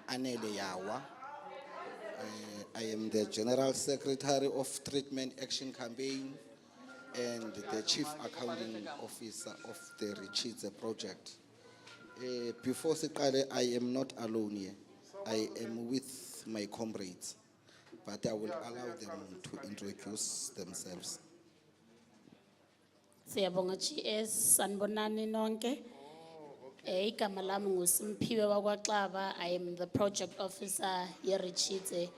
Anele Yawa. I am the General Secretary of Treatment Action Campaign and the Chief Accounting Officer of the Ritshidze project. Before Sikale, I am not alone here. I am with my comrades, but I will allow them to introduce themselves. Siyabonga GS sanibonani nonke. Igama lami nguSimphiwe wakwaXaba. I am the project officer here at Ritshidze,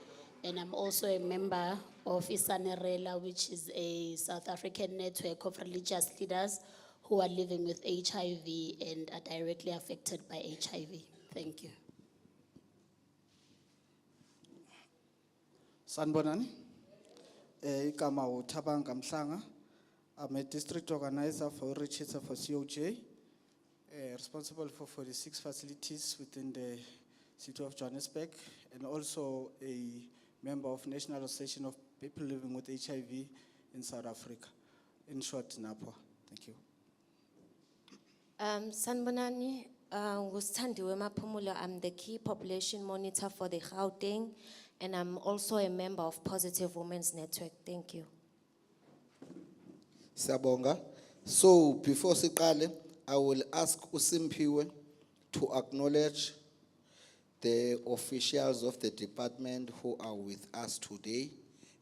and I'm also a member of Isanerela, which is a South African network of religious leaders who are living with HIV and are directly affected by HIV. Thank you. Sanbonani, igama uThabanga Mhlanga. I'm a district organizer for Ritshidze for COJ, responsible for 46 facilities within the city of Johannesburg, and also a member of National Association of People Living with HIV in South Africa. In short, NAPWA. Thank you. Sanbonani, Gusthandiwe Maphumulo. I'm the key population monitor for the Gauteng, and I'm also a member of Positive Women's Network. Thank you. Siyabonga. So before Sikale, I will ask uSimphiwe to acknowledge the officials of the department who are with us today,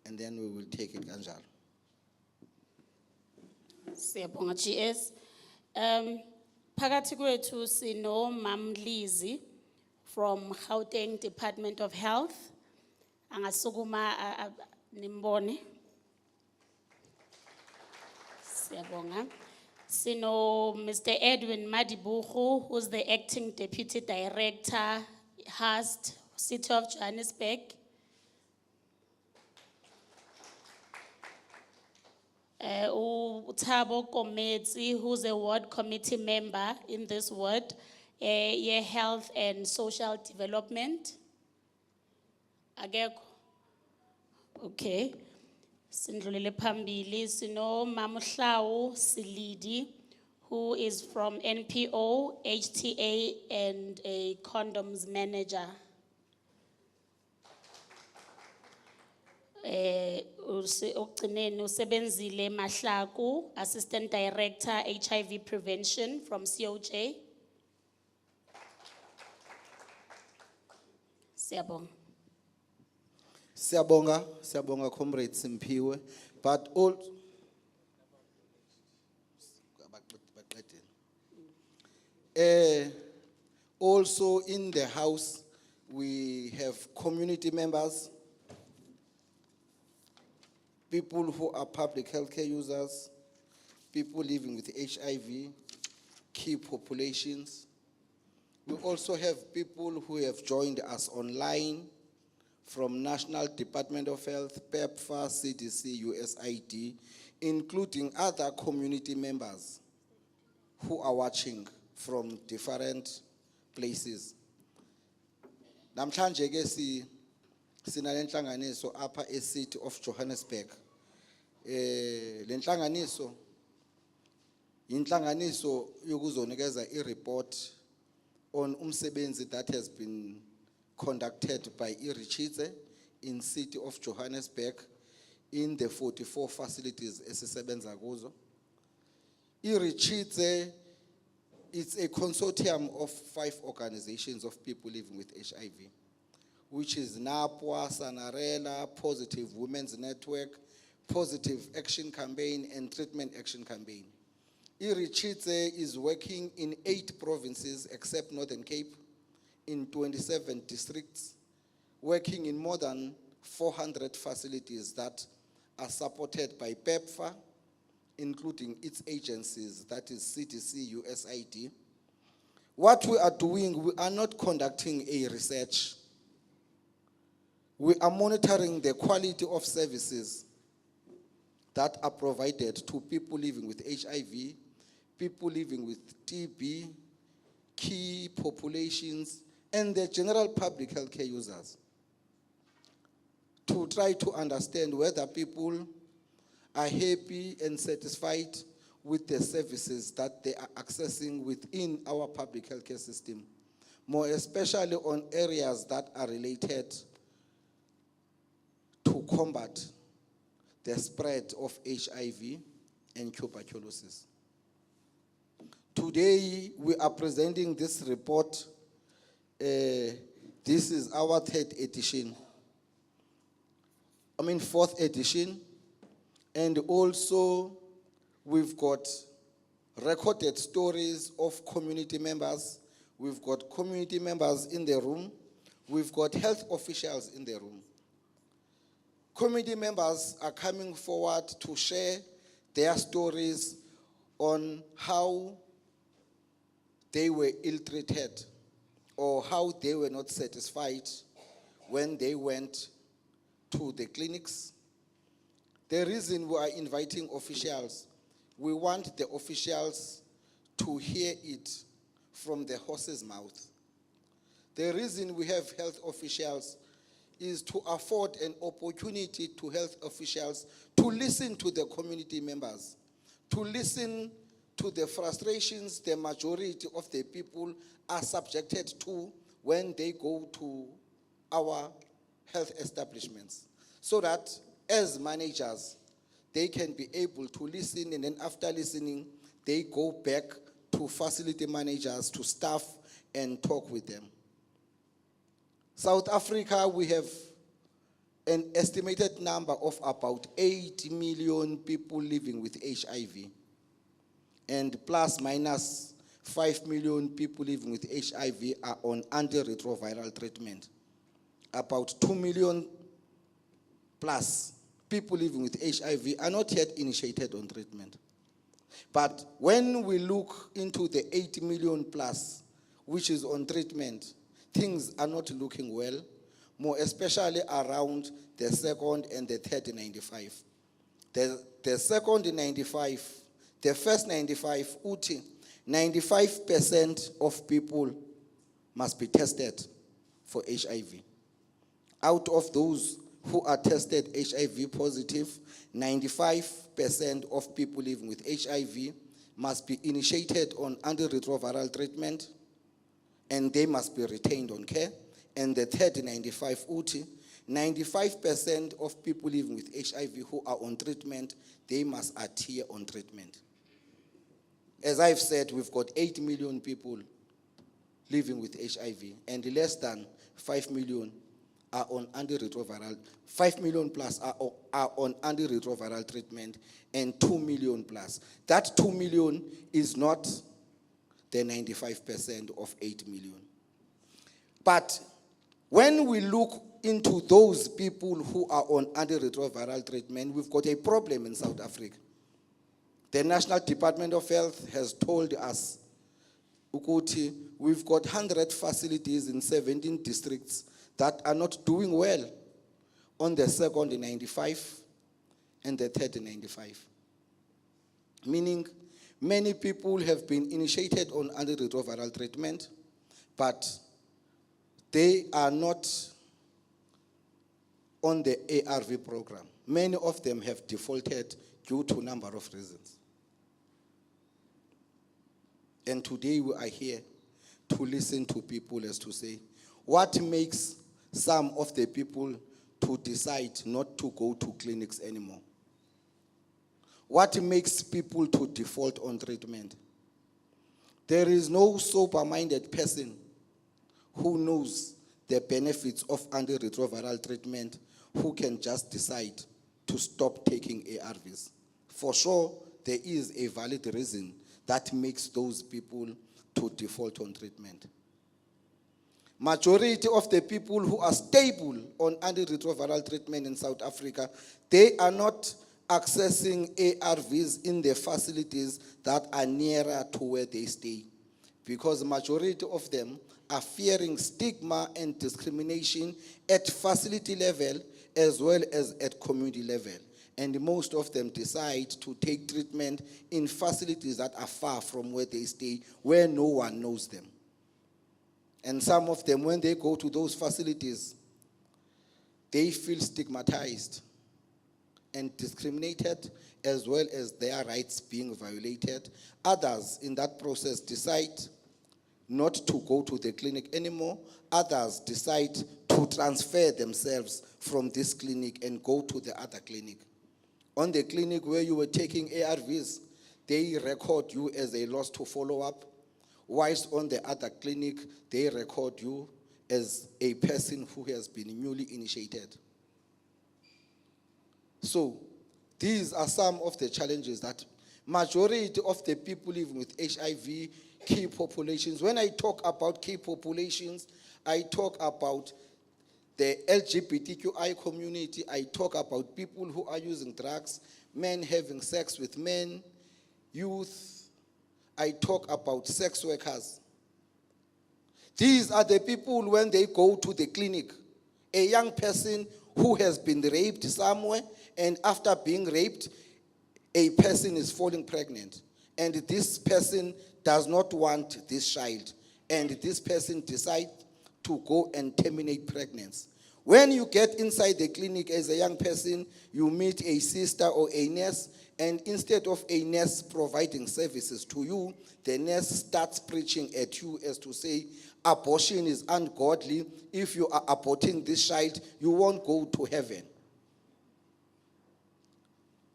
and then we will take it kanjalo. Siyabonga GS. Phakathi kwethu sino Mamlizi from Gauteng Department of Health. Angasukuma nimbone. Siyabonga. Sino Mr. Edwin Madibuchu, who's the acting deputy director, HAST, City of Johannesburg. Thabo Kometsi, who's a ward committee member in this ward, health and social development. Ageko. Okay. Sindlulile phambili sino Mamuhlau Silidi, who is from NPO, HTA, and a condoms manager. Usebenzile Mahlaku, Assistant Director, HIV Prevention from COJ. Siyabonga. Siyabonga comrade Simphiwe, but all also in the house we have community members, people who are public healthcare users, people living with HIV, key populations. We also have people who have joined us online from National Department of Health, PEPFAR, CDC, USAID, including other community members who are watching from different places. Namhlanje ke sinalenhlanganiso apha eCity of Johannesburg. Lenhlanganiso inhlanganiso yokuzonikeza i-report on umsebenzi that has been conducted by Ritshidze in City of Johannesburg in the 44 facilities esisebenza kuzo. Ritshidze is a consortium of 5 organizations of people living with HIV, which is NAPWA, Sanarela, Positive Women's Network, Positive Action Campaign, and Treatment Action Campaign. Ritshidze is working in 8 provinces except Northern Cape, in 27 districts, working in more than 400 facilities that are supported by PEPFAR, including its agencies, that is CDC, USAID. What we are doing, we are not conducting a research. We are monitoring the quality of services that are provided to people living with HIV, people living with TB, key populations, and the general public healthcare users, to try to understand whether people are happy and satisfied with the services that they are accessing within our public healthcare system. more especially on areas that are related to combat the spread of HIV and tuberculosis. Today, we are presenting this report. This is our third edition. Fourth edition. And also, we've got recorded stories of community members. We've got community members in the room. We've got health officials in the room. Community members are coming forward to share their stories on how they were ill-treated or how they were not satisfied when they went to the clinics. The reason we are inviting officials, we want the officials to hear it from the horse's mouth. The reason we have health officials is to afford an opportunity to health officials to listen to the community members, to listen to the frustrations the majority of the people are subjected to when they go to our health establishments, so that as managers, they can be able to listen, and then after listening, they go back to facility managers, to staff, and talk with them. South Africa, we have an estimated number of about 8 million people living with HIV, and plus minus 5 million people living with HIV are on antiretroviral treatment. About 2 million plus people living with HIV are not yet initiated on treatment. But when we look into the 8 million plus, which is on treatment, things are not looking well, more especially around the second and the third 95. The second 95, the first 95, 95% of people must be tested for HIV. Out of those who are tested HIV positive, 95% of people living with HIV must be initiated on antiretroviral treatment, and they must be retained on care. And the third 95, 95% of people living with HIV who are on treatment, they must adhere on treatment. As I've said, we've got 8 million people living with HIV, and less than 5 million are on antiretroviral. 5 million plus are on antiretroviral treatment, and 2 million plus. That 2 million is not the 95% of 8 million. But when we look into those people who are on antiretroviral treatment, we've got a problem in South Africa. The National Department of Health has told us, Ukuti, we've got 100 facilities in 17 districts that are not doing well on the second 95 and the third 95. Meaning, many people have been initiated on antiretroviral treatment, but they are not on the ARV program. Many of them have defaulted due to a number of reasons. And today we are here to listen to people as to say, what makes some of the people to decide not to go to clinics anymore? What makes people to default on treatment? There is no sober-minded person who knows the benefits of antiretroviral treatment who can just decide to stop taking ARVs. For sure, there is a valid reason that makes those people to default on treatment. Majority of the people who are stable on antiretroviral treatment in South Africa, they are not accessing ARVs in the facilities that are nearer to where they stay, because the majority of them are fearing stigma and discrimination at facility level as well as at community level. And most of them decide to take treatment in facilities that are far from where they stay, where no one knows them. And some of them, when they go to those facilities, they feel stigmatized and discriminated, as well as their rights being violated. Others in that process decide not to go to the clinic anymore. Others decide to transfer themselves from this clinic and go to the other clinic. On the clinic where you were taking ARVs, they record you as a loss to follow-up, whilst on the other clinic, they record you as a person who has been newly initiated. So, these are some of the challenges that majority of the people living with HIV, key populations. When I talk about key populations, I talk about the LGBTQIA community. I talk about people who are using drugs, men having sex with men, youth. I talk about sex workers. These are the people when they go to the clinic. A young person who has been raped somewhere, and after being raped, a person is falling pregnant. And this person does not want this child. And this person decides to go and terminate pregnancy. When you get inside the clinic as a young person, you meet a sister or a nurse, and instead of a nurse providing services to you, the nurse starts preaching at you as to say, abortion is ungodly. If you are aborting this child, you won't go to heaven.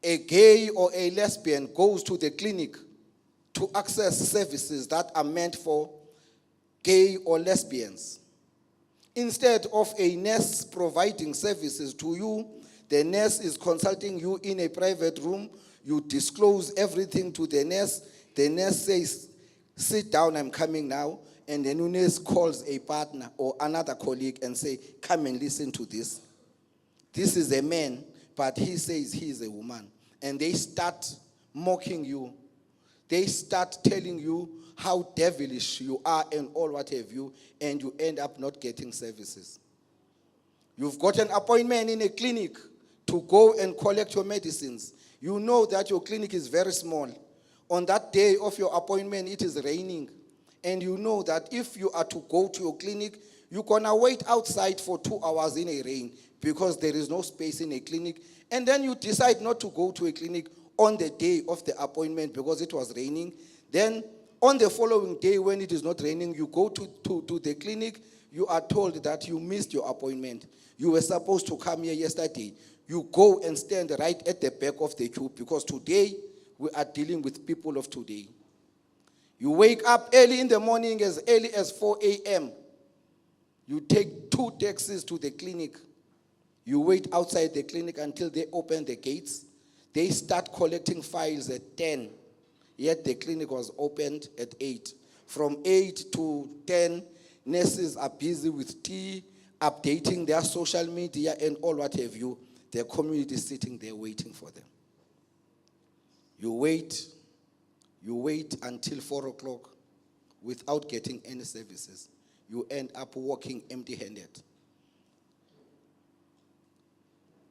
A gay or a lesbian goes to the clinic to access services that are meant for gay or lesbians. Instead of a nurse providing services to you, the nurse is consulting you in a private room. You disclose everything to the nurse. The nurse says, sit down, I'm coming now. And the nurse calls a partner or another colleague and say, come and listen to this. This is a man, but he says he is a woman. And they start mocking you. They start telling you how devilish you are and all what have you, and you end up not getting services. You've got an appointment in a clinic to go and collect your medicines. You know that your clinic is very small. On that day of your appointment, it is raining. And you know that if you are to go to your clinic, you're going to wait outside for 2 hours in a rain because there is no space in a clinic. And then you decide not to go to a clinic on the day of the appointment because it was raining. Then on the following day when it is not raining, you go to the clinic. You are told that you missed your appointment. You were supposed to come here yesterday. You go and stand right at the back of the queue because today we are dealing with people of today. You wake up early in the morning, as early as 4 a.m. You take 2 taxis to the clinic. You wait outside the clinic until they open the gates. They start collecting files at 10. Yet the clinic was opened at 8. From 8 to 10, nurses are busy with tea, updating their social media and all what have you. The community is sitting there waiting for them. You wait until 4 o'clock without getting any services. You end up walking empty-handed.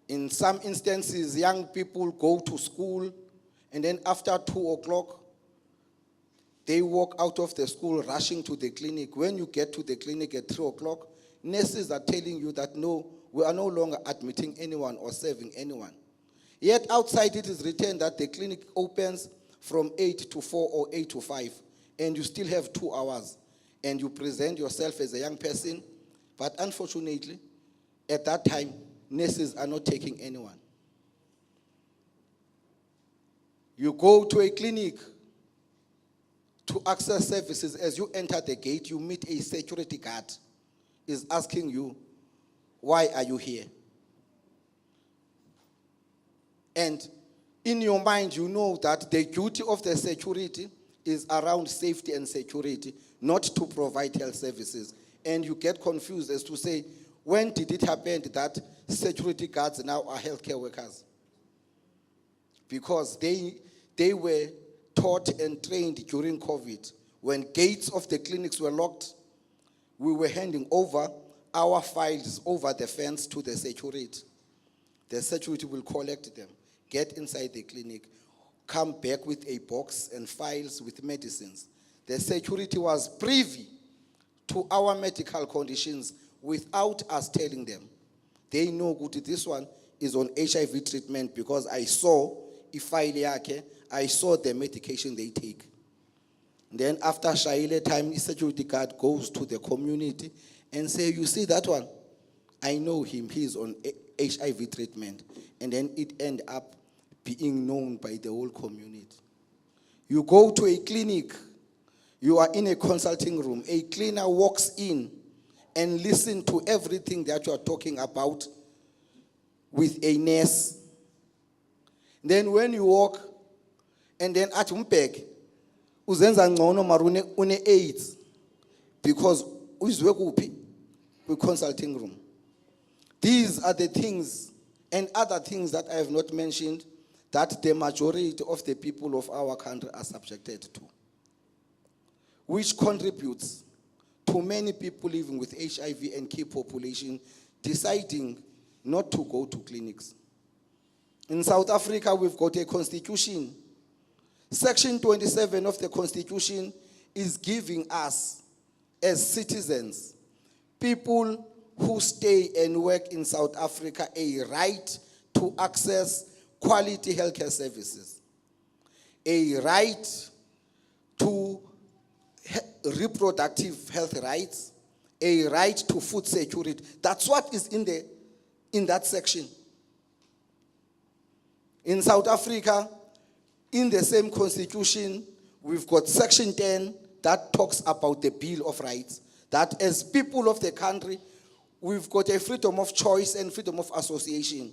In some instances, young people go to school, and then after 2 o'clock, they walk out of the school rushing to the clinic. When you get to the clinic at 3 o'clock, nurses are telling you that no, we are no longer admitting anyone or serving anyone. Yet outside it is written that the clinic opens from 8 to 4 or 8 to 5, and you still have 2 hours, and you present yourself as a young person. But unfortunately, at that time, nurses are not taking anyone. You go to a clinic to access services. As you enter the gate, you meet a security guard. Is asking you, why are you here? And in your mind, you know that the duty of the security is around safety and security, not to provide health services. And you get confused as to say, when did it happen that security guards now are healthcare workers? Because they were taught and trained during COVID. When gates of the clinics were locked, we were handing over our files over the fence to the security. The security will collect them, get inside the clinic, come back with a box and files with medicines. The security was privy to our medical conditions without us telling them. They know good, this one is on HIV treatment because I saw a file yake, I saw the medication they take. Then after Shaile time, the security guard goes to the community and say, you see that one? I know him, he's on HIV treatment. And then it end up being known by the whole community. You go to a clinic, you are in a consulting room, a cleaner walks in and listens to everything that you are talking about with a nurse. Then when you walk, and then at umbhek, uzenza ngcono marune une AIDS, because uzwe kuphi kwi consulting room. These are the things and other things that I have not mentioned that the majority of the people of our country are subjected to, which contributes to many people living with HIV and key population deciding not to go to clinics. In South Africa, we've got a constitution. Section 27 of the constitution is giving us, as citizens, people who stay and work in South Africa, a right to access quality healthcare services, a right to reproductive health rights, a right to food security. That's what is in that section. In South Africa, in the same constitution, we've got section 10 that talks about the Bill of Rights, that as people of the country, we've got a freedom of choice and freedom of association.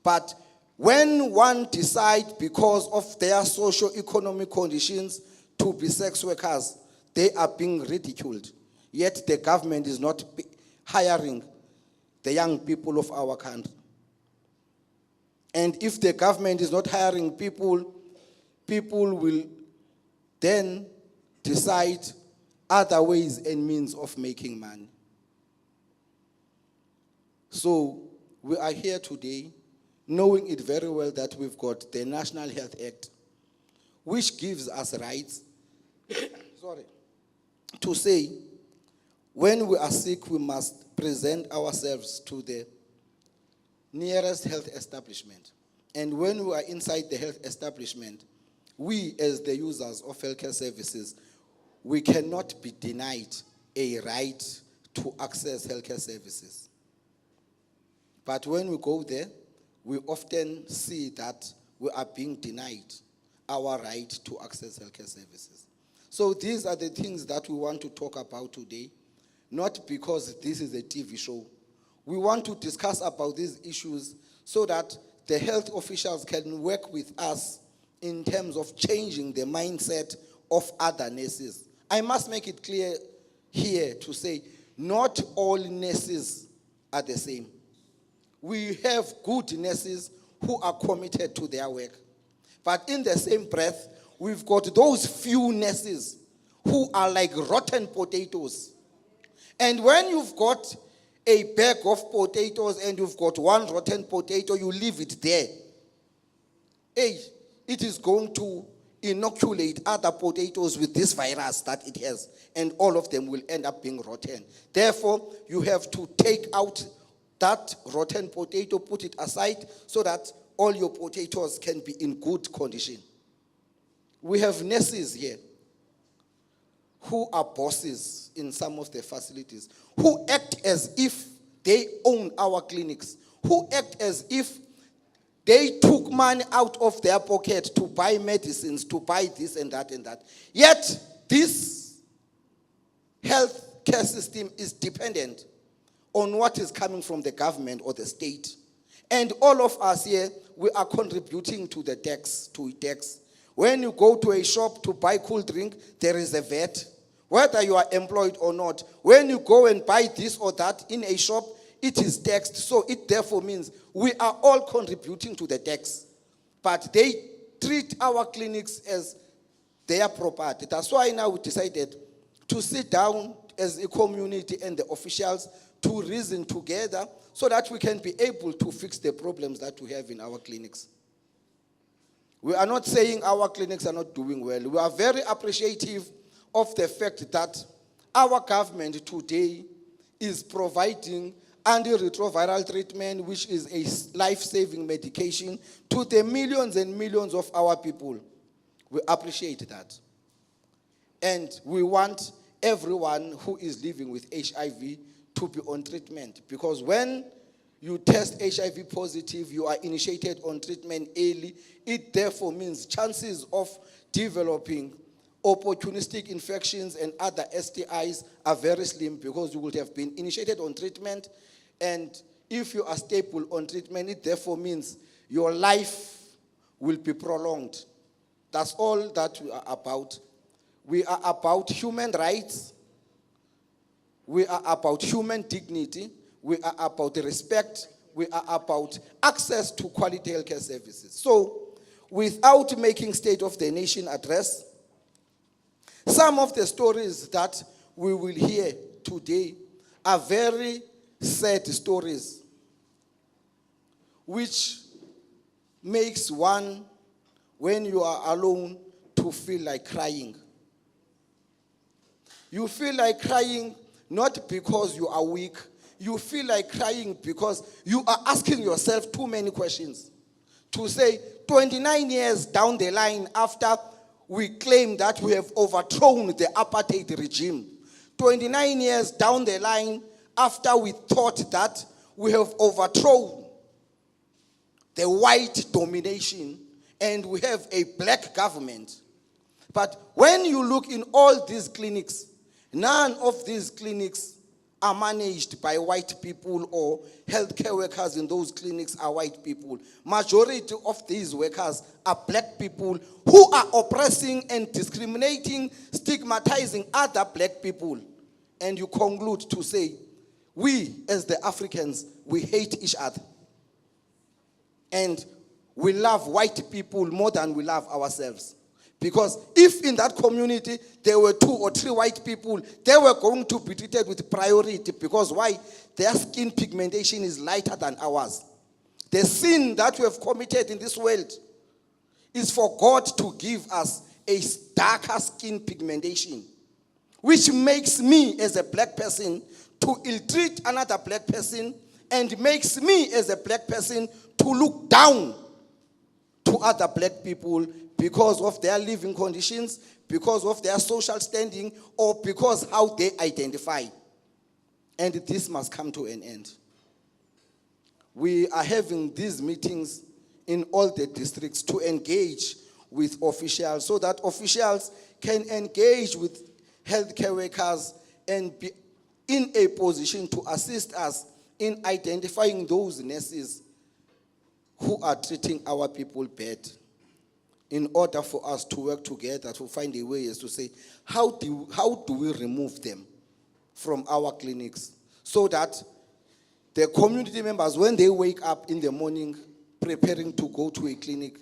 But when one decides because of their socio-economic conditions to be sex workers, they are being ridiculed. Yet the government is not hiring the young people of our country. And if the government is not hiring people, people will then decide other ways and means of making money. So we are here today knowing it very well that we've got the National Health Act, which gives us rights to say when we are sick, we must present ourselves to the nearest health establishment. And when we are inside the health establishment, we as the users of healthcare services, we cannot be denied a right to access healthcare services. But when we go there, we often see that we are being denied our right to access healthcare services. So these are the things that we want to talk about today, not because this is a TV show. We want to discuss about these issues so that the health officials can work with us in terms of changing the mindset of other nurses. I must make it clear here to say, not all nurses are the same. We have good nurses who are committed to their work. But in the same breath, we've got those few nurses who are like rotten potatoes. And when you've got a bag of potatoes and you've got one rotten potato, you leave it there. Hey, it is going to inoculate other potatoes with this virus that it has, and all of them will end up being rotten. Therefore, you have to take out that rotten potato, put it aside, so that all your potatoes can be in good condition. We have nurses here who are bosses in some of the facilities, who act as if they own our clinics, who act as if they took money out of their pocket to buy medicines, to buy this and that and that. Yet, this health care system is dependent on what is coming from the government or the state. And all of us here, we are contributing to the tax, to tax. When you go to a shop to buy cool drink, there is a VAT, whether you are employed or not. When you go and buy this or that in a shop, it is taxed. So it therefore means we are all contributing to the tax. But they treat our clinics as their property. That's why now we decided to sit down as a community and the officials to reason together so that we can be able to fix the problems that we have in our clinics. We are not saying our clinics are not doing well. We are very appreciative of the fact that our government today is providing antiretroviral treatment, which is a life-saving medication, to the millions and millions of our people. We appreciate that. And we want everyone who is living with HIV to be on treatment. Because when you test HIV positive, you are initiated on treatment early. It therefore means chances of developing opportunistic infections and other STIs are very slim because you would have been initiated on treatment. And if you are stable on treatment, it therefore means your life will be prolonged. That's all that we are about. We are about human rights. We are about human dignity. We are about respect. We are about access to quality healthcare services. So, without making State of the Nation address, some of the stories that we will hear today are very sad stories, which makes one, when you are alone, to feel like crying. You feel like crying not because you are weak. You feel like crying because you are asking yourself too many questions. To say, 29 years down the line after we claim that we have overthrown the apartheid regime, 29 years down the line after we thought that we have overthrown the white domination and we have a black government. But when you look in all these clinics, none of these clinics are managed by white people or healthcare workers in those clinics are white people. Majority of these workers are black people who are oppressing and discriminating, stigmatizing other black people. And you conclude to say, we as the Africans, we hate each other. And we love white people more than we love ourselves. Because if in that community there were 2 or 3 white people, they were going to be treated with priority. Because why? Their skin pigmentation is lighter than ours. The sin that we have committed in this world is for God to give us a darker skin pigmentation, which makes me as a black person to ill-treat another black person and makes me as a black person to look down to other black people because of their living conditions, because of their social standing, or because how they identify. And this must come to an end. We are having these meetings in all the districts to engage with officials so that officials can engage with healthcare workers and be in a position to assist us in identifying those nurses who are treating our people bad, in order for us to work together to find a way as to say, how do we remove them from our clinics so that the community members, when they wake up in the morning preparing to go to a clinic,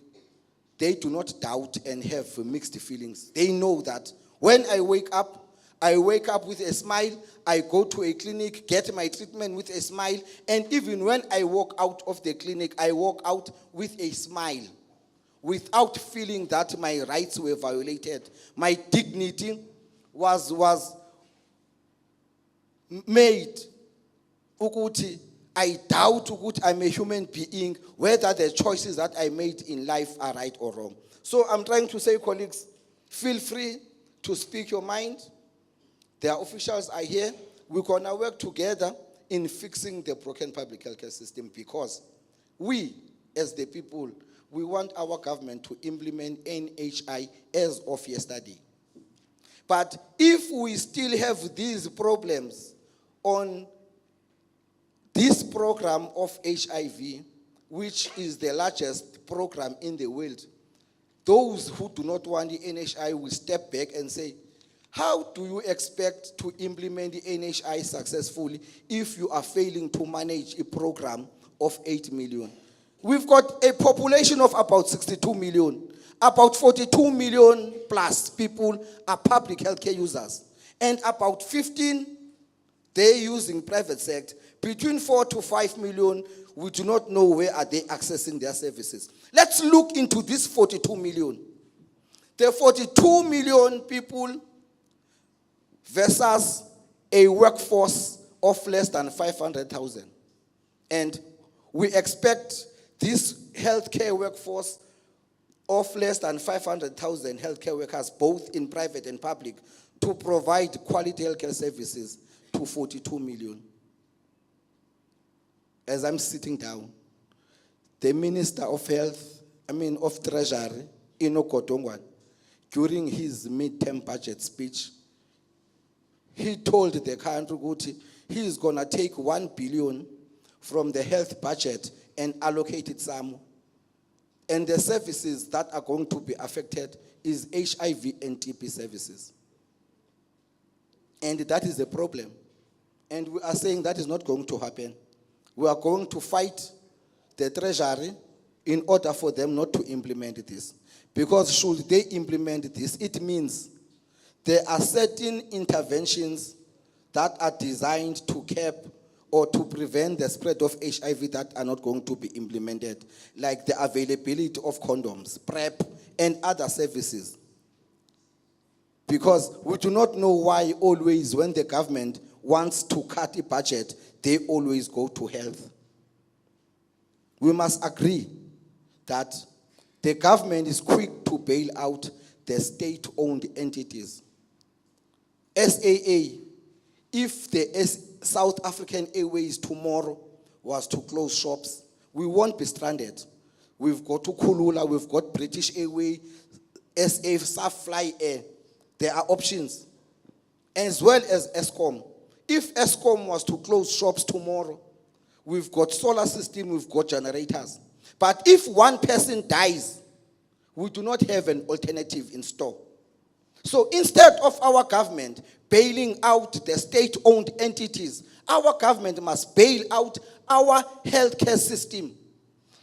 they do not doubt and have mixed feelings. They know that when I wake up with a smile, I go to a clinic, get my treatment with a smile, and even when I walk out of the clinic, I walk out with a smile, without feeling that my rights were violated. My dignity was made. Ukuthi, I doubt ukuthi I'm a human being, whether the choices that I made in life are right or wrong. So I'm trying to say, colleagues, feel free to speak your mind. Their officials are here. We're going to work together in fixing the broken public healthcare system because we, as the people, we want our government to implement NHI as of yesterday. But if we still have these problems on this program of HIV, which is the largest program in the world, those who do not want the NHI will step back and say, how do you expect to implement the NHI successfully if you are failing to manage a program of 8 million? We've got a population of about 62 million. About 42 million plus people are public healthcare users. And about 15, they're using private sector. Between 4 to 5 million, we do not know where are they accessing their services. Let's look into this 42 million. The 42 million people versus a workforce of less than 500,000. And we expect this healthcare workforce, of less than 500,000 healthcare workers, both in private and public, to provide quality healthcare services to 42 million. As I'm sitting down, the Minister of of Treasury, Gauteng, during his mid-term budget speech, he told the country that he is going to take 1 billion from the health budget and allocate it some. And the services that are going to be affected is HIV and TB services. And that is the problem. And we are saying that is not going to happen. We are going to fight the Treasury in order for them not to implement this. Because should they implement this, it means there are certain interventions that are designed to cap or to prevent the spread of HIV that are not going to be implemented, like the availability of condoms, PrEP, and other services. Because we do not know why always when the government wants to cut a budget, they always go to health. We must agree that the government is quick to bail out the state-owned entities. SAA, if the South African Airways tomorrow was to close shops, we won't be stranded. We've got to Kulula, we've got British Airways, SA, Fly Air. There are options. As well as Eskom. If Eskom was to close shops tomorrow, we've got solar system, we've got generators. But if one person dies, we do not have an alternative in store. So instead of our government bailing out the state-owned entities, our government must bail out our healthcare system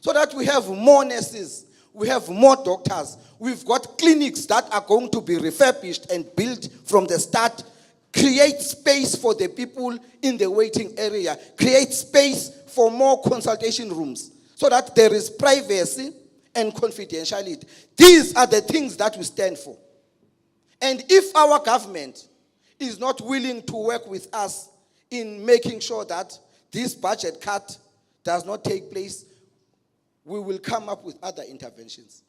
so that we have more nurses, we have more doctors, we've got clinics that are going to be refurbished and built from the start, create space for the people in the waiting area, create space for more consultation rooms so that there is privacy and confidentiality. These are the things that we stand for. And if our government is not willing to work with us in making sure that this budget cut does not take place, we will come up with other interventions.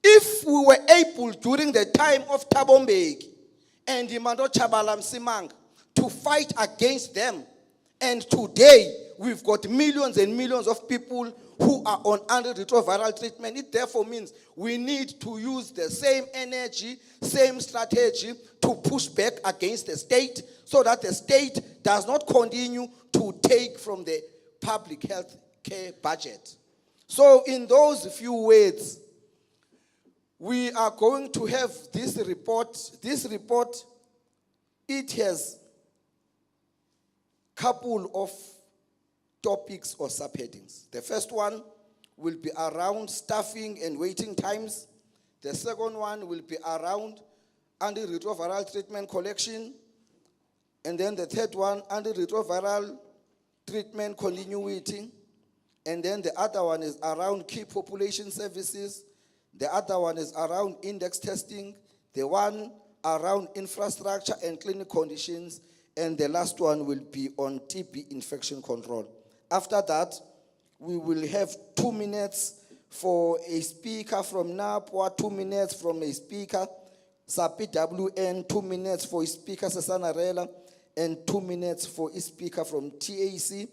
If we were able during the time of Thabo Mbeki and Imando Tshabalala Msimang to fight against them, and today we've got millions and millions of people who are on antiretroviral treatment, it therefore means we need to use the same energy, same strategy to push back against the state so that the state does not continue to take from the public health care budget. So in those few words, we are going to have this report. This report, it has a couple of topics or subheadings. The first one will be around staffing and waiting times. The second one will be around antiretroviral treatment collection. And then the third one, antiretroviral treatment continuity. And then the other one is around key population services. The other one is around index testing. The one around infrastructure and clinic conditions. And the last one will be on TB infection control. After that, we will have 2 minutes for a speaker from NAPWA, 2 minutes from a speaker, SAPWN, 2 minutes for a speaker, Sasanarela, and 2 minutes for a speaker from TAC.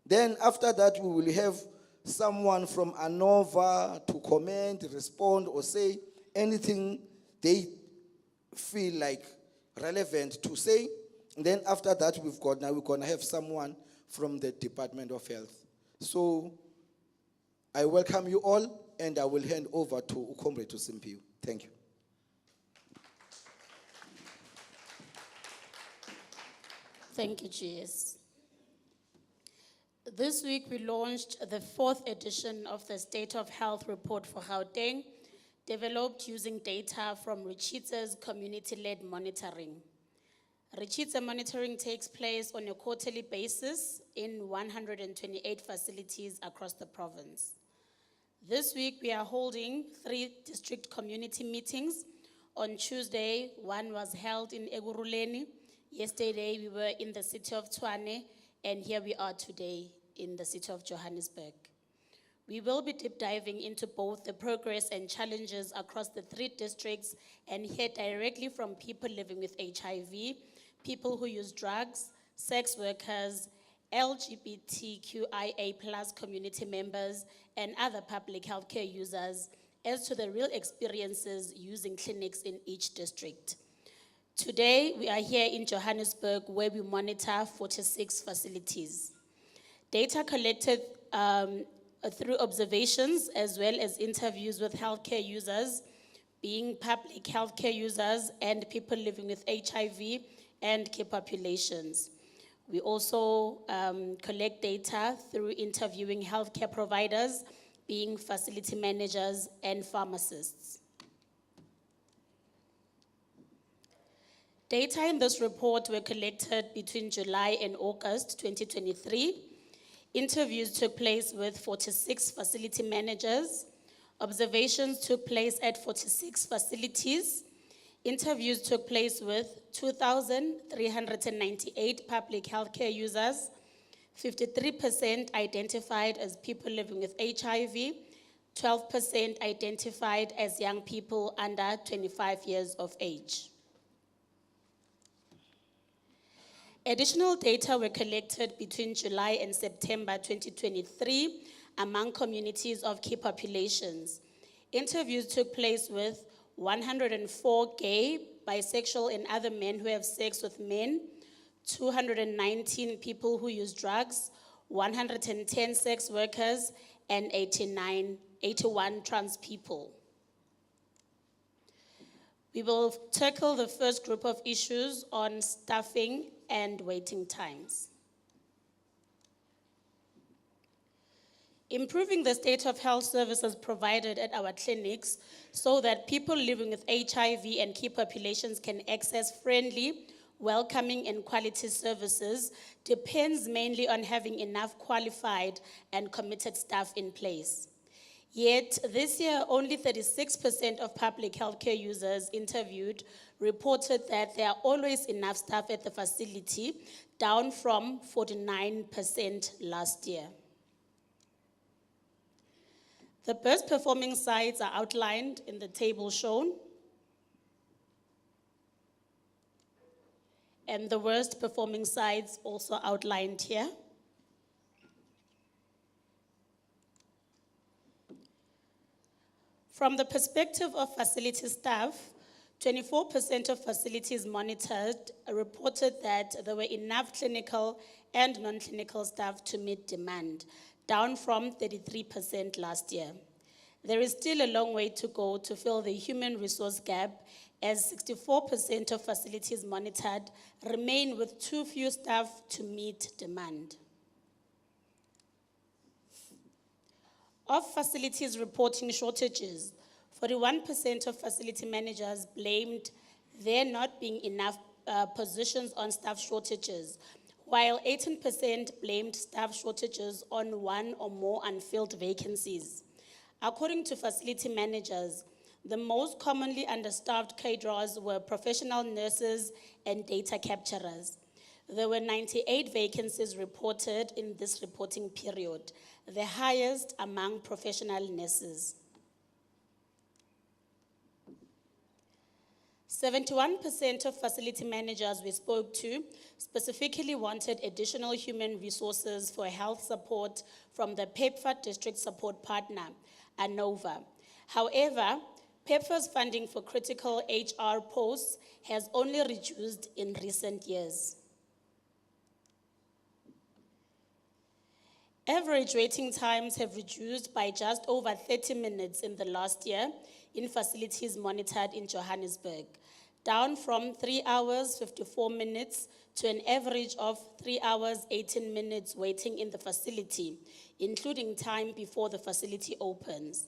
Then after that, we will have someone from ANOVA to comment, respond, or say anything they feel like relevant to say. And then after that, we're going to have someone from the Department of Health. So I welcome you all, and I will hand over to Comrade Simpiwe. Thank you. Thank you, GS. This week we launched the 4th edition of the State of Health Report for Gauteng, developed using data from Ritshidze's community-led monitoring. Ritshidze monitoring takes place on a quarterly basis in 128 facilities across the province. This week we are holding 3 district community meetings. On Tuesday, one was held in Eguruleni. Yesterday we were in the city of Tshwane, and here we are today in the city of Johannesburg. We will be deep diving into both the progress and challenges across the 3 districts and hear directly from people living with HIV, people who use drugs, sex workers, LGBTQIA+ community members, and other public healthcare users as to the real experiences using clinics in each district. Today, we are here in Johannesburg where we monitor 46 facilities. Data collected through observations as well as interviews with healthcare users, being public healthcare users and people living with HIV and key populations. We also collect data through interviewing healthcare providers, being facility managers and pharmacists. Data in this report were collected between July and August 2023. Interviews took place with 46 facility managers. Observations took place at 46 facilities. Interviews took place with 2,398 public healthcare users. 53% identified as people living with HIV. 12% identified as young people under 25 years of age. Additional data were collected between July and September 2023 among communities of key populations. Interviews took place with 104 gay, bisexual, and other men who have sex with men, 219 people who use drugs, 110 sex workers, and 81 trans people. We will tackle the first group of issues on staffing and waiting times. Improving the state of health services provided at our clinics so that people living with HIV and key populations can access friendly, welcoming, and quality services depends mainly on having enough qualified and committed staff in place. Yet, this year, only 36% of public healthcare users interviewed reported that there are always enough staff at the facility, down from 49% last year. The best performing sites are outlined in the table shown, and the worst performing sites also outlined here. From the perspective of facility staff, 24% of facilities monitored reported that there were enough clinical and non-clinical staff to meet demand, down from 33% last year. There is still a long way to go to fill the human resource gap, as 64% of facilities monitored remain with too few staff to meet demand. Of facilities reporting shortages, 41% of facility managers blamed there not being enough positions on staff shortages, while 18% blamed staff shortages on 1 or more unfilled vacancies. According to facility managers, the most commonly understaffed cadres were professional nurses and data capturers. There were 98 vacancies reported in this reporting period, the highest among professional nurses. 71% of facility managers we spoke to specifically wanted additional human resources for health support from the PEPFAR district support partner, ANOVA. However, PEPFAR's funding for critical HR posts has only reduced in recent years. Average waiting times have reduced by just over 30 minutes in the last year in facilities monitored in Johannesburg, down from 3 hours, 54 minutes to an average of 3 hours, 18 minutes waiting in the facility, including time before the facility opens.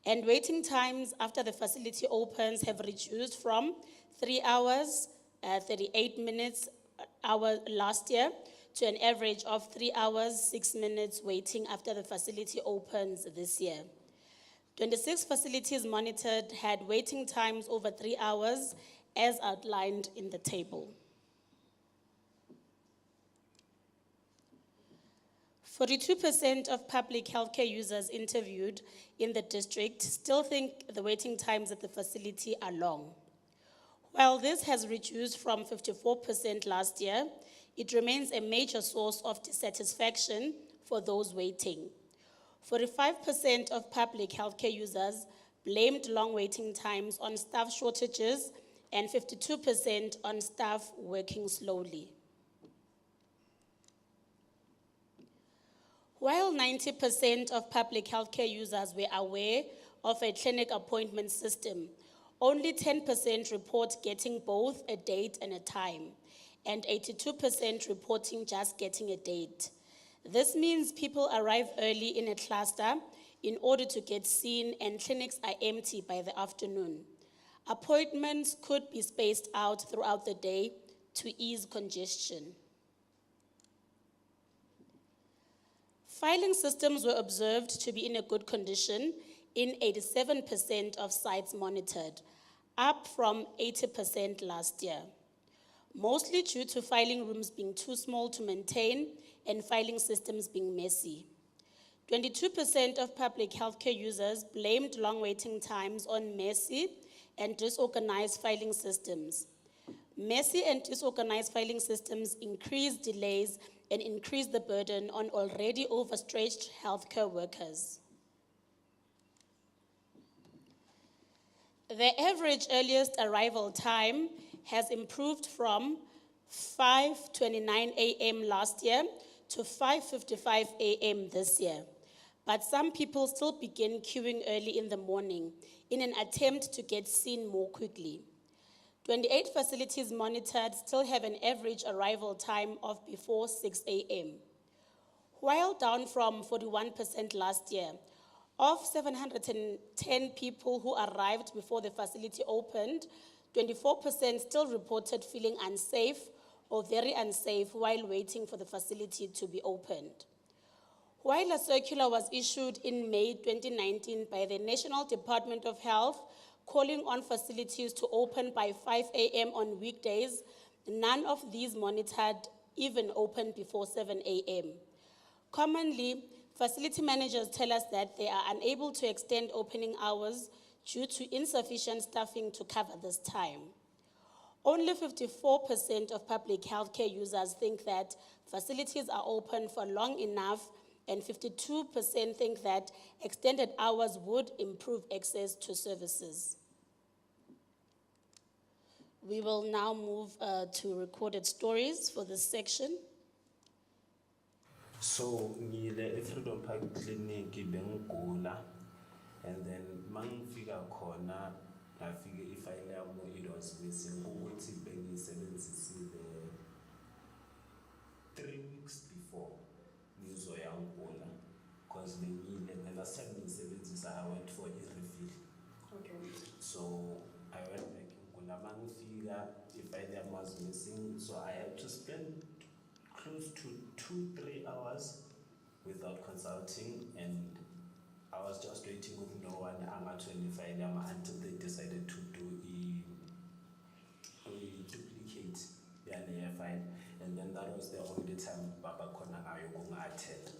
And waiting times after the facility opens have reduced from 3 hours, 38 minutes last year to an average of 3 hours, 6 minutes waiting after the facility opens this year. 26 facilities monitored had waiting times over 3 hours, as outlined in the table. 42% of public healthcare users interviewed in the district still think the waiting times at the facility are long. While this has reduced from 54% last year, it remains a major source of dissatisfaction for those waiting. 45% of public healthcare users blamed long waiting times on staff shortages and 52% on staff working slowly. While 90% of public healthcare users were aware of a clinic appointment system, only 10% report getting both a date and a time, and 82% reporting just getting a date. This means people arrive early in a cluster in order to get seen, and clinics are empty by the afternoon. Appointments could be spaced out throughout the day to ease congestion. Filing systems were observed to be in a good condition in 87% of sites monitored, up from 80% last year, mostly due to filing rooms being too small to maintain and filing systems being messy. 22% of public healthcare users blamed long waiting times on messy and disorganized filing systems. Messy and disorganized filing systems increase delays and increase the burden on already overstretched healthcare workers. The average earliest arrival time has improved from 5:29 a.m. last year to 5:55 a.m. this year. But some people still begin queuing early in the morning in an attempt to get seen more quickly. 28 facilities monitored still have an average arrival time of before 6 a.m. While down from 41% last year, of 710 people who arrived before the facility opened, 24% still reported feeling unsafe or very unsafe while waiting for the facility to be opened. While a circular was issued in May 2019 by the National Department of Health calling on facilities to open by 5 a.m. on weekdays, none of these monitored even opened before 7 a.m. Commonly, facility managers tell us that they are unable to extend opening hours due to insufficient staffing to cover this time. Only 54% of public healthcare users think that facilities are open for long enough, and 52% think that extended hours would improve access to services. We will now move to recorded stories for this section. So, ngile Freedom Park Clinic bengigula, and then mangifika khona ngafike ifile yami it was missing ukuthi bengisebenzisile 3 weeks before ngizoyangula because bengile the last time ngisebenzisa I went for a refill. Okay. So I went back ngula mangifika ifile yami was missing, so I had to spend close to 2-3 hours without consulting, and I was just waiting with no one until they decided to do a duplicate file, and then that was the only time Baba Kona attend.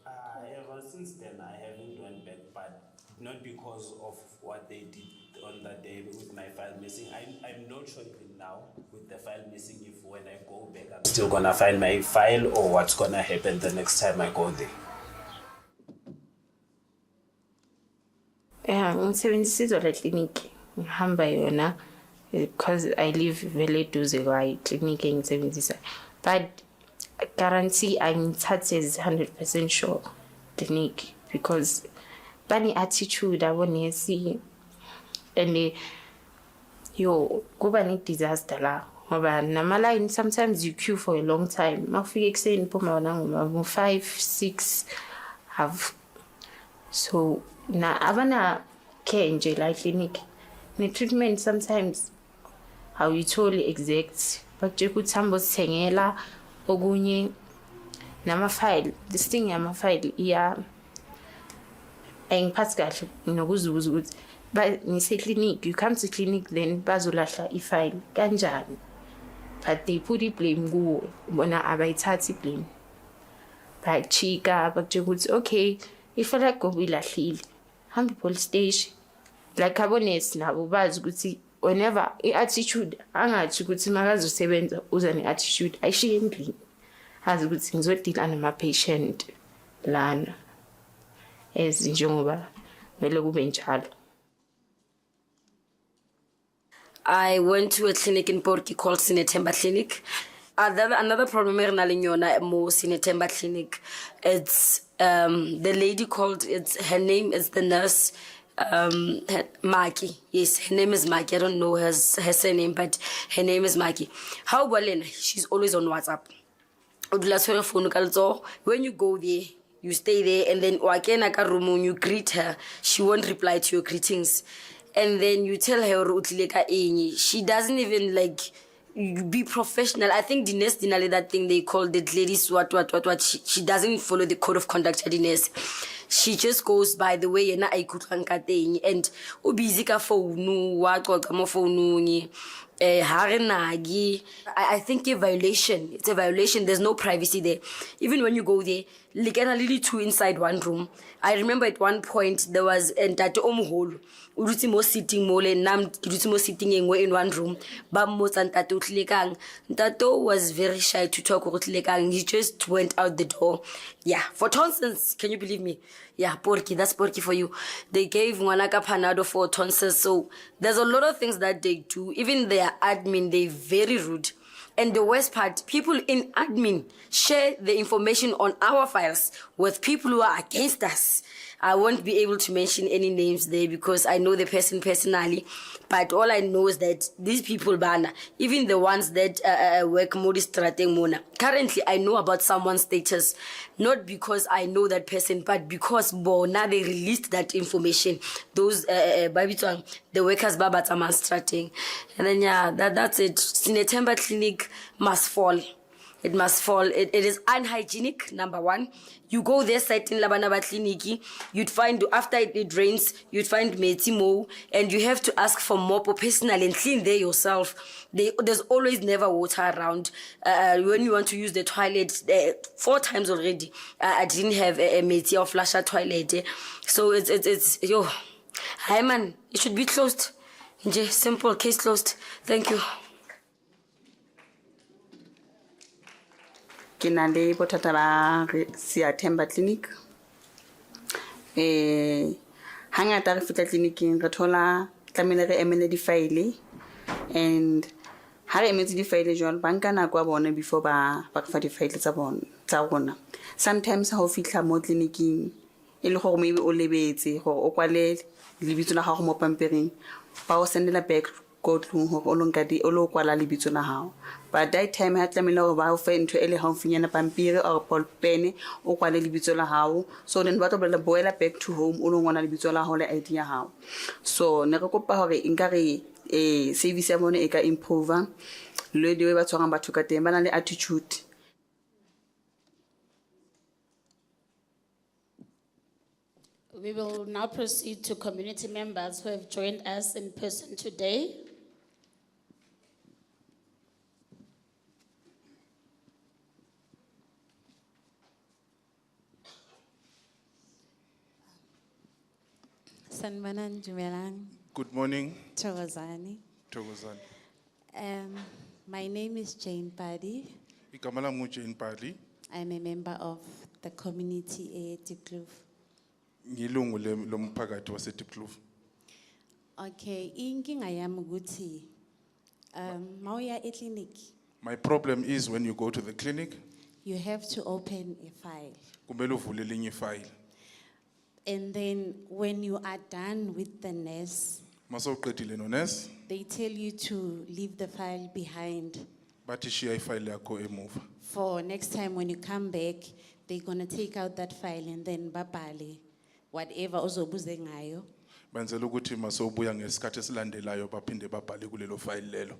Ever since then I haven't went back, but not because of what they did on that day with my file missing. I'm not sure even now with the file missing if when I go back I'm still gonna find my file or what's gonna happen the next time I go there. Yeah, ngisebenzisa la clinic ngihamba yona because I live vele duze kwa clinic engisebenzisa, but guarantee angithathe as 100% sure clinic because bani attitude abonesi and kuba ne disaster la ngoba nama line sometimes you queue for a long time mafika ekseni phuma ngoma 5-6 have so na abana care nje la clinic ne treatment sometimes how you totally exact bakje kuthamba sithengela okunye nama file this thing yama file iya engiphathi kahle nokuzuza ukuthi but ngise clinic you come to clinic then bazolahla ifile kanjani, but they put the blame kuwo bona abayithathi blame bayachika bakutshela ukuthi okay ifile yakho ilahlile hambe police station like abonesi nabo bazi ukuthi whenever i-attitude angathi ukuthi makazosebenza uza ne-attitude ayishiye endlini azi ukuthi ngizodila nama-patient lana njengoba kumele kube njalo. I went to a clinic in Porky called Sinetemba Clinic. Another problem mo Sinetemba Clinic, it's the lady called, her name is the nurse Maki. Yes, her name is Maki. I don't know her surname, but her name is Maki. How well, she's always on WhatsApp. When you go there, you stay there, and then you greet her, she won't reply to your greetings. And then you tell her, she doesn't even like be professional. I think the nurse dinali, that thing they call the ladies what. She doesn't follow the code of conduct. The nurse, she just goes by the way and busy ka phone what mo phone. I think a violation. It's a violation. There's no privacy there. Even when you go there, like literally two inside one room. I remember at one point there was Ntate Omuholo. Urutimo sitting mole nam Urutimo sitting in one room. Bamos and Tato Tlikang. Tato was very shy to talk with Tlikang. He just went out the door. Yeah, for tonsils, can you believe me? Yeah, Porky, that's Porky for you. They gave Wanaka Panado for tonsils. So there's a lot of things that they do. Even their admin, they're very rude. And the worst part, people in admin share the information on our files with people who are against us. I won't be able to mention any names there because I know the person personally. But all I know is that these people, even the ones that work more strateng mona. Currently, I know about someone's status, not because I know that person, but because now they released that information. Those the workers babataman strateng. And then that's it. Sinetemba Clinic must fall. It must fall. It is unhygienic, number one. You go there, site in Labanaba Clinic, you'd find, after it rains, you'd find metimo, and you have to ask for mop or personal and clean there yourself. There's always never water around. When you want to use the toilet, 4 times already, I didn't have a meti or flusher toilet. So it's yo, hi man, it should be closed. Simple, case closed. Thank you. Ke na le bothata ba Sinetemba Clinic. Hangata re fitla clinicing re thola tlamele re emele di file and ha re emetse di file jwalo banka nako a bone before ba fa di file tsa bona. Sometimes ha o fitla mo clinicing e le gore maybe o lebetse gore o kwale lebitso la gago mo pampiring ba o sendela back courtroom gore o lo kwala lebitso la gago. But that time ha tlamela go ba o fe ntho ele haufinyana pampiri or ball pen o kwale lebitso la gago. So then ba tlo boela back to home o lo ngwana lebitso la gago le ID ya gago. So ne re kopa gore inkare service ya bone e ka improve le di ba tshwarang batho ka teng ba na le attitude. We will now proceed to community members who have joined us in person today. Sanbanan Jumelang. Good morning. Thokozani. My name is Jane Paddy. Igama lami Jane Paddy. I'm a member of the community at Diepkloof. Ngilungu lomphakathi wase Diepkloof. Okay, inkinga yami ukuthi mawuya e-clinic, My problem is when you go to the clinic, you have to open a file. kumele uvule elinye file. And then when you are done with the nurse, Masawuqedile no nurse, they tell you to leave the file behind. bathi shiya ifile yakho emuva. For next time when you come back, they're gonna take out that file and then babale whatever ozobuze ngayo. Benzela ukuthi masawubuya ngesikhathi esilandelayo baphinde babhale kulelo file lelo.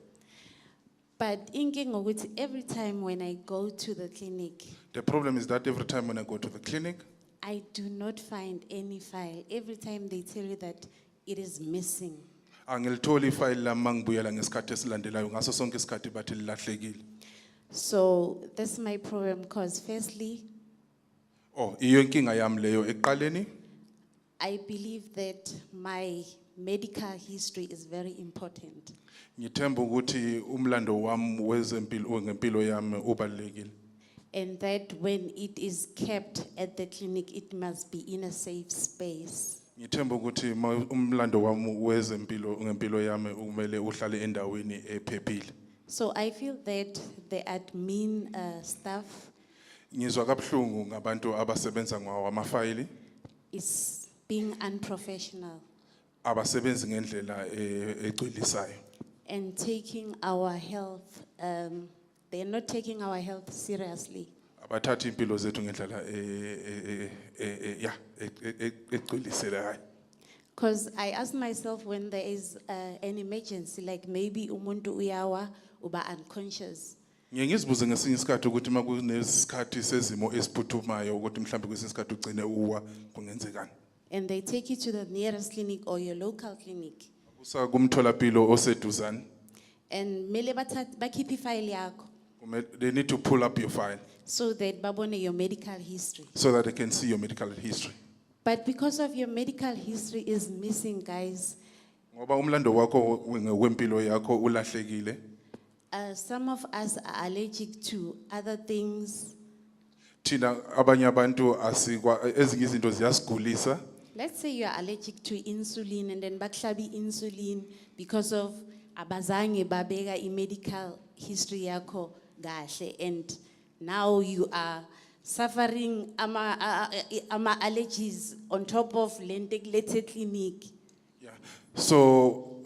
But inking ukuthi every time when I go to the clinic, The problem is that every time when I go to the clinic, I do not find any file. Every time they tell you that it is missing. angilitholi ifile lami mangibuyela ngesikhathi esilandelayo ngaso sonke isikhathi bathi lilahlekile. So that's my problem because firstly, Oh, iyo inkinga yami leyo ekuqaleni. I believe that my medical history is very important. Ngithemba ukuthi umlando wami wezempilo ngempilo yami ubalekile. And that when it is kept at the clinic, it must be in a safe space. Ngithemba ukuthi umlando wami wezempilo ngempilo yami kumele uhlale endaweni ephephile. So I feel that the admin staff Ngizwa kabuhlungu ngabantu abasebenza ngawo amafayili is being unprofessional abasebenzi ngendlela egcwelisayo. and taking our health, they're not taking our health seriously. Abathatha impilo zethu ngendlela yeah egcweliselayo. Because I ask myself when there is an emergency, like maybe umuntu uyawa uba unconscious. Ngiye ngizibuze ngesinye isikhathi ukuthi makunesikhathi sezimo esiphuthumayo ukuthi mhlawumbe kwesinye isikhathi ugcine uwa kungenzekani. And they take you to the nearest clinic or your local clinic. Kusa kumtholapilo oseduzane. And mele bakhiphe file yakho They need to pull up your file so that babone your medical history. so that they can see your medical history. But because of your medical history is missing, guys, Ngoba umlando wakho wempilo yakho ulahlekile. some of us are allergic to other things. Thina abanye abantu asikwa ezinye izinto ziyasigulisa. Let's say you are allergic to insulin and then baklabi insulin because of abazange babeka medical history yako gahle, and now you are suffering ama allergies on top of lenteglete clinic. Yeah. So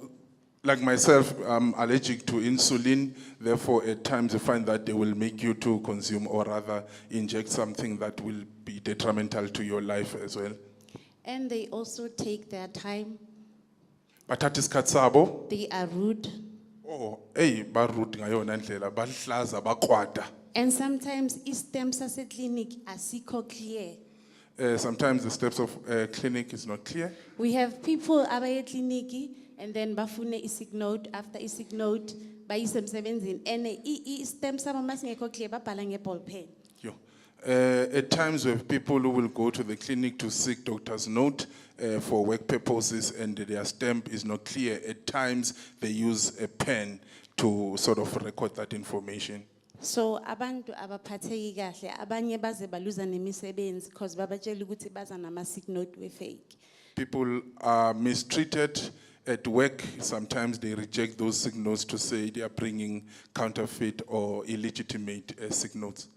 like myself, I'm allergic to insulin. Therefore, at times you find that they will make you to consume or rather inject something that will be detrimental to your life as well. And they also take their time. Bathatha isikhathi sabo. They are rude. Oh, hey, barude ngayona ndlela, bahlaza, bakwada. And sometimes stems as a clinic asikho clear. Sometimes the steps of clinic is not clear. We have people abaye clinic and then bafune isig note, after isig note bayise emsebenzini and stems sabo masingekho clear babhala ngeball pen. At times we have people who will go to the clinic to seek doctor's note for work purposes and their stamp is not clear. At times they use a pen to sort of record that information. So abantu abaphatheki kahle abanye baze baluza nemisebenzi because babatshela ukuthi baza nama sig note we fake. People are mistreated at work. Sometimes they reject those signals to say they are bringing counterfeit or illegitimate signals.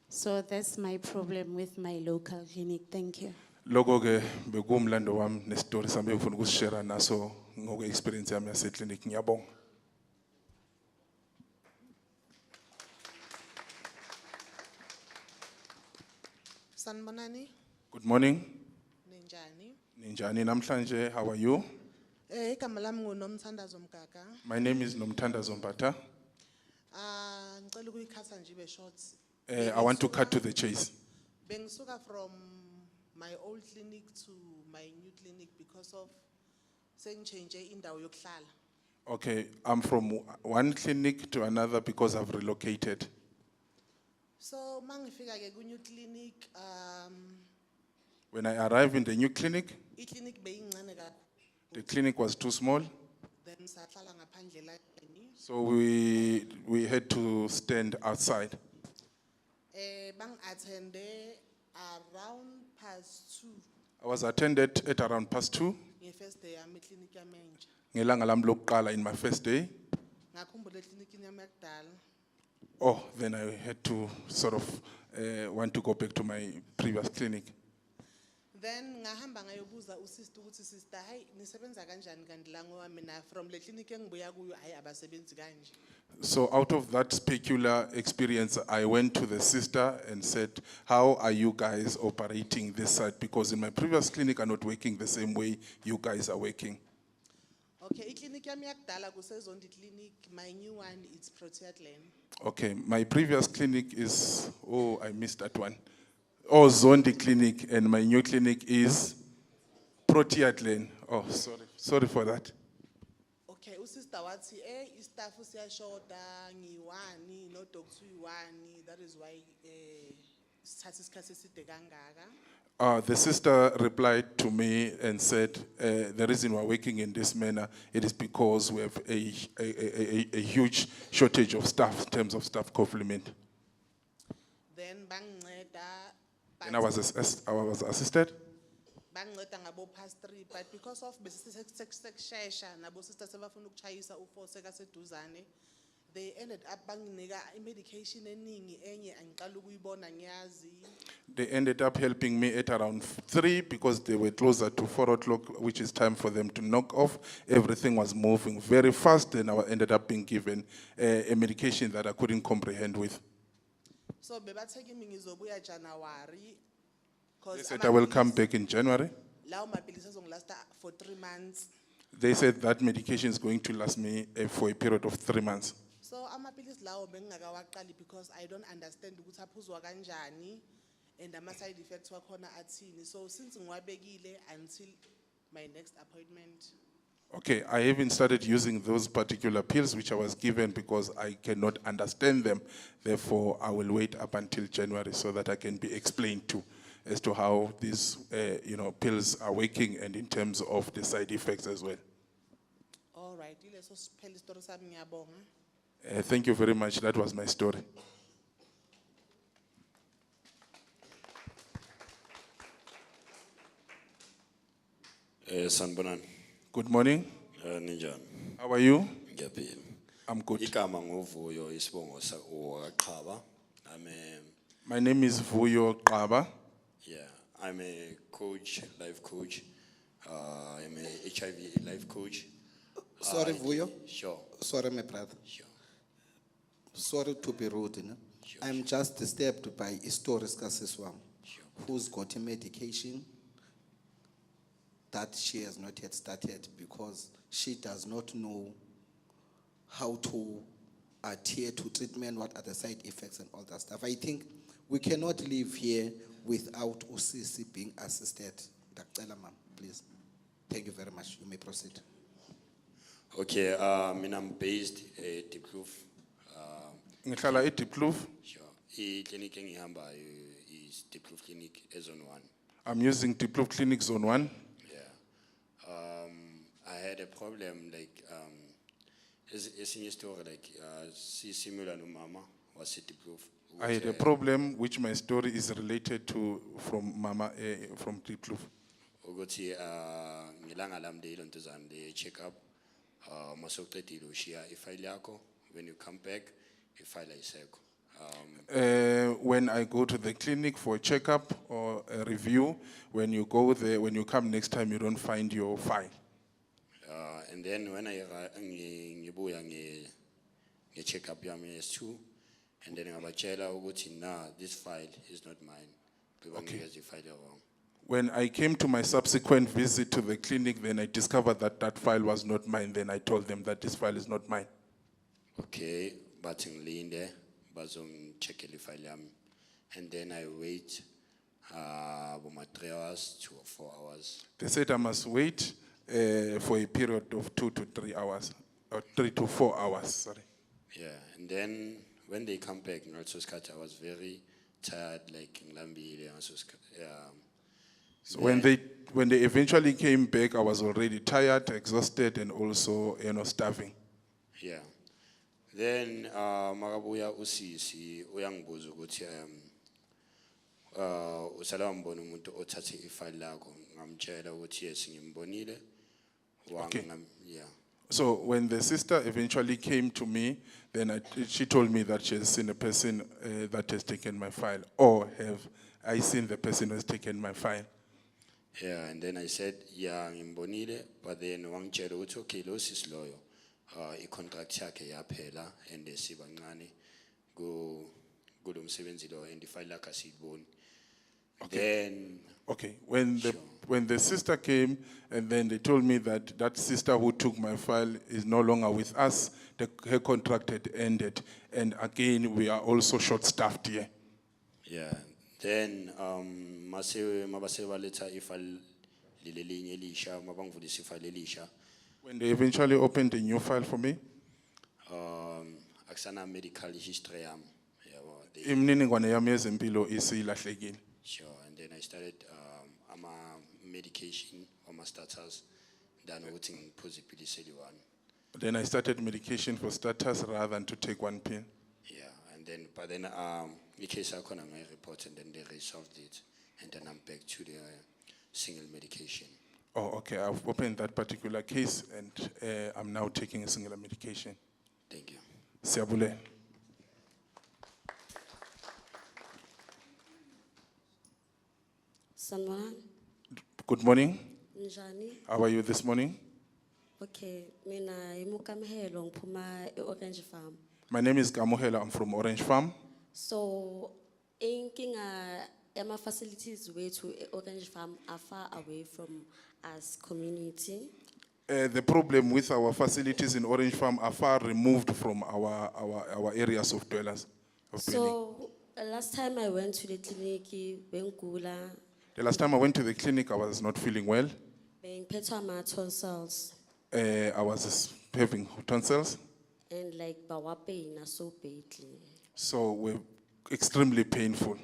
So that's my problem with my local clinic. Thank you. Logo ke bekumlando wami nestory sami engifuna ukusishare naso ngoku experience yami yase clinic. Ngiyabonga. Sanibonani. Good morning. Ninjani? Ninjani namhlanje? How are you? Igama lami nguNomthandazo Mgaga. My name is Nomthandazo Mpata. Ngicela ukuyikhatha nje ibe short. I want to cut to the chase. Bengisuka from my old clinic to my new clinic because of sengichange indawo yokuhlala. Okay, I'm from one clinic to another because I've relocated. So mangifika ke ku new clinic When I arrived in the new clinic, I-clinic beyincane kakhulu. the clinic was too small, Then sahlala ngaphandle elangeni. so we had to stand outside. Bang attende around past 2 I was attended at around past 2, nge first day yami clinic yami entsha. ngelanga lam lokuqala in my first day. Ngakhumbula clinic yami yakudala. Oh, then I had to sort of want to go back to my previous clinic. Then ngahamba ngayobuza usister ukuthi sister hey nisebenza kanjani kanti la ngoba mina from le clinic engibuya kuyo hayi abasebenzi kanje. So out of that specular experience, I went to the sister and said, how are you guys operating this side? Because in my previous clinic, I'm not working the same way you guys are working. Okay, i-clinic yami yakudala kusezondi clinic, my new one it's Proteatland. Okay, my previous clinic is, oh, I missed that one. Oh, Zondi Clinic, and my new clinic is Proteatland. Oh, sorry for that. Okay, usister wathi istaff siyashota ngiwani no doctor uyiwani, that is why sithatha isikhathi eside kangaka. The sister replied to me and said, the reason we're working in this manner, it is because we have a huge shortage of staff in terms of staff complement. Then banginceda, And I was assisted. banginceda ngabo past 3, but because of besisekushesha nabo sister sebafuna ukuchayisa u4 sekaseduzane, they ended up banginika medication eningi enye angiqala ukuyibona ngiyazi. They ended up helping me at around 3 because they were closer to 4 o'clock, which is time for them to knock off. Everything was moving very fast, and I ended up being given a medication that I couldn't comprehend with. So bebatheke mina ngizobuya January. They said I will come back in January. Lawo mapilisi azongilasta for 3 months. They said that medication is going to last me for a period of 3 months. So amapilisi lawo bengingakawaqali because I don't understand ukuthi aphuzwa kanjani and ama side effects wakhona athini. So since ngiwabekile until my next appointment. Okay, I even started using those particular pills which I was given because I cannot understand them. Therefore, I will wait up until January so that I can be explained to as to how these pills are working and in terms of the side effects as well. All right, ileso siphela isitori sami ngiyabonga. Thank you very much. That was my story. Sanbonan. Good morning. Ninjani? How are you? Ngiyaphila. I'm good. Igama ngovuyo isibongo sakaqhaba. My name is Vuyo Qaba. Yeah, I'm a coach, life coach. I'm a HIV life coach. Sorry, Vuyo. Sure. Sorry, my brother. Sure. Sorry to be rude. No? Sure. I'm just disturbed by Historis Kasiswam, who's got a medication that she has not yet started because she does not know how to adhere to treatment, what are the side effects and all that stuff. I think we cannot live here without Usisi being assisted. Dr. Ma'am, please. Thank you very much. You may proceed. Okay, I'm based at Diepkloof. Ngihlala eDiepkloof. Sure. I-clinic engihambayo is Diepkloof Clinic Zone 1. I'm using Diepkloof Clinic Zone 1. Yeah. I had a problem like esinye story like similar no mama was at Diepkloof. I had a problem which my story is related to from Mama from Diepkloof. Ukuthi ngilanga lam de lontuzana de check up masoqedile ushiya ifile yakho when you come back ifile ayisekho. When I go to the clinic for a checkup or a review, when you go there, when you come next time, you don't find your file. And then when I ngibuya check up yami S2, and then ngabachela ukuthi nah, this file is not mine. Okay. Because you file wrong. When I came to my subsequent visit to the clinic, then I discovered that that file was not mine. Then I told them that this file is not mine. Okay, but ngilinde bazongicheckela ifile yami, and then I wait about 3 hours to 4 hours. They said I must wait for a period of 2 to 3 hours, or 3 to 4 hours, sorry. Yeah, and then when they come back, I was very tired, like ngilambile. So when they eventually came back, I was already tired, exhausted, and also starving. Yeah. Then makabuya usisi uyangibuza ukuthi usala wambona umuntu othathe ifile lakho, ngamtshela ukuthi yes ngimbonile. Okay. Yeah. So when the sister eventually came to me, then she told me that she has seen a person that has taken my file, or have I seen the person who has taken my file? Yeah, and then I said, yeah, ngimbonile, but then wangitshela ukuthi okay, lo sis loyo i-contract yakhe yaphela and sibancane kulo msebenzi lo and ifile lakhe asiyiboni. Then okay, when the sister came and then they told me that that sister who took my file is no longer with us, her contract had ended, and again we are also short-staffed here. yeah, then mabase baletha ifile lelinye elisha, mabangivulisa ifile elisha. When they eventually opened a new file for me, Aksana medical history yami. Yeah. yabo. Imininingwane yami yezempilo isilahlekile. Sure, and then I started medication on my status, then waiting possibility one. Then I started medication for status rather than to take one pill. Yeah, and then but then the case I couldn't report and then they resolved it, and then I'm back to the single medication. Oh, okay. I've opened that particular case and I'm now taking a singular medication. Thank you. Siyabule. Sanibonani. Good morning. Njani? How are you this morning? Okay, mina imukamhelo ngiphuma e-Orange Farm. My name is Kamuhela. I'm from Orange Farm. So, inkinga yama facilities wethu e-Orange Farm are far away from us community. The problem with our facilities in Orange Farm are far removed from our areas of dwellers. Of dwelling. So, last time I went to the clinic, bengula, The last time I went to the clinic, I was not feeling well. bengphethwa ama tonsils I was having tonsils, and like bawapena so badly. so were extremely painful.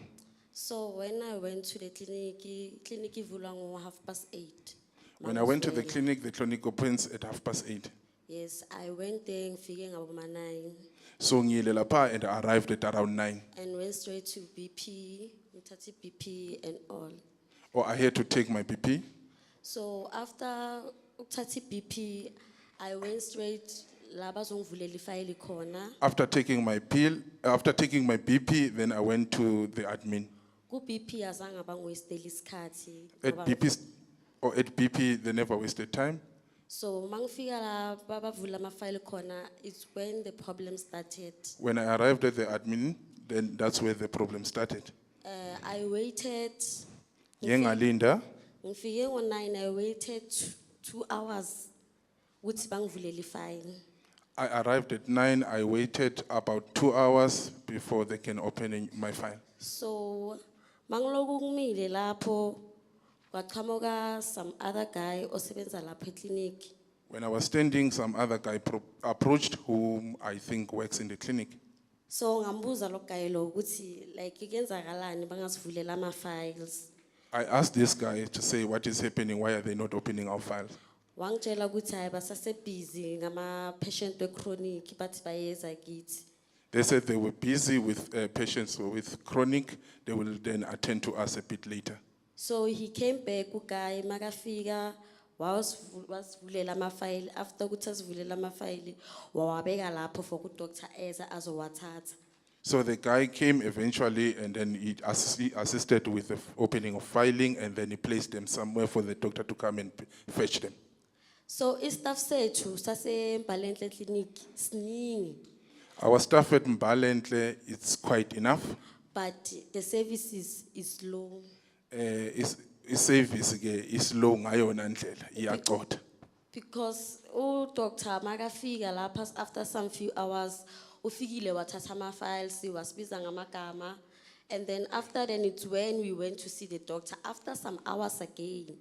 So when I went to the clinic ivulwa ngo 8:30. When I went to the clinic opens at 8:30. Yes, I went there, ngifike ngaboma 9 So ngiyele lapha and I arrived at around 9. and went straight to BP, ngithathe BP and all. Or I had to take my BP. So after ukuthatha BP, I went straight la bazongivulela ifile khona. After taking my BP, then I went to the admin. Ku BP azange bangiwastele isikhathi. At BP, they never wasted time. So mangifika la babavula amafile khona, it's when the problem started. When I arrived at the admin, then that's where the problem started. I waited. Yengalinda. Ngifike ngo 9, I waited 2 hours ukuthi bangivulele ifile. I arrived at 9. I waited about 2 hours before they can open my file. So mangiloku ngimile lapho kwaqhamuka some other guy osebenza lapha eclinic. When I was standing, some other guy approached whom I think works in the clinic. So ngambuza lo guy lo ukuthi like ikenzakalani bangasivulela ama files. I asked this guy to say what is happening, why are they not opening our files? Wangitshela ukuthi hayi basase busy ngama patient we chronic bathi bayeza kithi. They said they were busy with patients with chronic. They will then attend to us a bit later. So he came back uguy makafika wasivulela ama file after ukuthi asivulela ama file wawabeka lapho for ku doctor eza azowathatha. So the guy came eventually and then he assisted with the opening of filing and then he placed them somewhere for the doctor to come and fetch them. So istaff sethu sase Mbalenhle clinic siningi, Our staff at Mbalenhle, it's quite enough. but the services is low. Service is low ngayona ndlela iyaqotha. Because doctor makafika lapha after some few hours ufikile wathatha ama files wasibiza ngamagama, and then after then it's when we went to see the doctor after some hours again.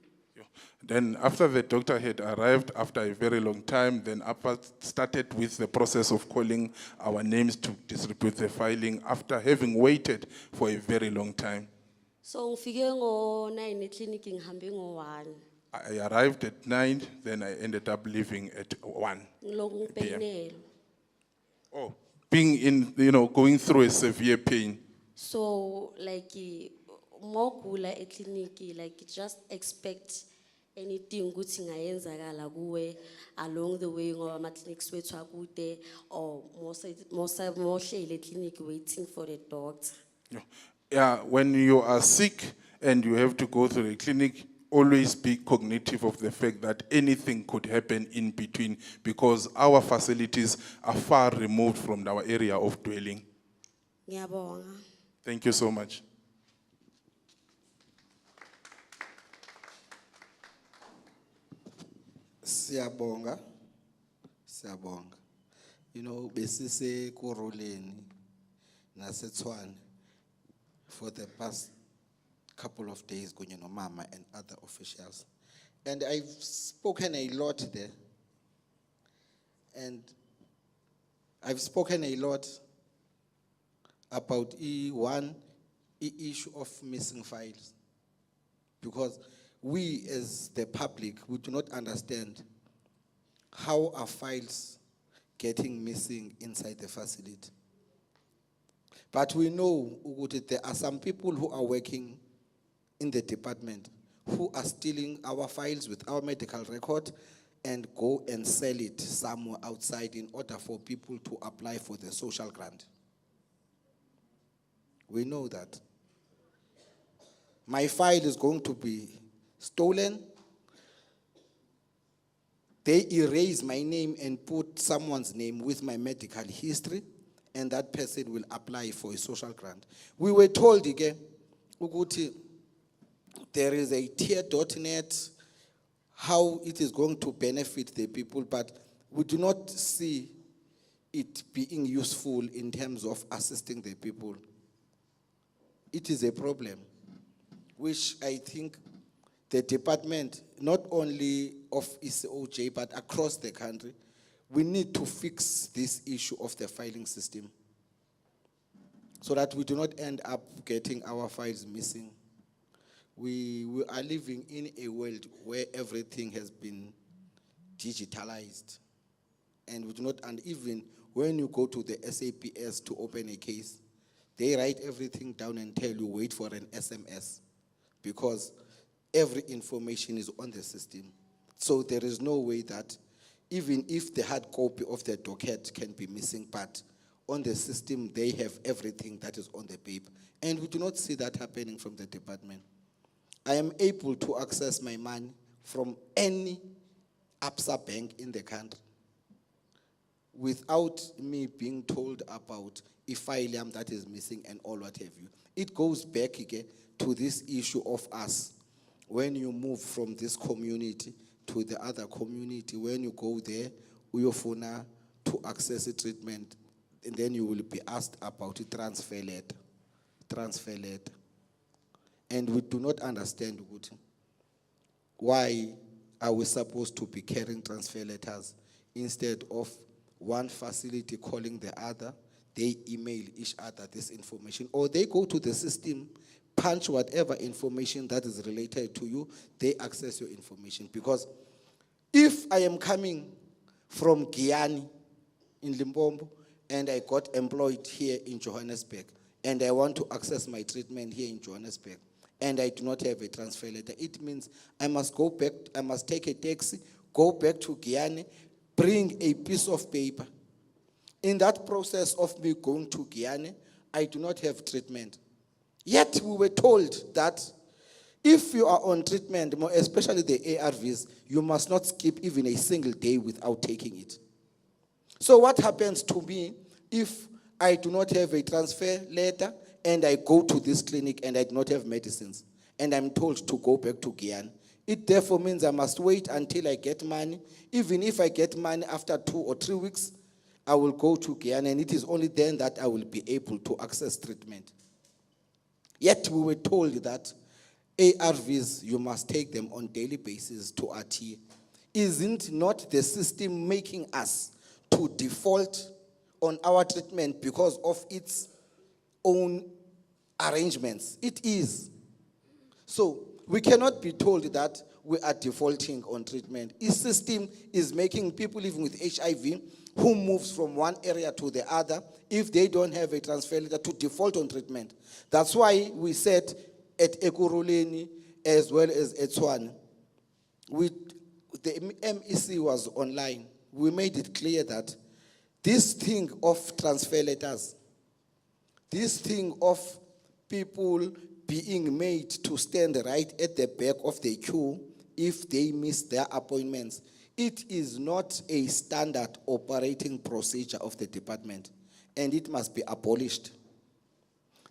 Then after the doctor had arrived after a very long time, then started with the process of calling our names to distribute the filing after having waited for a very long time. So ngifike ngo 9 eclinic ngihambe ngo 1. I arrived at 9, then I ended up leaving at 1 Ngiloku p.m. ngipeyinela. Oh, being in, going through a severe pain. So like mogula eclinic, like just expect anything ukuthi ngayenzakala kuwe along the way ngoba ama clinics wethu akude or mohlele eclinic waiting for the doctor. Yeah, when you are sick and you have to go to the clinic, always be cognitive of the fact that anything could happen in between because our facilities are far removed from our area of dwelling. Ngiyabonga. Thank you so much. Siyabonga. Siyabonga. You know, besise kuruleni naseTshwane for the past couple of days kunye nomama and other officials. And I've spoken a lot there. And I've spoken a lot about one issue of missing files. Because we as the public, we do not understand how are files getting missing inside the facility. But we know that there are some people who are working in the department who are stealing our files with our medical record and go and sell it somewhere outside in order for people to apply for the social grant. We know that. My file is going to be stolen. They erase my name and put someone's name with my medical history, and that person will apply for a social grant. We were told again, Uguti, there is a tier.net, how it is going to benefit the people, but we do not see it being useful in terms of assisting the people. It is a problem, which I think the department, not only of ECOJ, but across the country, we need to fix this issue of the filing system so that we do not end up getting our files missing. We are living in a world where everything has been digitalized. And we do not, and even when you go to the SAPS to open a case, they write everything down and tell you, wait for an SMS, because every information is on the system. So there is no way that, even if the hard copy of the docket can be missing, but on the system, they have everything that is on the paper. And we do not see that happening from the department. I am able to access my money from any ABSA bank in the country without me being told about a file that is missing and all what have you. It goes back again to this issue of us. When you move from this community to the other community, when you go there, uyofuna to access a treatment, and then you will be asked about a transfer letter. Transfer letter. And we do not understand why are we supposed to be carrying transfer letters instead of one facility calling the other, they email each other this information, or they go to the system, punch whatever information that is related to you, they access your information. Because if I am coming from Giyani in Limpopo and I got employed here in Johannesburg and I want to access my treatment here in Johannesburg, and I do not have a transfer letter, it means I must go back, I must take a taxi, go back to Guyana, bring a piece of paper. In that process of me going to Guyana, I do not have treatment. Yet we were told that if you are on treatment, especially the ARVs, you must not skip even a single day without taking it. So what happens to me if I do not have a transfer letter and I go to this clinic and I do not have medicines, and I'm told to go back to Guyana? It therefore means I must wait until I get money. Even if I get money after 2 or 3 weeks, I will go to Guyana, and it is only then that I will be able to access treatment. Yet we were told that ARVs, you must take them on daily basis to RT. Isn't not the system making us to default on our treatment because of its own arrangements? It is. So we cannot be told that we are defaulting on treatment. This system is making people living with HIV who moves from one area to the other, if they don't have a transfer letter, to default on treatment. That's why we said at Ekurhuleni as well as at Tshwane, the MEC was online. We made it clear that this thing of transfer letters, this thing of people being made to stand right at the back of the queue if they miss their appointments, it is not a standard operating procedure of the department, and it must be abolished.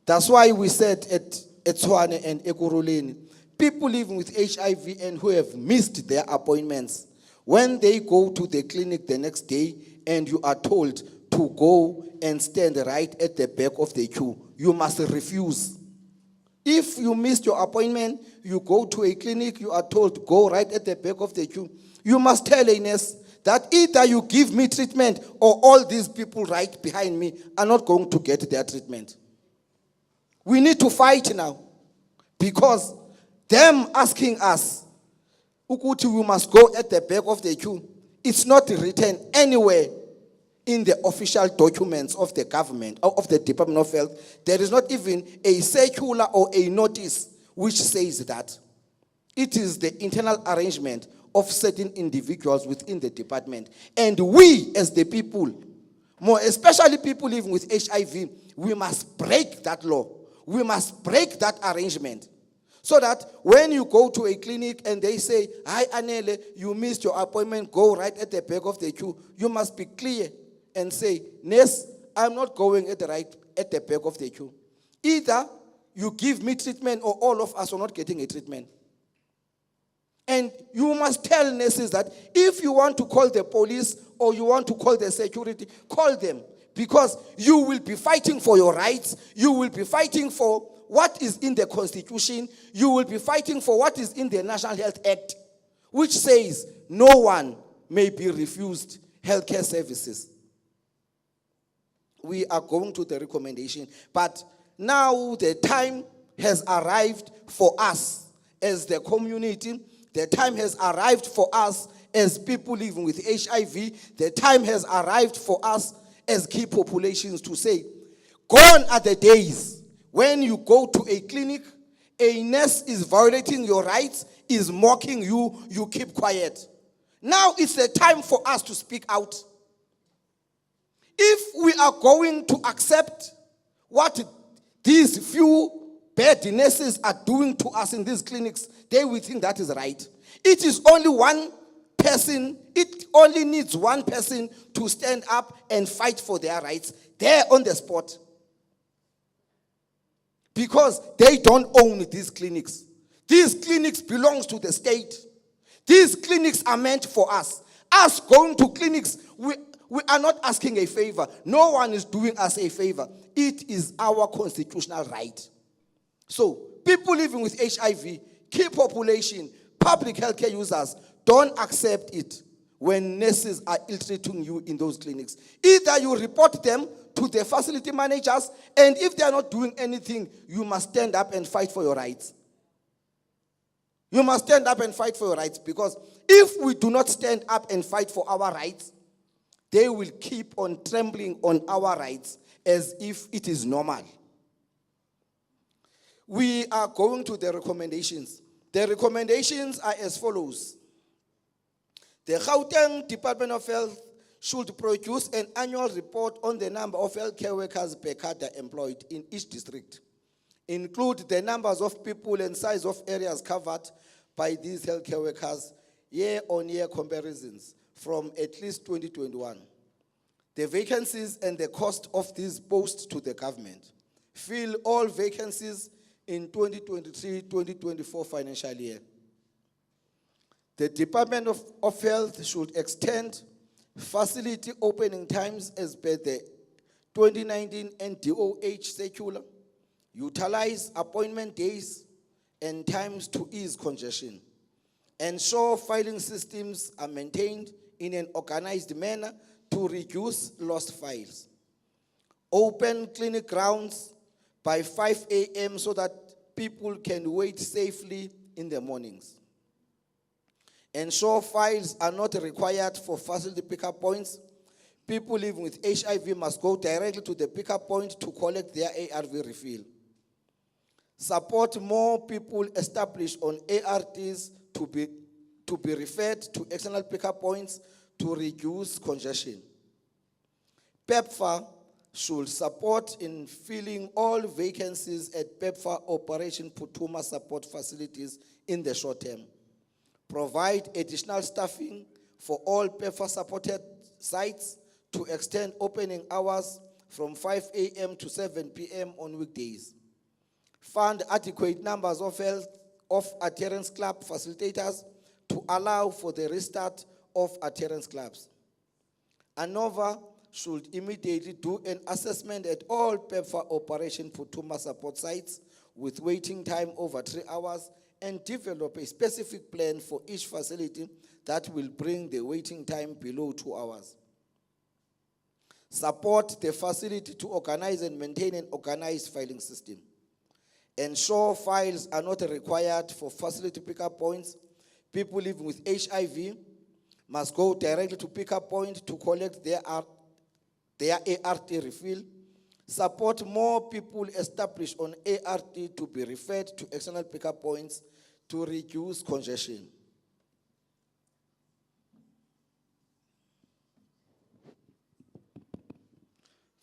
That's why we said at Tshwane and Ekurhuleni, people living with HIV and who have missed their appointments, when they go to the clinic the next day and you are told to go and stand right at the back of the queue, you must refuse. If you missed your appointment, you go to a clinic, you are told go right at the back of the queue, you must tell a nurse that either you give me treatment or all these people right behind me are not going to get their treatment. We need to fight now. Because them asking us, Ukuti, we must go at the back of the queue, it's not written anywhere in the official documents of the government, or of the Department of Health. There is not even a circular or a notice which says that. It is the internal arrangement of certain individuals within the department. And we, as the people, more especially people living with HIV, we must break that law. We must break that arrangement. So that when you go to a clinic and they say, "Hi, Anele, you missed your appointment, go right at the back of the queue," you must be clear and say, "Yes, I'm not going at the back of the queue. Either you give me treatment or all of us are not getting a treatment." And you must tell nurses that if you want to call the police or you want to call the security, call them. Because you will be fighting for your rights. You will be fighting for what is in the Constitution. You will be fighting for what is in the National Health Act, which says no one may be refused healthcare services. We are going to the recommendation. But now the time has arrived for us as the community. The time has arrived for us as people living with HIV. The time has arrived for us as key populations to say, gone are the days when you go to a clinic, a nurse is violating your rights, is mocking you, you keep quiet. Now it's the time for us to speak out. If we are going to accept what these few bad nurses are doing to us in these clinics, they will think that is right. It is only one person, it only needs one person to stand up and fight for their rights there on the spot. Because they don't own these clinics. These clinics belong to the state. These clinics are meant for us. Us going to clinics, we are not asking a favor. No one is doing us a favor. It is our constitutional right. So, people living with HIV, key population, public healthcare users, don't accept it when nurses are ill-treating you in those clinics. Either you report them to the facility managers, and if they are not doing anything, you must stand up and fight for your rights. You must stand up and fight for your rights, because if we do not stand up and fight for our rights, they will keep on trembling on our rights as if it is normal. We are going to the recommendations. The recommendations are as follows. The Gauteng Department of Health should produce an annual report on the number of healthcare workers per cadre employed in each district. Include the numbers of people and size of areas covered by these healthcare workers, year-on-year comparisons from at least 2021. The vacancies and the cost of these posts to the government. Fill all vacancies in 2023-2024 financial year. The Department of Health should extend facility opening times as per the 2019 NDOH circular, utilize appointment days and times to ease congestion, ensure filing systems are maintained in an organized manner to reduce lost files, open clinic grounds by 5 a.m. so that people can wait safely in the mornings. Ensure files are not required for facility pickup points. People living with HIV must go directly to the pickup point to collect their ARV refill. Support more people established on ARVs to be referred to external pickup points to reduce congestion. PEPFAR should support in filling all vacancies at PEPFAR Operation Putuma support facilities in the short term. Provide additional staffing for all PEPFAR supported sites to extend opening hours from 5 a.m. to 7 p.m. on weekdays. Fund adequate numbers of adherence club facilitators to allow for the restart of adherence clubs. ANOVA should immediately do an assessment at all PEPFAR Operation Putuma support sites with waiting time over 3 hours and develop a specific plan for each facility that will bring the waiting time below 2 hours. Support the facility to organize and maintain an organized filing system. ensure files are not required for facility pickup points. People living with HIV must go directly to pickup point to collect their ART refill. Support more people established on ART to be referred to external pickup points to reduce congestion.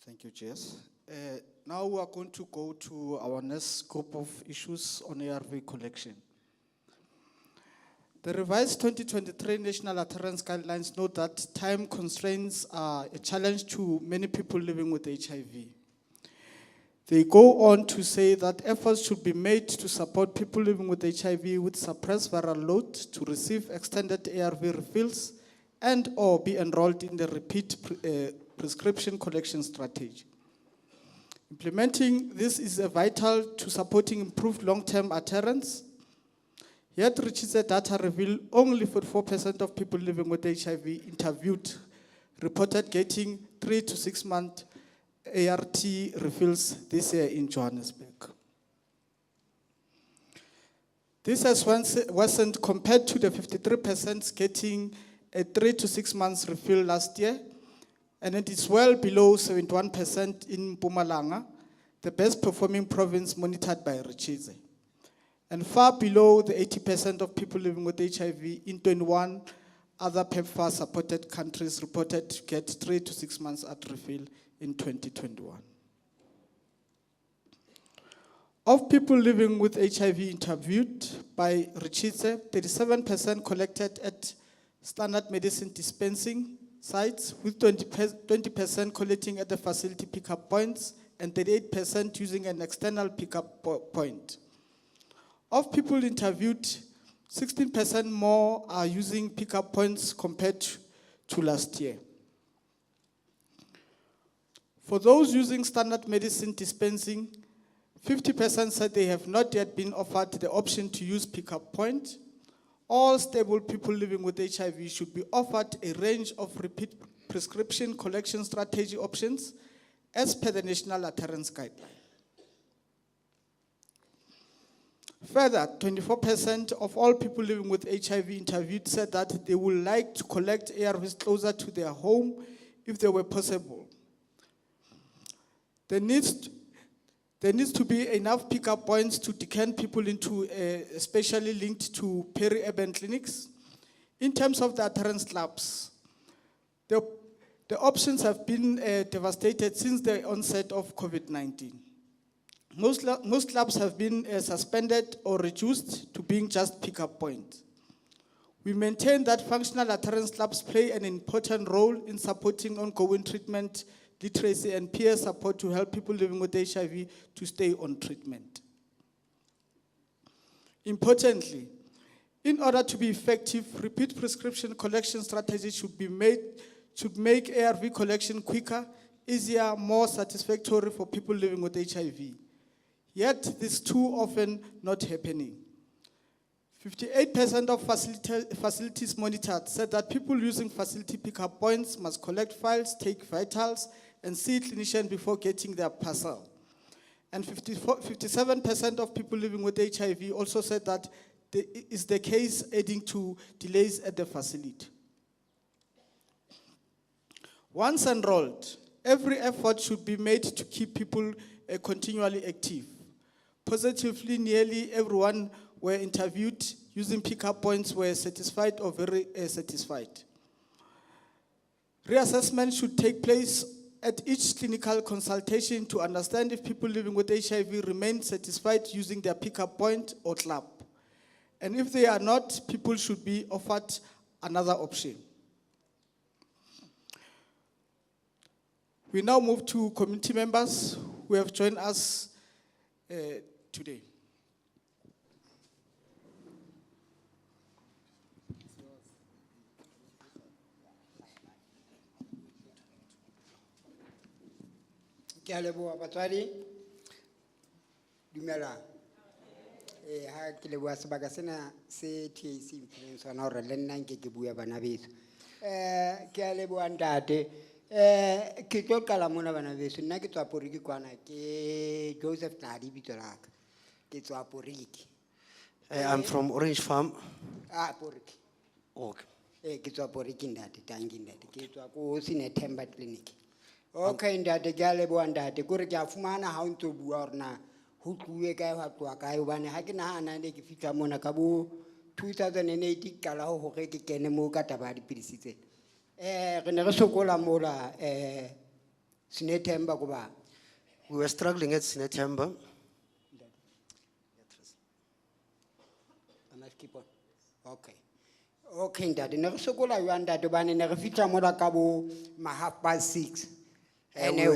Thank you, Jess. Now we are going to go to our next group of issues on ARV collection. The revised 2023 National Adherence Guidelines note that time constraints are a challenge to many people living with HIV. They go on to say that efforts should be made to support people living with HIV with suppressed viral load to receive extended ARV refills and or be enrolled in the repeat prescription collection strategy. Implementing this is vital to supporting improved long-term adherence. Yet Ritshidze data reveal only 44% of people living with HIV interviewed reported getting 3 to 6 month ART refills this year in Johannesburg. This has worsened compared to the 53% getting a 3 to 6 months refill last year, and it is well below 71% in Mpumalanga, the best performing province monitored by Ritshidze, and far below the 80% of people living with HIV in 21 other PEPFAR supported countries reported to get 3 to 6 months at refill in 2021. Of people living with HIV interviewed by Ritshidze, 37% collected at standard medicine dispensing sites, with 20% collecting at the facility pickup points and 38% using an external pickup point. Of people interviewed, 16% more are using pickup points compared to last year. For those using standard medicine dispensing, 50% said they have not yet been offered the option to use pickup point. All stable people living with HIV should be offered a range of repeat prescription collection strategy options as per the National Adherence Guideline. Further, 24% of all people living with HIV interviewed said that they would like to collect ARVs closer to their home if they were possible. There needs to be enough pickup points to decant people into especially linked to peri-urban clinics. In terms of the adherence clubs, the options have been devastated since the onset of COVID-19. Most clubs have been suspended or reduced to being just pickup points. We maintain that functional adherence clubs play an important role in supporting ongoing treatment, literacy, and peer support to help people living with HIV to stay on treatment. Importantly, in order to be effective, repeat prescription collection strategies should make ARV collection quicker, easier, more satisfactory for people living with HIV. Yet, this is too often not happening. 58% of facilities monitored said that people using facility pickup points must collect files, take vitals, and see a clinician before getting their parcel. And 57% of people living with HIV also said that is the case, adding to delays at the facility. Once enrolled, every effort should be made to keep people continually active. Positively, nearly everyone were interviewed using pickup points were satisfied or very satisfied. Reassessment should take place at each clinical consultation to understand if people living with HIV remain satisfied using their pickup point or club. And if they are not, people should be offered another option. We now move to community members who have joined us today. Ke a leboha batswadi. Dumelang. Ha ke leboha sebaka sena se TAC mphileng sona hore le nna nke ke bua bana beso. Ke a leboha ntate. Ke tlo qala mona bana beso. Nna ke tswa Poriki kwana ke Joseph Tladi bitso la ka. ke tswa Poriki. I'm from Orange Farm. Poriki. Okay. Ke tswa Poriki ndate, tangi ndate. Ke tswa ko Sinethemba Clinic. Okay, ndate ke a leboha ndate, kore ke a fumana ha o ntso bua hore na ho tluwe kae hwa tloha kae hobane ha ke nahana ne ke fihla mona ka bo 2008 ke qala ho hore ke kene moo ka taba ya dipidisi tsena. Re ne re sokola mola Sinethemba goba. We were struggling at Sinethemba. I must keep on. Okay. Okay, ndate ne re sokola jwang ndate hobane ne re fihla mola ka bo 6:30. And we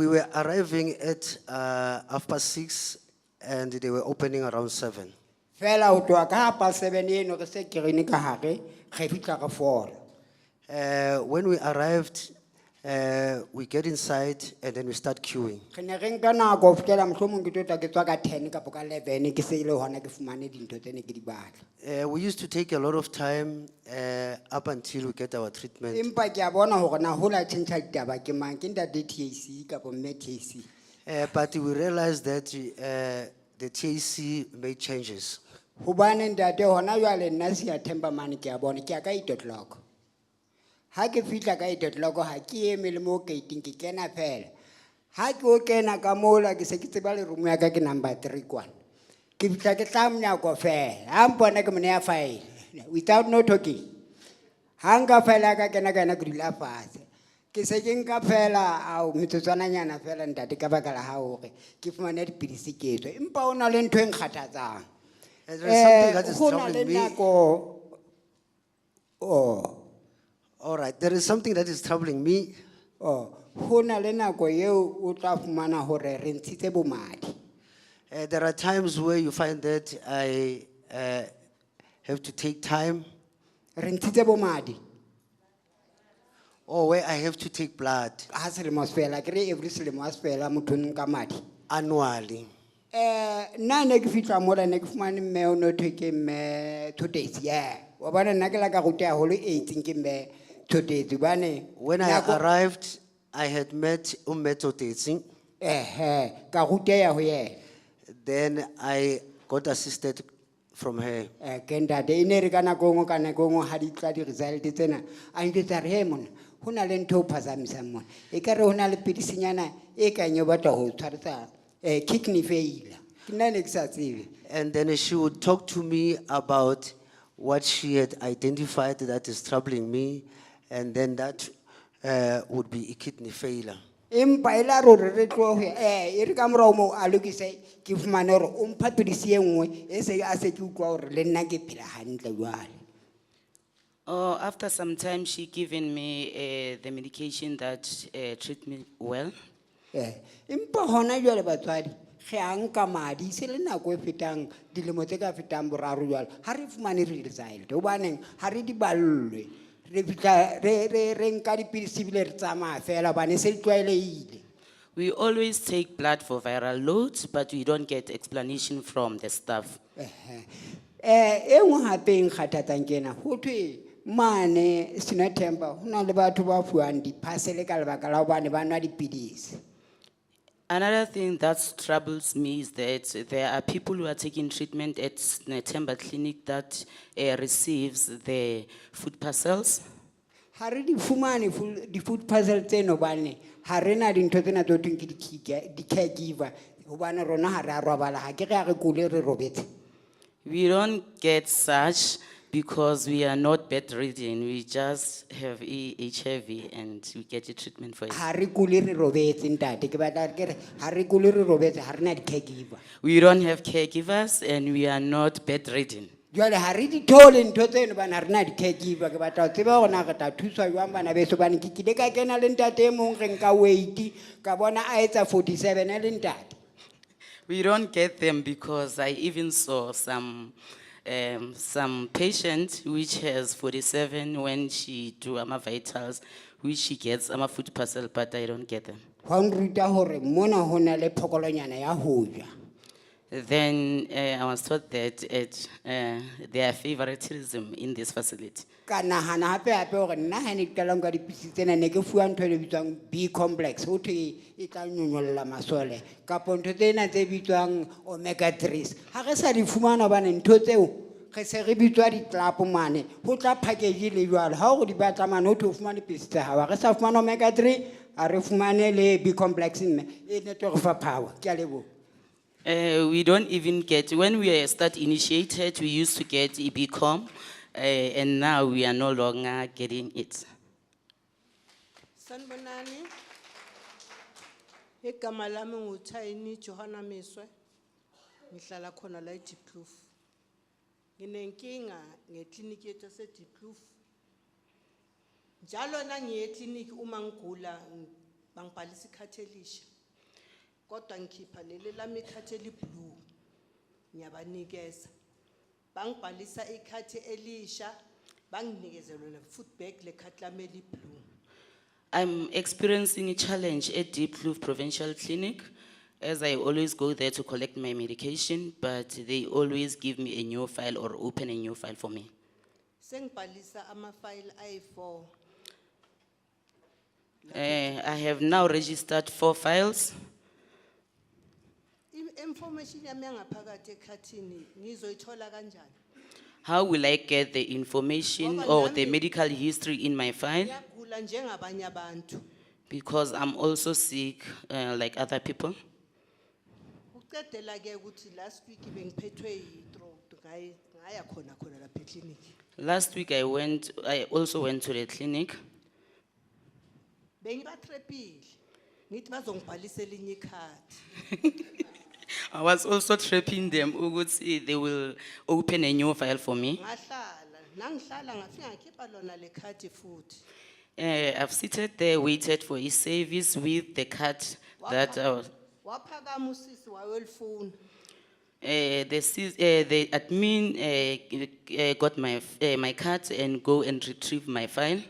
were arriving at 6:30 and they were opening around 7. Fela o tloha ka 7:30 eno re se ke rene ka hare re fihla ka 4. When we arrived, we get inside and then we start queuing. Re ne re nka nako ho fihlela mohlomong ke tlo tla ke tswa ka 10 kapo ka 11 ke se ile hona ke fumane dintho tse ne ke di batla. We used to take a lot of time up until we get our treatment. Empa ke a bona hore na ho la tjhentjha ditaba ke mang ke ntate TAC kapo mme TAC. But we realized that the TAC made changes. Hobane ntate hona jwale nna sia themba mane ke a bona ke a ka itotloko. Ha ke fihla ka itotloko ha ke eme le mo gating ke kena fela. Ha ke o kena ka mola ke se ke tseba le room ya ka ke number 3 kwana. Ke fihla ke tla mnyako fela. Ha mpona ke mone ya file without no talking. Ha nka file ka kena kana ke dula fatshe. Ke se ke nka fela au metsotswana nyana fela ntate ka baka la ha hore ke fumane dipidisi ke tswe. Empa ona le ntho e nkgathatsang. There is something that is troubling me. All right, there is something that is troubling me. There are times where you find that I have to take time. Or where I have to take blood. Annually. Na ne ke fitla mola ne ke fumane mme o no theke mme Thotesi wa bona nna ke la ka ruta haholo 18 ke mme Thotesi bane when I arrived I had met Thotesi ka ruteya ho yena then I got assisted from her ke ndate ine re kana go ha di tla di result tsena a ntse re he mona hona le ntho o phazamisa mona e ka re hona le pidisinyana e ka nyo batla ho tshwarisa kidney failure. And then she would talk to me about what she had identified that is troubling me, and then that would be a kidney failure. After some time, she given me the medication that treat me well. Empa hona jwale batswadi ge a nka madi se le nako e fetang dilemo tse ka fetang boraro jwale ha re fumane result hobaneng ha re di ballwe re fitla re nka dipidisi bile re tsamaya fela bane se tlwaeleile. We always take blood for viral loads, but we don't get explanation from the staff. Engwe hape e nkgathatsang kena ho thwe mane Sinethemba hona le batho ba fuwang di-parcel ka lebaka la hobane ba nwa dipidisi. Another thing that troubles me is that there are people who are taking treatment at Sinethemba Clinic that receives the food parcels. Ha re di fumane di food parcel tseno bane ha re na dintho tsena tse thweng ke di-caregiver hobane rona ha re a robala ha ke re a re kule re robetse. We don't get such because we are not bedridden. We just have HIV and we get a treatment for it. We don't have caregivers and we are not bedridden. We don't get them because I even saw some patient which has 47 when she do ama vitals, which she gets ama food parcel, but I don't get them. Then I was told that there are favoritism in this facility. Ka nahana hape hape hore nna ha ne ke qalang ka dipidisi tsena ne ke fuwa ntho e bitswang B complex ho thwe e tla nyonyolla masole kapo ntho tsena tse bitswang omega 3s ha re sa di fumana bane ntho tseo re se re bitswa di-club mane ho tla package le jwalo ha o di batla mane ho thwe o fumane dipidisi tsa hao ha re sa fumana omega 3 a re fumane le B complex mme e ne tlo re fa power ke a leboha. We don't even get, when we start initiated, we used to get EBCOM, and now we are no longer getting it. Sanibonani. Igama lami nguThayini Johanna Miswe. Ngihlala khona la eDeepkloof. Nginenkinga ngeclinic yethu yaseDeepkloof. Njalo nangiye eclinic uma ngigula bangibhalisa ikhathi elisha. Kodwa ngikhipha leli lami ikhathi eliblue. Ngiyabanikeza. Bangibhalisa ikhathi elisha, banginikeze lona futhi bag lekhathi lami eliblue. I'm experiencing a challenge at Deepkloof Provincial Clinic, as I always go there to collect my medication, but they always give me a new file or open a new file for me. Sengibhalisa ama-file ayi-4. I have now registered 4 files. Information yami yangaphakathi ekhathini ngizoyithola kanjani? How will I get the information or the medical history in my file? Ngiyagula njengabanye abantu. Because I'm also sick like other people. Uqedela ke ukuthi last week bengiphethwe yi-throat ngaya khona lapha eclinic. Last week I also went to the clinic. Bengibatrepile. Ngithi bazongibhalisa elinye ikhadi. I was also trapping them, ukuthi they will open a new file for me. Nangihlala ngafika ngikhipha lona le khadi futhi. I've seated there, waited for his service with the card that I was. Waphakama usisi wayolifuna. The admin got my card and go and retrieve my file.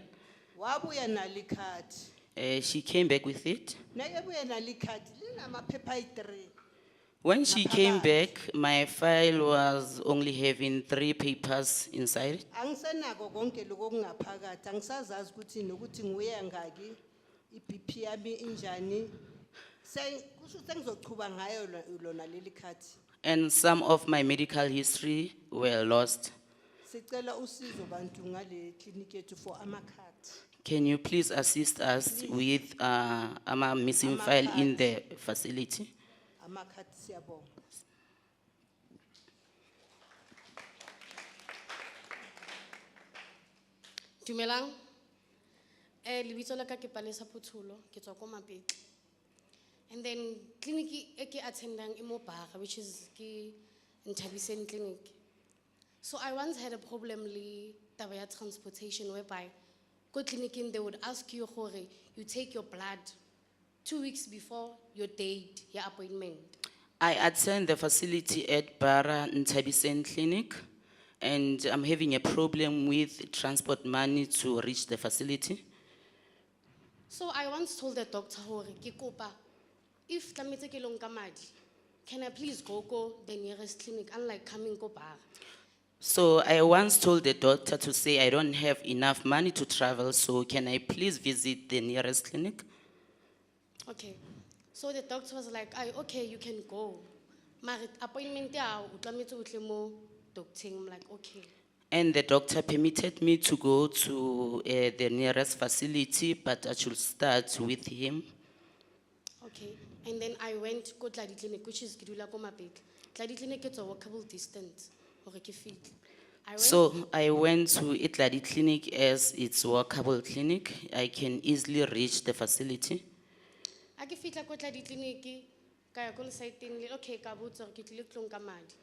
Wabuya nali khadi. She came back with it. Neke buya nali khadi linamaphepha ayi-3. When she came back, my file was only having 3 papers inside. Angisenako konke lokho kungaphakathi. Angisazazi ukuthi nokuthi nguye ngaki, iBP yami injani. Kusho sengizochuba ngayo lona leli khadi. And some of my medical history were lost. Sicela usizo bantu ngale clinic yethu for amakhadi. Can you please assist us with a missing file in the facility? Amakhadi siyabonga. Dumelang. Lebitso la ka ke Palesa Phuthulo, ke tswa ko Mapetla. And then clinic e ke attendang e mo Baga, which is ke Nthabiseni clinic. So I once had a problem le taba ya transportation whereby go clinic they would ask you gore you take your blood 2 weeks before your date, your appointment. I attend the facility at Bara Nthabiseni clinic, and I'm having a problem with transport money to reach the facility. So I once told the doctor hore ke kopa if tlametse ke lo nka madi, can I please go the nearest clinic unlike coming ko Bara. So I once told the doctor to say I don't have enough money to travel, so can I please visit the nearest clinic? Okay. So the doctor was like, okay, you can go. My appointment ya o tlametse o tle mo Gauteng. I'm like, okay. And the doctor permitted me to go to the nearest facility, but I should start with him. Okay. And then I went to Tladi Clinic, which is Kidula Komapek. Tladi Clinic is a walkable distance. So I went to Itladi Clinic as it's walkable clinic. I can easily reach the facility. I ke fitla ko Tladi Clinic ka ya ko le siteng le okay ka botsa ke tlile go tlonka madi.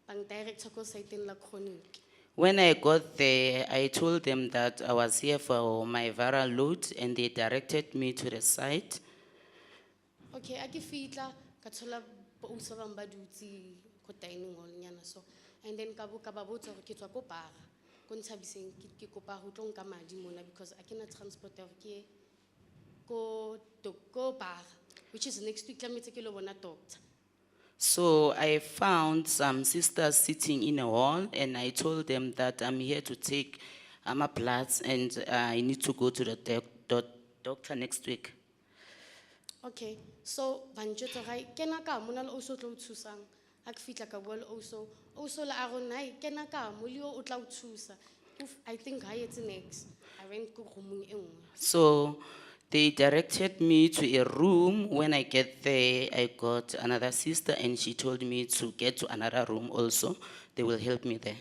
Bang direct ko siteng la chronic. When I got there, I told them that I was here for my viral load and they directed me to the site. Okay, I ke fitla ka thola bo usa bang ba dutsi ko dining hall nyana so. And then ka ba botsa ke tswa ko Bara ko Nthabiseng ke kopa ho tlo nka madi mona because I cannot transport ke ko Bara, which is next week tlametse ke lo bona doctor. So I found some sisters sitting in a hall, and I told them that I'm here to take my bloods, and I need to go to the doctor next week. Okay, so banjwetsa ga kena ka mo na le ausi o tla o thusang ha ke fitla ka bua le ausi la a go nna kena ka mo le yo o tla o thusa. I think ha etse next I went ko roomong e nngwe. So they directed me to a room. When I get there, I got another sister, and she told me to get to another room also. They will help me there.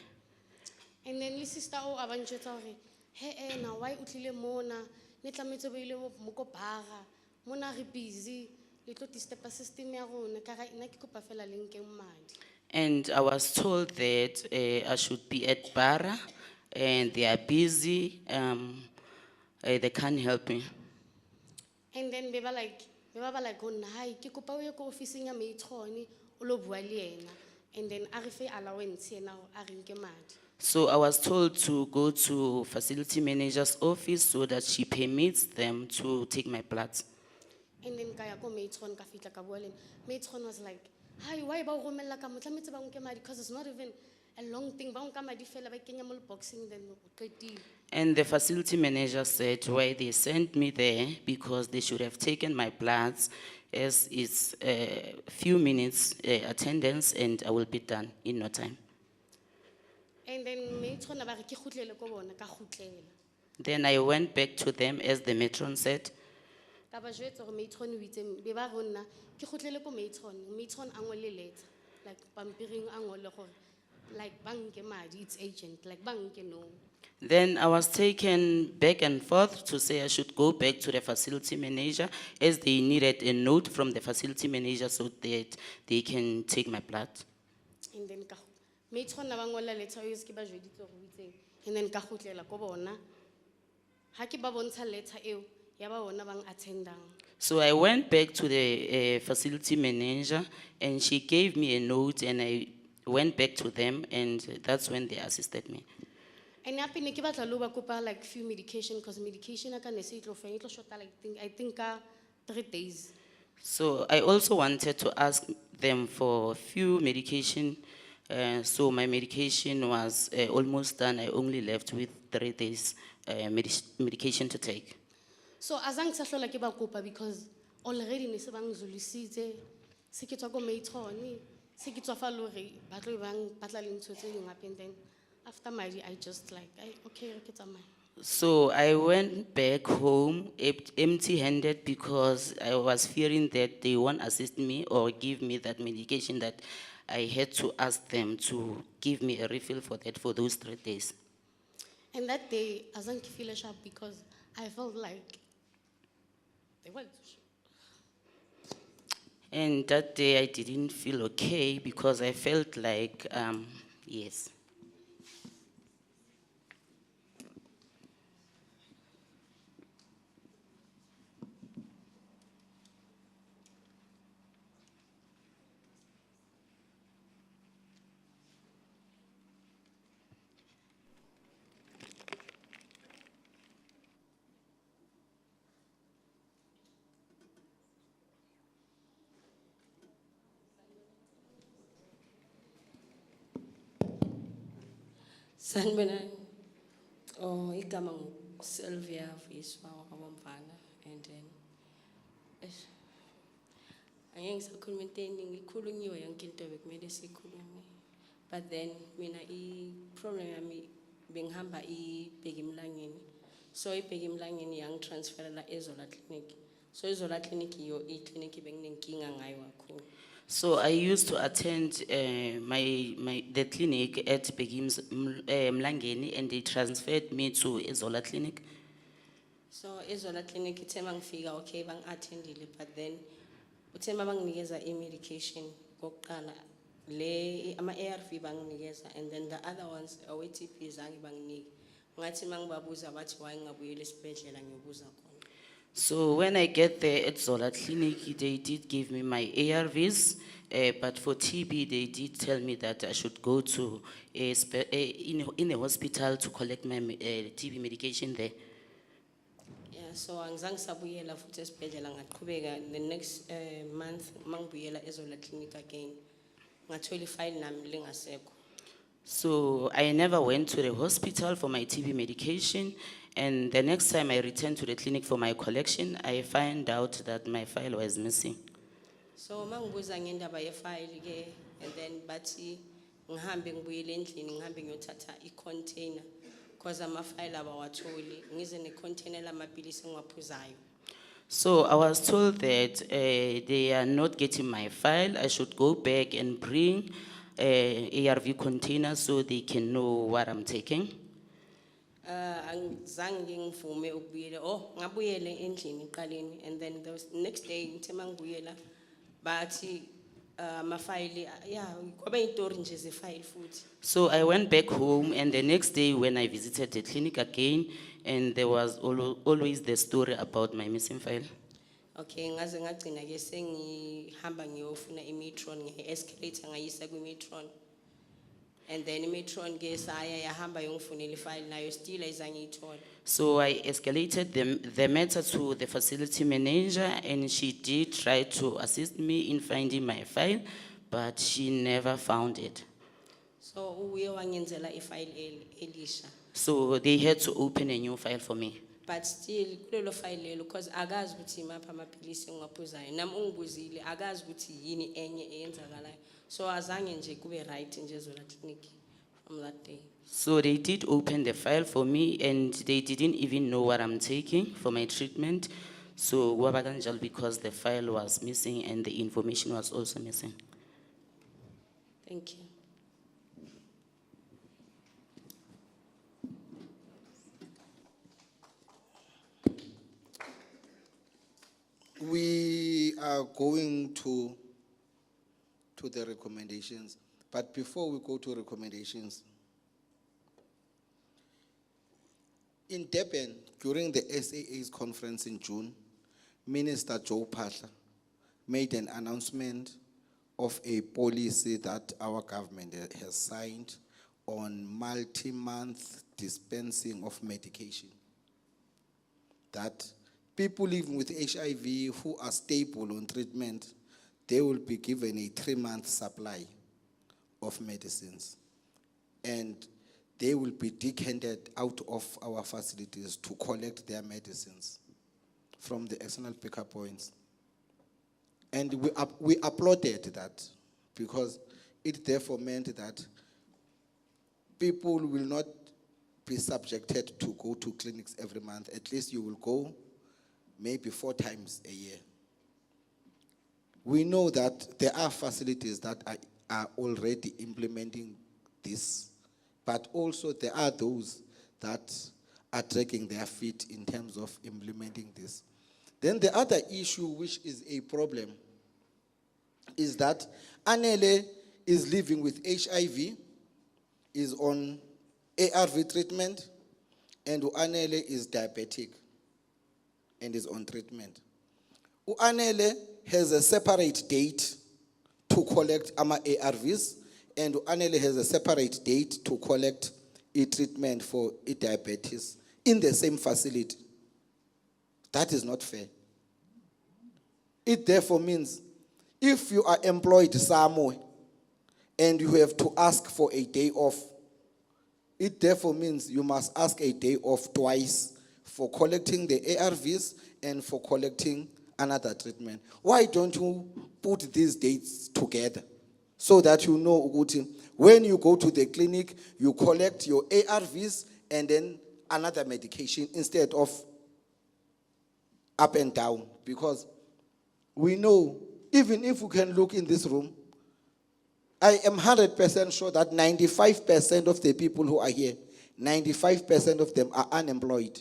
And then le sister o a banjwetsa gore he na why o tlile mona ne tlametse bo ile mo ko bara mona re busy le tlo disturb system ya rona ka ga nna ke kopa fela le nkeng madi. And I was told that I should be at Bara, and they are busy. They can't help me. And then be ba like go nna hai ke kopa o ye ko officing ya matron o lo bua le yena and then a re fe allowance yena a re nke madi. So I was told to go to facility manager's office so that she permits them to take my blood. And then ka ya ko matron ka fitla ka bua le matron was like hi why ba o romella ka mo tlametse ba nke madi because it's not even a long thing ba nka madi fela ba kenya mo boxing then o qetile. And the facility manager said why they sent me there because they should have taken my bloods, as it's a few minutes attendance and I will be done in no time. And then matron ba re ke khutlele ko bona ka khutlela. Then I went back to them as the matron said. Ka ba jwetsa gore matron o itse be ba rona ke khutlele ko matron a ngole letter like pampiring a ngole gore like bank madi it's agent like bank no. Then I was taken back and forth to say I should go back to the facility manager as they needed a note from the facility manager so that they can take my blood. And then ka matron na ba ngola letter o ke ba jweditse go itseng and then ka khutlela ko bona ha ke ba bontsha letter eo ya ba bona bang attendang. So I went back to the facility manager and she gave me a note and I went back to them and that's when they assisted me. And happy ne ke batla lo ba kopa like few medication because medication aka ne se itlo feng itlo shota like I think 3 days. So I also wanted to ask them for few medication. So my medication was almost done. I only left with 3 days medication to take. So azang sa hlola ke ba kopa because already ne se bang zulisitse se ke tswa ko matron se ke tswa fa lo re ba tlo bang batla le ntse tse ding hape and then after madi I just like okay re ke tsamaya. So I went back home empty-handed because I was fearing that they won't assist me or give me that medication that I had to ask them to give me a refill for that for those 3 days. And that day azang ke feel sharp because I felt like they were. And that day I didn't feel okay because I felt like, yes. Sanibonani. Oh, igama Sylvia Viswa wabamfana and then angeke ngisakhuluma into eningi ikhulunyiwe yonke into bekumele sikhulume. But then mina problem yami bengihamba ibheka emlangeni. So ibheka emlangeni yangitransferela eZola Clinic. So eZola Clinic iyo clinic benginenkinga ngayo kakhulu. So I used to attend the clinic at Begim's Mlangeni and they transferred me to Izola Clinic. So eZola Clinic ithe mangifika okay bang attendile but then uthe banginikeza medication kokuqala le ama ARV banginikeza and then the other ones awetp zange banginike ngathi mangibabuza bathi why ngingabuyela esibhedlela ngiyobuza khona. So when I get there at Zola Clinic, they did give me my ARVs, but for TB, they did tell me that I should go to in a hospital to collect my TB medication there. Yeah, so angizange sabuyela futhi esibhedlela ngaqhubeka the next month mangibuyela eZola Clinic again ngathola ifile nami lingasekho. So I never went to the hospital for my TB medication. And the next time I returned to the clinic for my collection, I find out that my file was missing. So mangibuza ngendaba yefile ke, and then bathi ngihambe ngibuyele endlini ngihambe ngiyothatha i-container because amafile abawatholi ngize ne-container lamapilisi engiwaphuzayo. So I was told that they are not getting my file. I should go back and bring ARV containers so they can know what I'm taking. Angizange ngivume ukubuyela. Oh, ngabuyele endlini eqaleni, and then the next day ngithe mangibuyela bathi amafile yeah kwaba intori nje zefile futhi. So I went back home, and the next day when I visited the clinic again, and there was always the story about my missing file. Okay, ngaze ngagcina ke sengihamba ngiyofuna imetron nge-escalator ngayisa kwi-metron. And then imetron ke saya yahamba yongifunela ifile nayo still ayizange iyithole. So I escalated the matter to the facility manager, and she did try to assist me in finding my file, but she never found it. So uye wangenzela ifile elisha. So they had to open a new file for me. But still kulelo file lelo because akazi ukuthi mapha amapilisi engiwaphuzayo nami ungibuzile akazi ukuthi yini enye eyenzakalayo. So azange nje kube right nje zola clinic from that day. So they did open the file for me, and they didn't even know what I'm taking for my treatment. So wabakanjalo because the file was missing and the information was also missing. Thank you. We are going to the recommendations, but before we go to recommendations, in Durban, during the SAA's conference in June, Minister Joe Phaahla made an announcement of a policy that our government has signed on multi-month dispensing of medication. That people living with HIV who are stable on treatment, they will be given a 3-month supply of medicines. And they will be decanted out of our facilities to collect their medicines from the external pickup points. And we applauded that because it therefore meant that people will not be subjected to go to clinics every month. At least you will go maybe 4 times a year. We know that there are facilities that are already implementing this, but also there are those that are dragging their feet in terms of implementing this. Then the other issue, which is a problem, is that Anele is living with HIV, is on ARV treatment, and Anele is diabetic and is on treatment. Anele has a separate date to collect ARVs, and Anele has a separate date to collect a treatment for diabetes in the same facility. That is not fair. It therefore means if you are employed somewhere and you have to ask for a day off, it therefore means you must ask a day off twice for collecting the ARVs and for collecting another treatment. Why don't you put these dates together so that you know when you go to the clinic, you collect your ARVs and then another medication instead of up and down? Because we know, even if you can look in this room, I am 100% sure that 95% of the people who are here, 95% of them are unemployed.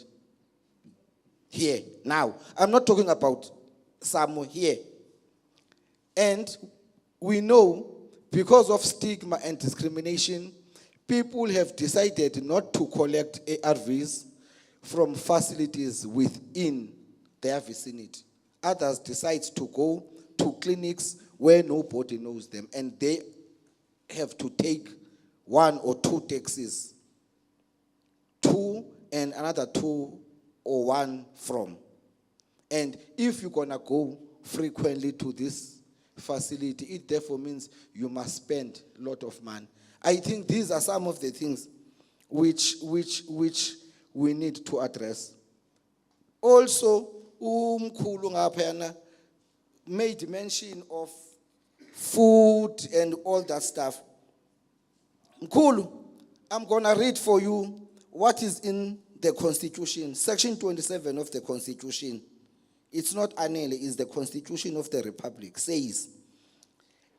Here, now. I'm not talking about some here. And we know, because of stigma and discrimination, people have decided not to collect ARVs from facilities within their vicinity. Others decide to go to clinics where nobody knows them, and they have to take 1 or 2 taxis, 2 and another 2 or 1 from. And if you're gonna go frequently to these facility. It therefore means you must spend a lot of money. I think these are some of the things which we need to address. Also, umkhulu ngaphana made mention of food and all that stuff. Mkhulu, I'm gonna read for you what is in the Constitution, Section 27 of the Constitution. It's not Anele, it's the Constitution of the Republic. Says,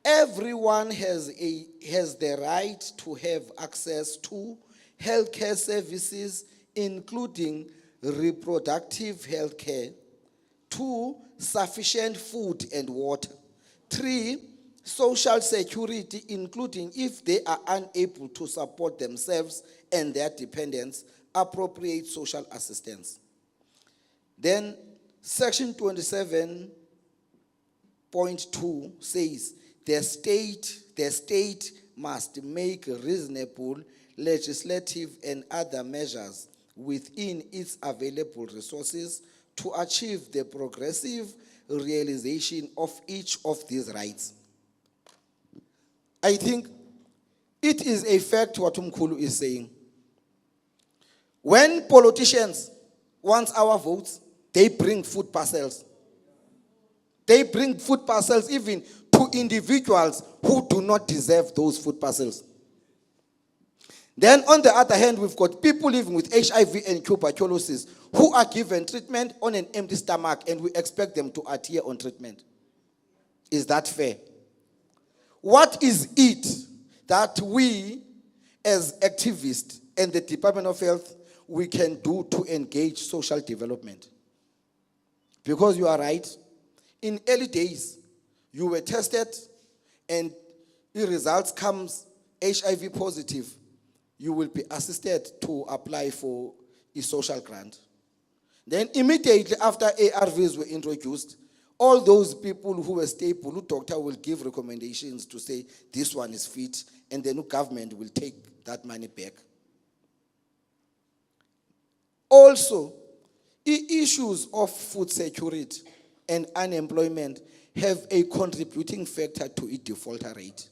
everyone has the right to have access to healthcare services, including reproductive health care. 2, sufficient food and water. 3, social security, including if they are unable to support themselves and their dependents, appropriate social assistance. Then Section 27.2 says, the state must make reasonable legislative and other measures within its available resources to achieve the progressive realization of each of these rights. I think it is a fact what Umkhulu is saying. When politicians want our votes, they bring food parcels. They bring food parcels even to individuals who do not deserve those food parcels. Then on the other hand, we've got people living with HIV and tuberculosis who are given treatment on an empty stomach, and we expect them to adhere on treatment. Is that fair? What is it that we as activists and the Department of Health we can do to engage social development? Because you are right, in early days, you were tested and the results comes HIV positive, you will be assisted to apply for a social grant. Then immediately after ARVs were introduced, all those people who were stable, the doctor will give recommendations to say this one is fit, and then the government will take that money back. Also, issues of food security and unemployment have a contributing factor to its defaulter rate.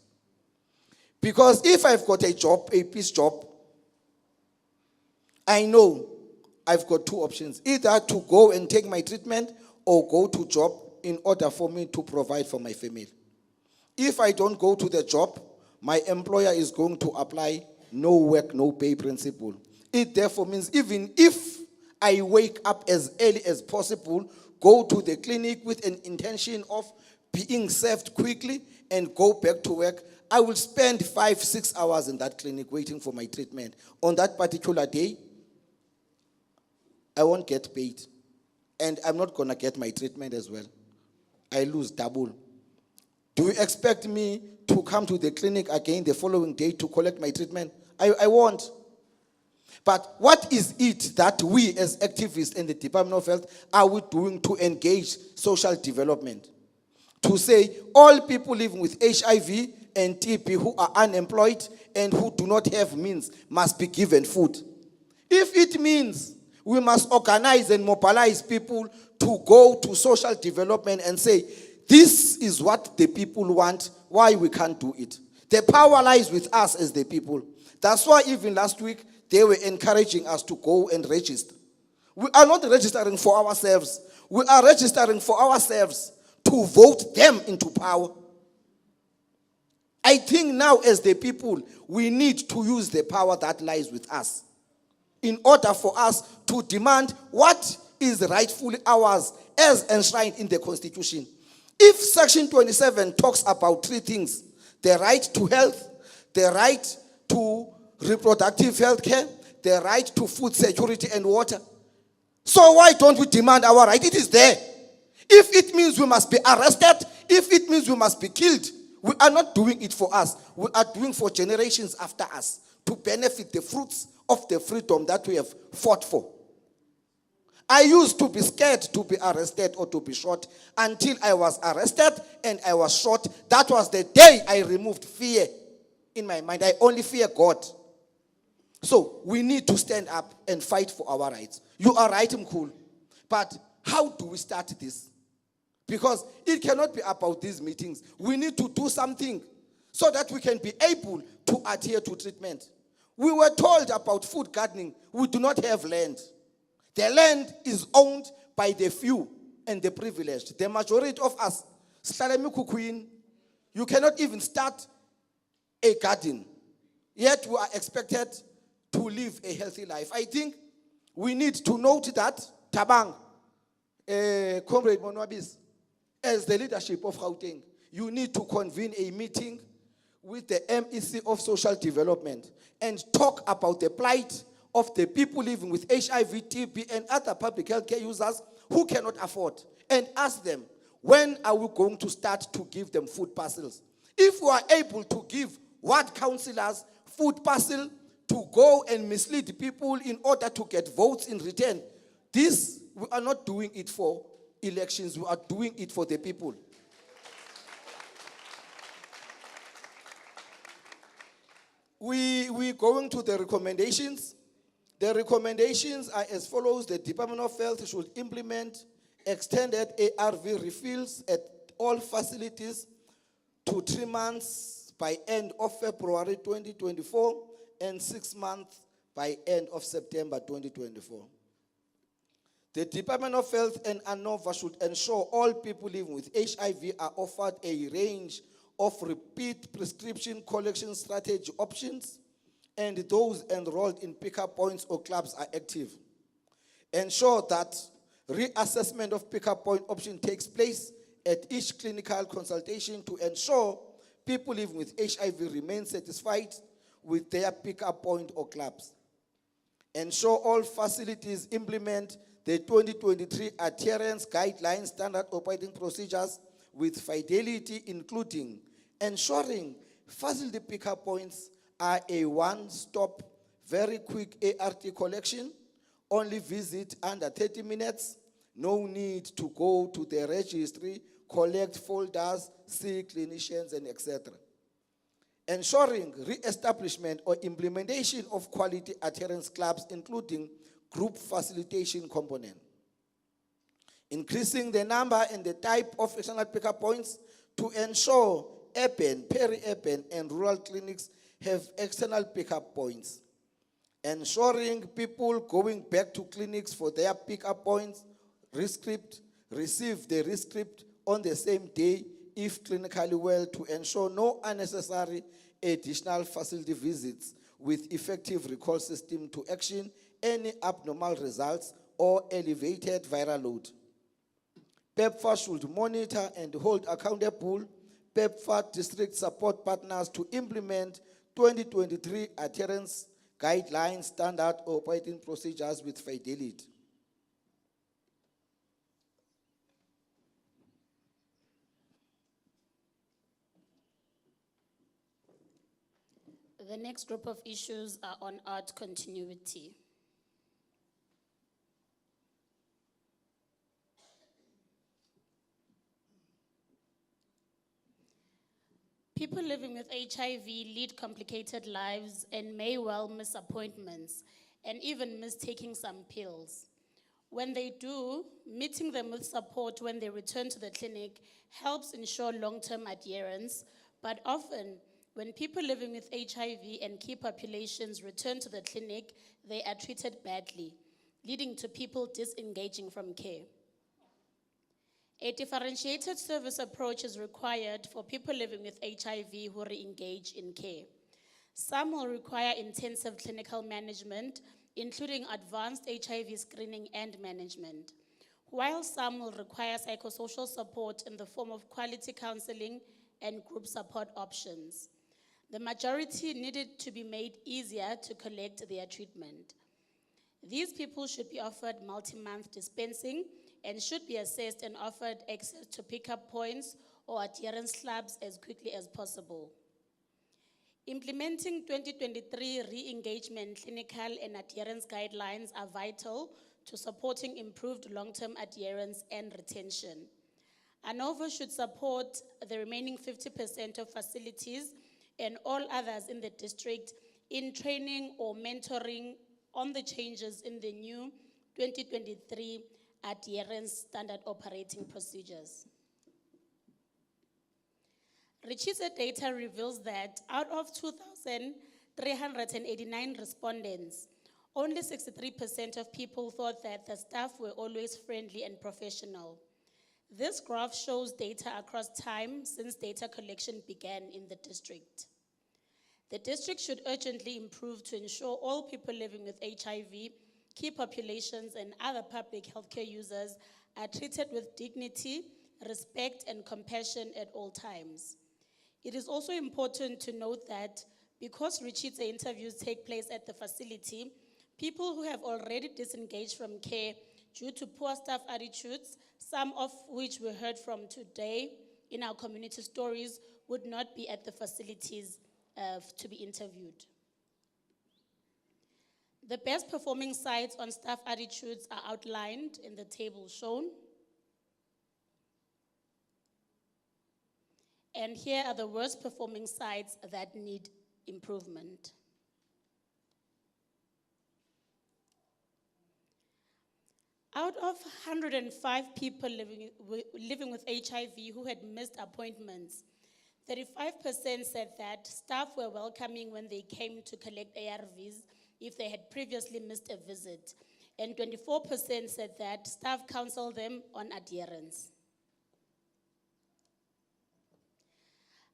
Because if I've got a job, a peace job, I know I've got 2 options. Either to go and take my treatment or go to job in order for me to provide for my family. If I don't go to the job, my employer is going to apply no work, no pay principle. It therefore means even if I wake up as early as possible, go to the clinic with an intention of being served quickly and go back to work, I will spend 5-6 hours in that clinic waiting for my treatment. On that particular day, I won't get paid. And I'm not going to get my treatment as well. I lose double. Do you expect me to come to the clinic again the following day to collect my treatment? I won't. But what is it that we as activists in the Department of Health are we doing to engage social development? To say all people living with HIV and TB who are unemployed and who do not have means must be given food. If it means we must organize and mobilize people to go to social development and say, this is what the people want, why we can't do it? The power lies with us as the people. That's why even last week, they were encouraging us to go and register. We are not registering for ourselves. We are registering for ourselves to vote them into power. I think now as the people, we need to use the power that lies with us in order for us to demand what is rightfully ours as enshrined in the Constitution. If Section 27 talks about 3 things, the right to health, the right to reproductive health care, the right to food security and water. So why don't we demand our right? It is there. If it means we must be arrested, if it means we must be killed, we are not doing it for us. We are doing for generations after us to benefit the fruits of the freedom that we have fought for. I used to be scared to be arrested or to be shot until I was arrested and I was shot. That was the day I removed fear in my mind. I only fear God. So we need to stand up and fight for our rights. You are right, Mkhulu. But how do we start this? Because it cannot be about these meetings. We need to do something so that we can be able to adhere to treatment. We were told about food gardening. We do not have land. The land is owned by the few and the privileged. The majority of us, you cannot even start a garden. Yet we are expected to live a healthy life. I think we need to note that, Tabang, Comrade Monwabis, as the leadership of Gauteng, you need to convene a meeting with the MEC of Social Development and talk about the plight of the people living with HIV, TB, and other public health care users who cannot afford, and ask them, when are we going to start to give them food parcels? If we are able to give ward councillors food parcel to go and mislead people in order to get votes in return, this, we are not doing it for elections, we are doing it for the people. We're going to the recommendations. The recommendations are as follows. The Department of Health should implement extended ARV refills at all facilities to 3 months by end of February 2024 and 6 months by end of September 2024. The Department of Health and ANOVA should ensure all people living with HIV are offered a range of repeat prescription collection strategy options, and those enrolled in pickup points or clubs are active. Ensure that reassessment of pickup point option takes place at each clinical consultation to ensure people living with HIV remain satisfied with their pickup point or clubs. Ensure all facilities implement the 2023 adherence guidelines standard operating procedures with fidelity, including ensuring facility pickup points are a one-stop, very quick ART collection, only visit under 30 minutes, no need to go to the registry, collect folders, see clinicians, and etc. Ensuring re-establishment or implementation of quality adherence clubs, including group facilitation component. Increasing the number and the type of external pickup points to ensure urban, peri-urban, and rural clinics have external pickup points. Ensuring people going back to clinics for their pickup points, receive the rescript on the same day if clinically well, to ensure no unnecessary additional facility visits, with effective recall system to action any abnormal results or elevated viral load. PEPFAR should monitor and hold accountable PEPFAR district support partners to implement 2023 adherence guidelines standard operating procedures with fidelity. The next group of issues are on art continuity. People living with HIV lead complicated lives and may well miss appointments and even miss taking some pills. When they do, meeting them with support when they return to the clinic helps ensure long-term adherence, but often when people living with HIV and key populations return to the clinic, they are treated badly, leading to people disengaging from care. A differentiated service approach is required for people living with HIV who re-engage in care. Some will require intensive clinical management, including advanced HIV screening and management, while some will require psychosocial support in the form of quality counseling and group support options. The majority needed to be made easier to collect their treatment. These people should be offered multi-month dispensing and should be assessed and offered access to pickup points or adherence clubs as quickly as possible. Implementing 2023 re-engagement clinical and adherence guidelines are vital to supporting improved long-term adherence and retention. ANOVA should support the remaining 50% of facilities and all others in the district in training or mentoring on the changes in the new 2023 adherence standard operating procedures. Ritshidze data reveals that out of 2,389 respondents, only 63% of people thought that the staff were always friendly and professional. This graph shows data across time since data collection began in the district. The district should urgently improve to ensure all people living with HIV, key populations, and other public healthcare users are treated with dignity, respect, and compassion at all times. It is also important to note that because Ritshidze interviews take place at the facility, people who have already disengaged from care due to poor staff attitudes, some of which we heard from today in our community stories, would not be at the facilities to be interviewed. The best performing sites on staff attitudes are outlined in the table shown. And here are the worst performing sites that need improvement. Out of 105 people living with HIV who had missed appointments, 35% said that staff were welcoming when they came to collect ARVs if they had previously missed a visit, and 24% said that staff counseled them on adherence.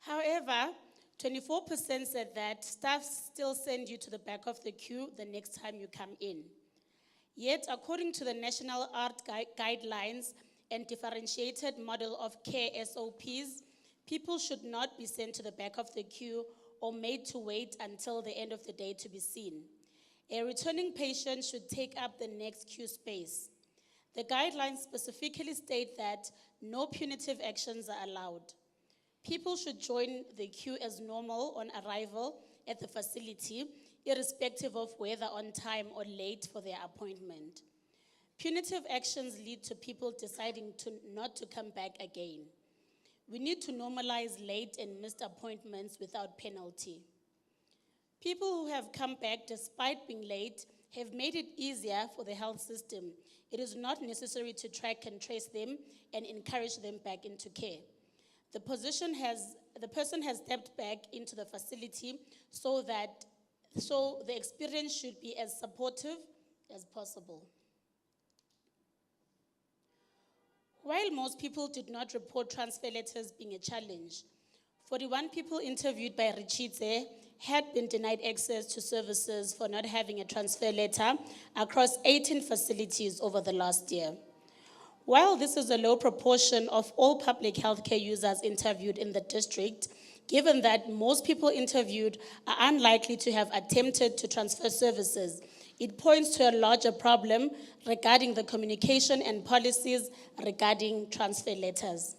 However, 24% said that staff still send you to the back of the queue the next time you come in. Yet, according to the National Art Guidelines and Differentiated Model of Care SOPs, people should not be sent to the back of the queue or made to wait until the end of the day to be seen. A returning patient should take up the next queue space. The guidelines specifically state that no punitive actions are allowed. People should join the queue as normal on arrival at the facility, irrespective of whether on time or late for their appointment. Punitive actions lead to people deciding not to come back again. We need to normalize late and missed appointments without penalty. People who have come back despite being late have made it easier for the health system. It is not necessary to track and trace them and encourage them back into care. The person has stepped back into the facility so the experience should be as supportive as possible. While most people did not report transfer letters being a challenge, 41 people interviewed by Ritshidze had been denied access to services for not having a transfer letter across 18 facilities over the last year. While this is a low proportion of all public healthcare users interviewed in the district, given that most people interviewed are unlikely to have attempted to transfer services, it points to a larger problem regarding the communication and policies regarding transfer letters.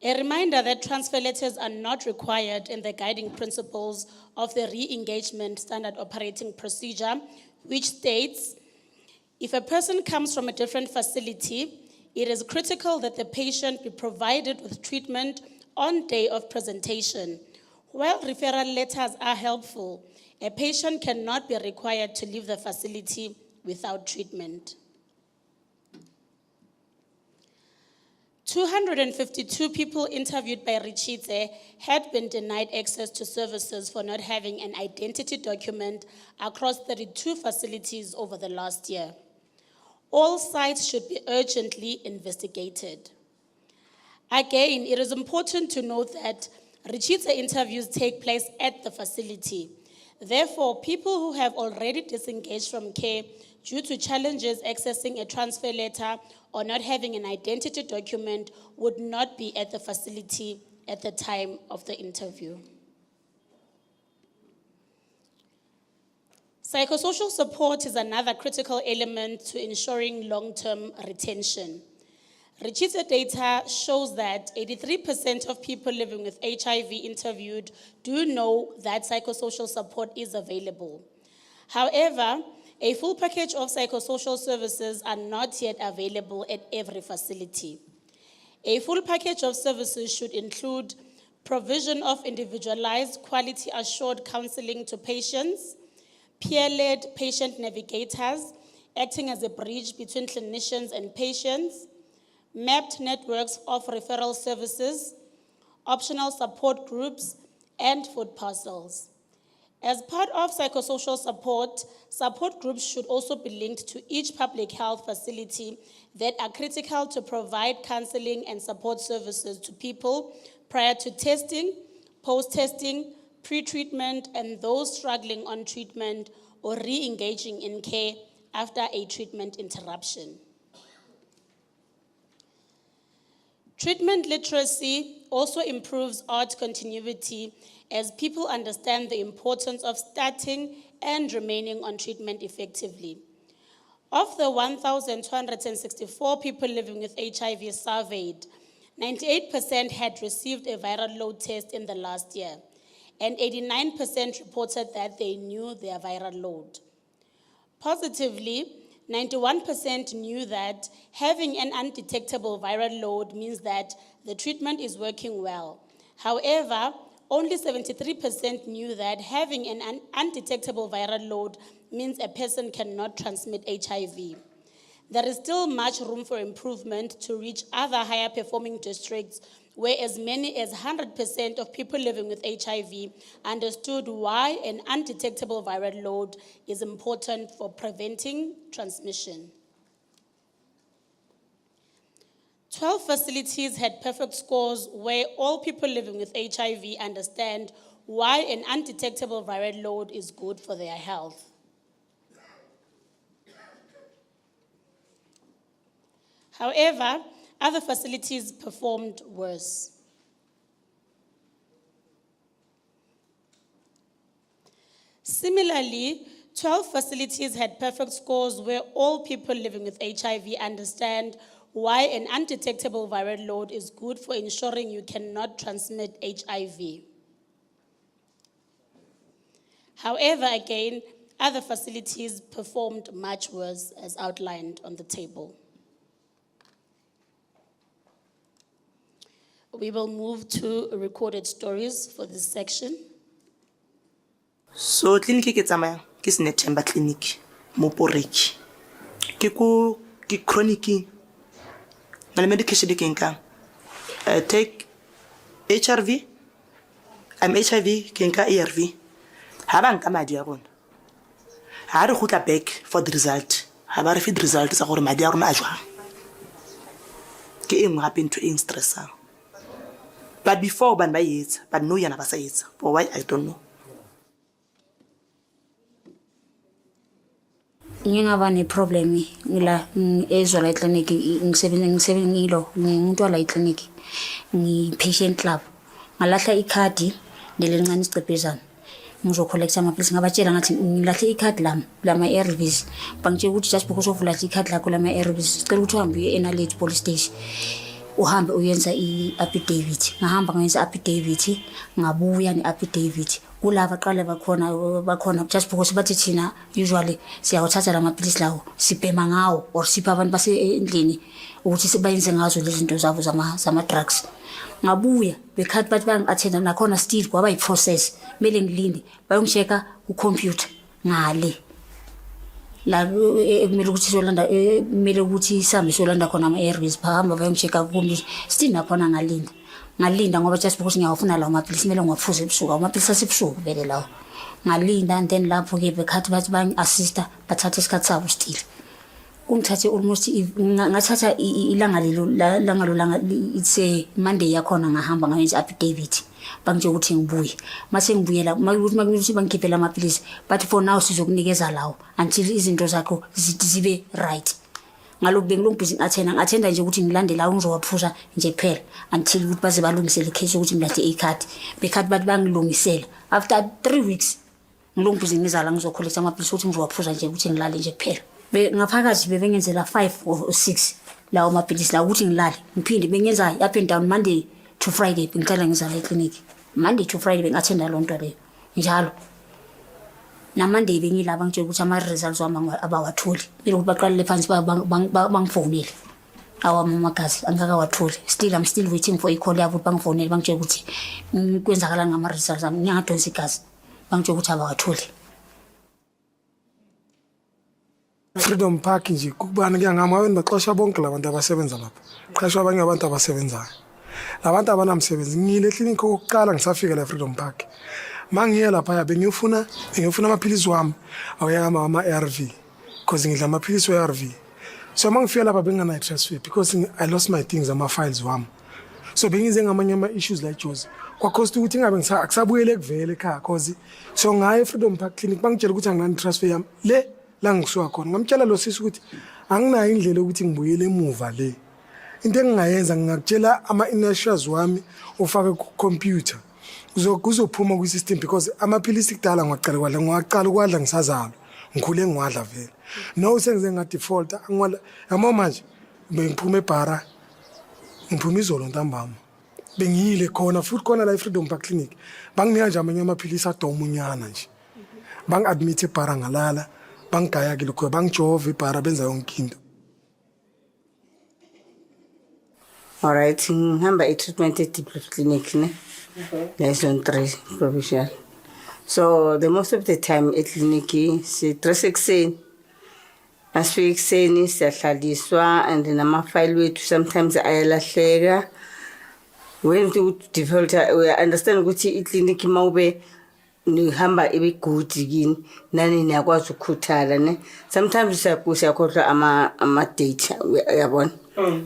A reminder that transfer letters are not required in the guiding principles of the Re-Engagement Standard Operating Procedure, which states, if a person comes from a different facility, it is critical that the patient be provided with treatment on day of presentation. While referral letters are helpful, a patient cannot be required to leave the facility without treatment. 252 people interviewed by Ritshidze had been denied access to services for not having an identity document across 32 facilities over the last year. All sites should be urgently investigated. Again, it is important to note that Ritshidze interviews take place at the facility. Therefore, people who have already disengaged from care due to challenges accessing a transfer letter or not having an identity document would not be at the facility at the time of the interview. Psychosocial support is another critical element to ensuring long-term retention. Ritshidze data shows that 83% of people living with HIV interviewed do know that psychosocial support is available. However, a full package of psychosocial services are not yet available at every facility. A full package of services should include provision of individualized, quality-assured counseling to patients, peer-led patient navigators acting as a bridge between clinicians and patients, mapped networks of referral services, optional support groups, and food parcels. As part of psychosocial support, support groups should also be linked to each public health facility that are critical to provide counseling and support services to people prior to testing, post-testing, pre-treatment, and those struggling on treatment or re-engaging in care after a treatment interruption. Treatment literacy also improves ART continuity as people understand the importance of starting and remaining on treatment effectively. Of the 1,264 people living with HIV surveyed, 98% had received a viral load test in the last year, and 89% reported that they knew their viral load. Positively, 91% knew that having an undetectable viral load means that the treatment is working well. However, only 73% knew that having an undetectable viral load means a person cannot transmit HIV. There is still much room for improvement to reach other higher performing districts where as many as 100% of people living with HIV understood why an undetectable viral load is important for preventing transmission. 12 facilities had perfect scores where all people living with HIV understand why an undetectable viral load is good for their health. However, other facilities performed worse. Similarly, 12 facilities had perfect scores where all people living with HIV understand why an undetectable viral load is good for ensuring you cannot transmit HIV. However, again, other facilities performed much worse as outlined on the table. We will move to recorded stories for this section. So clinic ke tsamaya ke Senetemba clinic mo Poreki. Ke chronic na le medication ke nka. Take HRV. I'm HIV ke nka ARV. Ha ba nka madi a bona. Ha re khutla back for the result. Ha ba re feed result sa gore madi a rona a jwang. Ke eng hape ntho e stressang. But before ban ba yetsa, but no yana ba sa yetsa. For why I don't know. Ngingaba ne problem ngila ezwa la clinic ngisebenza ngimuntu wala clinic ngi patient club ngalahla ikhadi nelencane isiqephezana ngizocollecta amaphilisi ngabatshela ngathi ngilahle ikhadi lama ARVs bangitshela ukuthi just because of lahle ikhadi lakho lama ARVs sicela ukuthi uhambe uye eNaledi police station uhambe uyenza i-affidavit ngahamba ngayenza i-affidavit ngabuya ne-affidavit kulava qale bakhona just because bathi thina usually siyawathatha lamaphilisi lawo sibhema ngawo or sipha abantu basendlini ukuthi sibayenze ngazo lezi zinto zabo zama drugs ngabuya bekhathi bathi bangi-attenda nakhona still kwaba yi-process kumele ngilinde bayongisheka ku-computer ngale la kumele ukuthi kumele ukuthi sihambe siyolanda khona ama-ARVs bahamba bayongisheka ku-computer still nakhona ngalinda ngoba just because ngiyawafuna lawo maphilisi kumele ngiwaphuze ebusuku amaphilisi asebusuku vele lawo ngalinda and then lapho-ke bekhathi bathi bangi-assista bathatha isikhathi sabo still kungithathe almost ngathatha ilanga lelo it's a Monday yakhona ngahamba ngayenza affidavit bangitshela ukuthi ngibuye mase ngibuyela makuthi bangikhiphela amaphilisi but for now sizokunikeza lawo until izinto zakho zibe right ngalokho bengilungibhizi ngathenda nje ukuthi ngilandela lawo ngizowaphuza nje kuphela until ukuthi baze balungisele case ukuthi ngilahle ikhadi bekhathi bathi bangilungisela after 3 weeks ngilungibhizi ngizala ngizokholetha amaphilisi ukuthi ngizowaphuza nje ukuthi ngilale nje kuphela ngaphakathi bebengenzela 5 or 6 lawo maphilisi la ukuthi ngilale ngiphinde bengenza up and down Monday to Friday bengicela ngizala eclinic Monday to Friday bengathenda lonto leyo njalo na Monday bengilaba ngitshela ukuthi ama results wami abawatholi bele ukuthi baqalele phansi bangifonele awami magazi angakawatholi I'm still waiting for a call yabo bangifonele bangitshela ukuthi kwenzakala ngama results ami ngiyangadonsa igazi bangitshela ukuthi abawatholi Freedom Park nje kubani kuyangama abantu baxosha bonke labantu abasebenza lapha. Qashwa abanye abantu abasebenzayo. Labantu abanamsebenzi ngile clinic oqala ngisafika la Freedom Park. Mangiye lapha bengifuna amaphilisi wami awuyama ama ARV because ngidla amaphilisi we ARV. So mangifika lapha bengana transfer because I lost my things ama files wami. So bengize ngamanye ama issues like Jozi. Kwa cost ukuthi ngabe ngisabuyele kuvele ekhaya because so ngaye Freedom Park clinic bangitshela ukuthi angina transfer yami le la ngisuka khona. Ngamtshela lo sisi ukuthi anginayo indlela ukuthi ngibuyele emuva le. Into engingayenza ngingakutshela ama initials wami ufake ku computer. Kuzophuma ku system because amaphilisi kudala ngiyaqala ukwadla ngisazalwa. Ngikhule ngiwadla vele. No sengize nga default angwala yamo manje bengiphuma eBhara ngiphuma izolo ntambama. Bengiyile khona futhi khona la Freedom Park clinic. Banginika nje amanye amaphilisi adomunyana nje. Bangadmit eBhara ngalala. Bangigaya ke lokho bangijova eBhara benza yonke into. All right, ngihamba treatment at Deep Blue Clinic ne. Zone 3 provincial. So the most of the time at clinic si dress ekuseni. Asifika ekuseni siyahlaliswa and nama file wethu sometimes ayalahleka. When you default we understand ukuthi iclinic mawube nihamba good yini nani niyakwazi ukukhuthala ne. Sometimes siyakhohlwa ama date yabona.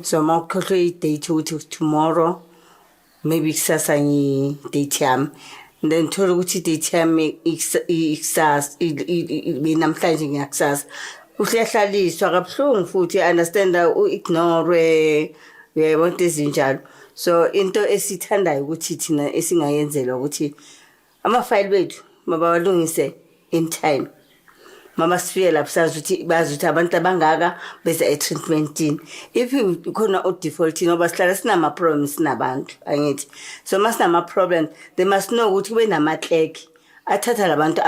So mawukhohlwe i-date ukuthi tomorrow maybe kusasa ngi-date yami. And then thola ukuthi i-date yami ikusasa namhlanje ngiyakusasa. Uhlaliswa kabuhlungu futhi understand u-ignore uyayibona ezinjalo. So into esithandayo ukuthi thina esingayenzelwa ukuthi ama-file wethu mabawalungise in time. Mama sifike lapho sazi ukuthi bazi ukuthi abantu abangaka bese e-treatmentini. If khona o-defaultini ngoba sihlala sinama-problems nabantu angithi. So masinama-problems they must know ukuthi kube nama-clerk athatha labantu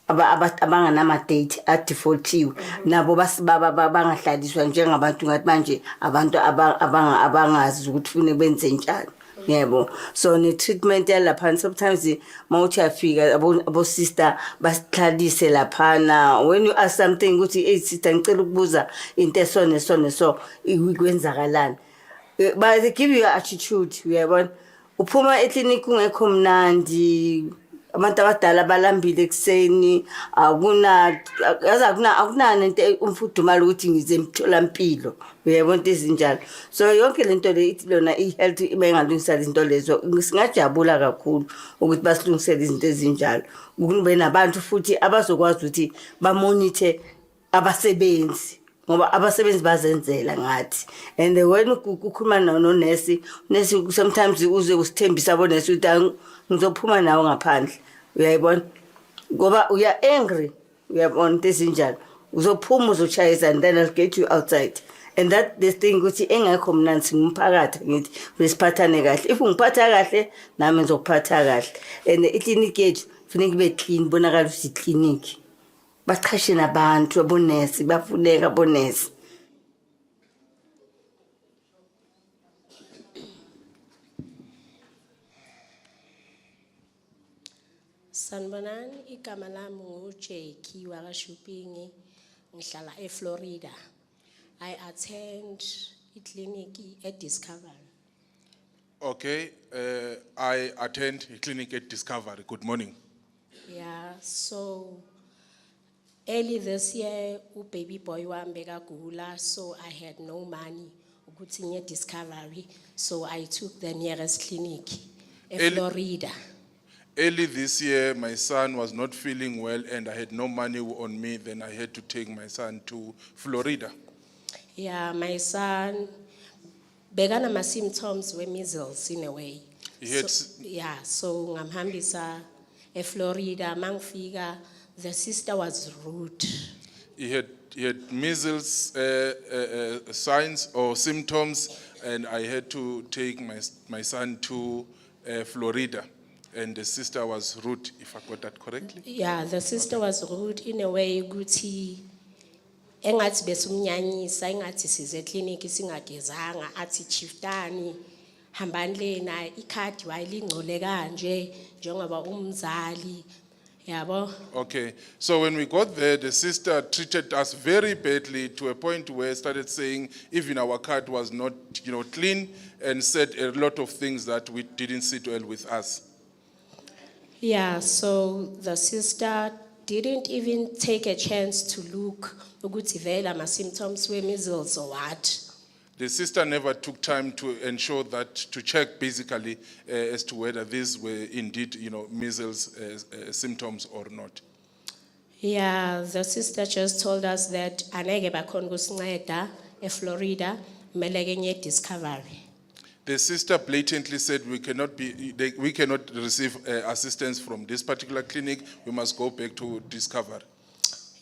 abanganama-date a-defaultiwe nabo bangahlaliswa njengabantu ngathi manje abantu abangazi ukuthi fune benze njani. Yebo. So ne-treatment yalapha sometimes mawuthi afika abo sister basihlalise laphana. When you ask something ukuthi hey sister ngicela ukubuza into so ikwenzakalani. But they give you an attitude uyabona. Uphuma eclinic ungekho mnandi. Abantu abadala balambile ekuseni akunani into umfudumalo ukuthi ngize emtholampilo uyabona ezinjalo. So yonke lento le ithi lona i-health bengalungisa izinto lezo singajabula kakhulu ukuthi basilungisele izinto ezinjalo. Kube nabantu futhi abazokwazi ukuthi bamonitor abasebenzi ngoba abasebenzi bazenzela ngathi. And when ukukhuluma nonesi sometimes uze usithembisa bonesi ukuthi ngizophuma nawo ngaphandle uyayibona ngoba uya angry uyabona ezinjalo uzophuma uzochayisa and then I'll get you outside. And that the thing ukuthi engekho mnansi ngumphakathi ngithi besiphathane kahle. If ngiphatha kahle nami ngizokuphatha kahle. And iclinic yethu kufanele kube clean bonakala ukuthi iclinic. Bachashe nabantu abonesi bafuneka abonesi. Sanibonani, igama lami nguJackie wakashupingi, ngihlala eFlorida. I attend clinic at Discovery. Okay, I attend a clinic at Discovery. Good morning. Yeah, so early this year, baby boy wami bekagula, so I had no money ukuthi ngiye Discovery, so I took the nearest clinic in Florida. Early this year, my son was not feeling well and I had no money on me. Then I had to take my son to Florida. Yeah, my son began my symptoms were measles in a way. So ngamhambisa Florida, mangfika, the sister was rude. He had measles signs or symptoms, and I had to take my son to Florida. And the sister was rude, if I got that correctly? Yeah, the sister was rude in a way, guti engathi besumnyanyisa engathi size clinic singagezanga athi chiftani hambani lena ikhadi wayilingcole kanje njengoba umzali Yabo. Okay, so when we got there, the sister treated us very badly to a point where started saying even our card was not, clean, and said a lot of things that we didn't sit well with us. Yeah, so the sister didn't even take a chance to look ukuthi vele ama symptoms were measles or what. The sister never took time to ensure that, to check basically as to whether these were indeed, measles symptoms or not. Yeah, the sister just told us that anege bakhona ukusinceda eFlorida kumele nye discovery. The sister blatantly said we cannot receive assistance from this particular clinic. We must go back to Discover.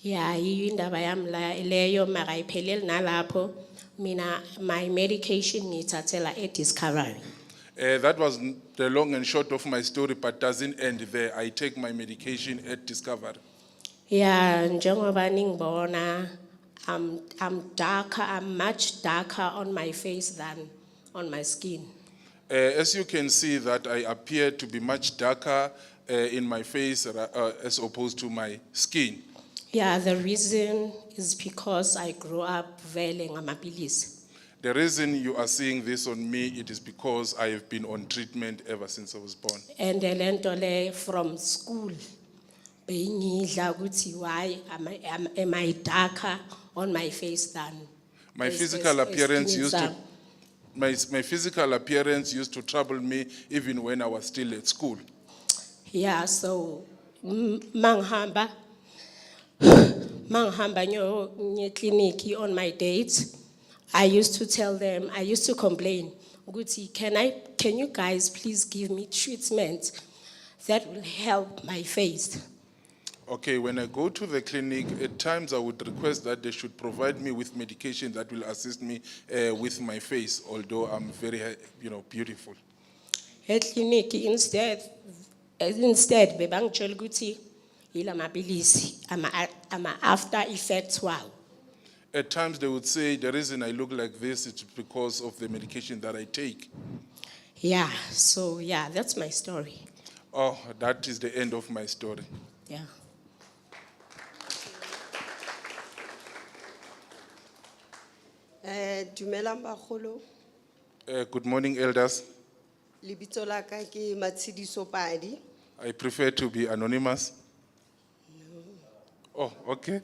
Yeah, yiyo indaba yami leyo mara ipheleli nalapho mina my medication ngithathela eDiscovery. That was the long and short of my story, but doesn't end there. I take my medication at Discover. Yeah, njengoba ningibona I'm darker, I'm much darker on my face than on my skin. As you can see that I appear to be much darker in my face as opposed to my skin. Yeah, the reason is because I grew up vele ngamapilisi. The reason you are seeing this on me, it is because I have been on treatment ever since I was born. And lento le from school, bengidla ukuthi why am I darker on my face than My physical appearance used to, my physical appearance used to trouble me even when I was still at school. Yeah, so manghamba nye clinic on my dates, I used to tell them, I used to complain, ukuthi, can you guys please give me treatment that will help my face? Okay, when I go to the clinic, at times I would request that they should provide me with medication that will assist me with my face, although I'm very, beautiful. At clinic instead bebangitshela ukuthi yila mapilisi ama after effects wow. At times they would say the reason I look like this is because of the medication that I take. Yeah, so yeah, that's my story. Oh, that is the end of my story. Yeah. Dumelang bagolo. Good morning, elders. Lebitso la ka ke Matshidiso Padi. I prefer to be anonymous. Oh, okay.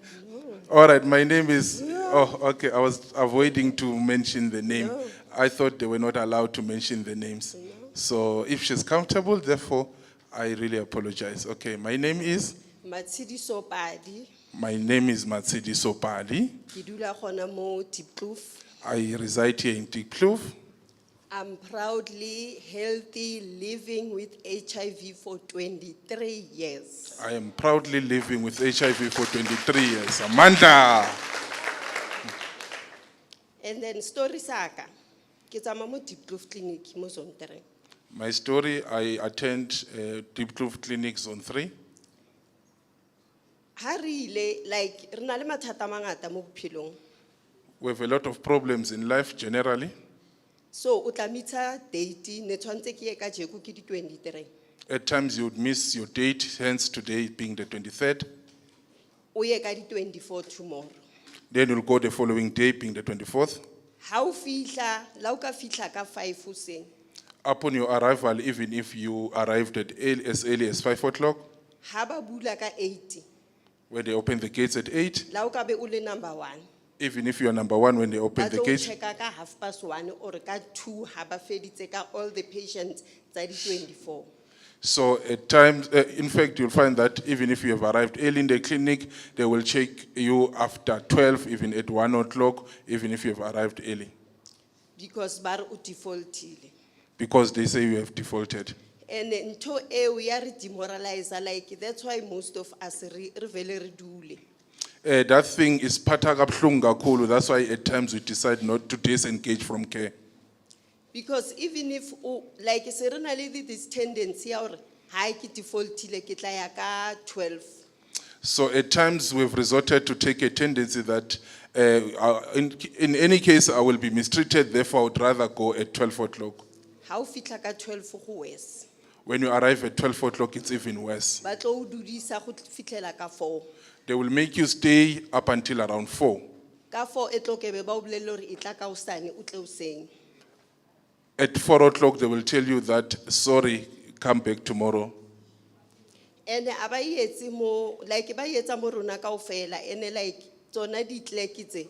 All right, my name is, oh, okay, I was avoiding to mention the name. I thought they were not allowed to mention the names. So if she's comfortable, therefore, I really apologize. Okay, my name is? Matshidiso Padi. My name is Ritshidze Padi. Ke dula gona mo Diepkloof. I reside here in Diepkloof. I'm proudly healthy, living with HIV for 23 years. I am proudly living with HIV for 23 years. Amanda! And then story saka. Ke tsama mo Diepkloof clinic mo Zone 3. My story, I attend Diepkloof Clinic Zone 3. Ha re ile like re na le mathata a mangata mo bophelong. We have a lot of problems in life generally. So o tla meetsa date ne tshwantse ke ye ka jeko ke di 23. At times you would miss your date, hence today being the 23rd. O ye ka di 24 tomorrow. Then you'll go the following day being the 24th. Ha o fihla la o ka fihla ka 5 hoseng. Upon your arrival, even if you arrived at as early as 5 o'clock, Ha ba bula ka 8. when they open the gates at 8, La o ka be o le number 1. even if you are number 1 when they open the Ba tlo gates, check ka 1:30 or ka 2 ha ba feditse ka all the patients tsa di 24. so at times, in fact, you'll find that even if you have arrived early in the clinic, they will check you after 12, even at 1 o'clock, even if you have arrived early, Because bar o defaultile. because they say you have defaulted. And into e we are demoralized, like that's why most of us re vele re dule. That thing is pata kabuhlungu kakhulu. That's why at times we decide not to disengage from care. Because even if like serenally this tendency or high ki defaultile ke tla ya ka 12. So at times we've resorted to take a tendency that in any case I will be mistreated, therefore I would rather go at 12 o'clock. How fitla ka 12 go worse. When you arrive at 12 o'clock, it's even worse. ba tlo o dudisa go fitlhela ka 4 They will make you stay up until around 4. ka 4 e tlo kebe ba o bolelle gore e tla ka osane o tle oseng At 4 o'clock, they will tell you that, sorry, come back tomorrow. ene a ba ietse mo like ba ietsa mo rona kaofela ene like tsona ditleki tse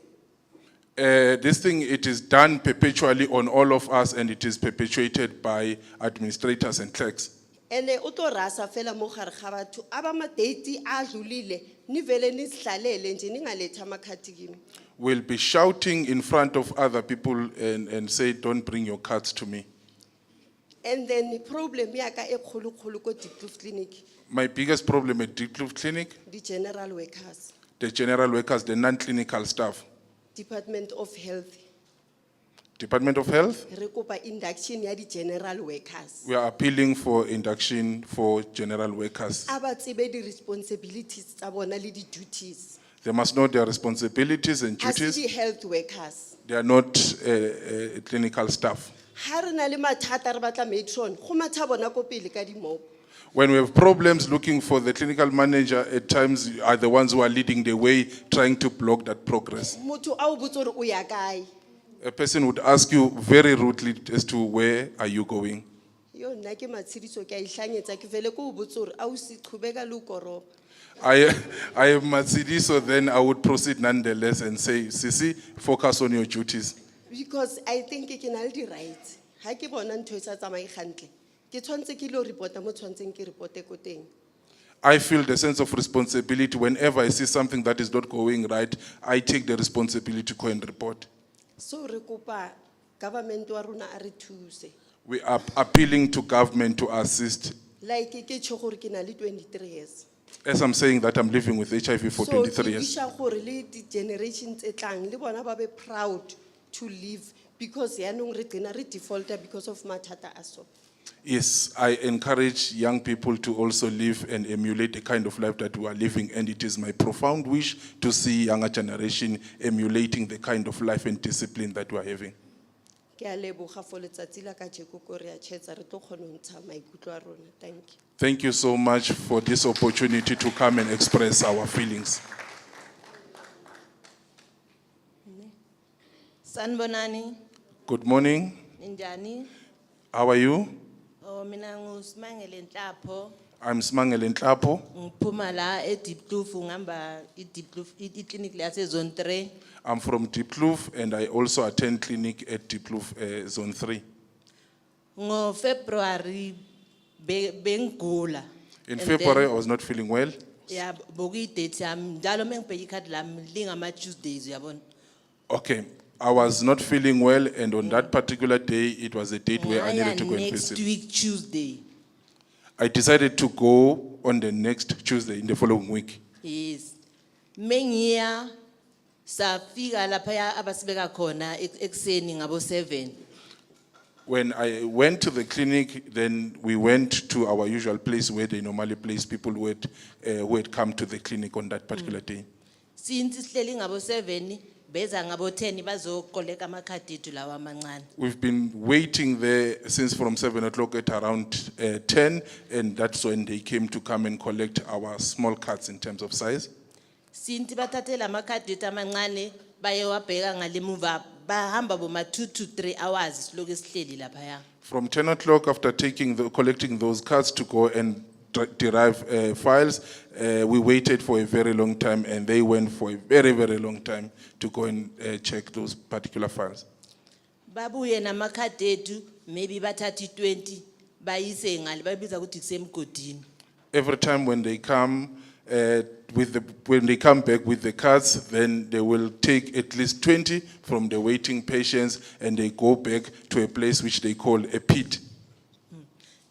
This thing, it is done perpetually on all of us, and it is perpetuated by administrators and clerks. ene o tlo rasa fela mo gare ga batho a ba ma-date a dlulile ni vele ni sihlalele nje ningaletha amakhadi kimi Will be shouting in front of other people and say, don't bring your cards to me. and then the problem yaka e kgolo-kgolo ko Diepkloof Clinic My biggest problem at Diepkloof Clinic, di-general workers the general workers, the non-clinical staff. Department of Health Department of Health, re kopa induction ya di-general workers we are appealing for induction for general workers. a ba tsebe di-responsibilities tsa bona le di-duties They must know their responsibilities and ha se duties. di-health workers They are not clinical staff. ha re na le mathata re batla matron go matha bona ko pele ka dimopo When we have problems looking for the clinical manager, at times are the ones who are leading the way, trying to block that progress. motho a o botse gore o ya kae A person would ask you very rudely as to where are you going. yo nna ke matshediso ke a ihlanyetsa ke vele ko o botse gore a o se qhubeka le o koropa I am Matsidi, so then I would proceed nonetheless and say, Sisi, focus on your duties. because I think ke na le di-rights ha ke bona ntho e sa tsamaye gantle ke tshwanetse ke lo reporta mo tshwanetseng ke reporte ko teng I feel the sense of responsibility. Whenever I see something that is not going right, I take the responsibility to go and report. so re kopa government wa rona a re thuse We are appealing to government to assist. like ke tsho gore ke na le 23 years As I'm saying that I'm living with HIV for 23 so years. ke gore le di-generations tse tlang le bona ba be proud to live because yaanong re gcina re defaulta because of mathata a so Yes, I encourage young people to also live and emulate the kind of life that we are living, and it is my profound wish to see younger generation emulating the kind of life and discipline that we are having. ke a leboga for letsatsi la kajeko ko re a tšhetsa re tlo kgona ho ntsha maikutlo a rona thank you Thank you so much for this opportunity to come and express our feelings. Sanbonani, Good morning. ninjani? How are you? Oh, mina nguSimangele Nhlapho, I'm Smangele Nhlapo. ngiphuma la eDiepkloof ngihamba iDiepkloof iclinic la sezone 3. I'm from Diepkloof, and I also attend clinic at Diepkloof Zone 3. Ngo February bengigula. In And February, I then- was not feeling well. Yeah, bokuyi date yami njalo mengibheka ikhadi lami lingama Tuesdays uyabona. Okay, I was not feeling well, and on that particular day, it was a date where I Ngaya needed to go and next visit. week Tuesday. I decided to go on the next Tuesday in the following week. Yes. Mengiya safika lapha abasibeka khona ekseni ngabo 7. When I went to the clinic, then we went to our usual place where they normally place people who had come to the clinic on that particular day. Since sihleli ngabo 7 beza ngabo 10 bazokoleka amakhadi ethu lawa amancane. We've been waiting there since from 7 o'clock at around 10, and that's when they came to come and collect our small cards in terms of size. Since bathathela amakhadi ethu amancane baye wabheka ngale muva bahamba boma 2 to 3 hours siloku sihleli lapha ya. From 10 o'clock, after collecting those cards to go and derive files, we waited for a very long time, and they went for a very, very long time to go and check those particular files. Babuye namakhadi ethu maybe bathathi 20 bayise ngale babiza ukuthi kusemgodini. Every time when they come when they come back with the cards, then they will take at least 20 from the waiting patients, and they go back to a place which they call a pit.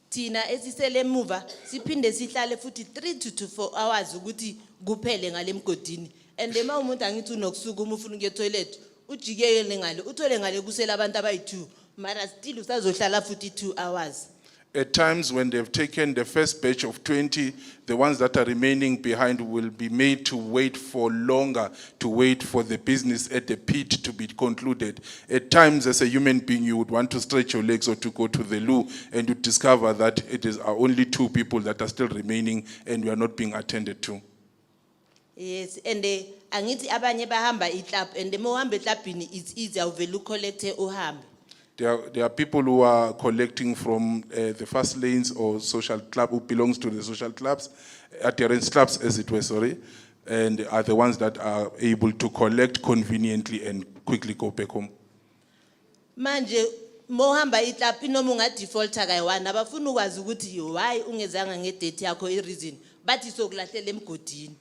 Tina esisele emuva siphinde sihlale futhi 3 to 4 hours ukuthi kuphele ngale mgodini. And lema umuntu angithi unokusuka uma ufuna ukuye toilet ujikele ngale uthole ngale kusela abantu abayi2 mara still usazohlala futhi 2 hours. At times when they've taken the first batch of 20, the ones that are remaining behind will be made to wait for longer, to wait for the business at the pit to be concluded. At times, as a human being, you would want to stretch your legs or to go to the loo, and you discover that it is only 2 people that are still remaining and we are not being attended to. Yes, and angithi abanye bahamba iklap and the mohamba eklapini it's easier uvela collect uhambe. There are people who are collecting from the first lanes or social club who belongs to the social clubs, adherence clubs as it were, sorry, and are the ones that are able to collect conveniently and quickly go back home. Manje mohamba iklap noma unga defaulta kayi1 abafuna ukwazi ukuthi why ungezanga ngedate yakho reason bathi sokulahlela emgodini.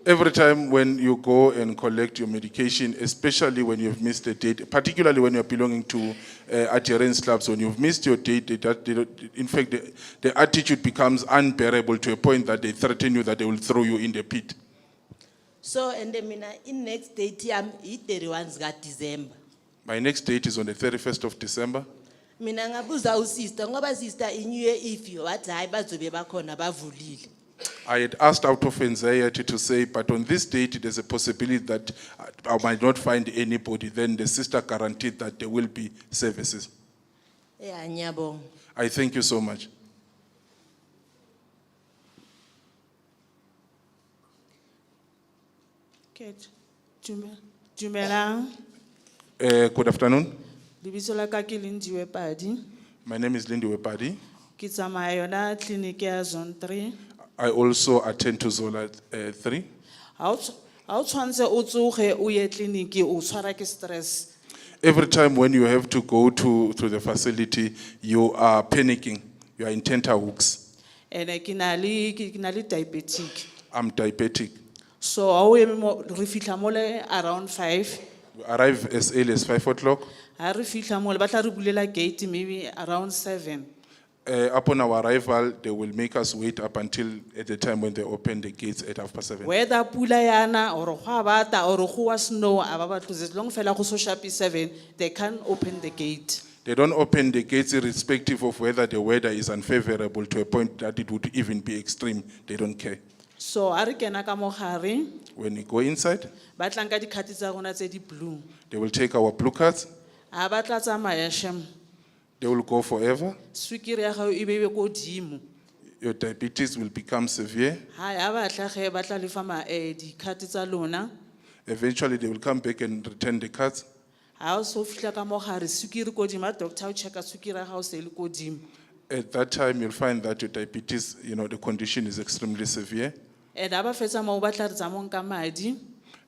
Every time when you go and collect your medication, especially when you've missed a date, particularly when you're belonging to adherence clubs, when you've missed your date, in fact, the attitude becomes unbearable to a point that they threaten you that they will throw you in the pit. So and mina in next date yam i31 December. My next date is on the 31st of December. Mina ngabuza usister ngoba sister inyue if you wathi hayi bazobe bakhona bavulile. I had asked out of anxiety to say, but on this date, there's a possibility that I might not find anybody. Then the sister guaranteed that there will be services. Yeah, nyabong. I thank you so much. Good. Dumelang. Good afternoon. Lebitso la ka ke Lindiwe Padi. My name is Lindy Wepadi. Ke tsamaya yona clinic ya Zone 3. I also attend to Zola 3. Ha o tshwantse o tsoge o ye clinic o tshwara ke stress. Every time when you have to go to the facility, you are panicking. You are in tenterhooks. Ene ke na le diabetic. I'm diabetic. So ha o eme mo re fihla mole around 5. We arrive as early as 5 o'clock. Ha re fihla mole ba tla re bulela gate maybe around 7. Upon our arrival, they will make us wait up until at the time when they open the gates at 7:30. Whether pula yana or go bata or go wa snow aba ba tloze as long fela go so sharp 7 they can't open the gate. They don't open the gates irrespective of whether the weather is unfavorable to a point that it would even be extreme. They don't care. So a re kena ka mo gare When we go inside, ba tlanka dikhati tsa rona tse di blue. they will take our blue cards. A ba tla tsamaya shem. They will go forever. Swikiri ya gago e be ko dimo. Your diabetes will become severe. Ha ya ba tla ge ba tla lefa ma dikhati tsa lona. Eventually, they will come back and return the cards. Ha o so fihla ka mo gare swikiri ko dimo doctor o checka swikiri ya gago se le ko dimo. At that time, you'll find that your diabetes, the condition is extremely severe. And aba fetsa mo ba tla re tsamong ka madi.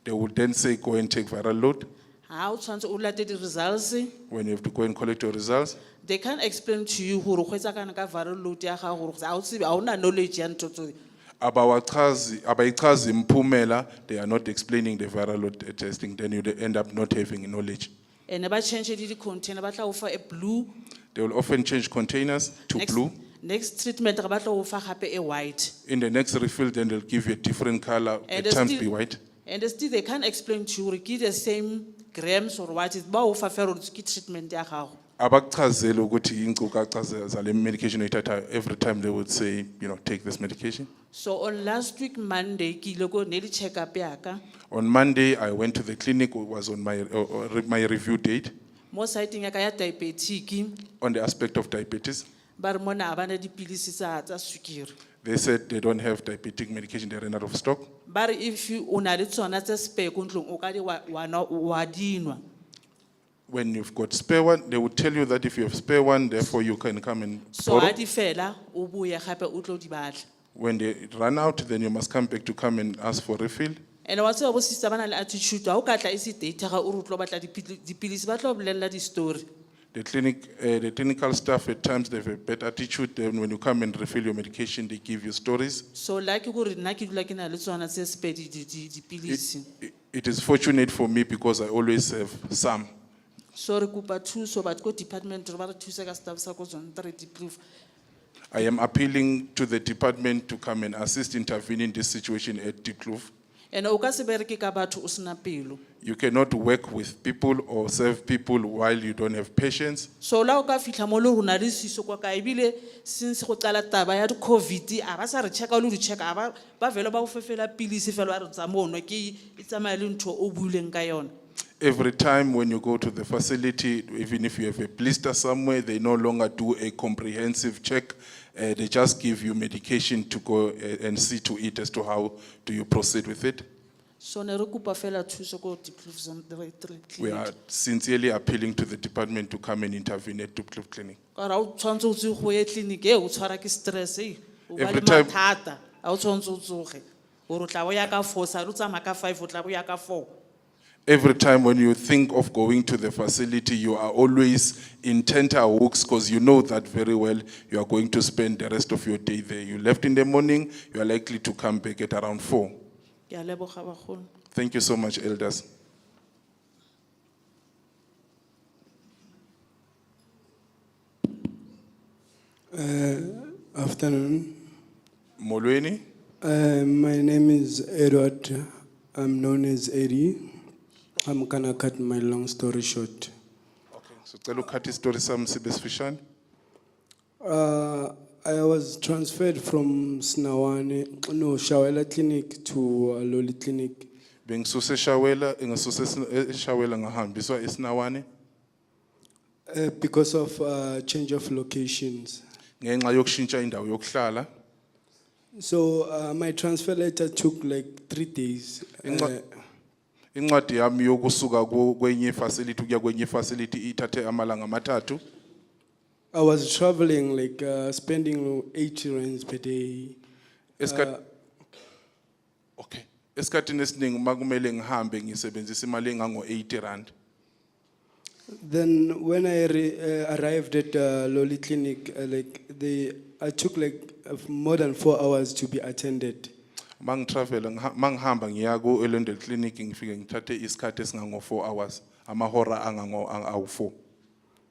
They would then say, go and take viral load. Ha o tshwantse o late di results. When you have to go and collect your results, They can't explain to you gore go etsa kana ka viral load ya gago gore a o tsebe a una knowledge ya ntho tse. abayichazi impumela, they are not explaining the viral load testing, then you end up not having knowledge. And ba change di container ba tla o fa a blue. They will often change containers to blue. Next treatment ga ba tla o fa gape a white. In the next refill, then they'll give you a different color, And at times still- be white. And still they can't explain to you gore ke the same grams or what is ba o fa fero ke treatment ya gago. Abakuchazeli ukuthi inkcukacha zale medication oyithathayo, every time they would say, take this medication. So on last week Monday ke ile ko ne di check up ya ka. On Monday, I went to the clinic, it was on my review date, Mo siting ya ka ya diabetic on the aspect of diabetes. ba re mona abana dipilisi tsa swikiri. They said they don't have diabetic medication, they ran out of stock. But if you una le tsona tse spare ko ntlong o ka di wa dinwa. When you've got spare one, they would tell you that if you have spare one, therefore you can come and So borrow. ha di fela o boya gape o tlo di batla. When they run out, then you must come back to come and ask for refill. And wa tseba bo sister bana le attitude ha o ka tla isi data ga o re tlo batla dipilisi ba tlo bolella di story. The clinical staff at times they have a bad attitude. Then when you come and refill your medication, they give you stories. So like gore nna ke dula ke na le tsona tse spare dipilisi. It is fortunate for me because I always have some. So re kopa thuso bat ko department re ba re thuse ka staff sa ko Zone 3 Diepkloof. I am appealing to the department to come and assist intervene in this situation at Diepkloof. And o ka se bereke ka batho o sena pelo. You cannot work with people or serve people while you don't have patience. So la o ka fihla mo le rona le siso kwa ka ebile since go qala taba ya di-COVID a ba sa re check-a o le di check-a ba vele ba o fefela pilisi fela ba re tsa mo nwa ke e tsamaya le ntho o buileng ka yona. Every time when you go to the facility, even if you have a blister somewhere, they no longer do a comprehensive check. They just give you medication to go and see to it as to how do you proceed with it. So ne re kopa fela thuso ko Diepkloof We are sincerely appealing to the department to come and intervene at Diepkloof Clinic. ka ra o tshwantse o tse go ye clinic e o tshwara ke stress o ba le Every time- mathata a o tshwantse o tsoge gore o tla bo ya ka 4 sa re o tsamaya ka 5 o tla bo ya ka 4. Every time when you think of going to the facility, you are always in tenterhooks because you know that very well you are going to spend the rest of your day there. You left in the morning, you are likely to come back at around 4. Ke a leboga bagolo. Thank you so much, elders. Afternoon. Molweni, My name is Edward. I'm known as Eddie. I'm gonna cut my long story short. so cela ukhathi story sami sibe sifishane. I was transferred from Shawela Clinic to Loli Clinic Bengisuse eShawela, ngisuse eShawela ngahambiswa eSinawane because of change of locations. ngenxa yokushintsha indawo yokuhlala. So my transfer letter took like 3 days. Incwadi yami yokusuka kwenye facility ukuya kwenye facility ithathe amalanga amathathu. I was traveling like spending 80 rands per day. Okay. Esikhathini esiningi makumele ngihambe ngisebenzisa imali engango 80 rand. Then when I arrived at Loli Clinic, I took like more than 4 hours to be attended. Mangihamba ngiya ku Elendel Clinic ngifike ngithathe isikhathi esingango 4 hours. Amahora angango awu 4.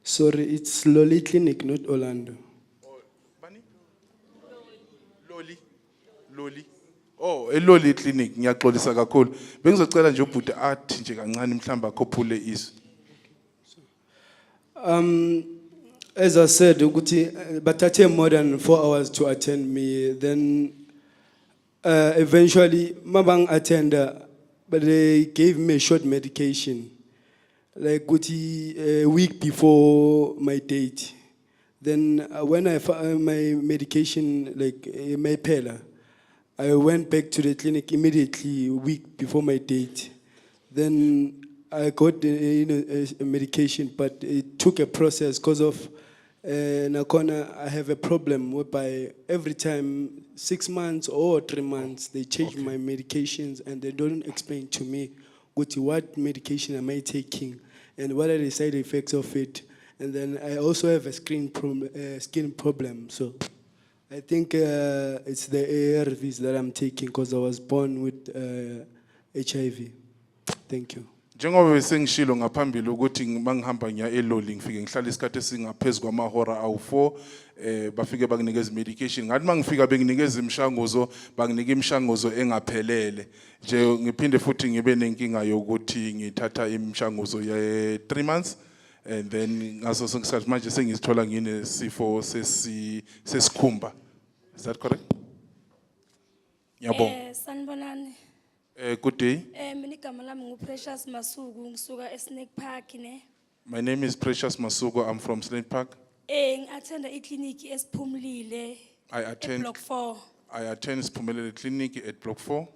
Sorry, it's Loli Clinic, not Orlando. Loli. Oh, eLoli Clinic ngiyaxolisa kakhulu. Bengizocela nje ubhuti athi nje kancane mhlamba akhophule izwi. As I said, but it took more than 4 hours to attend me. Then eventually, mabang attender, but they gave me a short medication, like a week before my date. Then when I found my medication, like my pillar, I went back to the clinic immediately a week before my date. Then I got the medication, but it took a process because of Nakona. I have a problem whereby every time 6 months or 3 months they change my medications and they don't explain to me what medication am I taking and what are the side effects of it. And then I also have a skin problem. So I think it's the ARVs that I'm taking because I was born with HIV. Thank you. Njengoba besengishilo ngaphambili ukuthi mangihamba ngiya eLoli ngifike ngihlala isikhathi esingaphezulu kwamahora awu 4 bafike banginikeza medication ngathi mangifika benginikeza imishanguzo banginika imishanguzo engaphelele nje ngiphinde futhi ngibe nenkinga yokuthi ngithatha imishanguzo ye 3 months and then ngaso sonke isikhathi manje sengizithola nginesifo sesikhumba. Is that correct? Yabo. Sanibonani. Good day. Mina igama lami nguPrecious Masuku ngisuka eSnake Park ne. My name is Precious Masugo. I'm from Snake Park. Ngi-attenda iclinic esiphumulile. Block 4. I attend Siphumelele Clinic at Block 4.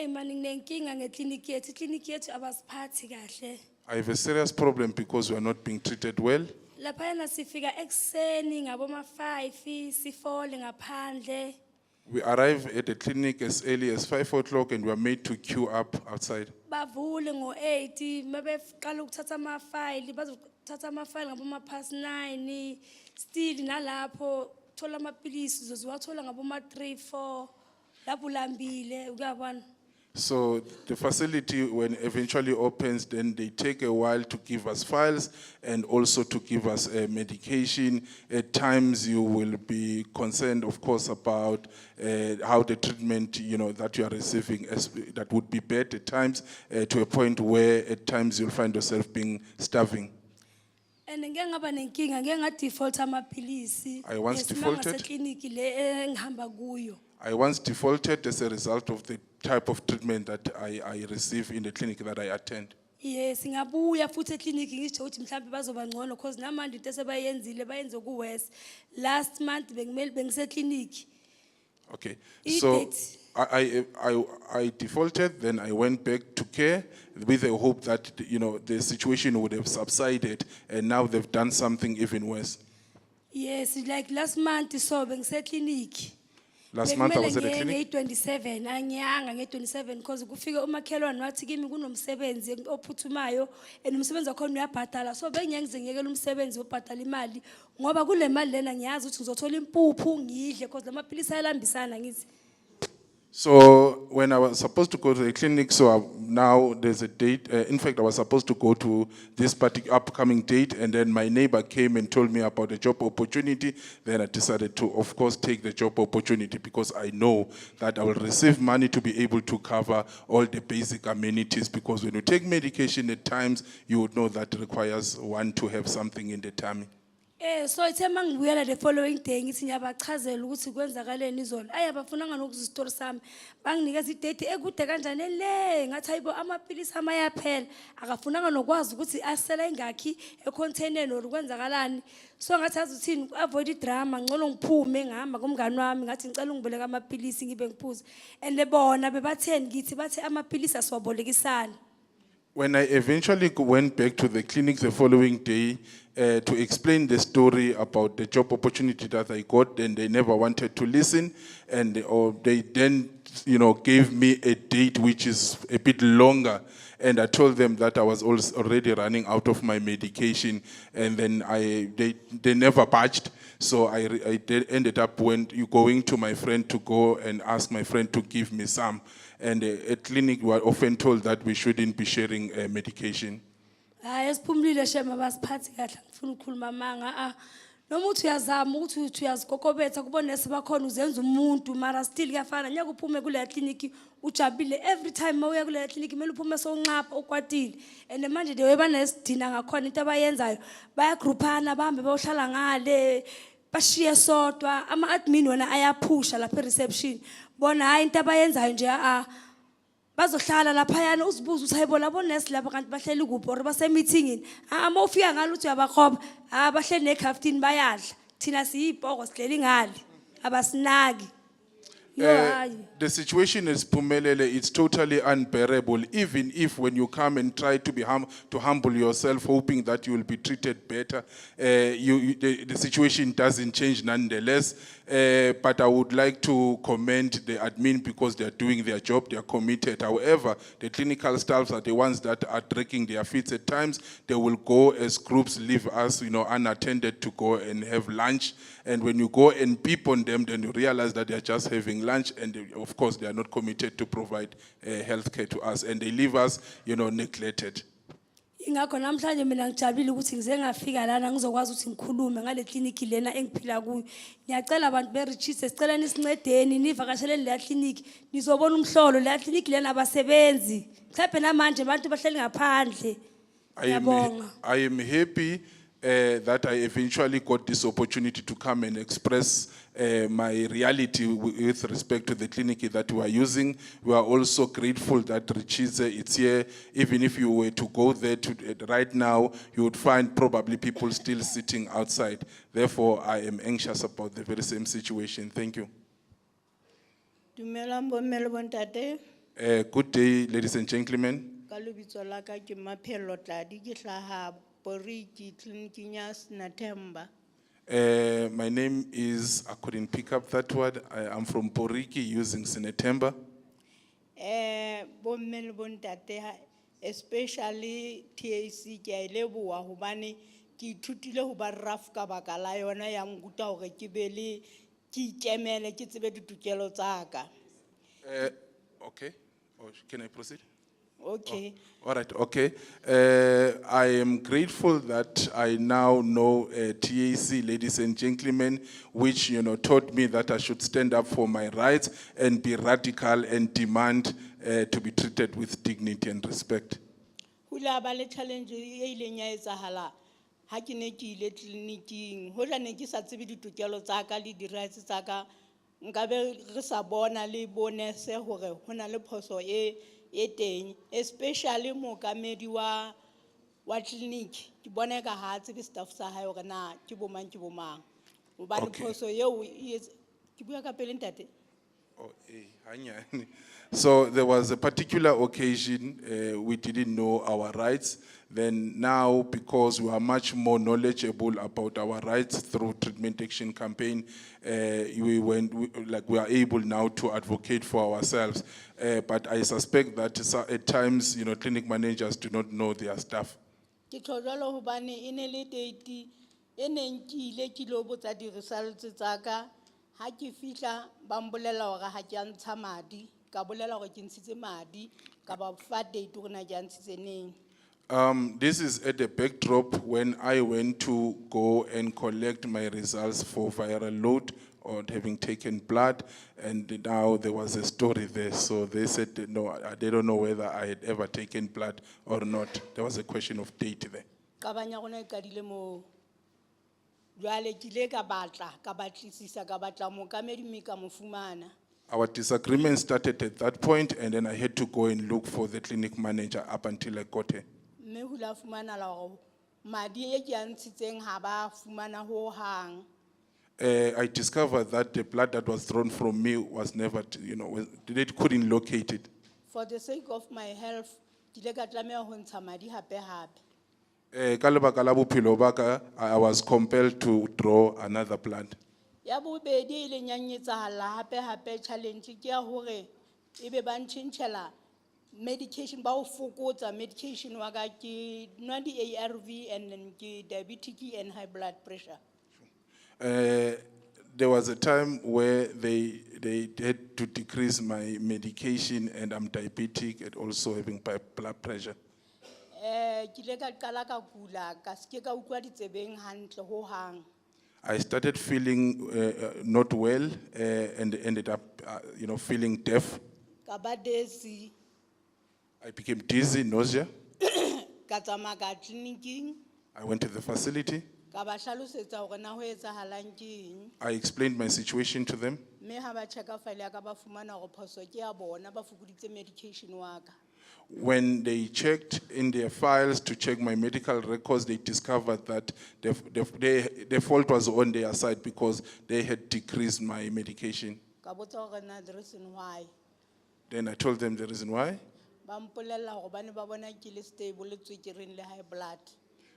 Mani nginenkinga ngeclinic yethu. Iclinic yethu abasiphathi kahle. I have a serious problem because we are not being treated well. Laphayana sifika ekseni ngaboma 5 sifole ngaphandle. We arrive at the clinic as early as 5 o'clock and we are made to queue up outside. Bavule ngo-8 mabeqala ukuthatha ama-file bazothatha ama-file ngaboma past 9 still nalapho thola amapilisi uzozwathola ngaboma 3 4 lapho ulambile uyabona. So the facility, when eventually opens, then they take a while to give us files and also to give us medication. At times you will be concerned, of course, about how the treatment, that you are receiving, that would be bad at times, to a point where at times you'll find yourself being starving. And ngeke ngaba nenkinga ngeke ngadefault amaphilisi. I once defaulted. Ekliniki le engihamba kuyo. I once defaulted as a result of the type of treatment that I receive in the clinic that I attend. Yes, ngabuya futhi ekliniki ngisho ukuthi mhlawumbe bazoba ngcono because namanje into esebayenzile bayenze ku West. Last month bengimele bengisekliniki. Okay, so I defaulted, then I went back to care with the hope that the situation would have subsided, and now they've done something even worse. Yes, like last month so bengisekliniki. Last month I was at the clinic. 27 anyanga nge27 because kufike umakhelwane wathi kimi kunomsebenzi ophuthumayo and umsebenzi wakho uyabhadala so bengiyengize ngiyekela umsebenzi obhadala imali ngoba kule mali lena ngiyazi ukuthi ngizothola impuphu ngidle because lamaphilisi ayalambisana ngithi. So when I was supposed to go to the clinic, so now there's a date. In fact, I was supposed to go to this particular upcoming date, and then my neighbor came and told me about the job opportunity. Then I decided to, of course, take the job opportunity because I know that I will receive money to be able to cover all the basic amenities. Because when you take medication, at times you would know that requires one to have something in the tummy. So ithe mangibuyela the following day ngithi ngiyabachazela ukuthi kwenzakaleni izolo ayabafunanga nokuzistory sami banginikeza idate ekude kanjani le ngathi ayibo amaphilisi amayaphela akafunanga nokwazi ukuthi asela ingakhi econtaineni or kwenzakalani so ngathi azuthini avoid idrama ngcono ngiphume ngihamba kumngani wami ngathi ngicela ungiboleka amaphilisi ngibe ngiphuza and bona bebatheni ngithi bathe amaphilisi asiwabolekisana. When I eventually went back to the clinic the following day to explain the story about the job opportunity that I got, then they never wanted to listen, and they then, gave me a date which is a bit longer, and I told them that I was already running out of my medication, and then they never budged. So I ended up going to my friend to go and ask my friend to give me some. And at clinic, we are often told that we shouldn't be sharing medication. Esiphumlile shema basiphathi kahle ngifuna ukukhuluma manga noma uthi uyazama ukuthi uyazikokobetha kubona esibakhona uzenza umuntu mara still kuyafana nyaka uphume kule clinic ujabile every time mawuya kule clinic kumele uphume sonqapha ukwatile and manje de webanesidina ngakhona into abayenzayo bayagroupana bahambe bayohlala ngale bashiye sodwa ama admin wona ayaphusha lapha reception bona hayi into abayenzayo nje bazohlala lapha yana uzibuza ukuthi hayibo labo nurse lapha kanti bahleli kuphi or base meetingini ama ufika ngalo uthi uyabakhoba bahleli nekhaftini bayadla thina siyibhoko sihleli ngale abasinaki. The situation is Pumelele, it's totally unbearable. Even if when you come and try to be to humble yourself, hoping that you will be treated better, the situation doesn't change nonetheless. But I would like to commend the admin because they are doing their job, they are committed. However, the clinical staffs are the ones that are dragging their feet at times. They will go as groups, leave us, unattended to go and have lunch. And when you go and peep on them, then you realize that they are just having lunch, and of course they are not committed to provide health care to us, and they leave us, neglected. Ingakho namhlanje mina ngijabulile ukuthi ngize ngafika lana ngizokwazi ukuthi ngikhulume ngale clinic lena engiphila kuyo. Ngiyacela abantu be Ritshidze sicela nisincedeni nivakasheleni le clinic nizobona umhlolo le clinic lena abasebenzi. Mhlawumbe namanje abantu bahleli ngaphandle. I am happy that I eventually got this opportunity to come and express my reality with respect to the clinic that we are using. We are also grateful that Ritshidze is here. Even if you were to go there right now, you would find probably people still sitting outside. Therefore, I am anxious about the very same situation. Thank you. Good day, ladies and gentlemen. My name is, I couldn't pick up that word. I'm from Poriki using Sinetemba. Especially TAC ke a leboha hobane ke ithutile ho ba rough ka baka la yona ya nguta hore ke be le ke ikemele ke tsebe ditokelo tsa ka. Okay. Oh, can I proceed? Okay. All right, okay. I am grateful that I now know TAC, ladies and gentlemen, which, taught me that I should stand up for my rights and be radical and demand to be treated with dignity and respect. Hula ba le challenge e ileng ya etsahala ha ke ne ke ile tleliniking hoja ne ke sa tsebe ditokelo tsa ka le di-rights tsa ka nkabe re sa bona le bonese hore ho na le phoso e teng, especially mookamedi wa clinic ke bona ka ha tsebe staff sa hae hore na ke bomang hobane Okay. phoso eo ke bua ka pele ntate. Oh, hanyane. So there was a particular occasion we didn't know our rights. Then now, because we are much more knowledgeable about our rights through treatment action campaign, we are able now to advocate for ourselves. But I suspect that at times, clinic managers do not know their staff. Ke tlo jwalo hobane e ne le date e neng ke ile ke lo botsa di-results tsa ka ha ke fihla ba mbolela hore ha ke a ntsha madi ka bolela hore ke ntshitse madi ka ba fa date hore na ke a ntshitse neng. This is at the backdrop when I went to go and collect my results for viral load or having taken blood, and now there was a story there. So they said that no, they don't know whether I had ever taken blood or not. There was a question of date there. Ka banya gona e kadile mo jwale ke ile ka batlisisa ka batla mookamedi mme ka mo fumana. Our disagreement started at that point, and then I had to go and look for the clinic manager up until I got her. Mme hula fumana la hore madi e ke a ntshitseng ha ba fumana ho hang. I discovered that the blood that was drawn from me was never, they couldn't locate it. For the sake of my health ke ile ka tlameha ho ntsha madi hape. Ka lebaka la bophelo ba ka, I was compelled to draw another blood. Ya bobedi e ileng ya nketsahala hape challenge ke ya hore ebe ba ntjhentjhela medication ba o fokotsa medication wa ka ke nwa di-ARV and then ke diabetic and high blood pressure. There was a time where they had to decrease my medication, and I'm diabetic and also having blood pressure. Ke ile ka qala ka kula ka ske ka utlwa ditsebeng hantle ho hang. I started feeling not well and ended up, feeling deaf. Ka ba desi I became dizzy, nausea. ka tsamaya ka tleliniking I went to the facility. ka ba hlalosetsa hore na ho etsahalang ke eng. I explained my situation to them. Mme ha ba check-a file ya ka ba fumana hore phoso ke ya bona ba fokoditse medication wa ka. When they checked in their files to check my medical records, they discovered that the fault was on their side because they had decreased my medication. Ka botsa hore na the reason why. Then I told them the reason why. Ba mpolella hore ba ne ba bona ke le stable le tswekere le high blood.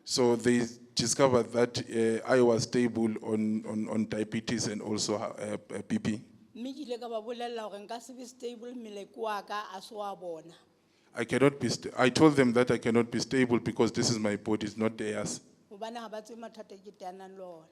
So they discovered that I was stable on diabetes and also BP. Mme ke ile ka ba bolella hore nka se be stable mmele ke wa ka a se wa bona. I cannot be. I told them that I cannot be stable because this is my body, it's not theirs. Hobane ha ba tsebe mathata ke teanang le ona.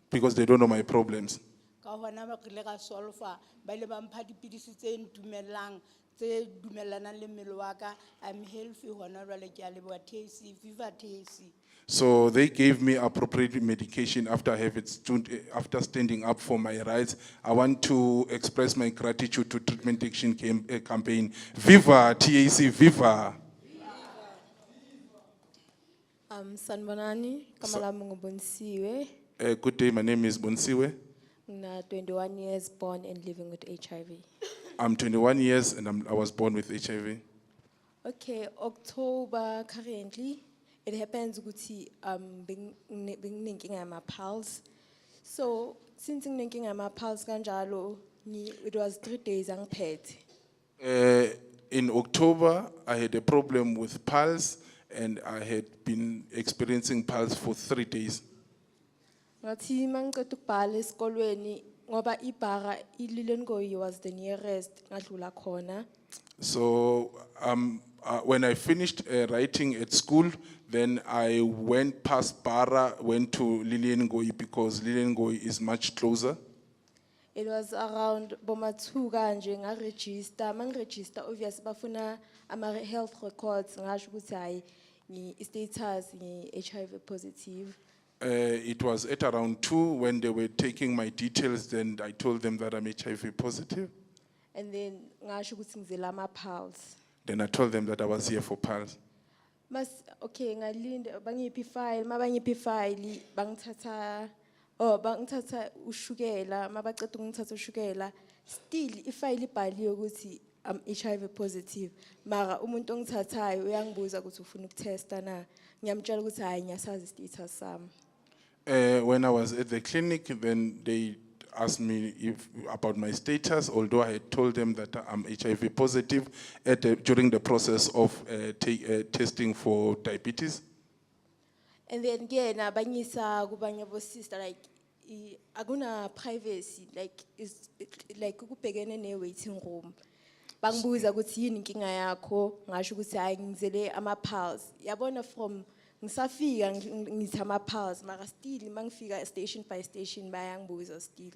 Because they don't know my problems. Ka hona ba kile ka solve ba ile ba mpha dipidisi tse ntumellang tse dumellanang le mmele wa ka. I'm healthy hona jwale ke a leboha TAC, viva TAC. So they gave me appropriate medication after after standing up for my rights. I want to express my gratitude to Treatment Action Campaign. Viva TAC, viva! Sanbonani, Kamalami ngubonisiwe. Good day, my name is Bonsiwe. Na 21 years born and living with HIV. I'm 21 years and I was born with HIV. Okay, October currently. It happens ukuthi being my pulse. So since my pulse kanjalo, it was 3 days angiphethe. In October, I had a problem with pulse and I had been experiencing pulse for 3 days. Ngathi mangiqeda ukubhala esikolweni ngoba ibhara iLilengoyi was the nearest ngadlula khona. So when I finished writing at school, then I went past Bara, went to Liliengoyi because Liliengoyi is much closer. It was around Bomatsuga nje nga-register. Mang-register, obviously, bafuna ama-health records, ngasho ukuthi hayi, status, HIV positive. It was at around 2 when they were taking my details, then I told them that I'm HIV positive. And then, ngasho ukuthi ngizela ama-pulse. Then I told them that I was here for PALS. Okay, ngalinde, bangiphi file, mabangiphi file, bangithatha ushukela, mabaqeda ungithatha ushukela, still ifile ibhaliwe ukuthi I'm HIV positive. Mara umuntu ongithathayo uyangibuza ukuthi ufuna ukutesta na. Ngiyamtshela ukuthi hayi ngiyasazi status sami. When I was at the clinic, then they asked me about my status, although I had told them that I'm HIV positive during the process of testing for diabetes. And then ngena banyisa kubanye bo sister like akuna privacy like is like ukubhekene ne waiting room. Bangibuza ukuthi yini inkinga yakho, ngasho ukuthi hayi ngizele ama pulse. Yabona from ngisafika ngitha ama pulse mara still mangifika station by station bayangibuza still.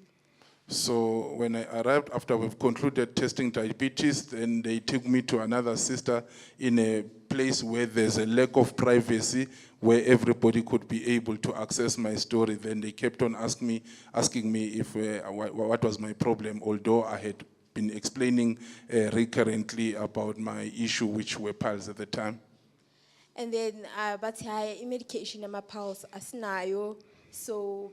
So when I arrived, after we've concluded testing diabetes, then they took me to another sister in a place where there's a lack of privacy, where everybody could be able to access my story. Then they kept on asking me if what was my problem, although I had been explaining recurrently about my issue, which were PALS at the time. And then but medication ama pulse asinayo. So,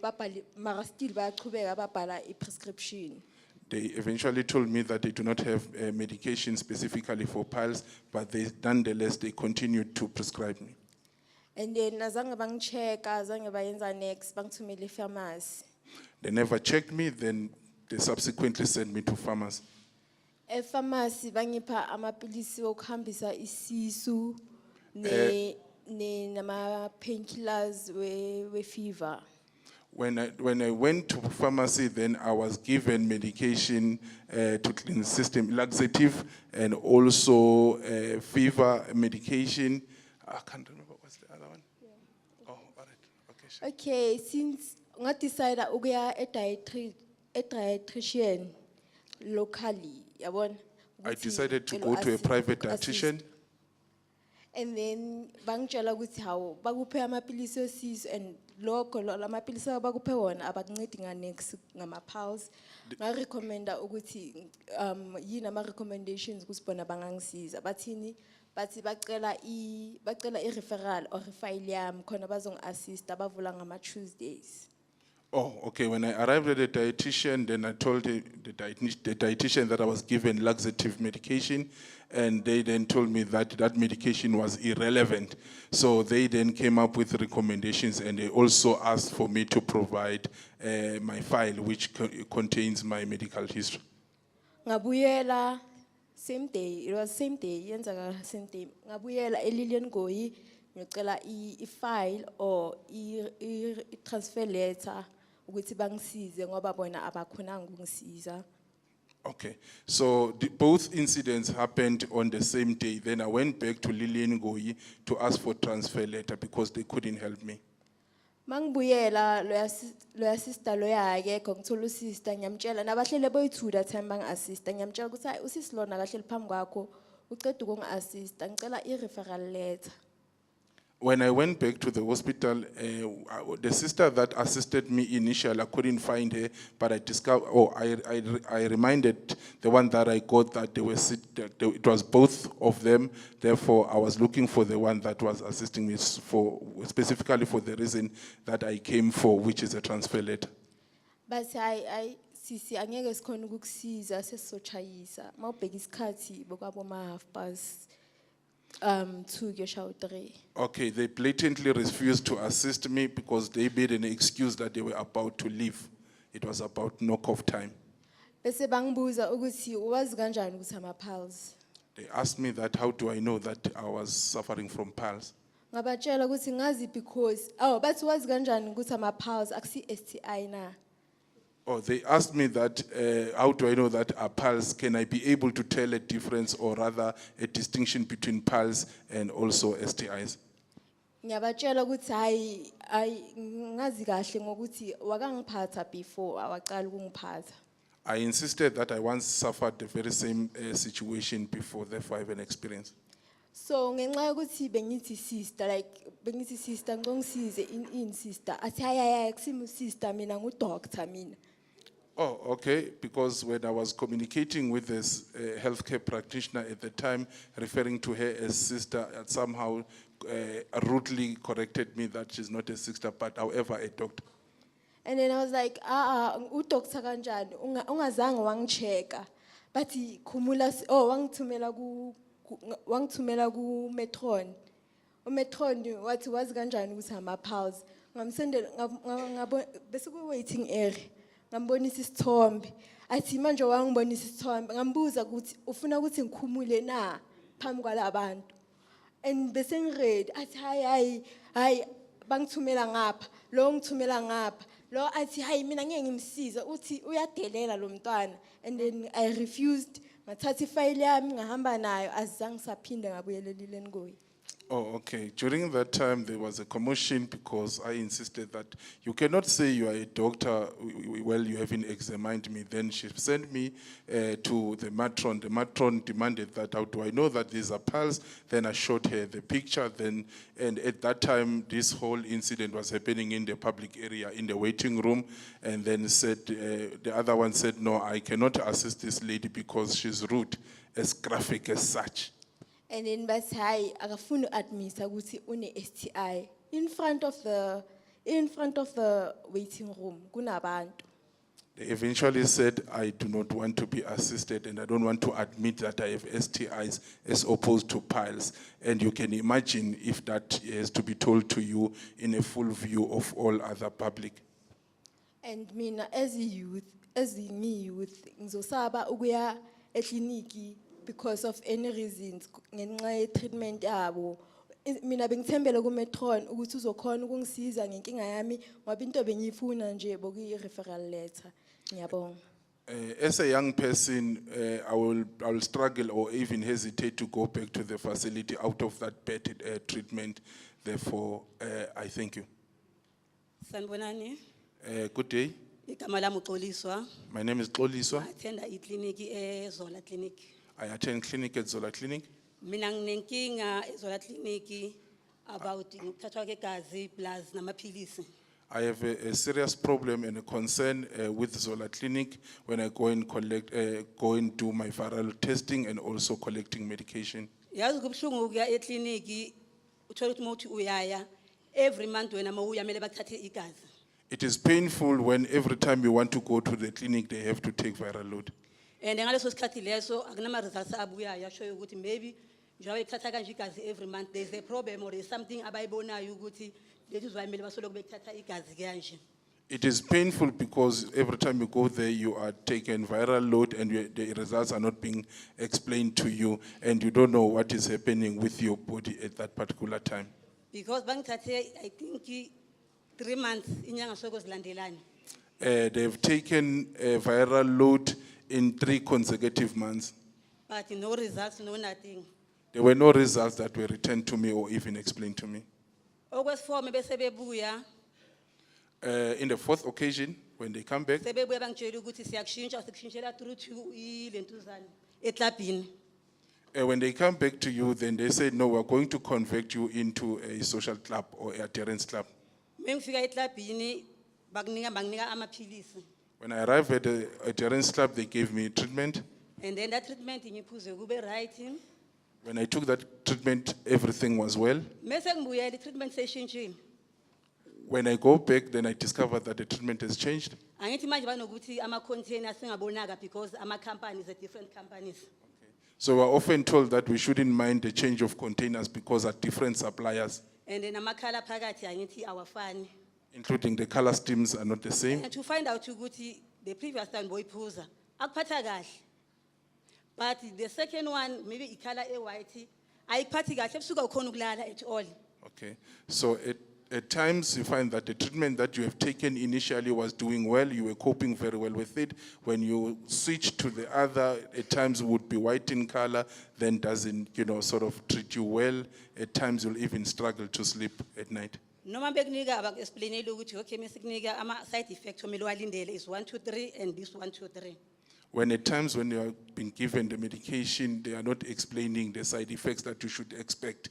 mara still bayaqhubeka babhala i-prescription. They eventually told me that they do not have medication specifically for PALS, but nonetheless they continued to prescribe me. And then azange bangichecka, azange bayenza next, bangithumele pharmacy. They never checked me, then they subsequently sent me to pharmacy. Pharmacy bangipha amapilisi okuhambisa isisu nama painkillers we fever. When I went to pharmacy, then I was given medication to clean the system, laxative, and also fever medication. I can't remember what's the other one. Yeah. Oh, all right. Okay. Sure. Okay, since I decided to a dietitian locally, I decided to go to a private dietitian. And then bangitshela ukuthi hawo bakuphe amapilisi osizo and lokho lamapilisi abakuphe wona abakuncedi nganext ngama pulse. Nga recommenda ukuthi yini ama recommendations ukuthi bona bangangisiza. Bathini bathi bacela I referral or file yami khona bazongi assist abavula ngama Tuesdays. Oh, okay. When I arrived at the dietitian, then I told the dietitian that I was given laxative medication, and they then told me that that medication was irrelevant. So they then came up with recommendations, and they also asked for me to provide my file, which contains my medical history. Ngabuyela same day, it was same day, yenzaka same day. Ngabuyela eLillian Goyi, ngicela I-file or I-transfer letter ukuthi bangisize ngoba bona abakhonanga ukungisiza. Okay, so both incidents happened on the same day. Then I went back to Lillian Goyi to ask for transfer letter because they couldn't help me. Mangibuyela loya sister loya akekho ngithola usister ngiyamtshela nabahlele boyi2 that time bang assist ngiyamtshela ukuthi hayi usisi lona kahleli phambi kwakho uqeda ukungi assist ngicela I-referral letter. When I went back to the hospital, the sister that assisted me initially, I couldn't find her, but I discovered, I reminded the one that I got that they were it was both of them. Therefore, I was looking for the one that was assisting me specifically for the reason that I came for, which is a transfer letter. But sisi angeke sikhona ukukusiza sesizochayisa mawubheka isikhathi bokwabo ma 2:03. Okay, they blatantly refused to assist me because they made an excuse that they were about to leave. It was about knock-off time. Bese bangibuza ukuthi uwazi kanjani ukuthi ama pulse. They asked me that, how do I know that I was suffering from PALS? Ngabatshela ukuthi ngazi because bathi wazi kanjani ukuthi ama pulse akusi STI na. Oh, they asked me that, how do I know that a PALS, can I be able to tell a difference or rather a distinction between PALS and also STIs? Ngiyabatshela ukuthi hayi ngazi kahle ngokuthi wakangiphatha before awaqala ukungiphatha. I insisted that I once suffered the very same situation before, therefore I have an experience. So ngenxa yokuthi bengithi sister, like bengithi sister ngongisize in sister. Athi hayi akusimu sister mina ngu-doctor mina. Oh, okay, because when I was communicating with this healthcare practitioner at the time, referring to her as sister, somehow rudely corrected me that she's not a sister, but however a doctor. And then I was like, u-doctor kanjani, ungazange wangichecka. But khumula, wangithumela ku-Metron. U-Metron wathi wazi kanjani ukuthi ama-pulse. Ngamsendela, bese ku-waiting area. Ngambonisa isithombe. Athi manje wangibonisa isithombe. Ngambuza ukuthi ufuna ukuthi ngikhumule na phambi kwalabantu. And bese ngiready. Athi hayi bangithumela ngapha. Lo ngithumela ngapha. Lo athi hayi mina ngeke ngimsiza uthi uyadelela lo mntwana. And then I refused. Ngathatha ifile yami ngahamba nayo azange saphinde ngabuyelelile ngoyi. Oh, okay. During that time, there was a commotion because I insisted that you cannot say you are a doctor while you haven't examined me. Then she sent me to the matron. The matron demanded that, how do I know that these are pulse? Then I showed her the picture. And at that time, this whole incident was happening in the public area, in the waiting room. And then said, the other one said, no, I cannot assist this lady because she's rude, as graphic as such. And then bathi hayi akafuni admit ukuthi une STI in front of the waiting room kunabantu. They eventually said, I do not want to be assisted and I don't want to admit that I have STIs as opposed to piles. And you can imagine if that has to be told to you in a full view of all other public. And mina as a youth ngizosaba ukuya ekliniki because of any reasons ngenxa ye treatment yabo. Mina bengithembele ku-Metron ukuthi uzokhona ukungisiza ngenkinga yami ngoba into bengiyifuna nje bokuyi-referral letter. Ngiyabonga. As a young person, I will struggle or even hesitate to go back to the facility out of that bad treatment. Therefore, I thank you. Sanibonani. Good day. Igama lami uXoliswa. My name is Xoliswa. Attenda ikliniki eZola Clinic. I attend clinic at Zola Clinic. Mina nginenkinga eZola Clinic about ukuthathwa kwegazi plus namaphilisi. I have a serious problem and a concern with Zola Clinic when I go and go and do my viral testing and also collecting medication. Yazi kubhlungu ukuya ekliniki uthola ukuthi umuntu uyaya every month wena mawuya mele bathathe igazi. It is painful when every time you want to go to the clinic they have to take viral load. And ngaleso sikhathi leso akunama results abuya yasho ukuthi maybe njengoba bethatha kanje igazi every month there's a problem or there's something abayibonayo ukuthi lethi uzwayimele basoloko bethatha igazi kanje. It is painful because every time you go there you are taken viral load and the results are not being explained to you and you don't know what is happening with your body at that particular time. Because bangithathe I think 3 months inyanga soko zilandelana. They've taken a viral load in 3 consecutive months. But no results, no nothing. There were no results that were returned to me or even explained to me. Okwesifomu bese bebuya In the 4th occasion, when they come back, sebebuya bangitshela ukuthi siyakushintsha sikushintshela through to ilentuzana eklabhini. When they come back to you, then they say, no, we're going to convert you into a social club or adherence club. Mengifika eklabhini banginika amaphilisi. When I arrived at the adherence club, they gave me treatment. And then that treatment ngiphuze kube right. When I took that treatment, everything was well. Mese ngibuya treatment seshintshile. When I go back, then I discovered that the treatment has changed. Angithi manje banokuthi ama containers singabonaka because ama companies are different companies. So we're often told that we shouldn't mind the change of containers because are different suppliers, And then amakhala phakathi angithi awafani. including the color schemes are not the same. And to find out ukuthi the previous time boyiphuza akuphatha kahle. But the second one maybe ikhala white ayiphathi kahle ebusuku awukhona ukulala at all. Okay, so at times you find that the treatment that you have taken initially was doing well, you were coping very well with it. When you switch to the other, at times would be white in color, then doesn't, sort of treat you well. At times you'll even struggle to sleep at night. Noma bekunika abakuexplainele ukuthi okay mesikunika ama side effects omele walindele is 1 2 3 and this 1 2 3. When at times when you have been given the medication, they are not explaining the side effects that you should expect.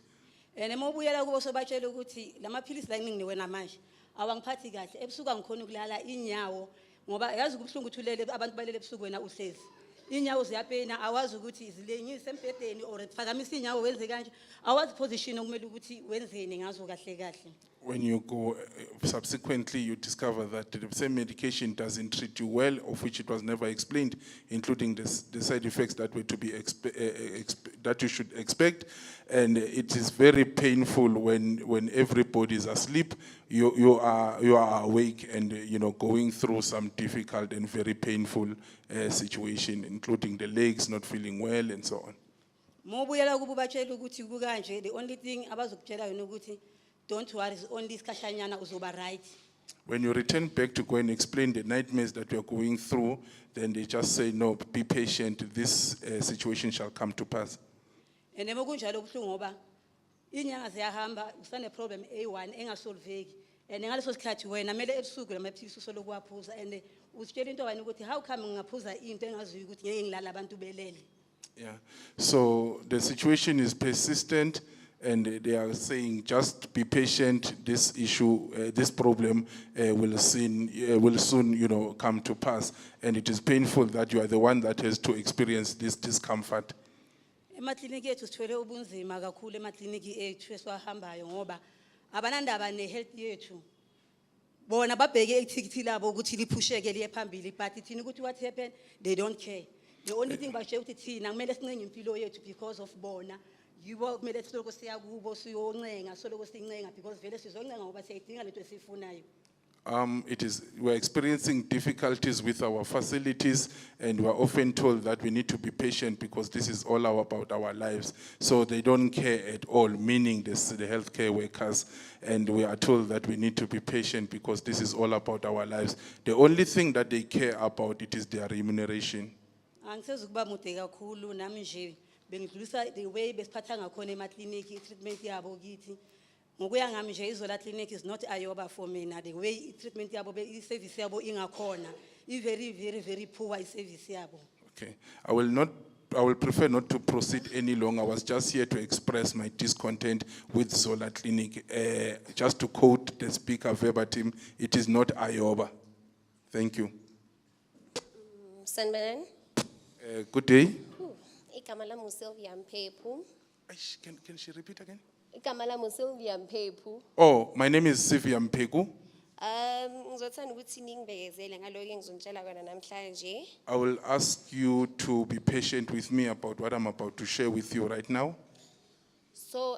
And emobuyela kubo sobatshela ukuthi lamaphilisi la enginiwe namanje awangiphathi kahle ebusuku angikhona ukulala inyawo ngoba yazi kubuhlungu uthulele abantu balele ebusuku wena uhlezi inyawo ziyapena awazi ukuthi zilengise embhedeni or phakamisa inyawo wenze kanje awazi position okumele ukuthi wenzeni ngazo kahle kahle. When you go, subsequently you discover that the same medication doesn't treat you well, of which it was never explained, including the side effects that were to be that you should expect. And it is very painful when everybody is asleep, you are awake and going through some difficult and very painful situation, including the legs not feeling well and so on. Mobuyela kubo batshela ukuthi kukanje, the only thing abazokutshela yona ukuthi don't worry, only iskashanyana uzoba right. When you return back to go and explain the nightmares that you are going through, then they just say, no, be patient, this situation shall come to pass. And emokunjalo kubuhlungu ngoba inyanga ziyahamba usane problem A1 engasolveki and ngaleso sikhathi wena mele ebusuku lamaphilisi usoloku waphuza and usitshela into wena ukuthi how come ngaphuza into engaziyo ukuthi ngeke ngilala abantu belele. Yeah. So the situation is persistent. And they are saying, just be patient. This issue, this problem, will soon, come to pass. And it is painful that you are the one that has to experience this discomfort. Emakliniki ethu sithwele ubunzima kakhulu emakliniki ethu esiwahambayo ngoba abanandaba ne-health yethu. Bona babheke ithikithi labo ukuthi liphusheke liye phambili, but thina ukuthi what happened, they don't care. The only thing basho ukuthi thina kumele sincenga impilo yethu because of bona. Yibo kumele siloko siya kubo siyoncenga soloko sincenga because vele sizoncenga ngoba siyayidinga lento esifunayo. We're experiencing difficulties with our facilities, and we're often told that we need to be patient because this is all about our lives. So they don't care at all, meaning the healthcare workers, and we are told that we need to be patient because this is all about our lives. The only thing that they care about it is their remuneration. Angisezukuba mude kakhulu nami nje bengidlulisa the way besiphatha ngakhona emakliniki treatment yabo kithi. Ngokuya ngami nje izola clinic is not ayoba for mina, the way treatment yabo service yabo ingakhona very very very poor service yabo. Okay, I will prefer not to proceed any longer. I was just here to express my discontent with Zola Clinic. Just to quote the speaker verbatim, it is not Ayoba. Thank you. Sanbanan. Good day. Igama lami Sylvia Mpephu. Can she repeat again? Igama lami Sylvia Mpephu. Oh, my name is Sylvia Mpegu. Ngizothanda ukuthi ningibekezele ngaloko engizonitshela kona namhlanje. I will ask you to be patient with me about what I'm about to share with you right now. So,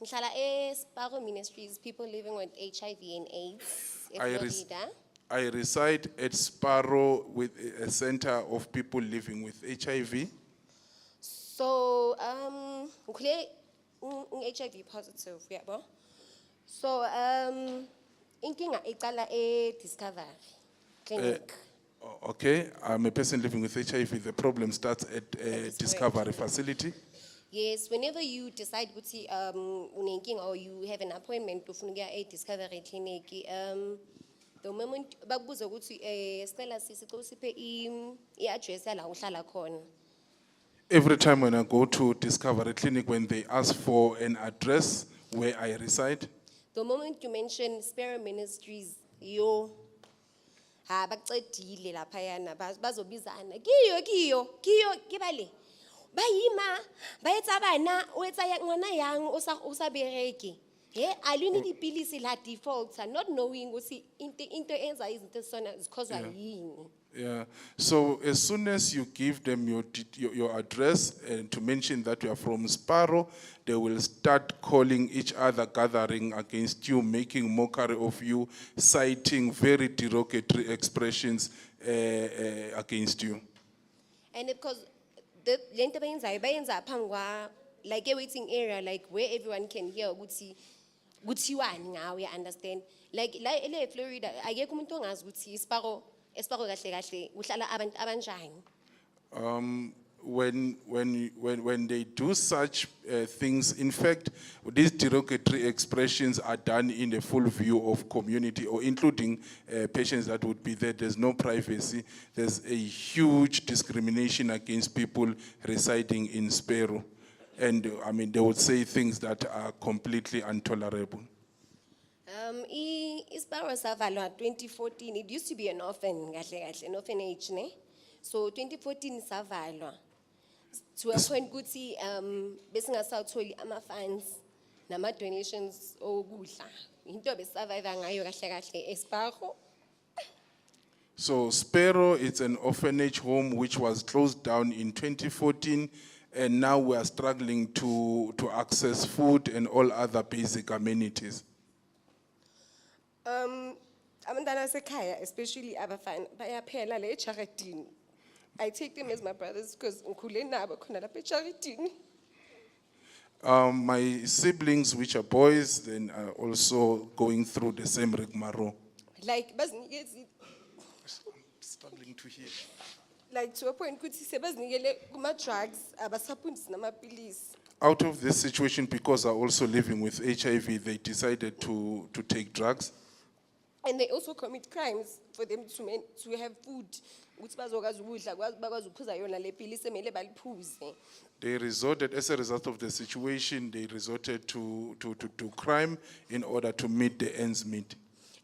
ngihlala Sparrow Ministries, people living with HIV and AIDS, Florida. I reside at Sparrow with a center of people living with HIV. So, ngikhule HIV positive, yabo. So, inkinga iqala Discovery Clinic. Okay, I'm a person living with HIV. The problem starts at Discovery facility. Yes, whenever you decide ukuthi unenkinga or you have an appointment ufuna ukuya Discovery Clinic, the moment bakubuza ukuthi sicela sicela siphe i-address yala uhlala khona. Every time when I go to Discovery Clinic, when they ask for an address where I reside, the moment you mention Sparrow Ministries, yo bacedile laphayana bazobizana kiyo kibale bayima bayetsa bana o etsa ngwana yang o sa bereke aluni dipilisi la default not knowing ukuthi into enza izinto sona because yini. Yeah. So as soon as you give them your address and to mention that you are from Sparrow, they will start calling each other, gathering against you, making mockery of you, citing very derogatory expressions against you. And because the lento bayenza phambi like a waiting area, like where everyone can hear ukuthi kuthiwani ngawe, understand? Like Florida, akekho umuntu ongazi ukuthi Sparrow kahle kahle uhlala abantu abanjani. when they do such things, in fact, these derogatory expressions are done in the full view of community, or including patients that would be there. There's no privacy. There's a huge discrimination against people residing in Spero. And I mean, they would say things that are completely intolerable. Isibaro savalwa 2014. It used to be an an orphanage, ne? So 2014 savalwa. To a point, kuthi besingasawutholi ama-funds nama-donations okudla. Into besurvive ngayo kahle kahle eSparo. So Spero, it's an orphanage home which was closed down in 2014, and now we are struggling to access food and all other basic amenities. Abantwana basekhaya, especially abafana, bayaphela le echaritini. I take them as my brothers because ngikhule nabo khona lapha echaritini. My siblings, which are boys, then are also going through the same rigmarole. Like bazinikezi, I'm struggling to hear. like to a point kuthi sebazinikele kuma drugs abasaphuntisi namapilisi. Out of this situation, because are also living with HIV, they decided to take drugs. And they also commit crimes for them to have food. They resorted, as a result of the situation, they resorted to crime in order to meet the ends meet.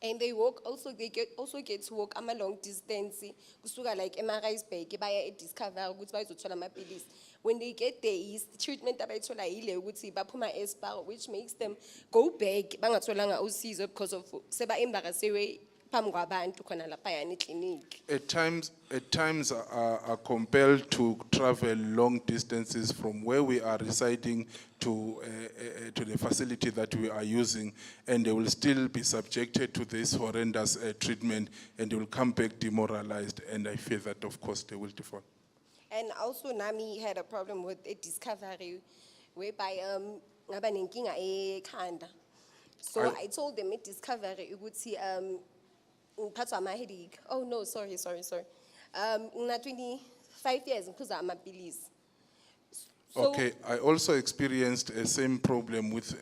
And they also get to walk a long distance. Kusuka like Ritshidze baya Discover ukuthi bayizothola amapilisi. When they get there, is treatment abayithola yile ukuthi baphuma eSparo, which makes them go back bangatholanga usizo because of seba embarrassed phambi kwabantu khona lapha yani clinic. At times are compelled to travel long distances from where we are residing to the facility that we are using, and they will still be subjected to this horrendous treatment, and they will come back demoralized, and I fear that of course they will default. And also Nami had a problem with a Discovery whereby ngaba nenkinga ekhanda. So I told them at Discovery ukuthi ngiphathwa ama headache. Oh no, sorry. Ngina 25 years ngiphuza amapilisi. Okay, I also experienced the same problem with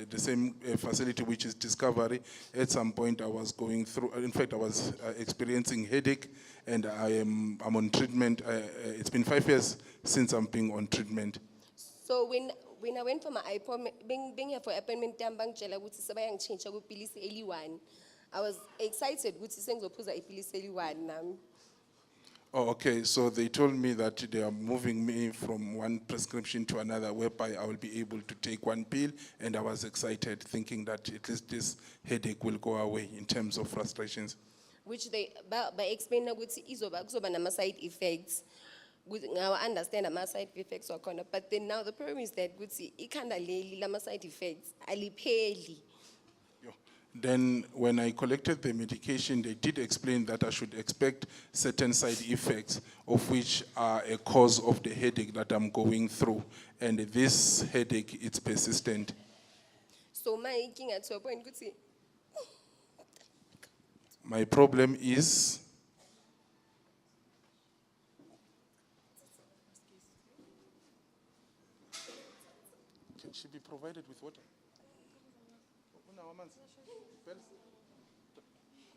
the same facility, which is Discovery. At some point I was going through, in fact I was experiencing headache, and I'm on treatment. It's been 5 years since I'm being on treatment. So when I went for my appointment, being here for appointment, bangitshela ukuthi sebayangichange kupilisi eli-1. I was excited ukuthi sengizophuza ipilisi eli-1 nami. Oh, okay, so they told me that they are moving me from one prescription to another, whereby I will be able to take one pill, and I was excited, thinking that at least this headache will go away in terms of frustrations. Which they explain ukuthi kuzoba nama side effects. I understand ama side effects wakhona, but then now the problem is that ukuthi ikhanda leli lama side effects alipheli. Then when I collected the medication, they did explain that I should expect certain side effects, of which are a cause of the headache that I'm going through. And this headache, it's persistent. So my inkinga to a point ukuthi my problem is can she be provided with water?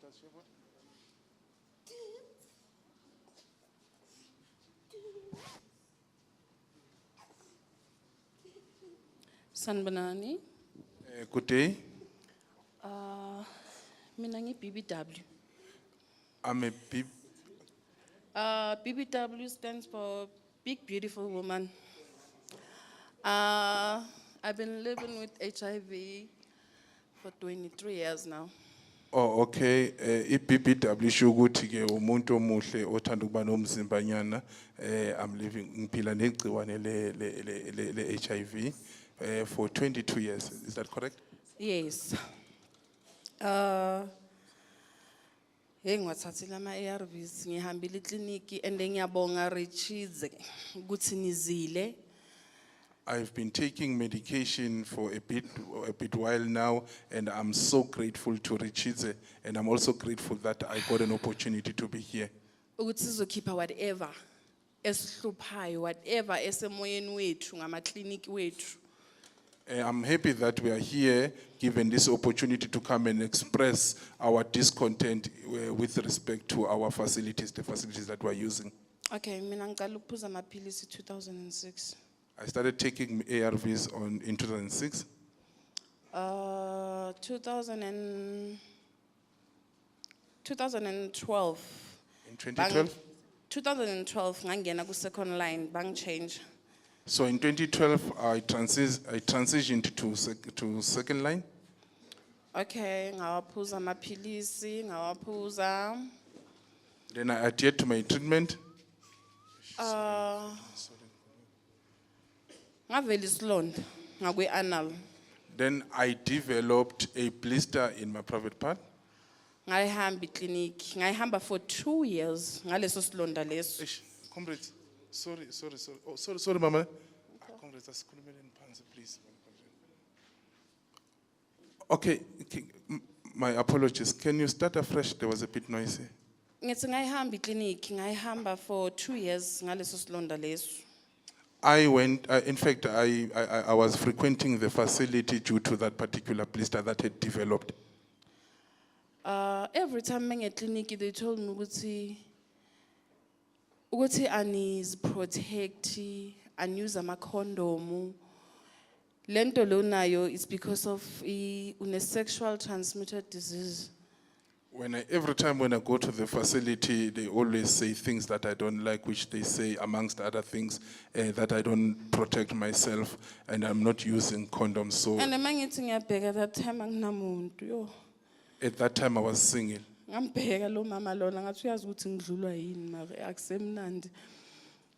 Does she have water? Sanbanani. Good day. Mina ngi-BBW. I'm a BBW stands for Big Beautiful Woman. I've been living with HIV for 23 years now. Oh, okay. IBBW shukuthi ke umuntu omuhle othanda ukuba nomzimbanyana. I'm living ngiphila negciwane le HIV for 22 years. Is that correct? Yes. Ngiwathathile ama-ARVs ngihambile ikliniki and ngiyabonga Ritshidze ukuthi nizile. I've been taking medication for a bit while now, and I'm so grateful to Ritshidze, and I'm also grateful that I got an opportunity to be here. Ukuthi sizokhipha whatever esihluphayo whatever esemoyeni wethu ngama-clinic wethu. I'm happy that we are here, given this opportunity to come and express our discontent with respect to our facilities, the facilities that we're using. Okay, mina ngicala ukuphuza amaphilisi 2006. I started taking ARVs in 2006. 2012. In 2012? 2012 ngangena ku second line bang change. So in 2012, I transitioned to second line. Okay, ngawaphuza amaphilisi, ngawaphuza. Then I adhered to my treatment. Ngavela isilonda ngakwe anal. Then I developed a blister in my private part. Ngayihamba clinic, ngayihamba for 2 years ngaleso silonda leso. Comrades, sorry. Oh, sorry, Mama. Comrades, please. Okay, my apologies. Can you start afresh? There was a bit noisy. Ngithi ngayihamba clinic, ngayihamba for 2 years ngaleso silonda leso. I went, in fact, I was frequenting the facility due to that particular blister that had developed. Every time I'm at clinic, they told me ukuthi anis protect, use ama condom. Lento lo nayo is because of a sexual transmitted disease. Every time when I go to the facility, they always say things that I don't like, which they say, amongst other things, that I don't protect myself and I'm not using condoms. So And mangithi ngiyabheka that time anginamuntu yo. at that time I was single. Ngambheka lo mama lona ngathi uyazi ukuthi ngidlulwa yini mara akusemnandi.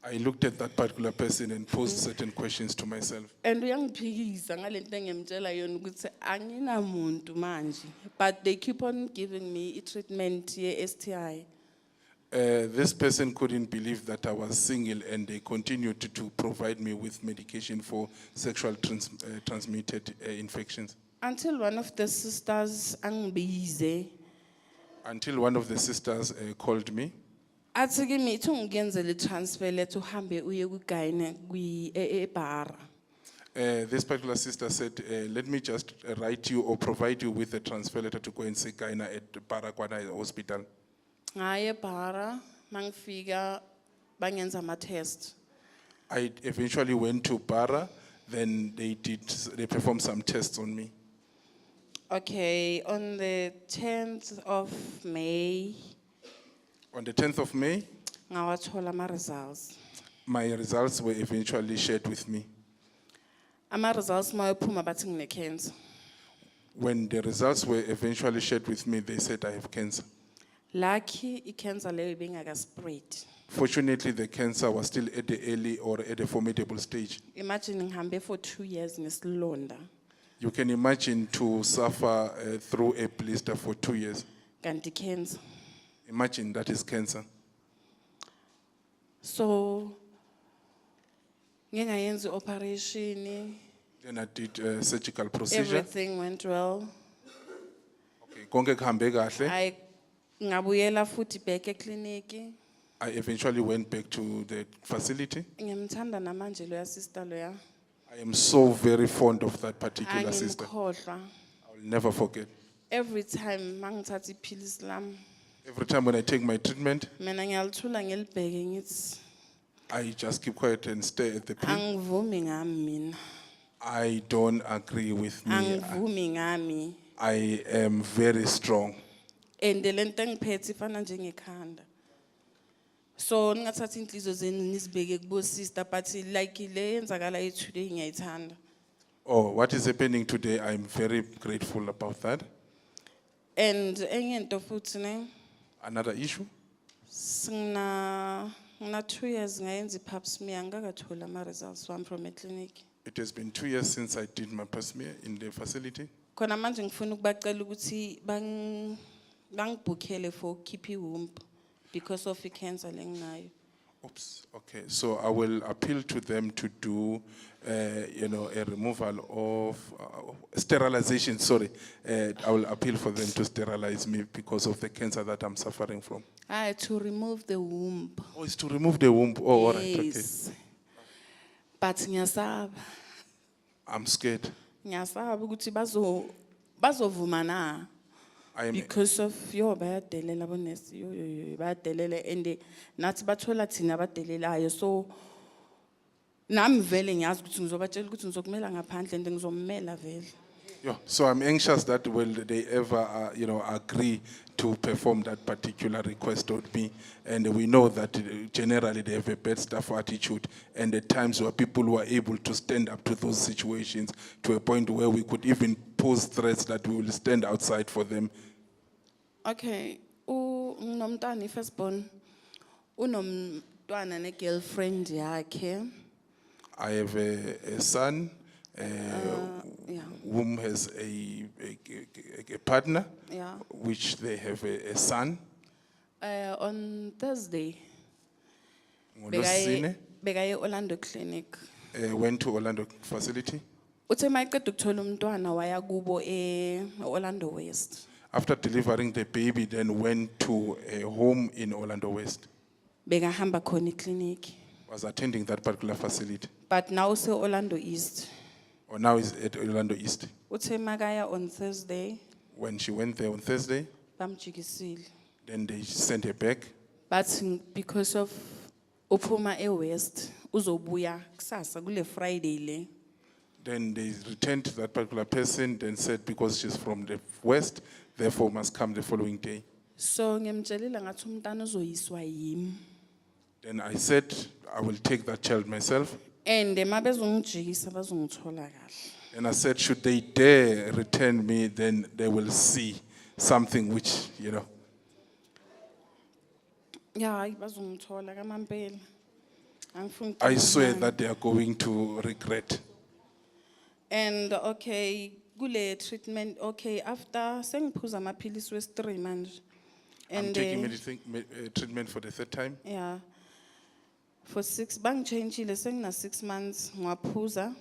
I looked at that particular person and posed certain questions to myself. And uyangiphikisa ngalento engimtshela yona ukuthi anginamuntu manje, but they keep on giving me treatment ye STI. This person couldn't believe that I was single and they continued to provide me with medication for sexual transmitted infections. Until one of the sisters angibize. Until one of the sisters called me. Athi kimi ungenzele transfer lethu uhambe uye kugayine eBara. This particular sister said, let me just write you or provide you with a transfer letter to go and see Gaina at Baragwana Hospital. Ngaye eBara mangifika bangenza ama test. I eventually went to Bara, then they performed some tests on me. Okay, on the 10th of May. On the 10th of May, ngawathola ama results. my results were eventually shared with me. Ama results mayophuma bathi ngine cancer. When the results were eventually shared with me, they said I have cancer. Lucky i-cancer leyo ibingaka spread. Fortunately, the cancer was still at the early or at a formidable stage. Imagine ngihambe for 2 years ngesilonda. You can imagine to suffer through a blister for 2 years. Kanti cancer. Imagine that is cancer. So, ngingayenza operation. Then I did a surgical procedure. Everything went well. Konke kuhambe kahle. I ngabuyela futhi back ekliniki. I eventually went back to the facility. Ngiyamthanda namanje loya sister loya. I am so very fond of that particular sister. Angimkhohlwa. I will never forget. Every time mangithatha iphilisi lami. Every time when I take my treatment, Mina ngiyalithula ngilibheke ngithi I just keep quiet and stare at the pill. angivumi ngami mina. I don't agree with me. Angivumi ngami. I am very strong. And lento engiphethe ifana njengekhanda. So ningathatha inhliziyo zenu nizibeke kubo sister but like le yenzakala today ngiyayithanda. Oh, what is happening today, I'm very grateful about that. And enye into futhi ne Another issue, ngina 2 years ngayenza pap smear ngakathola ama results wami from a clinic. it has been 2 years since I did my pap smear in the facility. Khona manje ngifuna ukubacela ukuthi bangibhukhele for keep womb because of the cancer lenginayo. Oops, okay, so I will appeal to them to do, a removal of sterilization, sorry. I will appeal for them to sterilize me because of the cancer that I'm suffering from. To remove the womb. Oh, it's to remove the womb, oh, all right, okay. Yes. But ngiyasaba. I'm scared. Ngiyasaba ukuthi bazovuma na. Because of bayadelela bonesi bayadelela and nathi bathola thina abadelelayo, so nami vele ngiyazi ukuthi ngizobatshela ukuthi ngizokumela ngaphandle and ngizomela vele. Yeah, so I'm anxious that will they ever, agree to perform that particular request of me. And we know that generally they have a bad staff attitude, and at times where people were able to stand up to those situations to a point where we could even pose threats that we will stand outside for them. Okay, nginomntwana firstborn, unomntwana ne girlfriend yakhe. I have a son whom has a partner, Yeah. which they have a son. On Thursday, Ngolosine, bekaye Orlando clinic. went to Orlando facility. Uthe mayiqeda ukuthola umntwana waya kubo Orlando West. After delivering the baby, then went to a home in Orlando West. Bekahamba khona clinic. Was attending that particular facility. But now se Orlando East. Or now is at Orlando East. Uthe makaya on Thursday, When she went there on Thursday, bamjikisile. then they sent her back. But because of uphuma West, uzobuya kusasa kule Friday le. Then they returned to that particular person, then said because she's from the West, therefore must come the following day. So ngiyamtshelela ngathi umntana uzoyiswa yimi. Then I said, I will take that child myself. And mabezongijikisa bazongithola kahle. And I said, should they dare return me, then they will see something which, Yeah, bazongithola kamampela. Angifuni I swear ukuxabana. that they are going to regret. And okay, kule treatment, okay, after sengiphuza amaphilisi wes 3 manje. I'm And taking treatment for the third time. yeah. For 6 bangichangeile sengina 6 months ngwaphuza.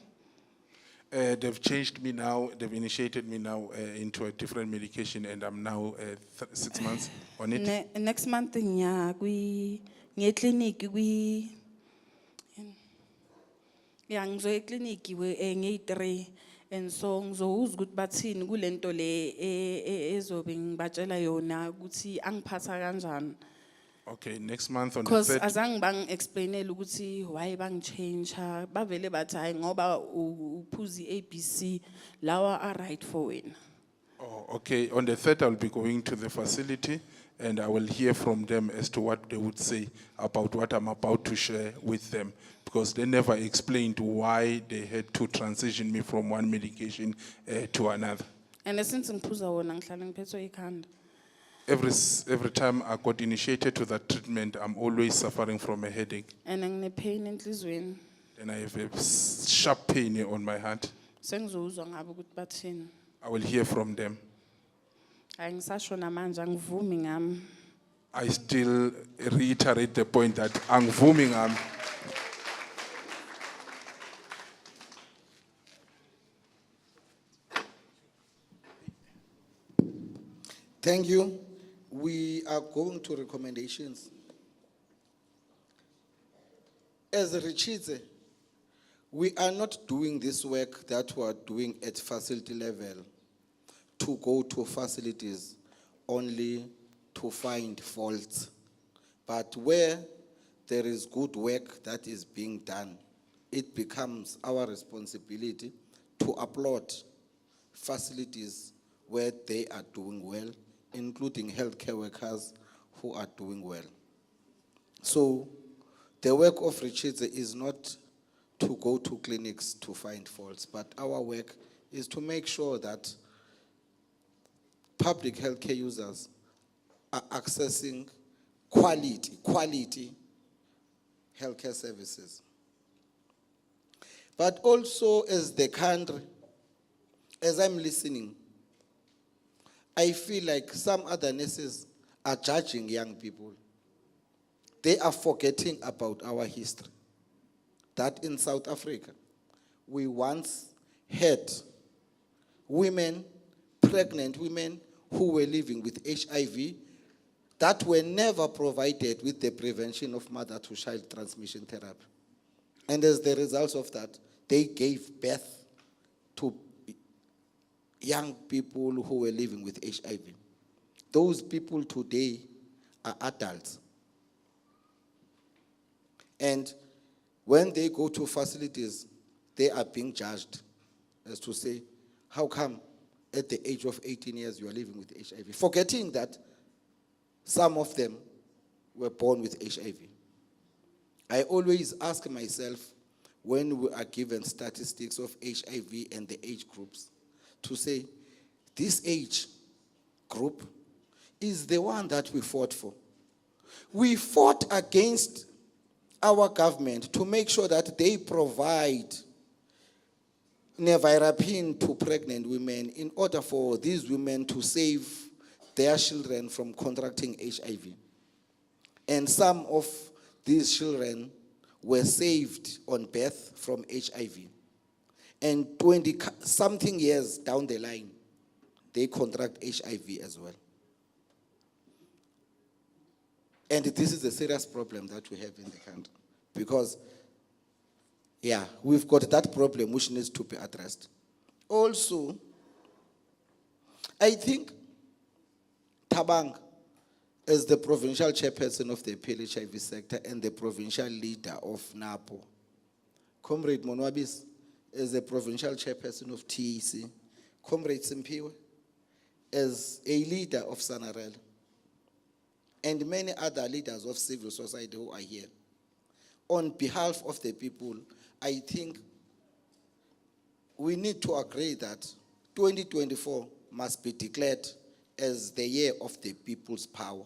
They've changed me now, they've initiated me now into a different medication, and I'm now 6 months on it. Next month ngiya clinic ngizoya clinic ngeyi 3, and so ngizowuza ukuthi bathini kulento le ezobe ngibatshela yona ukuthi angiphatha kanjani. Okay, next month on the Because 3rd. azange bang-explainele ukuthi why bangichange bavele bathi hayi ngoba uphuzi ABC lawa are right for wena. Oh, okay, on the 3rd I'll be going to the facility, and I will hear from them as to what they would say about what I'm about to share with them, because they never explained why they had to transition me from one medication to another. And since ngiphuza wona ngihlala ngiphethwe ikhanda. Every time I got initiated to that treatment, I'm always suffering from a headache. And ngine pain enhlizweni. And I have a sharp pain on my heart. Sengizozwa ngabe ukuthi bathini. I will hear from them. Angisasho namanje angivumi ngami. I still reiterate the point that angivumi ngami. Thank you. We are going to recommendations. As a Ritshidze, we are not doing this work that we are doing at facility level to go to facilities only to find faults. But where there is good work that is being done, it becomes our responsibility to applaud facilities where they are doing well, including healthcare workers who are doing well. So the work of Ritshidze is not to go to clinics to find faults, but our work is to make sure that public healthcare users are accessing quality healthcare services. But also as the country, as I'm listening, I feel like some other nurses are judging young people. they are forgetting about our history. That in South Africa, we once had women, pregnant women, who were living with HIV that were never provided with the prevention of mother-to-child transmission therapy. And as the result of that, they gave birth to young people who were living with HIV. Those people today are adults. And when they go to facilities, they are being judged as to say, how come at the age of 18 years you are living with HIV? Forgetting that some of them were born with HIV. I always ask myself, when we are given statistics of HIV and the age groups, to say, this age group is the one that we fought for. We fought against our government to make sure that they provide nevirapine to pregnant women in order for these women to save their children from contracting HIV. And some of these children were saved on birth from HIV. And 20-something years down the line, they contract HIV as well. And this is a serious problem that we have in the country. Because, yeah, we've got that problem which needs to be addressed. Also, I think Thabang, as the provincial chairperson of the PLHIV sector and the provincial leader of NAPO, Comrade Monwabis, as the provincial chairperson of TEC, Comrade Simpiwe, as a leader of Sanarel, and many other leaders of civil society who are here. On behalf of the people, I think we need to agree that 2024 must be declared as the year of the people's power.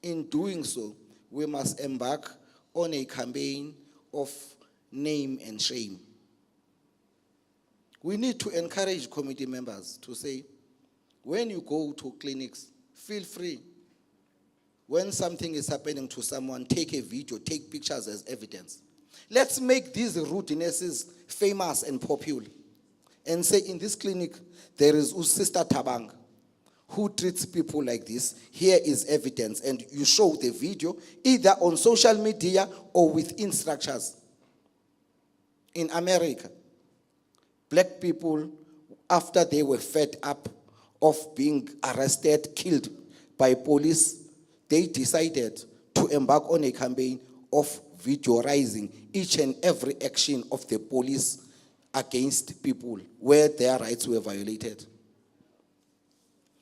In doing so, we must embark on a campaign of name and shame. We need to encourage committee members to say, when you go to clinics, feel free. When something is happening to someone, take a video, take pictures as evidence. Let's make these rudenesses famous and popular. And say, in this clinic, there is Sister Thabang, who treats people like this. Here is evidence. And you show the video, either on social media or within structures. In America, black people, after they were fed up of being arrested, killed by police, they decided to embark on a campaign of videoizing each and every action of the police against people where their rights were violated.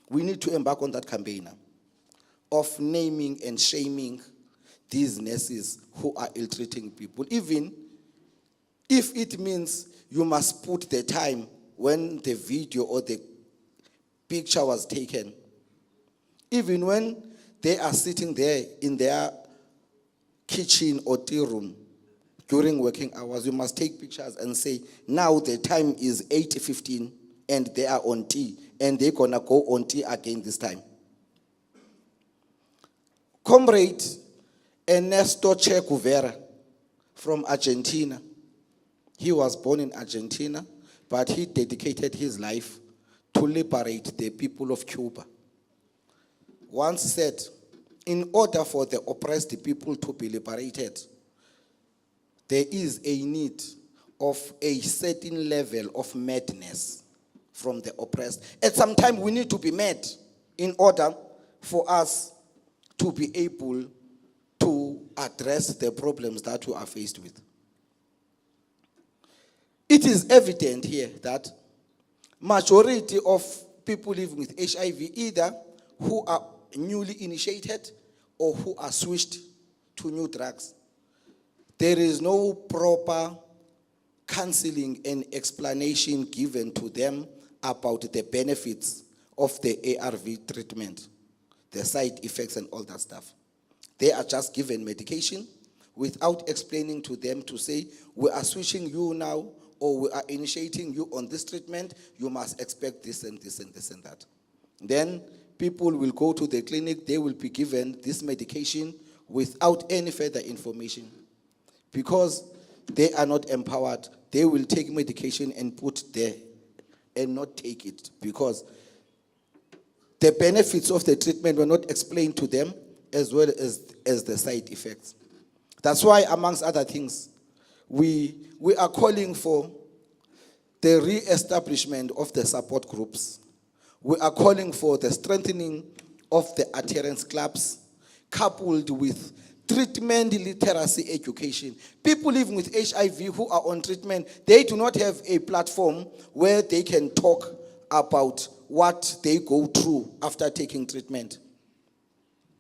We need to embark on that campaign of naming and shaming these nurses who are ill-treating people. Even if it means you must put the time when the video or the picture was taken. Even when they are sitting there in their kitchen or tea room during working hours, you must take pictures and say, now the time is 8:15 and they are on tea and they're gonna go on tea again this time. Comrade Ernesto Che Guevara from Argentina. He was born in Argentina, but he dedicated his life to liberate the people of Cuba. Once said, in order for the oppressed people to be liberated, there is a need of a certain level of madness from the oppressed. At some time, we need to be mad in order for us to be able to address the problems that we are faced with. It is evident here that majority of people living with HIV, either who are newly initiated or who are switched to new drugs, there is no proper counseling and explanation given to them about the benefits of the ARV treatment, the side effects and all that stuff. They are just given medication without explaining to them to say, we are switching you now, or we are initiating you on this treatment, you must expect this and this and this and that. Then people will go to the clinic, they will be given this medication without any further information. Because they are not empowered, they will take medication and put there and not take it because the benefits of the treatment were not explained to them as well as the side effects. That's why, amongst other things, we are calling for the re-establishment of the support groups. We are calling for the strengthening of the adherence clubs, coupled with treatment literacy education. People living with HIV who are on treatment, they do not have a platform where they can talk about what they go through after taking treatment.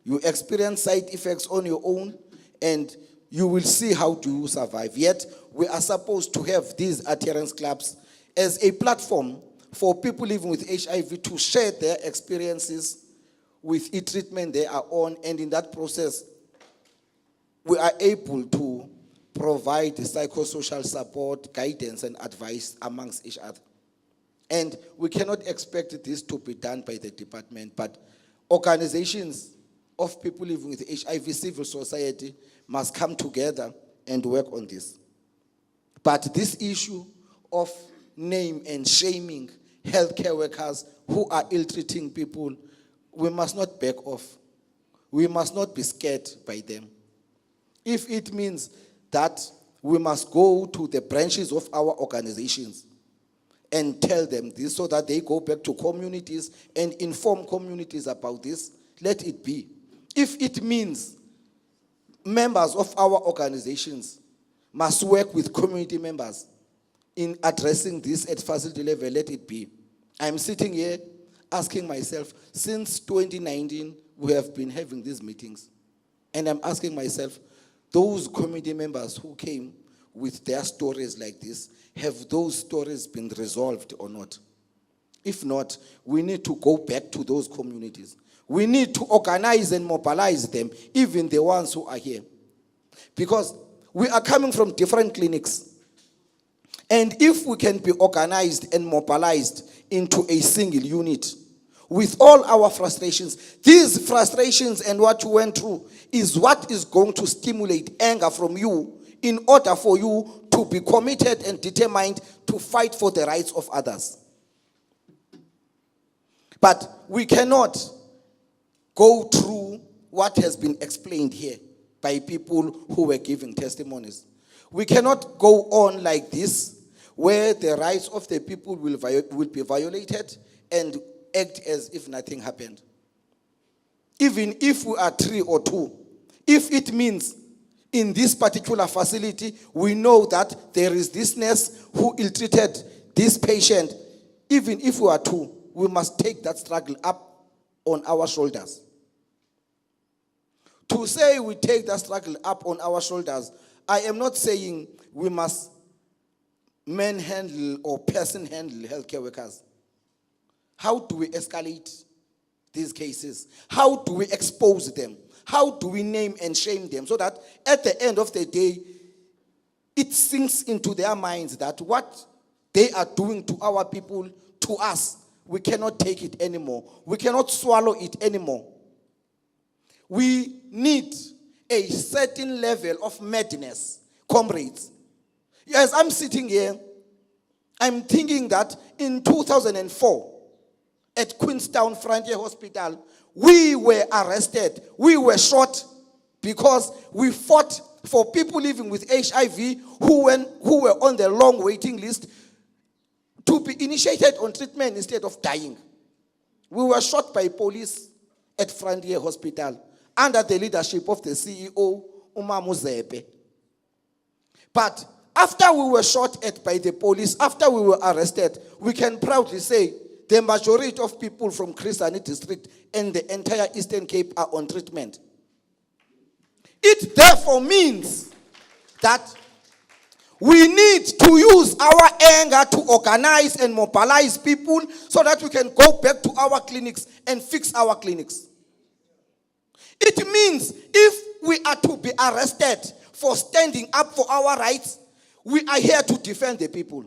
You experience side effects on your own, and you will see how to survive. Yet, we are supposed to have these adherence clubs as a platform for people living with HIV to share their experiences with the treatment they are on, and in that process, we are able to provide psychosocial support, guidance, and advice amongst each other. And we cannot expect this to be done by the department, but organizations of people living with HIV, civil society, must come together and work on this. But this issue of name and shaming healthcare workers who are ill-treating people, we must not back off. We must not be scared by them. If it means that we must go to the branches of our organizations and tell them this so that they go back to communities and inform communities about this, let it be. If it means members of our organizations must work with community members in addressing this at facility level, let it be. I'm sitting here asking myself, since 2019, we have been having these meetings. And I'm asking myself, those community members who came with their stories like this, have those stories been resolved or not? If not, we need to go back to those communities. We need to organize and mobilize them, even the ones who are here. Because we are coming from different clinics. And if we can be organized and mobilized into a single unit, with all our frustrations, these frustrations and what you went through is what is going to stimulate anger from you in order for you to be committed and determined to fight for the rights of others. But we cannot go through what has been explained here by people who were giving testimonies. We cannot go on like this, where the rights of the people will be violated and act as if nothing happened. Even if we are 3 or 2, if it means in this particular facility, we know that there is this nurse who ill-treated this patient, even if we are 2, we must take that struggle up on our shoulders. To say we take that struggle up on our shoulders, I am not saying we must manhandle or person handle healthcare workers. How do we escalate these cases? How do we expose them? How do we name and shame them so that at the end of the day, it sinks into their minds that what they are doing to our people, to us, we cannot take it anymore. We cannot swallow it anymore. We need a certain level of madness, comrades. As I'm sitting here, I'm thinking that in 2004, at Queenstown Frontier Hospital, we were arrested, we were shot because we fought for people living with HIV who were on the long waiting list to be initiated on treatment instead of dying. We were shot by police at Frontier Hospital under the leadership of the CEO, Muzepe. But after we were shot at by the police, after we were arrested, we can proudly say the majority of people from Christiani district and the entire Eastern Cape are on treatment. It therefore means that we need to use our anger to organize and mobilize people so that we can go back to our clinics and fix our clinics. It means if we are to be arrested for standing up for our rights, we are here to defend the people.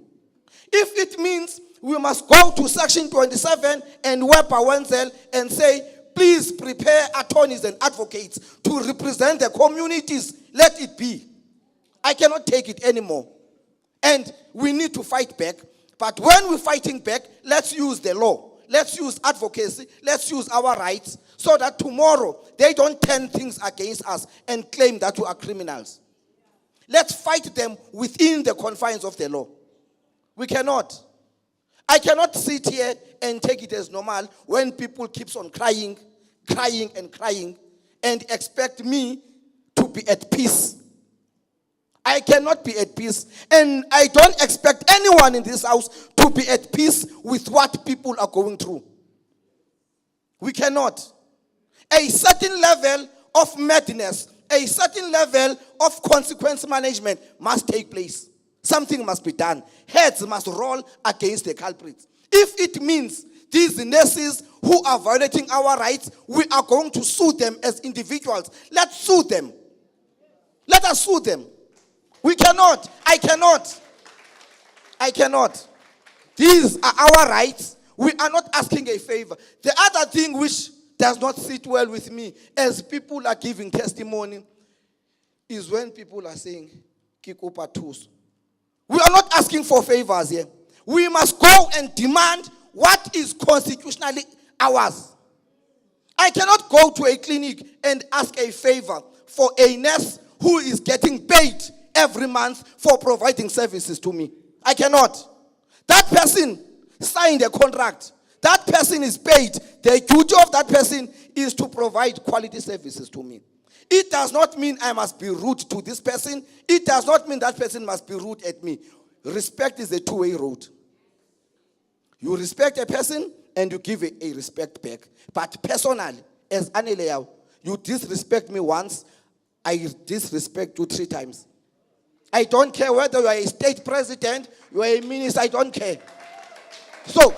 If it means we must go to Section 27 and Wepa Wenzel and say, Please prepare attorneys and advocates to represent the communities. Let it be. I cannot take it anymore. And we need to fight back. But when we're fighting back, let's use the law. Let's use advocacy. Let's use our rights so that tomorrow they don't turn things against us and claim that we are criminals. Let's fight them within the confines of the law. We cannot. I cannot sit here and take it as normal when people keeps on crying and expect me to be at peace. I cannot be at peace. And I don't expect anyone in this house to be at peace with what people are going through. We cannot. A certain level of madness, a certain level of consequence management must take place. Something must be done. Heads must roll against the culprits. If it means these nurses who are violating our rights, we are going to sue them as individuals. Let's sue them. Let us sue them. We cannot. I cannot. These are our rights. We are not asking a favor. The other thing which does not sit well with me as people are giving testimony is when people are saying, Kikopa tus. We are not asking for favors here. We must go and demand what is constitutionally ours. I cannot go to a clinic and ask a favor for a nurse who is getting paid every month for providing services to me. I cannot. That person signed a contract. That person is paid. The duty of that person is to provide quality services to me. It does not mean I must be rude to this person. It does not mean that person must be rude at me. Respect is a two-way road. You respect a person and you give a respect back. But personally, as Aneleao, you disrespect me once, I disrespect you 3 times. I don't care whether you are a state president, you are a minister, I don't care. So,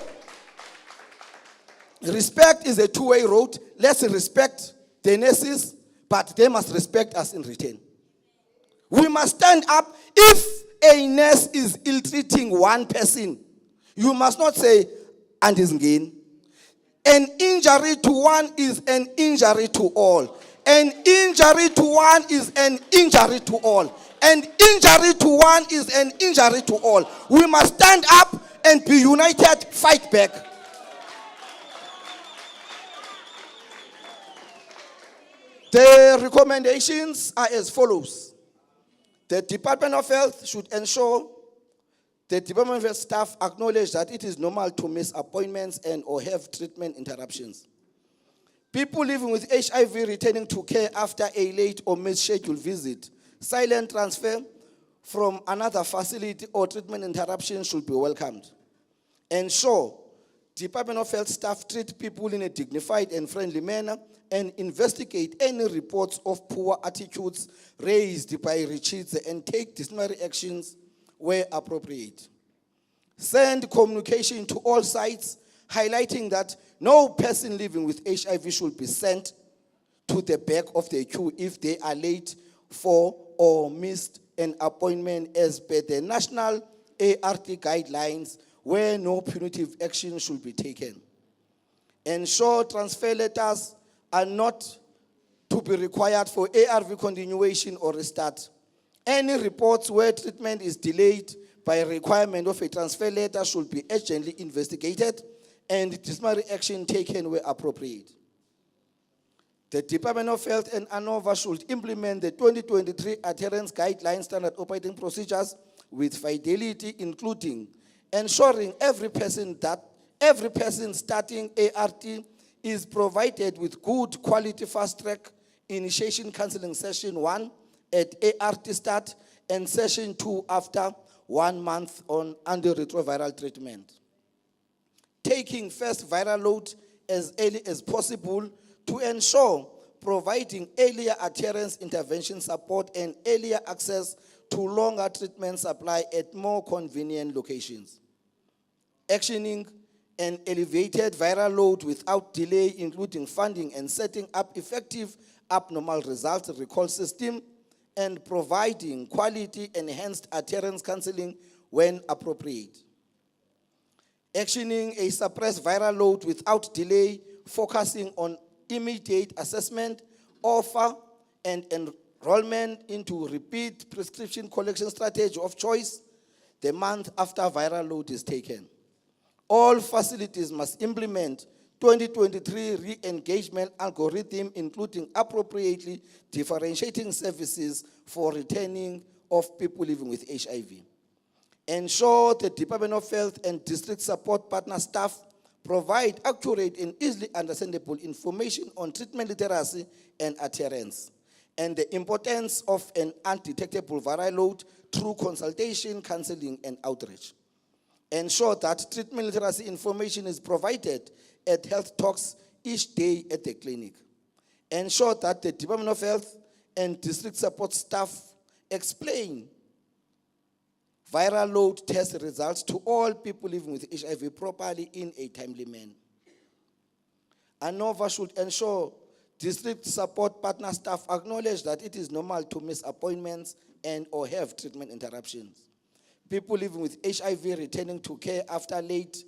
respect is a two-way road. Let's respect the nurses, but they must respect us in return. We must stand up. If a nurse is ill-treating one person, you must not say, and is gain. An injury to one is an injury to all. An injury to one is an injury to all. An injury to one is an injury to all. We must stand up and be united, fight back. The recommendations are as follows. The Department of Health should ensure the Department of Health staff acknowledge that it is normal to miss appointments and or have treatment interruptions. People living with HIV returning to care after a late or misscheduled visit, silent transfer from another facility or treatment interruption should be welcomed. Ensure Department of Health staff treat people in a dignified and friendly manner and investigate any reports of poor attitudes raised by Ritshidze and take disciplinary actions where appropriate. Send communication to all sites highlighting that no person living with HIV should be sent to the back of the queue if they are late for or missed an appointment as per the national ART guidelines where no punitive action should be taken. Ensure transfer letters are not to be required for ARV continuation or restart. Any reports where treatment is delayed by requirement of a transfer letter should be urgently investigated and disciplinary action taken where appropriate. The Department of Health and ANOVA should implement the 2023 Adherence Guidelines Standard Operating Procedures with fidelity, including ensuring every person starting ART is provided with good quality fast track initiation counseling session 1 at ART start and session 2 after 1 month on antiretroviral treatment. Taking first viral load as early as possible to ensure providing earlier adherence intervention support and earlier access to longer treatment supply at more convenient locations. Actioning an elevated viral load without delay, including funding and setting up effective abnormal results recall system and providing quality enhanced adherence counseling when appropriate. Actioning a suppressed viral load without delay, focusing on immediate assessment, offer, and enrollment into repeat prescription collection strategy of choice the month after viral load is taken. All facilities must implement 2023 re-engagement algorithm, including appropriately differentiating services for returning of people living with HIV. Ensure the Department of Health and district support partner staff provide accurate and easily understandable information on treatment literacy and adherence, and the importance of an undetectable viral load through consultation, counseling, and outreach. Ensure that treatment literacy information is provided at health talks each day at the clinic. Ensure that the Department of Health and district support staff explain viral load test results to all people living with HIV properly in a timely manner. ANOVA should ensure district support partner staff acknowledge that it is normal to miss appointments and or have treatment interruptions. People living with HIV returning to care after late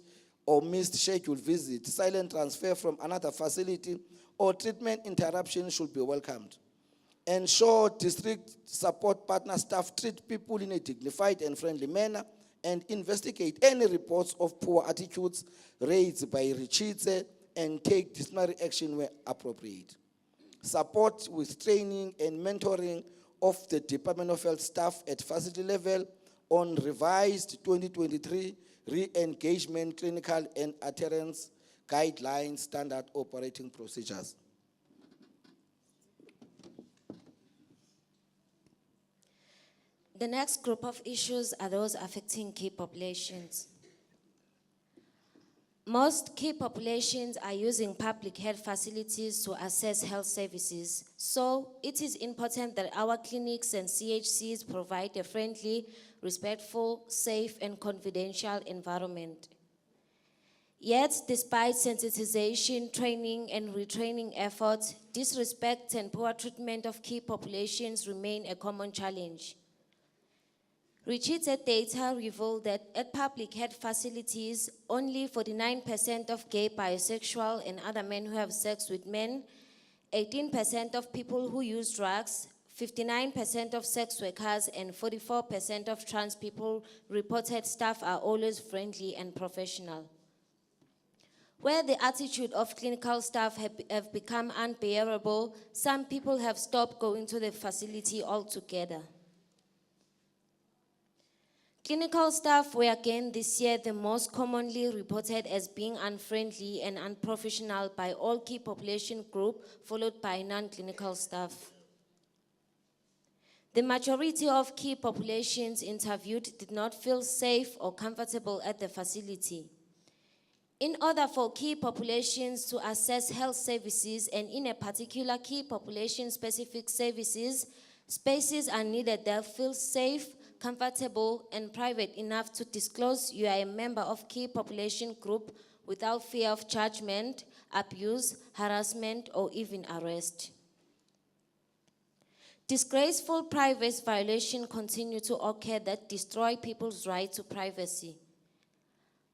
or missed scheduled visit, silent transfer from another facility, or treatment interruption should be welcomed. Ensure district support partner staff treat people in a dignified and friendly manner, and investigate any reports of poor attitudes raised by Ritshidze and take disciplinary action where appropriate. Support with training and mentoring of the Department of Health staff at facility level on revised 2023 re-engagement clinical and adherence guidelines standard operating procedures. The next group of issues are those affecting key populations. Most key populations are using public health facilities to access health services, so it is important that our clinics and CHCs provide a friendly, respectful, safe, and confidential environment. Yet, despite sensitization, training, and retraining efforts, disrespect and poor treatment of key populations remain a common challenge. Ritshidze data revealed that at public health facilities, only 49% of gay, bisexual, and other men who have sex with men, 18% of people who use drugs, 59% of sex workers, and 44% of trans people reported staff are always friendly and professional. Where the attitude of clinical staff have become unbearable, some people have stopped going to the facility altogether. Clinical staff were again this year the most commonly reported as being unfriendly and unprofessional by all key population group, followed by non-clinical staff. The majority of key populations interviewed did not feel safe or comfortable at the facility. In order for key populations to access health services, and in a particular key population-specific services, spaces are needed that feel safe, comfortable, and private enough to disclose you are a member of key population group without fear of judgment, abuse, harassment, or even arrest. Disgraceful privacy violations continue to occur that destroy people's right to privacy.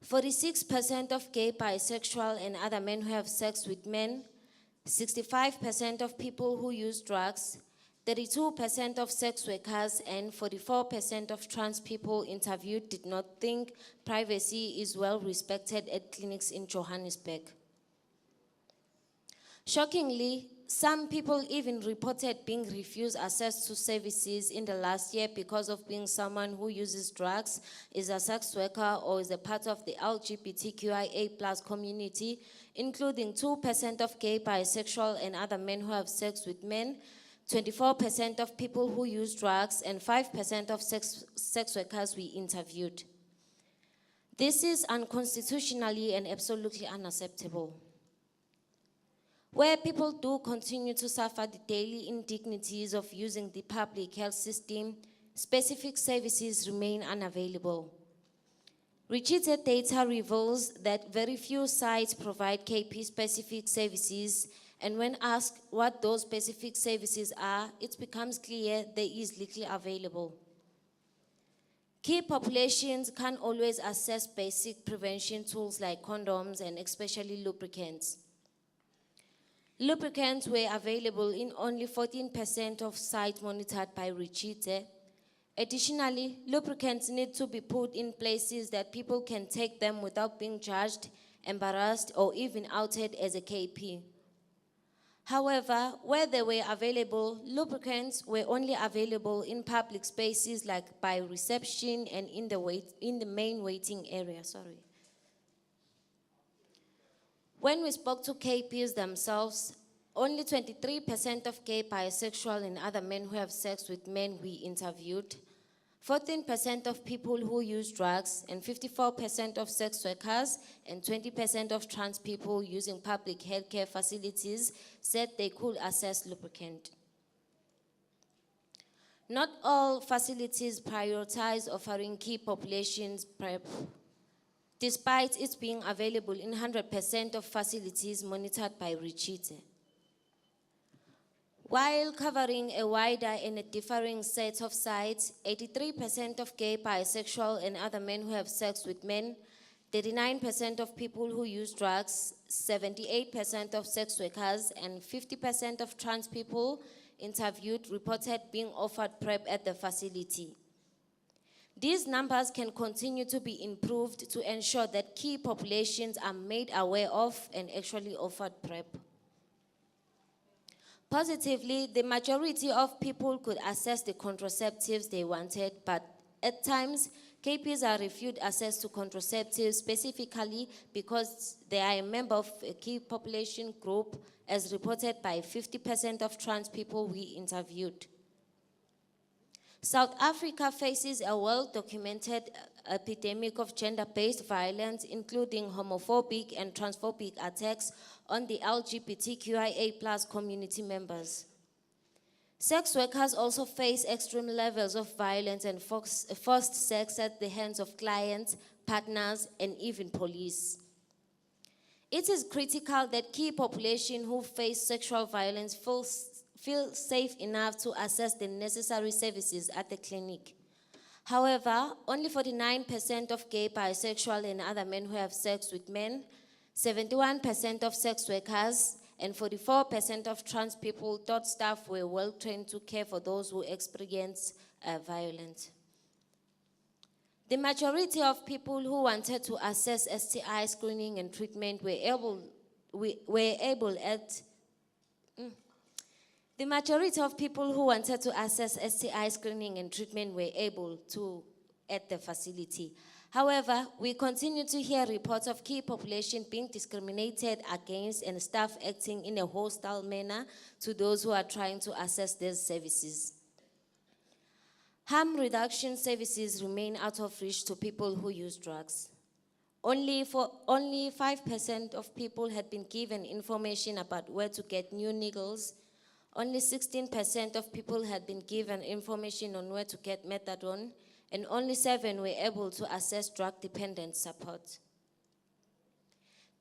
46% of gay, bisexual, and other men who have sex with men, 65% of people who use drugs, 32% of sex workers, and 44% of trans people interviewed did not think privacy is well respected at clinics in Johannesburg. Shockingly, some people even reported being refused access to services in the last year because of being someone who uses drugs, is a sex worker, or is a part of the LGBTQIA+ community, including 2% of gay, bisexual, and other men who have sex with men, 24% of people who use drugs, and 5% of sex workers we interviewed. This is unconstitutionally and absolutely unacceptable. Where people do continue to suffer the daily indignities of using the public health system, specific services remain unavailable. Ritshidze data reveals that very few sites provide KP-specific services, and when asked what those specific services are, it becomes clear there is little available. Key populations can't always access basic prevention tools like condoms and especially lubricants. Lubricants were available in only 14% of sites monitored by Ritshidze. Additionally, lubricants need to be put in places that people can take them without being judged, embarrassed, or even outed as a KP. However, where they were available, lubricants were only available in public spaces like by reception and in the main waiting area. When we spoke to KPs themselves, only 23% of gay, bisexual, and other men who have sex with men we interviewed, 14% of people who use drugs, and 54% of sex workers and 20% of trans people using public healthcare facilities said they could access lubricant. Not all facilities prioritize offering key populations PrEP, despite it being available in 100% of facilities monitored by Ritshidze. While covering a wider and a differing set of sites, 83% of gay, bisexual, and other men who have sex with men, 39% of people who use drugs, 78% of sex workers, and 50% of trans people interviewed reported being offered PrEP at the facility. These numbers can continue to be improved to ensure that key populations are made aware of and actually offered PrEP. Positively, the majority of people could access the contraceptives they wanted, but at times, KPs are refused access to contraceptives specifically because they are a member of a key population group, as reported by 50% of trans people we interviewed. South Africa faces a well-documented epidemic of gender-based violence, including homophobic and transphobic attacks on the LGBTQIA+ community members. Sex workers also face extreme levels of violence and forced sex at the hands of clients, partners, and even police. It is critical that key population who face sexual violence feel safe enough to access the necessary services at the clinic. However, only 49% of gay, bisexual, and other men who have sex with men, 71% of sex workers, and 44% of trans people thought staff were well trained to care for those who experience violence. The majority of people who wanted to access STI screening and treatment were able to at the facility. However, we continue to hear reports of key population being discriminated against and staff acting in a hostile manner to those who are trying to access these services. Harm reduction services remain out of reach to people who use drugs. Only 5% of people had been given information about where to get new needles. Only 16% of people had been given information on where to get methadone, and only 7 were able to access drug-dependent support.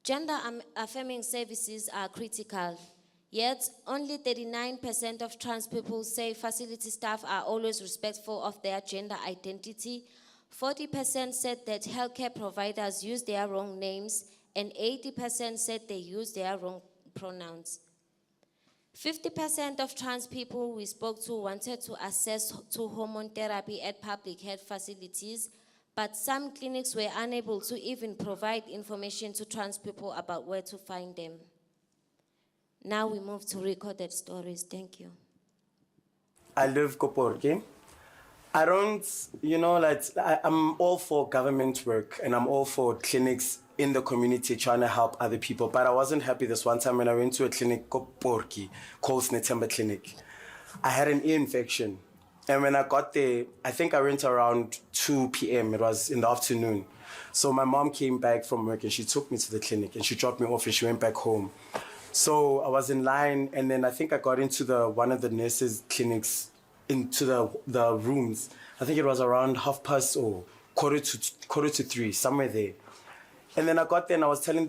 Gender-affirming services are critical, yet only 39% of trans people say facility staff are always respectful of their gender identity. 40% said that healthcare providers use their wrong names, and 80% said they use their wrong pronouns. 50% of trans people we spoke to wanted to access to hormone therapy at public health facilities, but some clinics were unable to even provide information to trans people about where to find them. Now we move to recorded stories. Thank you. I live Koporki. I don't, I'm all for government work and I'm all for clinics in the community trying to help other people. But I wasn't happy this one time when I went to a clinic Koporki, called Snetemba Clinic. I had an ear infection. And when I got there, I think I went around 2 p.m. It was in the afternoon. So my mom came back from work and she took me to the clinic and she dropped me off and she went back home. So I was in line and then I think I got into one of the nurses' clinics, into the rooms. I think it was around 30 or quarter to 3, somewhere there. And then I got there and I was telling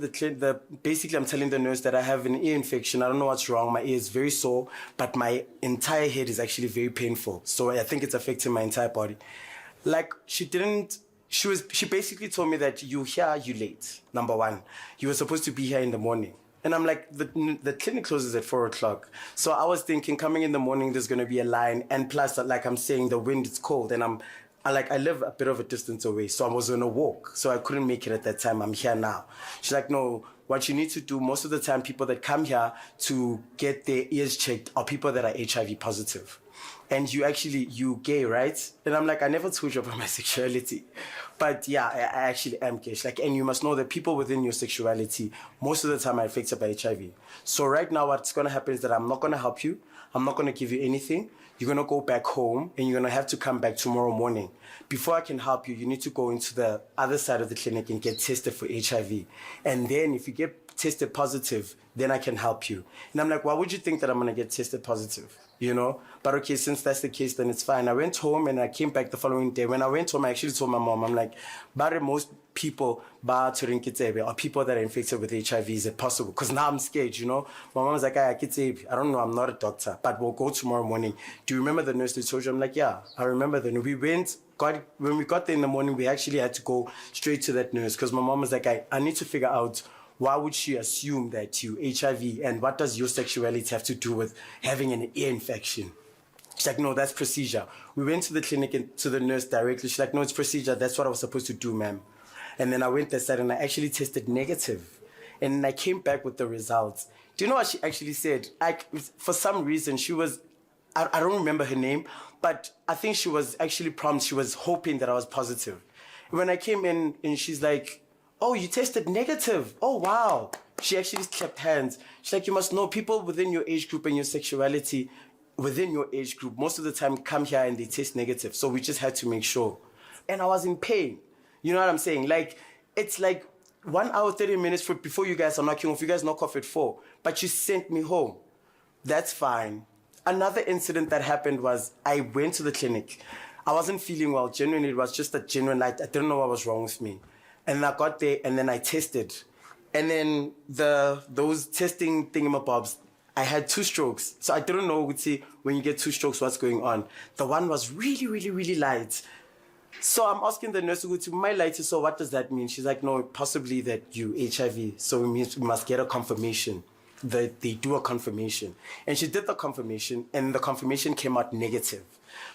basically I'm telling the nurse that I have an ear infection. I don't know what's wrong. My ear is very sore, but my entire head is actually very painful. So I think it's affecting my entire body. She basically told me that you here, you late, number one. You were supposed to be here in the morning. And I'm like, the clinic closes at 4 o'clock. So I was thinking, coming in the morning, there's going to be a line. And plus, like I'm saying, the wind is cold. And I live a bit of a distance away. So I was going to walk. So I couldn't make it at that time. I'm here now. She's like, no, what you need to do, most of the time, people that come here to get their ears checked are people that are HIV positive. And you gay, right? And I'm like, I never told you about my sexuality. But yeah, I actually am gay. Like, and you must know that people within your sexuality, most of the time are affected by HIV. So right now what's gonna happen is that I'm not gonna help you. I'm not gonna give you anything. You're gonna go back home and you're gonna have to come back tomorrow morning. Before I can help you, you need to go into the other side of the clinic and get tested for HIV. And then if you get tested positive, then I can help you. And I'm like, why would you think that I'm gonna get tested positive? You know? But okay, since that's the case, then it's fine. I went home and I came back the following day. When I went home, I actually told my mom, I'm like, but most people are people that are infected with HIV. Is it possible? Because now I'm scared, you know? My mom was like, I don't know, I'm not a doctor, but we'll go tomorrow morning. Do you remember the nurse that told you? I'm like, yeah, I remember then. When we got there in the morning, we actually had to go straight to that nurse because my mom was like, I need to figure out why would she assume that you HIV and what does your sexuality have to do with having an ear infection? She's like, no, that's procedure. We went to the clinic and to the nurse directly. She's like, no, it's procedure. That's what I was supposed to do, ma'am. And then I went there and I actually tested negative. And then I came back with the results. Do you know what she actually said? For some reason, she was, I don't remember her name, but I think she was actually promised, she was hoping that I was positive. When I came in and she's like, oh, you tested negative. Oh, wow. She actually clapped hands. She's like, you must know people within your age group and your sexuality within your age group, most of the time come here and they test negative. So we just had to make sure. And I was in pain. You know what I'm saying? Like, it's like 1 hour, 30 minutes before you guys are knocking off. You guys knock off at 4. But you sent me home. That's fine. Another incident that happened was I went to the clinic. I wasn't feeling well. Genuinely, it was just a genuine night. I didn't know what was wrong with me. And I got there and then I tested. And then those testing thingamabobs, I had 2 strokes. So I didn't know when you get 2 strokes, what's going on. The one was really, really, really light. So I'm asking the nurse, my light, so what does that mean? She's like, no, possibly that you HIV. So we must get a confirmation. They do a confirmation. And she did the confirmation and the confirmation came out negative.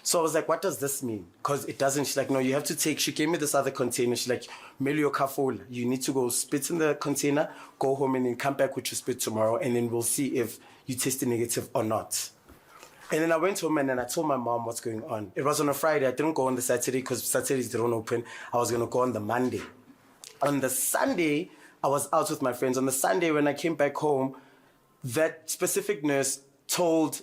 So I was like, what does this mean? Because it doesn't. She's like, no, you have to take, she gave me this other container. She's like, Melio Kafola, you need to go spit in the container, go home and then come back with your spit tomorrow and then we'll see if you tested negative or not. And then I went home and then I told my mom what's going on. It was on a Friday. I didn't go on the Saturday because Saturdays they don't open. I was going to go on the Monday. On the Sunday, I was out with my friends. On the Sunday, when I came back home, that specific nurse told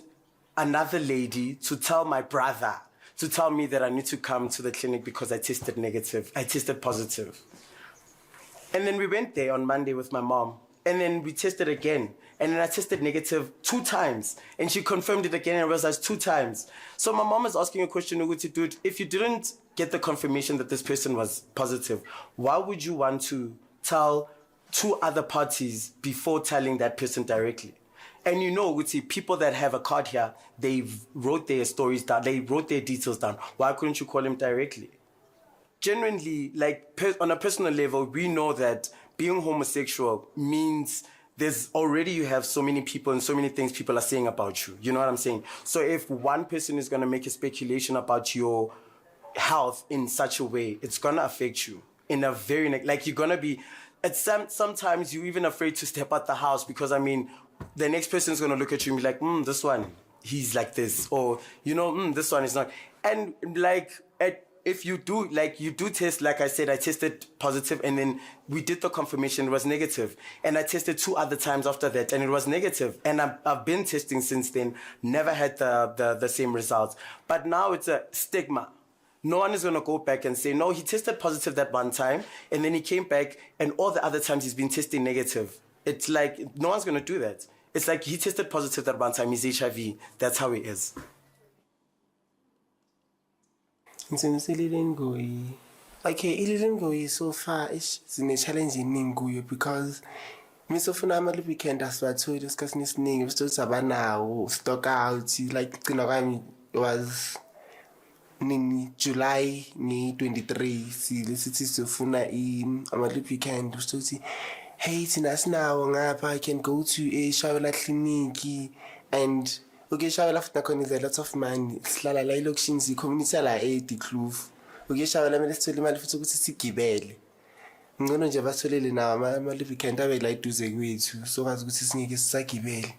another lady to tell my brother, to tell me that I need to come to the clinic because I tested negative. I tested positive. And then we went there on Monday with my mom. And then we tested again. And then I tested negative 2 times. And she confirmed it again and realized 2 times. So my mom is asking a question, dude, if you didn't get the confirmation that this person was positive, why would you want to tell 2 other parties before telling that person directly? And you know, people that have a card here, they wrote their stories down, they wrote their details down. Why couldn't you call him directly? Genuinely, like on a personal level, we know that being homosexual means you have so many people and so many things people are saying about you. You know what I'm saying? So if one person is going to make a speculation about your health in such a way, it's going to affect you in a very, like you're going to be, sometimes you're even afraid to step out the house because, the next person is going to look at you and be like, this one, he's like this. Or, this one is not. And if you do, you do test, like I said, I tested positive and then we did the confirmation, it was negative. And I tested 2 other times after that and it was negative. And I've been testing since then, never had the same results. But now it's a stigma. No one is going to go back and say, no, he tested positive that one time and then he came back and all the other times he's been testing negative. It's like, no one's going to do that. It's like he tested positive that one time, he's HIV. That's how it is. Okay, it didn't go so far. It's a challenge in Nguyo because so for now, weekend as well. So discussing this thing, still now stock out. Like it was July 23. See, this is so funa in weekend. So hey, thina sinawo ngapha, I can go to a Shawela clinic and okay, Shawela futhi nakhona is a lot of money. Sihlala la elokishini the community la eDikloof. Okay, Shawela mele sithole imali futhi ukuthi sigibele. Ngcono nje batholele nawo ama-lubricant abe la eduze kwethu sokwazi ukuthi singeke sisagibele.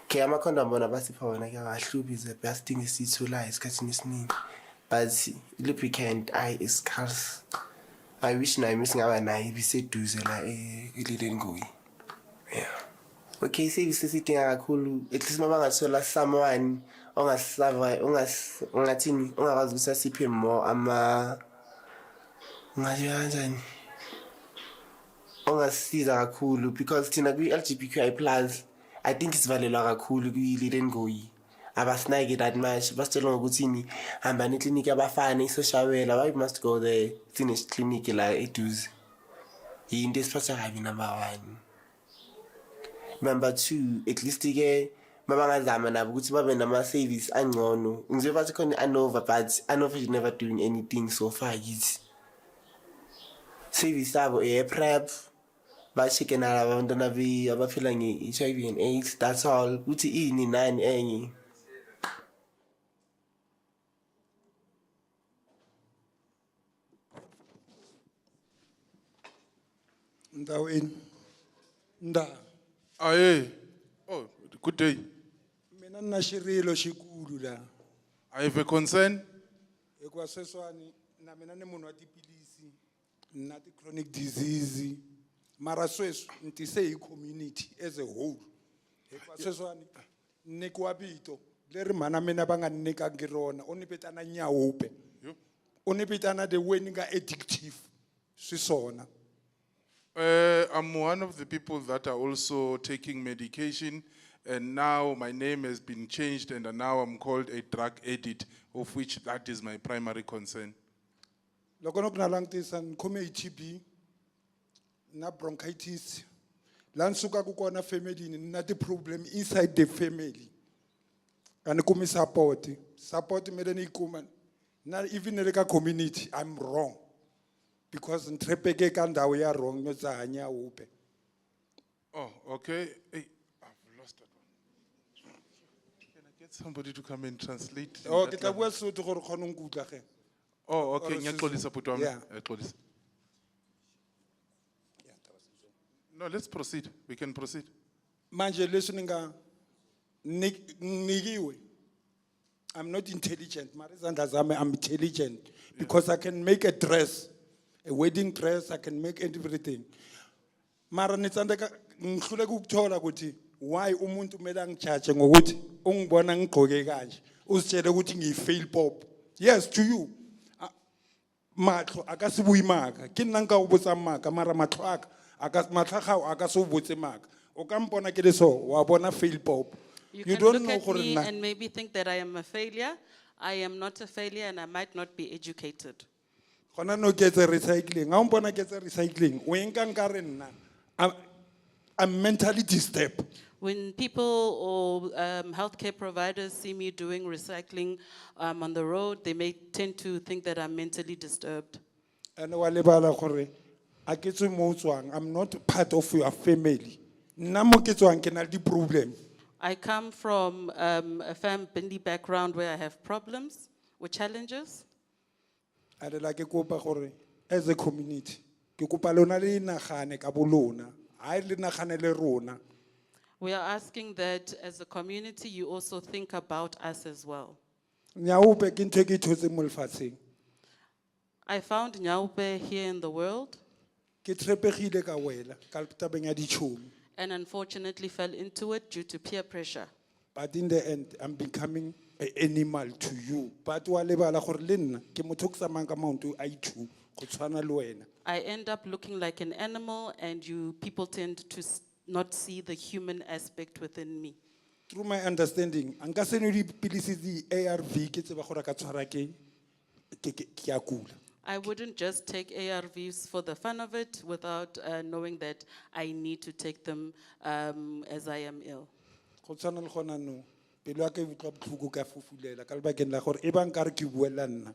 Okay, ama-condom bona basipha wona kuyawahlupha is the best thing esiyitholayo esikhathini esiningi. But lubricant is scarce. I wish nayo misingaba nayo ibiseduze la eLilengwe. Yeah. Okay, service sidinga kakhulu at least mabangathola someone ongasava ongathini ongakwazi ukuthi asiphe more ngathi kanjani ongasiza kakhulu because thina kwi-LGBTQIA+, I think isivalelwa kakhulu kwi-Lilengwe. Abasinake that much basitshela ngokuthini hambani eclinic yabafana isoshawela, why you must go there finish clinic la eduze. Yinto esiphatha kabi number 1. Number 2, at least ke mabangazama nabo ukuthi babe nama-service angcono. Ngizobe bathi khona ANOVA, but ANOVA is never doing anything so far kithi. Service yabo prep ba-check nala abantwana abaphila nge-HIV and AIDS, that's all. Ukuthi ini nani enye. Ndaweni. Nda. Aye. Oh, good day. Mina nina xirilo xikulu la. I have a concern. Hikuva sweswani na mina ni munhu wa tipilisi na ti-chronic disease mara sweswi ni tise hi community as a whole. Hikuva sweswani nikiwa vito leri mhana mina va nga ni nyikangi rona u ni vitana Nyawupe. U ni vitana the way ni nga addictive swisona. I'm one of the people that are also taking medication, and now my name has been changed, and now I'm called a drug addict, of which that is my primary concern. Loko no kuna langtisa ni khome TB na bronchitis. La nsuka ku kona family ni na ti problem inside the family. Ani kumi support mele ni ikuma na even le ka community I'm wrong. Because ntrepeke ka ndawo ya wrong no tsa hanya upe. Oh, okay. Hey, I've lost that one. Can I get somebody to come and translate? Oh, ke tla bua Sotho gore khona nkutla ge. Oh, okay. Ngiyaxolisa bhuti wami. Yeah. Ngiyaxolisa. No, let's proceed. We can proceed. Manje leswi ninga nigiwe. I'm not intelligent. Marizanda zame I'm intelligent because I can make a dress. A wedding dress, I can make everything. Mara nitsandeka ngihlule ukuthola ukuthi why umuntu kumele angichache ngokuthi ungibona ngigqoke kanje. Usitshele ukuthi ngifail pop. Yes to you. Matlo akasibuyi maka. Ke nna nka ubotsa maka mara matlo aka matlhagao akasubotse maka. O ka mpona ke le so wa bona fail pop. You You can don't look know at gore me nna. and maybe think that I am a failure. I am not a failure and I might not be educated. Gona no ke tse recycling. Ga mpona ke tse recycling. O enka nkare nna. I'm mentally disturbed. When people or healthcare providers see me doing recycling on the road, they may tend to think that I'm mentally disturbed. And wa lebala gore a ke tswe mo tswang. I'm not part of your family. Nna mo ke tswang ke na le problem. I come from a family background where I have problems or challenges. Are la ke kopa gore as a community ke kopa lona le nagane ka bolona. Ha le nagane le rona. We are asking that as a community, you also think about us as well. Nyawupe ke ntwe ke thotse mo lefatsheng. I found Nyaupe here in the world Ke trepegile ka wela ka tabeng ya dichomi. and unfortunately fell into it due to peer pressure. But in the end, I'm becoming an animal to you. But wa lebala gore le nna ke motho ke tsamayang ka maoto a ithu go tshwana le wena. I end up looking like an animal and people tend to not see the human aspect within me. Through my understanding, anka se no dipilisi di ARV ke tseba gore ka tshwara ke a kula. I wouldn't just take ARVs for the fun of it without knowing that I need to take them as I am ill. Go tshwana le gona no. Pelo ya ka e utlwa botlhoko ka fofulela ka lebakeng la gore e bang ka re ke buela nna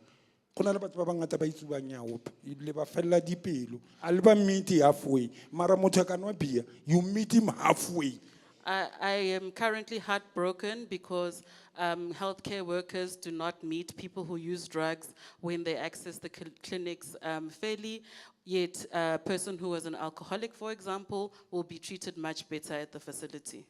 go na le batho ba bangata ba itsuba nyawo ebile ba fella dipelo a le ba meet halfway mara motho a ka nwa beer you meet him halfway. I am currently heartbroken because healthcare workers do not meet people who use drugs when they access the clinics fairly. Yet a person who is an alcoholic, for example, will be treated much better at the facility.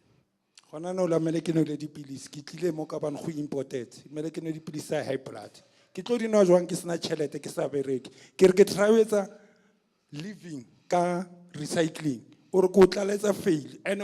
Gona no la mele ke no le dipilisi ke tlile mo ka bana go imported mele ke no dipilisi tsa high blood ke tlo di nwa jwang ke sena tšhelete ke sa bereke ke re ke try ho etsa living ka recycling or go tlaletsa fail and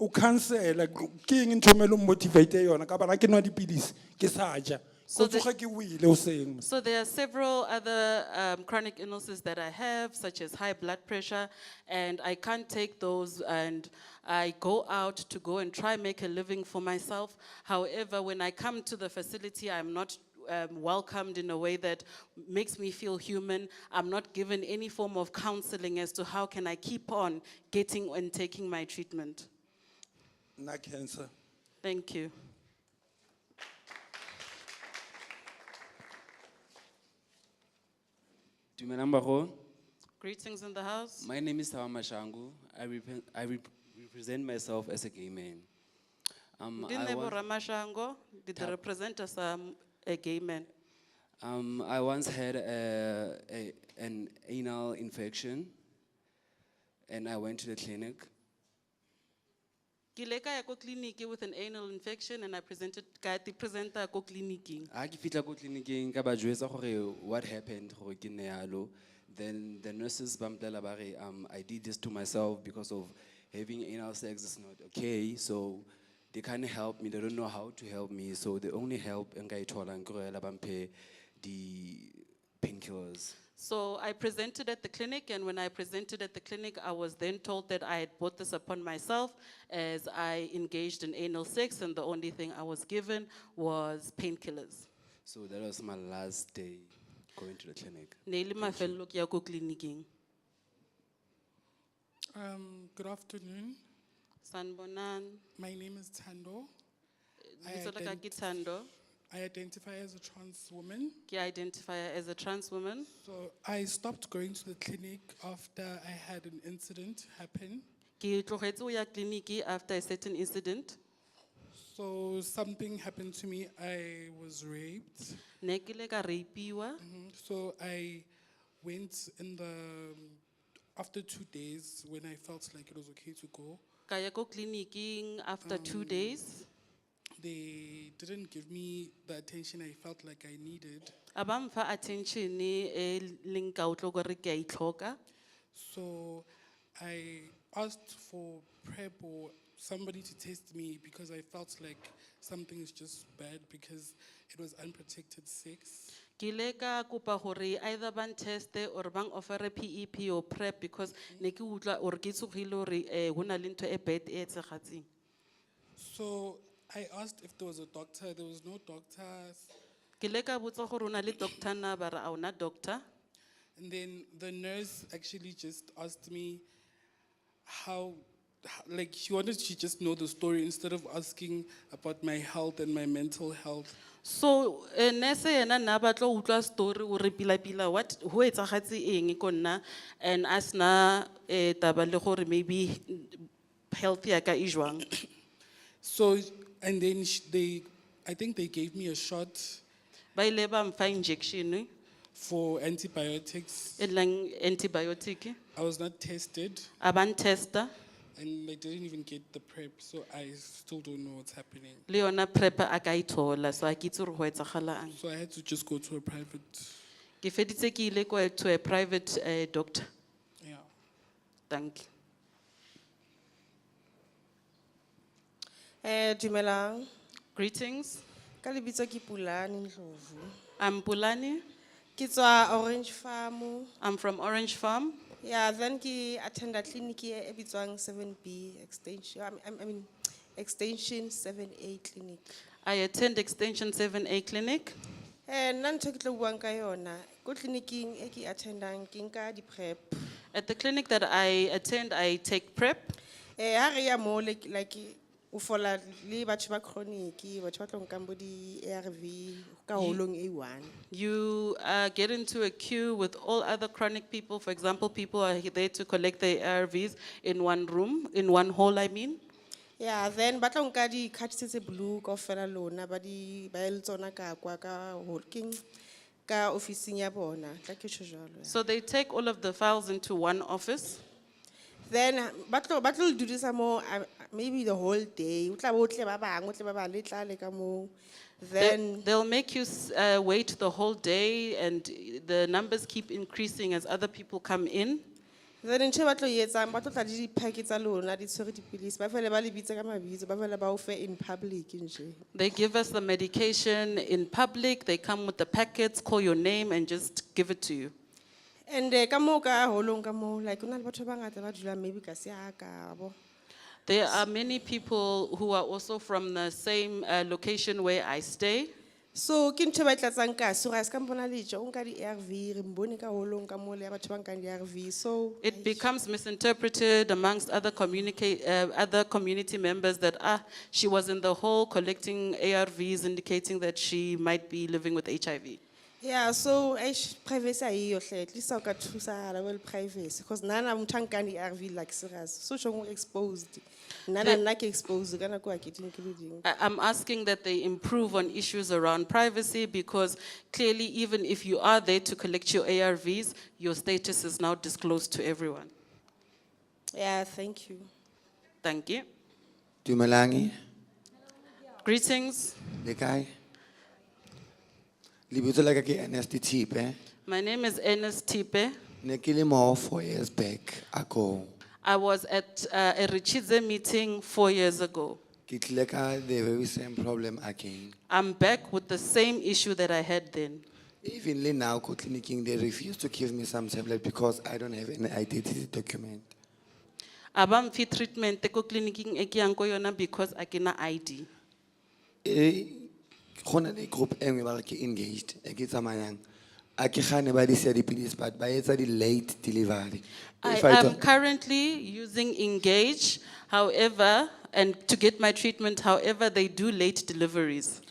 o cancela ke eng ntho mele motivate yona ka bana ke nwa dipilisi ke sa ja So go tsoga ke wile o seng. So there are several other chronic illnesses that I have, such as high blood pressure, and I can't take those, and I go out to go and try make a living for myself. However, when I come to the facility, I'm not welcomed in a way that makes me feel human. I'm not given any form of counseling as to how can I keep on getting and taking my treatment. Na cancer. Thank you. Greetings in the house. My name is Tawa Mashangu. I represent myself as a gay man. Ndinebo Ramashango, did represent as a gay man. I once had an anal infection, and I went to the clinic. Kileka ya ko clinic with an anal infection, and I presented ko clinic. Ha ke fitla ko tleliniking ka ba jwetsa gore what happened gore ke nne yalo. Then the nurses ba mpolela ba re I did this to myself because of having anal sex is not okay, so they can't help me, they don't know how to help me, so the only help nka ithola nkore ba mphe di painkillers. So I presented at the clinic, and when I presented at the clinic, I was then told that I had brought this upon myself as I engaged in anal sex, and the only thing I was given was painkillers. So that was my last day going to the clinic. Good afternoon. Sanbonan. My name is Tando. Tando. I identify as a trans woman. I identify as a trans woman. So I stopped going to the clinic after I had an incident happen. After a certain incident. So something happened to me. I was raped. So I went in the after 2 days when I felt like it was okay to go. After 2 days. They didn't give me the attention I felt like I needed. So I asked for PrEP or somebody to test me because I felt like something is just bad because it was unprotected sex. Either ban teste or bang offer PEP or PrEP because neki utla or ke tsogile hore hona le ntho e bad e etsagatseng. So I asked if there was a doctor. There was no doctor. Doctor. And then the nurse actually just asked me how, like she wanted to just know the story instead of asking about my health and my mental health. So nurse yena na batla utla story ore pila what ho etsagatse eng ko nna and asna taba le gore maybe health ya ka ijwang. So and then I think they gave me a shot. Ba ile ba mfa injection for antibiotics. Antibiotic. I was not tested. Aban tester. And I didn't even get the PrEP, so I still don't know what's happening. Leona PrEP akaitola so akitse re ho etsagalang. So I had to just go to a private. Ke feditse ke ile ko to a private doctor. Yeah. Thank you. Dumelang. Greetings. Ka lebitso ke Pulani Ndlovu. I'm Pulani. Ke tswa Orange Farm. I'm from Orange Farm. Yeah, then ki attend a clinic e bitswang 7B extension. I mean extension 7A clinic. I attend extension 7A clinic. Nna ntho ke tlo buang ka yona. Ko clinicing e ke attendang ke nka di PrEP. At the clinic that I attend, I take PrEP. Ha re ya mo like o fola le batho ba chronic, batho ba tlo nkang bo di ARV ka holong e one. You get into a queue with all other chronic people. For example, people are there to collect their ARVs in one room, in one hall, I mean. Yeah, then ba tlo nka di card tse blue kaofela lona ba le tsona ka kwa ka working ka officing ya bona, tla ke tjho jwalo. So they take all of the files into one office. Then ba tlo le dudisa mo maybe the whole day. O tla bo tle ba bang, o tle ba bang le tla le ka mo. Then They'll make you wait the whole day, and the numbers keep increasing as other people come in. then ntho e ba tlo e etsang ba tlo tla le diphake tsa lona di tshwere dipilisi ba fele ba le bitse ka mabitso ba fele ba o fe in public nje. They give us the medication in public, they come with the packets, call your name, and just give it to you. And ka mo ka holong ka mo like una le batho ba ngata ba dula maybe ka se aka bo. There are many people who are also from the same location where I stay. So ke ntho ba tlatsang ka so ga se ka mpona le jo nka di ARV re mbone ka holong ka mo le batho ba nkang di ARV so It becomes misinterpreted amongst other community members that she was in the hall collecting ARVs, indicating that she might be living with HIV. yeah, so privacy ayiyo hle at least ka thusa la well privacy because nana motho a nkang di ARV like serious so jong exposed nana ke exposed kana kwa ke teng ke le ding. I'm asking that they improve on issues around privacy, because clearly even if you are there to collect your ARVs, your status is now disclosed to everyone. Yeah, thank you. Thank you. Dumelangi, Greetings. le kae? Lebitso la ka ke Ernest Tipe. My name is Ernest Tipe. Ne ke le mo 4 years back ago. I was at a Ritshidze meeting 4 years ago. Ke tlile ka the very same problem again. I'm back with the same issue that I had then. Evenly now, ko clinicing, they refuse to give me some tablet because I don't have an identity document. Abam fi treatment ko clinicing e ke yang ko yona because I kena ID. Khona le group engwe ba re ke engaged e ke tsamayang a ke gane ba di sia dipilisi but ba etsa di late delivery. I am currently using Engage, however, and to get my treatment, however, they do late deliveries.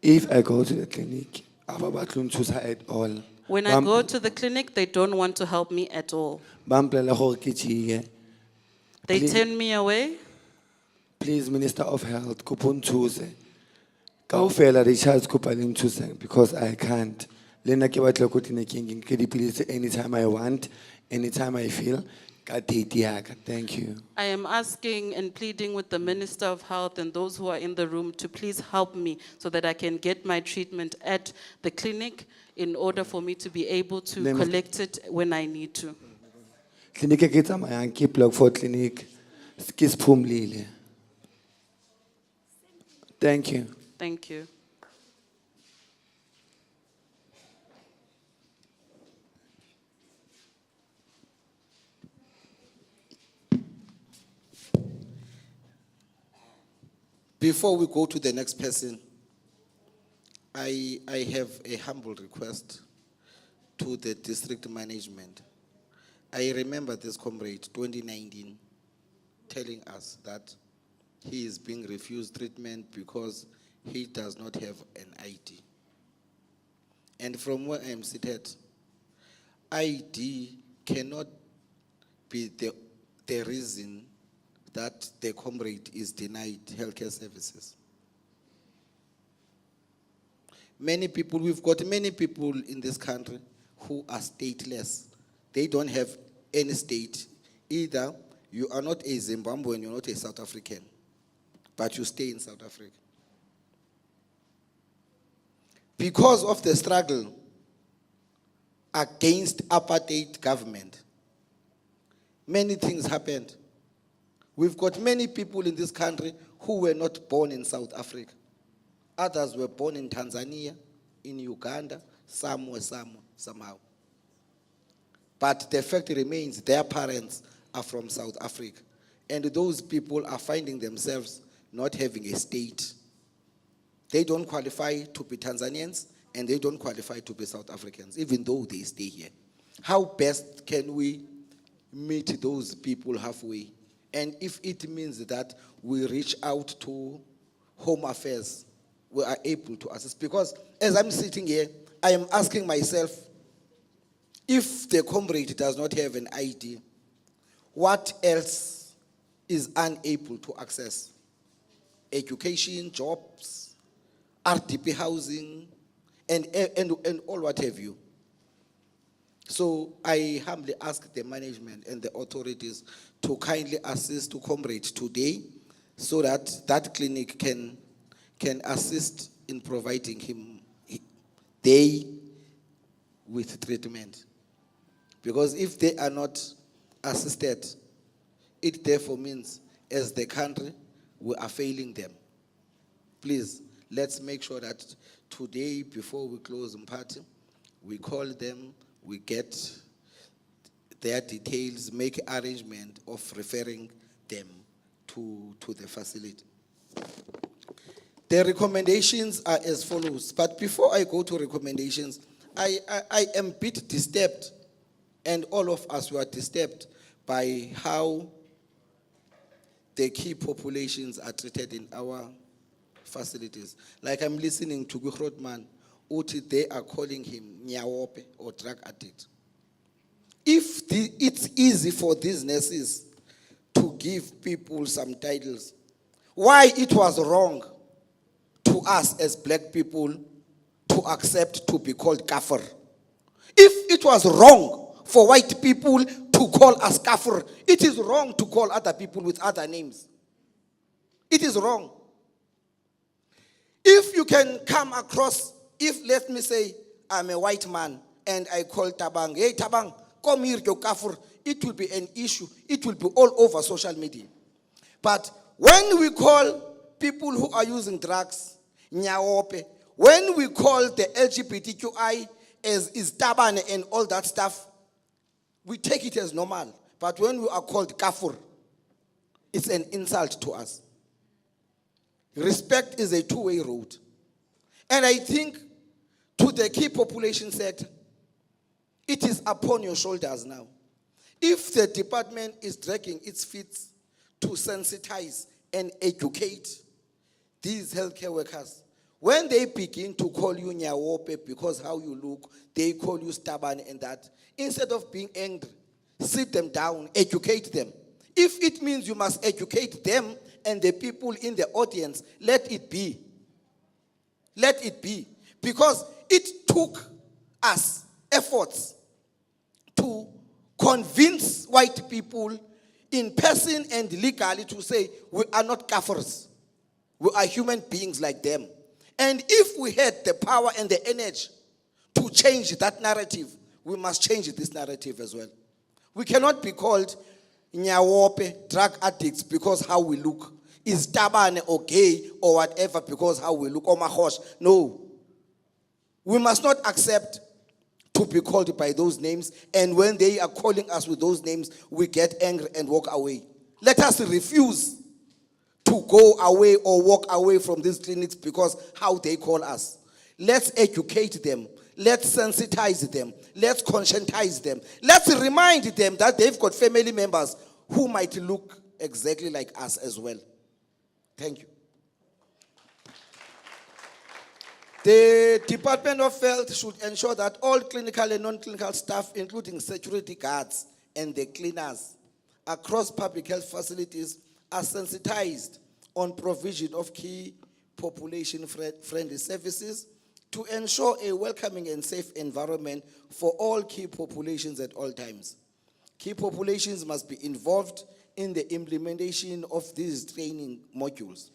If I go to the clinic, aba ba tlo nthusa at all. When I go to the clinic, they don't want to help me at all. Ba mpolela gore ke tšee. They turn me away. Please, Minister of Health, kopo nthuse. Kaofela Richards kopa le nthuse because I can't. Le nna ke batla ko tleliniking ke dipilisi anytime I want, anytime I feel. Ka date ya ka. Thank you. I am asking and pleading with the Minister of Health and those who are in the room to please help me so that I can get my treatment at the clinic in order for me to be able to collect it when I need to. Clinic ke tsamayang ke block for clinic. Ke Siphumlile. Thank you. Thank you. Before we go to the next person, I have a humble request to the district management. I remember this comrade, 2019, telling us that he is being refused treatment because he does not have an ID. And from where I am seated, ID cannot be the reason that the comrade is denied healthcare services. Many people, we've got many people in this country who are stateless. They don't have any state. Either you are not a Zimbabwean, you're not a South African, but you stay in South Africa. Because of the struggle against apartheid government, many things happened. We've got many people in this country who were not born in South Africa. Others were born in Tanzania, in Uganda, somehow. But the fact remains their parents are from South Africa. And those people are finding themselves not having a state. They don't qualify to be Tanzanians and they don't qualify to be South Africans, even though they stay here. How best can we meet those people halfway And if it means that we reach out to Home Affairs, we are able to assist. Because as I'm sitting here, I am asking myself, if the comrade does not have an ID, what else is unable to access? Education, jobs, RDP housing, and all what have you. So I humbly ask the management and the authorities to kindly assist to comrade today so that that clinic can assist in providing him with treatment. Because if they are not assisted, it therefore means as the country, we are failing them. Please, let's make sure that today, before we close the party, we call them, we get their details, make arrangement of referring them to the facility. The recommendations are as follows. But before I go to recommendations, I am a bit disturbed, and all of us were disturbed by how the key populations are treated in our facilities. Like I'm listening to Guhrotman, they are calling him Nyawope or drug addict. If it's easy for these nurses to give people some titles, why it was wrong to us as black people to accept to be called kafir? If it was wrong for white people to call us kafir, it is wrong to call other people with other names. It is wrong. If you can come across, if let me say I'm a white man and I call Tabang, hey Tabang, come here, you kafir, it will be an issue. It will be all over social media. But when we call people who are using drugs, Nyawope, when we call the LGBTQI is Tabane and all that stuff, we take it as normal. But when we are called kafir, it's an insult to us. Respect is a two-way road. And I think to the key population sector, it is upon your shoulders now. If the department is dragging its feet to sensitize and educate these healthcare workers, when they begin to call you Nyawope because how you look, they call you stubborn and that, instead of being angry, sit them down, educate them. If it means you must educate them and the people in the audience, let it be. Let it be. Because it took us efforts to convince white people in person and legally to say we are not kafirs. We are human beings like them. And if we had the power and the energy to change that narrative, we must change this narrative as well. We cannot be called Nyawope, drug addicts, because how we look. Is Tabane or gay or whatever because how we look, or Mahosh. No. We must not accept to be called by those names, and when they are calling us with those names, we get angry and walk away. Let us refuse to go away or walk away from these clinics because how they call us. Let's educate them. Let's sensitize them. Let's conscientize them. Let's remind them that they've got family members who might look exactly like us as well. Thank you. The Department of Health should ensure that all clinical and non-clinical staff, including security guards and the cleaners across public health facilities, are sensitized on provision of key population-friendly services to ensure a welcoming and safe environment for all key populations at all times. Key populations must be involved in the implementation of these training modules.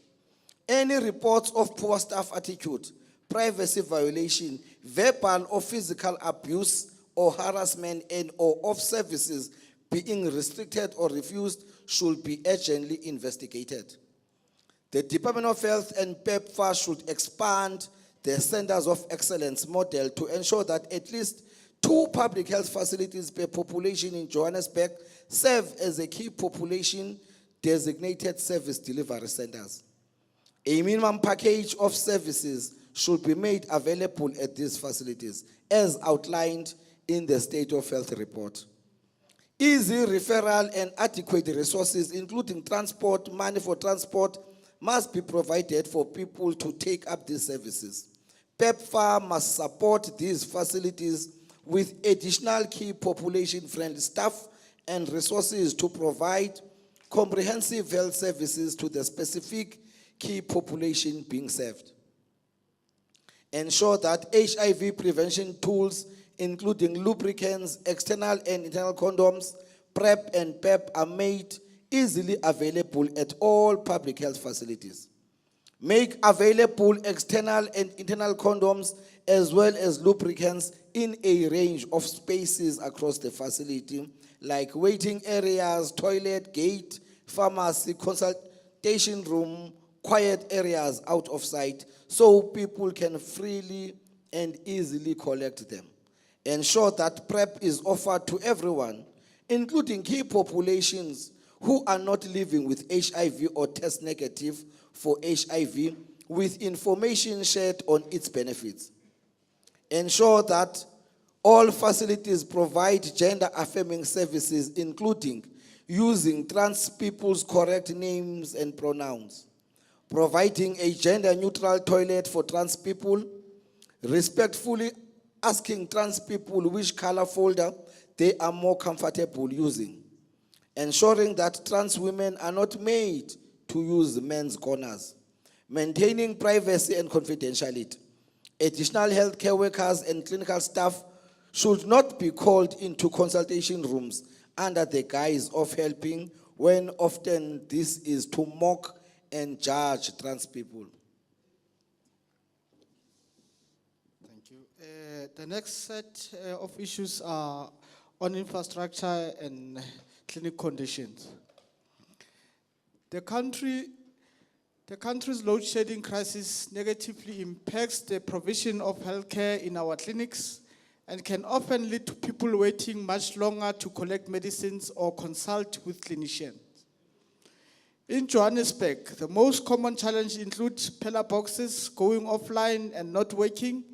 Any reports of poor staff attitude, privacy violation, verbal or physical abuse or harassment and or of services being restricted or refused should be urgently investigated. The Department of Health and PEPFAR should expand the Centers of Excellence model to ensure that at least 2 public health facilities per population in Johannesburg serve as a key population designated service delivery centers. A minimum package of services should be made available at these facilities as outlined in the State of Health report. Easy referral and adequate resources, including transport, money for transport, must be provided for people to take up these services. PEPFAR must support these facilities with additional key population-friendly staff and resources to provide comprehensive health services to the specific key population being served. Ensure that HIV prevention tools, including lubricants, external and internal condoms, PrEP and PEP, are made easily available at all public health facilities. Make available external and internal condoms as well as lubricants in a range of spaces across the facility, like waiting areas, toilet, gate, pharmacy, consultation room, quiet areas out of sight, so people can freely and easily collect them. Ensure that PrEP is offered to everyone, including key populations who are not living with HIV or test negative for HIV, with information shared on its benefits. Ensure that all facilities provide gender-affirming services, including using trans people's correct names and pronouns, providing a gender-neutral toilet for trans people, respectfully asking trans people which color folder they are more comfortable using, ensuring that trans women are not made to use men's corners, maintaining privacy and confidentiality. Additional healthcare workers and clinical staff should not be called into consultation rooms under the guise of helping, when often this is to mock and judge trans people. Thank you. The next set of issues are on infrastructure and clinic conditions. The country's load shedding crisis negatively impacts the provision of healthcare in our clinics and can often lead to people waiting much longer to collect medicines or consult with clinicians. In Johannesburg, the most common challenge includes pillar boxes going offline and not working,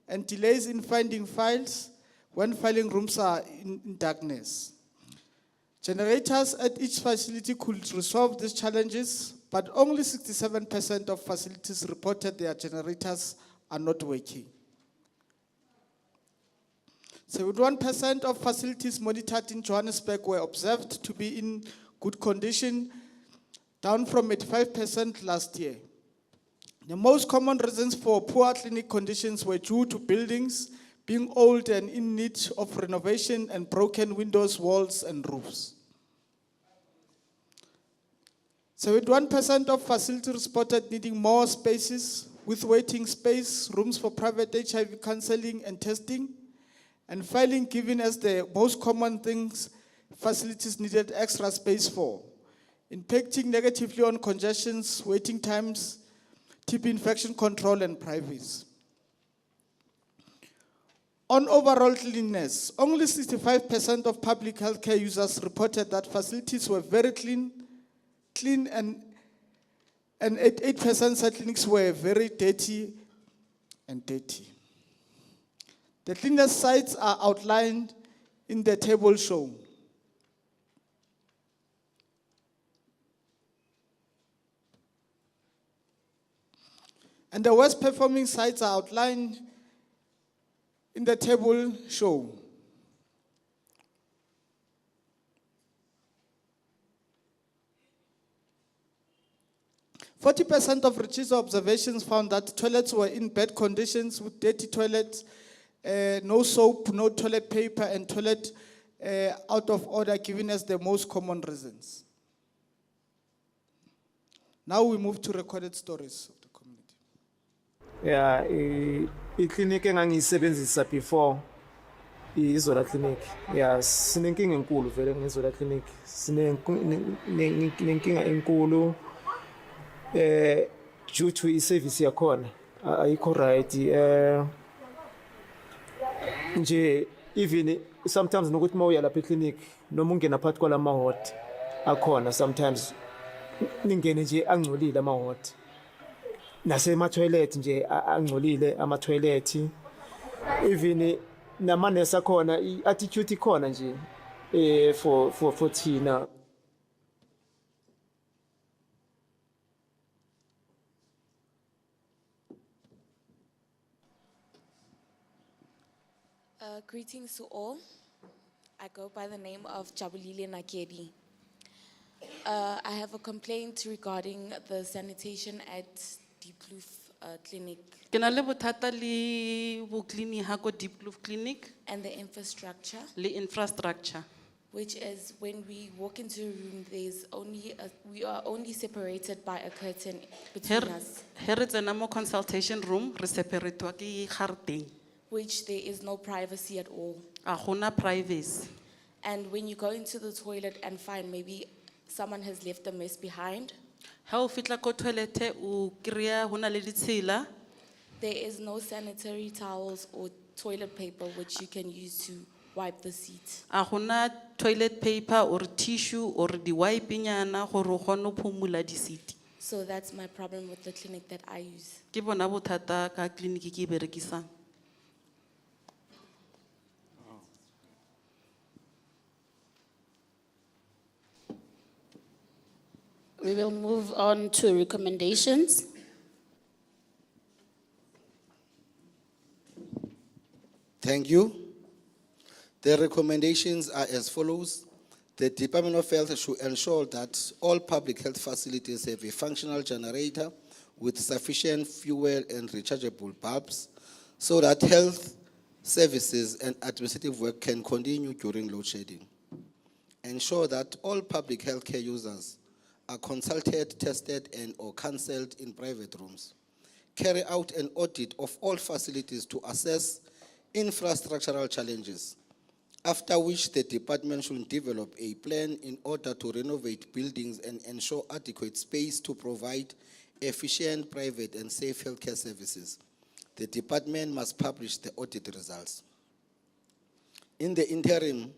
and delays in finding files when filing rooms are in darkness. Generators at each facility could resolve these challenges, but only 67% of facilities reported their generators are not working. 71% of facilities monitored in Johannesburg were observed to be in good condition, down from 85% last year. The most common reasons for poor clinic conditions were due to buildings being old and in need of renovation and broken windows, walls, and roofs. 71% of facilities reported needing more spaces, with waiting space, rooms for private HIV counseling and testing, and filing given as the most common things facilities needed extra space for, impacting negatively on congestions, waiting times, TB infection control, and privacy. On overall cleanliness, only 65% of public healthcare users reported that facilities were very clean, and 8% said clinics were very dirty and dirty. The cleanest sites are outlined in the table shown. And the worst performing sites are outlined in the table shown. % of Ritshidze observations found that toilets were in bad conditions with dirty toilets, no soap, no toilet paper, and toilet out of order, given as the most common reasons. Now we move to recorded stories of the community. Yeah, i-clinic engangiyisebenzisa before iZola clinic. Yeah, sinenkinga enkulu vele ngeZola clinic. Sinenkinga enkulu due to i-service yakhona ayikho right. Nje even sometimes nokuthi mawuya lapha eclinic noma ungena phakathi kwalamahot akhona, sometimes ningene nje angcolile amahot, nasema-toilet nje angcolile ama-toilet, even namanesi akhona i-attitude ikhona nje for Tina. Greetings to all. I go by the name of Jabulile Nakedi. I have a complaint regarding the sanitation at Deep Kloof Clinic Ke na le bothata le boklini ha ko Deep Kloof Clinic and the infrastructure, le infrastructure. which is when we walk into a room, we are only separated by a curtain between us, He re tsena mo consultation room re separatwa ke gareteng. which there is no privacy at all. A gona privacy. And when you go into the toilet and find maybe someone has left a mess behind, Ha o fitla ko toilet o kriya hona le ditshila. there is no sanitary towels or toilet paper which you can use to wipe the seat. A gona toilet paper or tissue or di wipe nyana gore o kgone ho phumula di seat. So that's my problem with the clinic that I use. Ke bona bothata ka clinic ke e berekisang. We will move on to recommendations. Thank you. The recommendations are as follows. The Department of Health should ensure that all public health facilities have a functional generator with sufficient fuel and rechargeable bulbs so that health services and administrative work can continue during load shedding. Ensure that all public healthcare users are consulted, tested, and or cancelled in private rooms. Carry out an audit of all facilities to assess infrastructural challenges, after which the department should develop a plan in order to renovate buildings and ensure adequate space to provide efficient, private, and safe healthcare services. The department must publish the audit results. In the interim,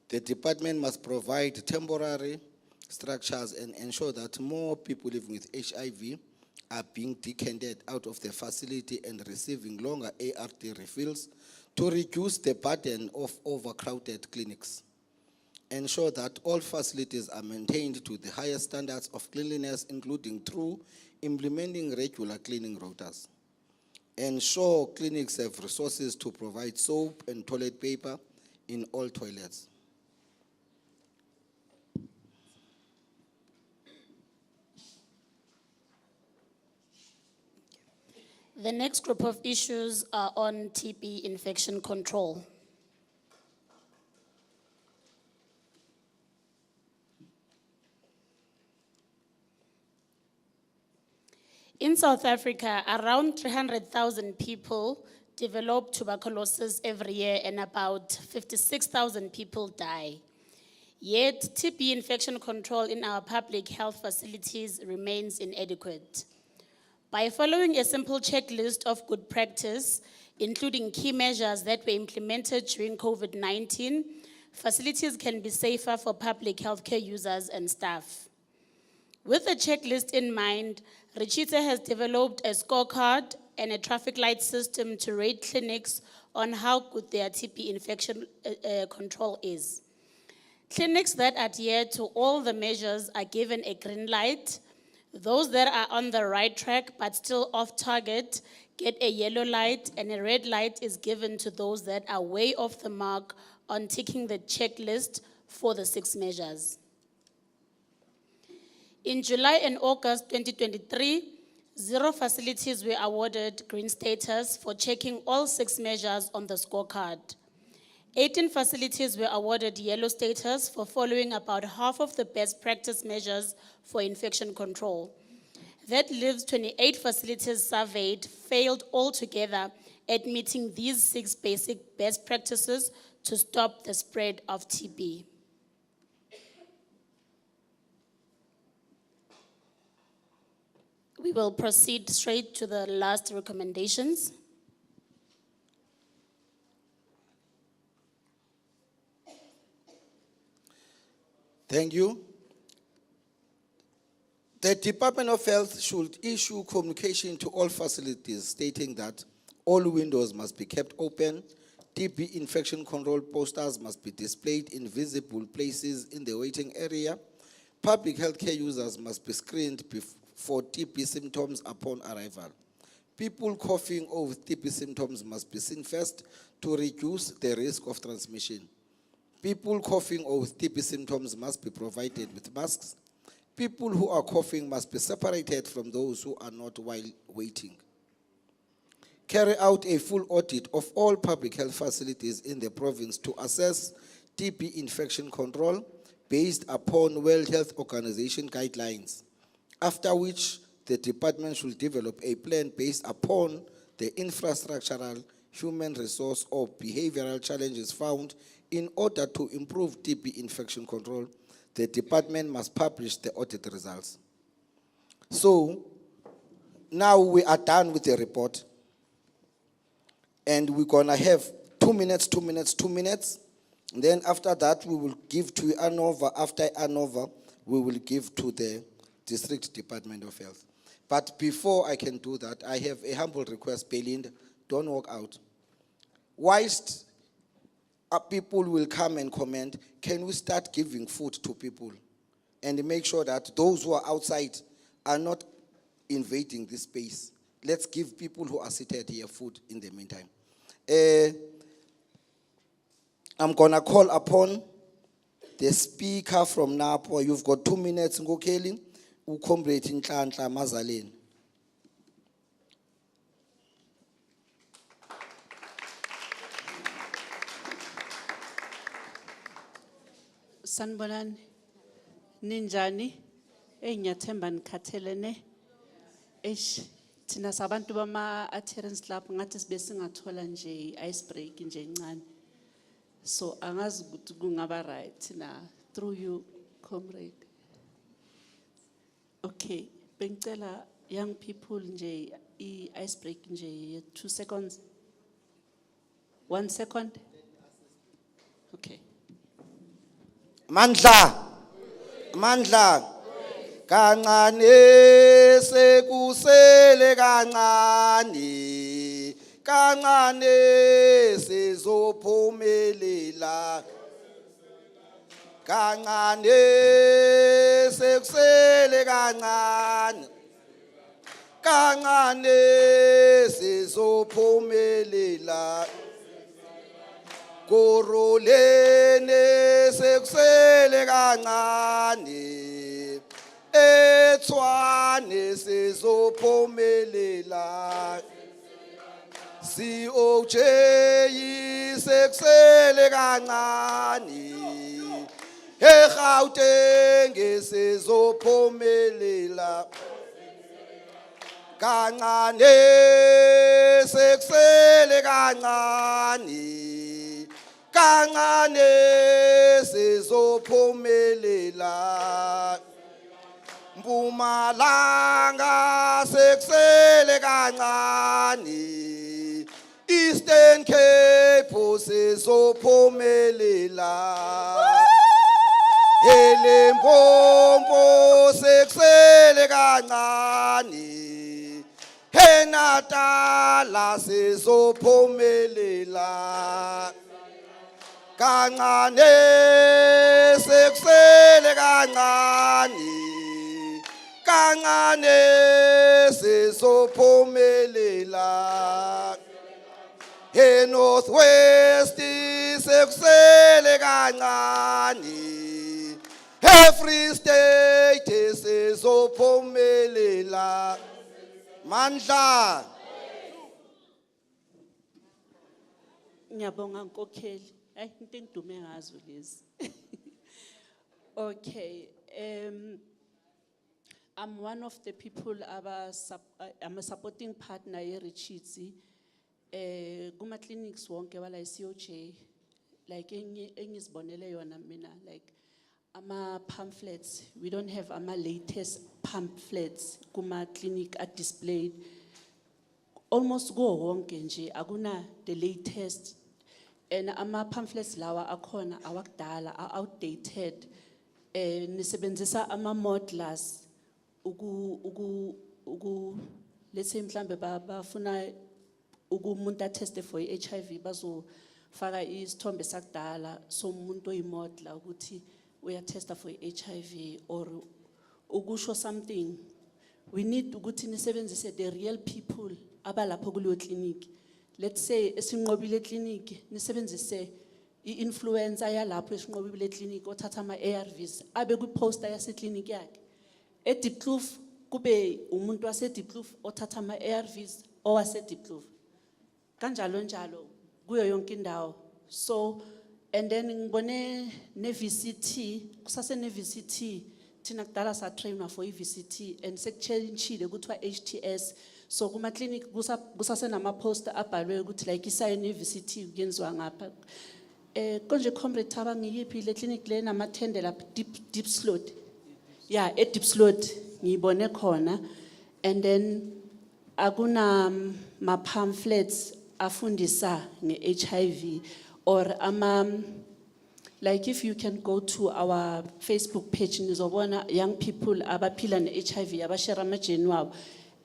the department must provide temporary structures and ensure that more people living with HIV are being decanted out of the facility and receiving longer ART refills to reduce the burden of overcrowded clinics. Ensure that all facilities are maintained to the highest standards of cleanliness, including through implementing regular cleaning rotas. Ensure clinics have resources to provide soap and toilet paper in all toilets. The next group of issues are on TB infection control. In South Africa, around 300,000 people develop tuberculosis every year and about 56,000 people die. Yet, TB infection control in our public health facilities remains inadequate. By following a simple checklist of good practice, including key measures that were implemented during COVID-19, facilities can be safer for public healthcare users and staff. With the checklist in mind, Ritshidze has developed a scorecard and a traffic light system to rate clinics on how good their TB infection control is. Clinics that adhere to all the measures are given a green light. Those that are on the right track but still off target get a yellow light, and a red light is given to those that are way off the mark on ticking the checklist for the 6 measures. In July and August 2023, 0 facilities were awarded green status for checking all 6 measures on the scorecard. 18 facilities were awarded yellow status for following about half of the best practice measures for infection control. That leaves 28 facilities surveyed failed altogether at meeting these 6 basic best practices to stop the spread of TB. We will proceed straight to the last recommendations. Thank you. The Department of Health should issue communication to all facilities stating that all windows must be kept open TB infection control posters must be displayed in visible places in the waiting area. Public healthcare users must be screened for TB symptoms upon arrival. People coughing or with TB symptoms must be seen first to reduce the risk of transmission. People coughing or with TB symptoms must be provided with masks. People who are coughing must be separated from those who are not while waiting. Carry out a full audit of all public health facilities in the province to assess TB infection control based upon World Health Organization guidelines, after which the department should develop a plan based upon the infrastructural, human resource, or behavioral challenges found. In order to improve TB infection control, the department must publish the audit results. So, now we are done with the report. And we're gonna have 2 minutes, 2 minutes, 2 minutes. And then after that, we will give to ANOVA. After ANOVA, we will give to the District Department of Health. But before I can do that, I have a humble request, Belinda, don't walk out. Whilst people will come and comment, can we start giving food to people and make sure that those who are outside are not invading this space? Let's give people who are seated here food in the meantime. I'm gonna call upon the speaker from Napo. You've got 2 minutes, Ngokeli, ukomrade Nhlanhla Mazaleni. Sanibonani, ninjani? Ngiyathemba nikhathelene. Thina sabantu bama adherence club ngathi sibe singathola nje ice break nje encane. So angazi ukuthi kungaba right na through you, comrade. Okay, bengicela young people nje ice break nje 2 seconds. 1 second. Okay. Mandla, kancane sekusele kancane, kancane sizophumelela, kancane sekusele kancane, kancane sizophumelela. Korolene sekusele kancane, eTshwane sizophumelela. COJ sekusele kancane, eGauteng sizophumelela. Kancane sekusele kancane, kancane sizophumelela. Mpumalanga sekusele kancane, Eastern Cape sizophumelela. Limpopo sekusele kancane, eNatala sizophumelela. Kancane sekusele kancane, kancane sizophumelela. eNorthwest sekusele kancane, Free State sizophumelela. Mandla. Ngiyabonga Nkokheli. Into engidume ngazo lezi. Okay, I'm one of the people I'm a supporting partner Ritshidze. Kuma clinics wonke wala COJ, like engizibonele yona mina, like ama pamphlets. We don't have ama latest pamphlets kuma clinic are displayed. Almost go wonke nje akuna the latest. And ama pamphlets lawa akhona awakudala are outdated. Nisebenzisa ama modelers let's say mhlambe bafuna umuntu test for HIV bazo faka isithombe sakudala somuntu oyimodla ukuthi uyatesta for HIV or ukusho something. We need ukuthi nisebenzise the real people abalapho kuleyo clinic. Let's say esinqobile clinic nisebenzise i-influencer yalapho esinqobile clinic othatha ama ARVs abe ku poster yase clinic yakhe. eDiepkloof kube umuntu wase Diepkloof othatha ama ARVs owase Diepkloof. Kanjalo njalo kuyo yonke indawo. So and then ngibone ne VCT kusase ne VCT thina kudala sa trainwa for VCT and sekuchangile kuthiwa HTS. So kuma clinic kusase nama poster abhalwe ukuthi like isayini VCT kuyenziwa ngapha. Konje comrade Thaba ngiyiphi le clinic le namathende lapha deep slot. Yeah, deep slot ngibone khona and then akuna ma pamphlets afundisa nge-HIV or like if you can go to our Facebook page nizobona young people abaphila ne-HIV abashare amajeni wabo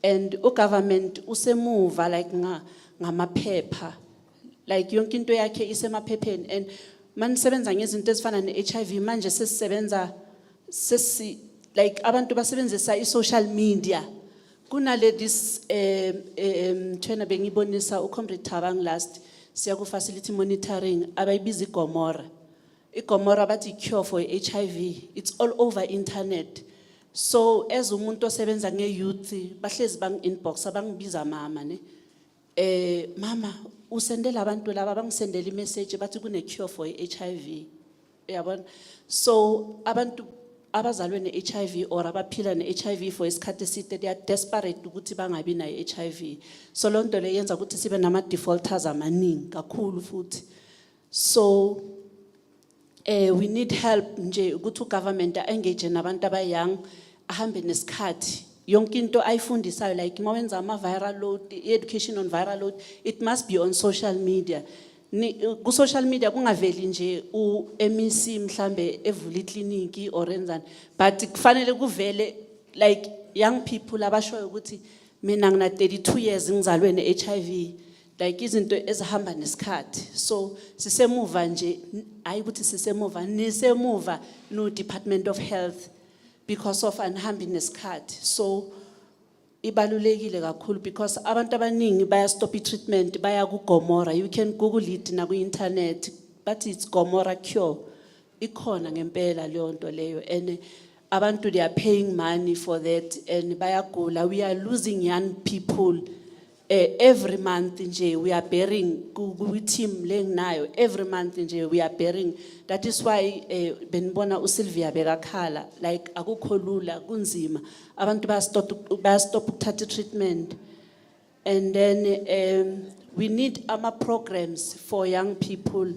and government usemuva like ngamaphepha like yonke into yakhe isemaphepheni and manisebenza ngezinto ezifana ne-HIV manje sesisebenza like abantu basebenzisa i-social media. Kuna ladies thena bengibonisa uComrade Thabang last siya ku facility monitoring abayibiza iGomora. iGomora bathi cure for HIV. It's all over internet. So as umuntu osebenza nge-youth bahlezi bang inbox abangibiza mama ne mama usendela abantu laba bangisendela imessage bathi kune cure for HIV. Uyabona? So abantu abazalwe ne-HIV or abaphila ne-HIV for isikhathi eside they are desperate ukuthi bangabi na HIV. So lonto le yenza ukuthi sibe nama defaulters amaningi kakhulu futhi. So we need help nje ukuthi ugovernment engage nabantu abayoung ahambe nesikhathi yonke into ayifundisayo like mawenza ama viral load education on viral load it must be on social media. Ku social media kungaveli nje MEC mhlambe evula iclinic or enzani but kufanele kuvele like young people abashoyo ukuthi mina ngina 32 years ngizalwe ne-HIV like izinto ezihamba nesikhathi. So sisemuva nje hayi ukuthi sisemuva nisemuva no Department of Health because of anhambi nesikhathi. So ibalulekile kakhulu because abantu abaningi baya stop treatment baya ku Gomora. You can Google it na ku internet but it's Gomora cure. Ikhona ngempela leyo nto leyo and abantu they are paying money for that and bayagula. We are losing young people every month nje we are bearing ku team lenginayo every month nje we are bearing. That is why benibona uSylvia bekakhala like akukho lula kunzima abantu ba stop ukuthatha treatment and then we need ama programs for young people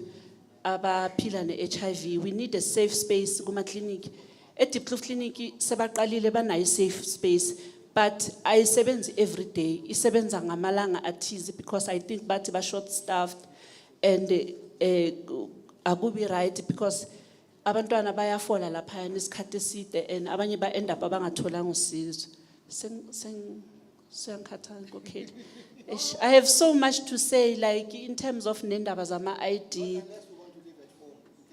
abaphila ne-HIV. We need a safe space kuma clinic. eDiepkloof clinic sebaqalile banayo safe space but ayisebenzi every day isebenza ngamalanga athize because I think bathi ba short staffed and akubi right because abantwana bayafola lapha nesikhathi eside and abanye ba end up abangatholanga usizo. Sengikhathala okay. I have so much to say like in terms of nendaba zama ID.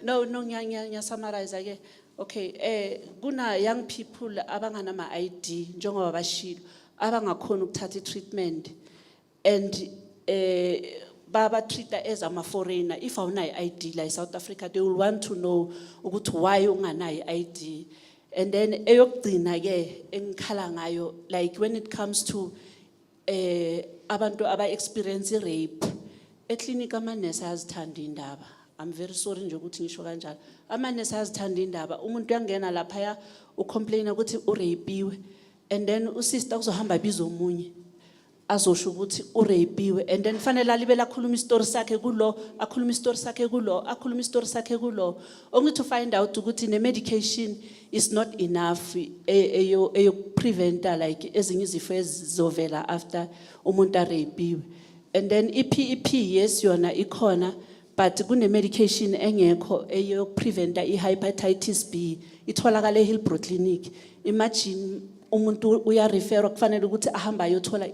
No ngiyanya summarize again. Okay, kuna young people abangana ma ID njengoba bashilo abangakhona ukuthatha treatment and baba treater as ama foreigner. If awunayo ID like South Africa they will want to know ukuthi why unganayo ID. And then eyokugcina ke engikhala ngayo like when it comes to abantu aba experience rape eclinic amanesi ayazithanda indaba. I'm very sorry nje ukuthi ngisho kanjalo. Amanesi ayazithanda indaba. Umuntu uyangena lapha ya ucomplain ukuthi urapiwe and then usister kuzohamba bizo omunye azosho ukuthi urapiwe and then fanele alibela akhuluma istory sakhe kulo akhuluma istory sakhe kulo akhuluma istory sakhe kulo only to find out ukuthi ne medication is not enough eyo preventa like ezinye izifo ezizovela after umuntu arapiwe. And then PEP yes yona ikhona but kune medication engekho eyo preventa hepatitis B itholakala eHillbrow clinic. Imagine umuntu uya refer kufanele ukuthi ahamba ayothola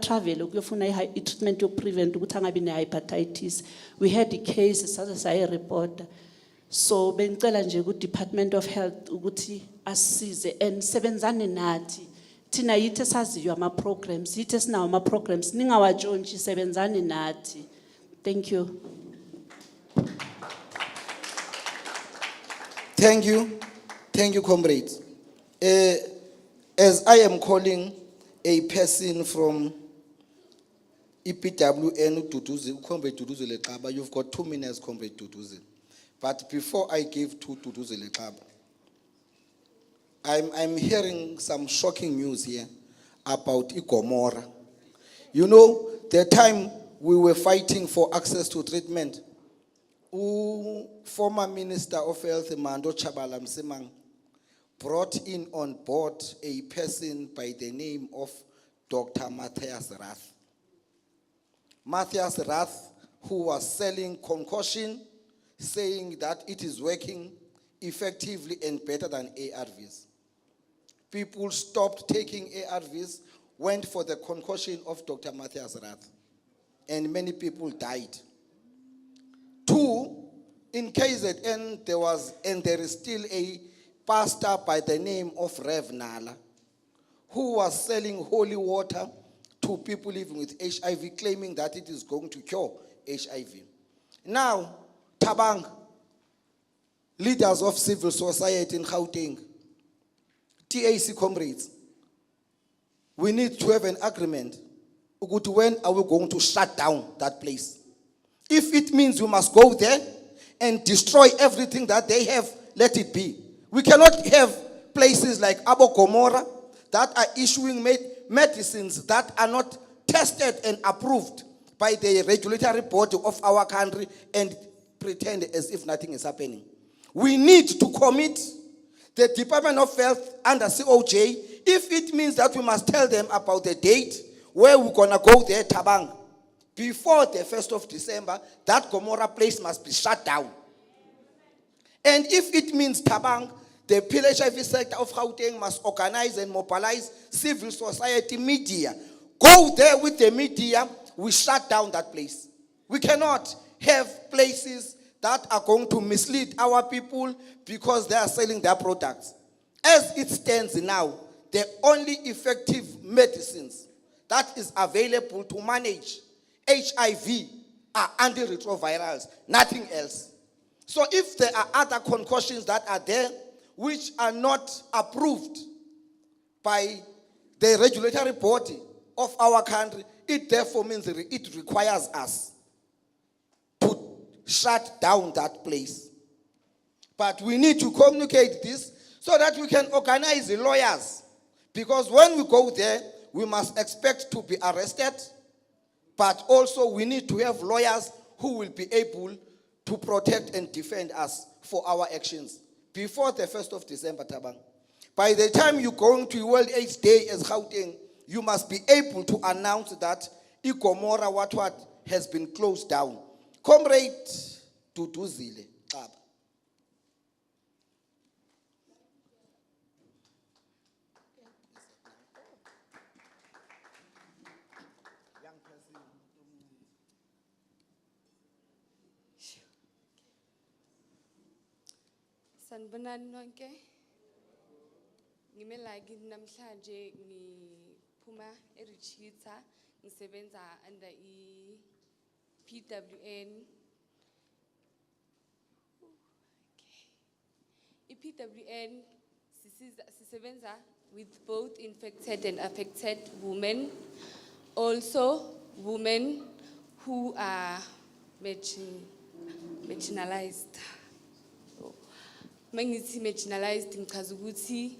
travel ukuyofuna i-treatment yokuprevent ukuthi angabi ne-hepatitis. We had a case saze sayireport. So bengicela nje ku-Department of Health ukuthi asisize and sebenzane nathi. Thina yithi esaziyo ama-programs, yithi esinawo ama-programs, ningawatshontshi, sebenzane nathi. Thank you. Thank you. Thank you, comrades. As I am calling a person from EPWN Duduzi, Comrade Duduzi Lekaba, you've got 2 minutes, Comrade Duduzi. But before I give to Duduzi Lekaba, I'm hearing some shocking news here about Igomora. You know, the time we were fighting for access to treatment, former Minister of Health, Mando Chabala Msimang, brought in on board a person by the name of Dr. Matthias Rath. Matthias Rath, who was selling concoction, saying that it is working effectively and better than ARVs. People stopped taking ARVs, went for the concoction of Dr. Matthias Rath, and many people died. 2, in KZN, there was, and there is still a pastor by the name of Rev Nala, who was selling holy water to people living with HIV, claiming that it is going to cure HIV. Now, Tabang, leaders of civil society in Gauteng, TAC comrades, we need to have an agreement. When are we going to shut down that place? If it means we must go there and destroy everything that they have, let it be. We cannot have places like Abo Gomora that are issuing medicines that are not tested and approved by the regulatory body of our country and pretend as if nothing is happening. We need to commit the Department of Health under COJ if it means that we must tell them about the date where we're going to go there, Tabang. Before the 1st of December, that Gomora place must be shut down. And if it means Tabang, the PHIV sector of Gauteng must organize and mobilize civil society media. Go there with the media, we shut down that place. We cannot have places that are going to mislead our people because they are selling their products. As it stands now, the only effective medicines that is available to manage HIV are antiretrovirals, nothing else. So if there are other concoctions that are there which are not approved by the regulatory body of our country, it therefore means it requires us to shut down that place. But we need to communicate this so that we can organize the lawyers. Because when we go there, we must expect to be arrested, but also we need to have lawyers who will be able to protect and defend us for our actions before the 1st of December, Tabang. By the time you're going to World AIDS Day as Gauteng, you must be able to announce that Igomora what has been closed down. Comrade Duduzile, Xaba. Sanibonani nonke. Ngimelagi namhlanje ngiphuma eRitshidze ngisebenza under PWN. PWN sisebenza with both infected and affected women, also women who are marginalized. Mangithi marginalized ngichaza ukuthi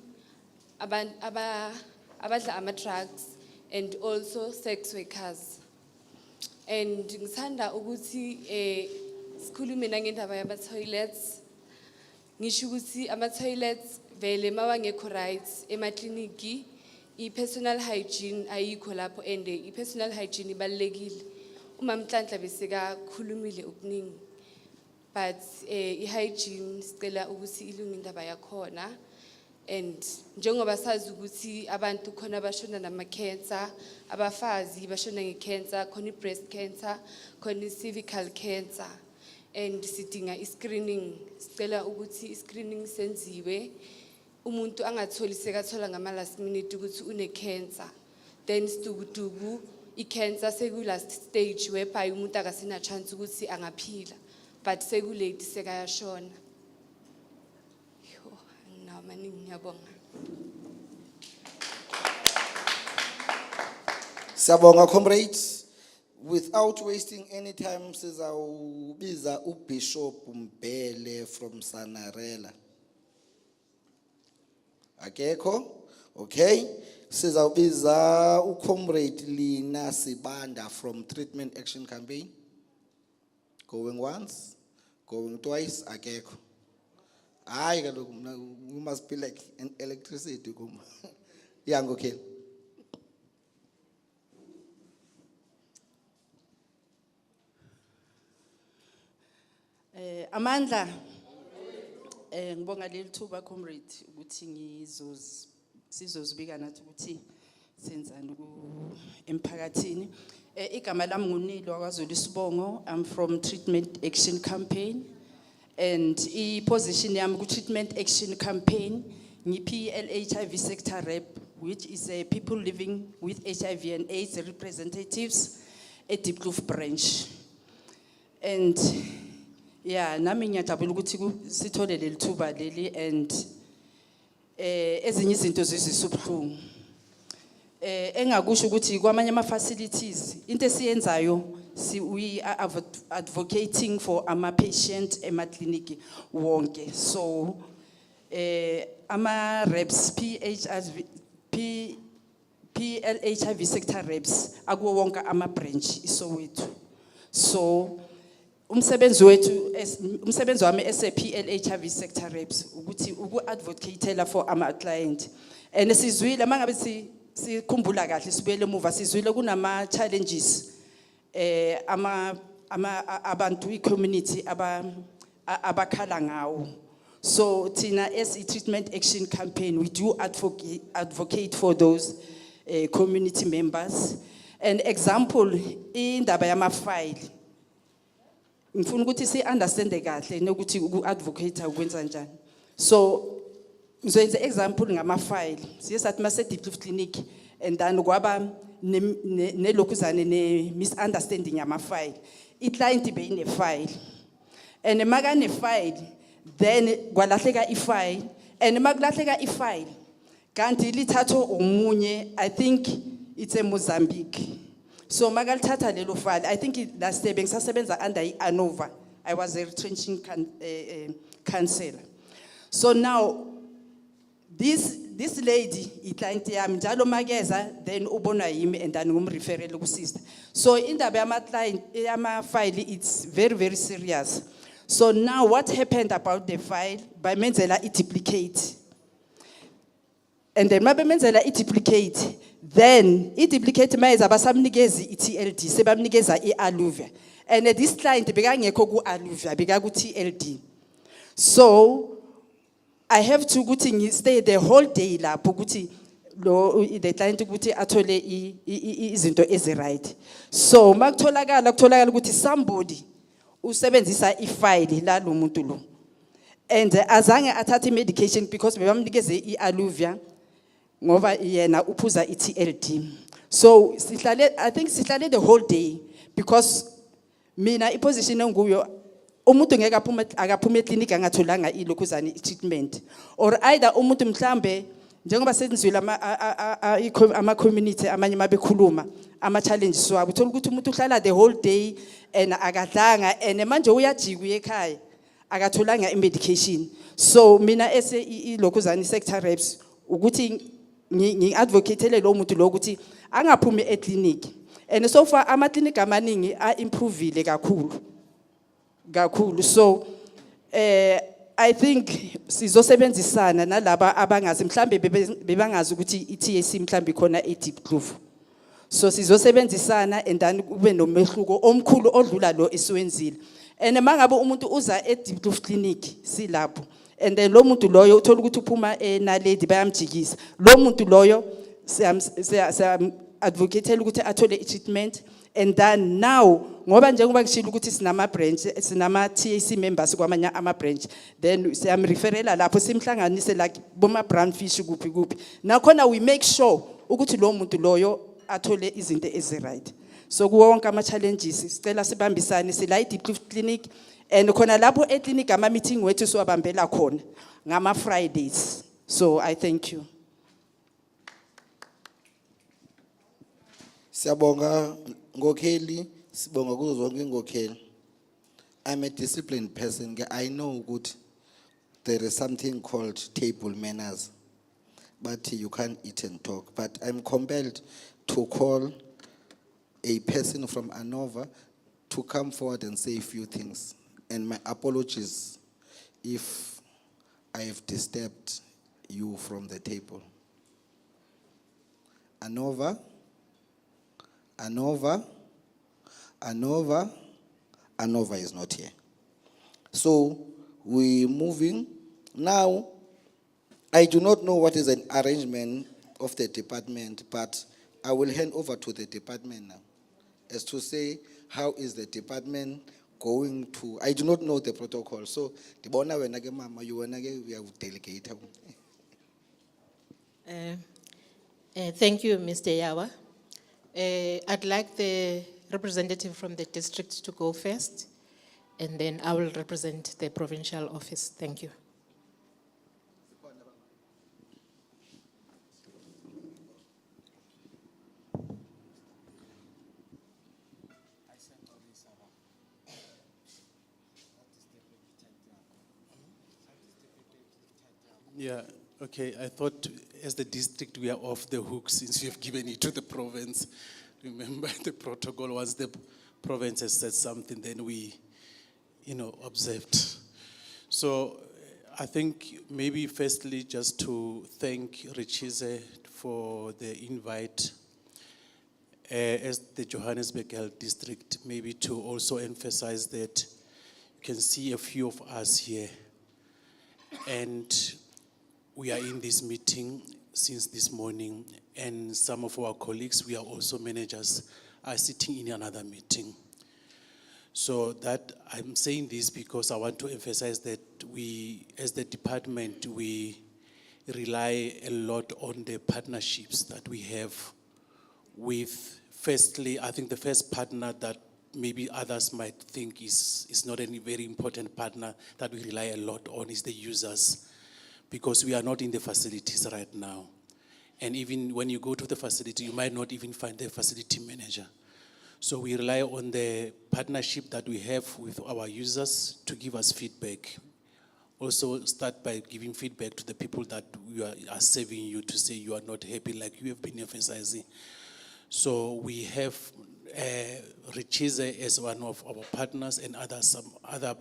abadla ama-drugs and also sex workers. And ngithanda ukuthi sikhulume nangendaba yama-toilets. Ngisho ukuthi ama-toilets vele mawangekho right emakliniki, i-personal hygiene ayikho lapho, and i-personal hygiene ibalulekile. Umamhlanhla besekakhulumile okuningi. But i-hygiene sicela ukuthi ilunge indaba yakhona. And njengoba sazi ukuthi abantu khona bashona nama cancer, abafazi bashona nge-cancer, khona i-breast cancer, khona i-cervical cancer. And sidinga i-screening, sicela ukuthi i-screening senziwe. Umuntu angatholi sekathola ngama last minute ukuthi une-cancer. Then sidukuduku, i-cancer seku-last stage whereby umuntu akasena chance ukuthi angaphila. But seku-late sekayashona. Siyabonga comrades. Without wasting any time, sizawubiza uBishop Mbele from Sanarela. Akekho? Okay. Sizawubiza uComrade Lina Sibanda from Treatment Action Campaign. Going once, going twice, akekho. We must be like an electricity. Young, okay. Amandla, ngibonga leli thuba comrade ukuthi sizozibika nathi ukuthi senzani emphakathini. Igama lami nguNilo kwaZulu Sibongo. I'm from Treatment Action Campaign. And position yami ku Treatment Action Campaign ngiyi LHIV sector rep, which is a people living with HIV and AIDS representatives at Diepkloof branch. And yeah, nami ngiyajabula ukuthi sithole leli thuba leli and ezinye izinto zizisubhlungu. Engakusho ukuthi kwamanye ama facilities into esiyenzayo we are advocating for ama patient ema clinic wonke. So ama reps PLHIV sector reps akuwo wonke ama branch iSoweto. So umsebenzi wami as a PLHIV sector reps ukuthi uku-advocatela for ama client. And sizwile mangabe sikhumbula kahle sibuyele emuva sizwile kunama challenges abantu i-community abakhala ngawo. So tina as a Treatment Action Campaign we do advocate for those community members. An example indaba yama file ngifuna ukuthi si understand kahle nokuthi uku-advocate ukwenza njani. So ngizoyenza example ngama file siyesathi mase Diepkloof clinic and then kwaba nelokuzane ne misunderstanding yama file. I-client beyine file and makane file then kwalahleka i-file and makulahleka i-file kanti lithatho umunye I think it's a Mozambique. So magalithatha lelo file I think last year bengisasebenza under i-ANOVA. I was a retrenching counselor. So now this lady i-client yami njalo mageza then ubona yimi and then ngumreferele ku sister. So indaba yama client yama file it's very very serious. So now what happened about the file by menzela i-duplicate. And then mabemenzela i-duplicate then i-duplicate mayeza basamnikezi i-TLD sebamnikeza i-Aluvia. And this client bekangekho ku Aluvia beka ku TLD. So I have to stay the whole day lapho ukuthi the client ukuthi athole izinto ezi-right. So makutholakala ukuthi somebody usebenzisa i-file la lo muntu lo and azange athathe medication because bebamnikeze i-Aluvia ngoba yena uphuza i-TLD. So I think sihlale the whole day because mina iposition enguyo umuntu ngeke akaphuma eclinic angatholanga ilokuzana i-treatment or either umuntu mhlambe njengoba senzwile ama community amanye mabekhuluma ama challenges wabo uthola ukuthi umuntu uhlala the whole day and akadlanga and manje uyajika ekhaya akatholanga i-medication. So mina ilokuzana sector reps ukuthi ngi-advocatele lo muntu lo ukuthi angaphumi eclinic and so far ama clinic amaningi improvile kakhulu. So I think sizosebenzisana nalaba abangazi mhlambe bebangazi ukuthi i-TAC mhlambe khona eDiepkloof. So sizosebenzisana and then kube nomehluko omkhulu odlula lo esiwenzile. And mangabe umuntu uza eDiepkloof clinic silapho And then lo muntu loyo uthola ukuthi uphuma naledi bayamjikisa. Lo muntu loyo siyam advocate ukuthi athole treatment. And then now, ngoba njengoba ngishilo ukuthi sinama branch, sinama TAC members kwamanye ama branch, then siyam referela lapho simhlanganise like boma brown fish kuphi kuphi. Nakhona we make sure ukuthi lo muntu loyo athole izinto ezi right. So kuwo wonke ama challenges sicela sibambisane sila i-Deep Clinic, and khona lapho e-clinic ama meeting wethu siwabambela khona ngama Fridays. So I thank you. Siyabonga ngokheli, sibonga kuzo zonke ngokheli. I'm a disciplined person. I know good. There is something called table manners, but you can't eat and talk. But I'm compelled to call a person from Anova to come forward and say a few things. And my apologies if I have disturbed you from the table. Anova is not here. So we're moving. Now, I do not know what is an arrangement of the department, but I will hand over to the department now as to say how is the department going to, I do not know the protocol. So, Tibona wenage mama, you wenage, we have delegated. Thank you, Mr. Yawa. I'd like the representative from the district to go first, and then I will represent the provincial office. Thank you. Yeah, okay, I thought as the district we are off the hook since you have given it to the province. Remember the protocol, once the province has said something, then we, observed. So I think maybe firstly just to thank Ritshidze for the invite as the Johannesburg Health District, maybe to also emphasize that you can see a few of us here. And we are in this meeting since this morning, and some of our colleagues, we are also managers, are sitting in another meeting. So that I'm saying this because I want to emphasize that we, as the department, we rely a lot on the partnerships that we have with, firstly, I think the first partner that maybe others might think is not a very important partner that we rely a lot on is the users, because we are not in the facilities right now. And even when you go to the facility, you might not even find the facility manager. So we rely on the partnership that we have with our users to give us feedback. Also start by giving feedback to the people that we are serving you, to say you are not happy, like you have been emphasizing. So we have Ritshidze as one of our partners, and some other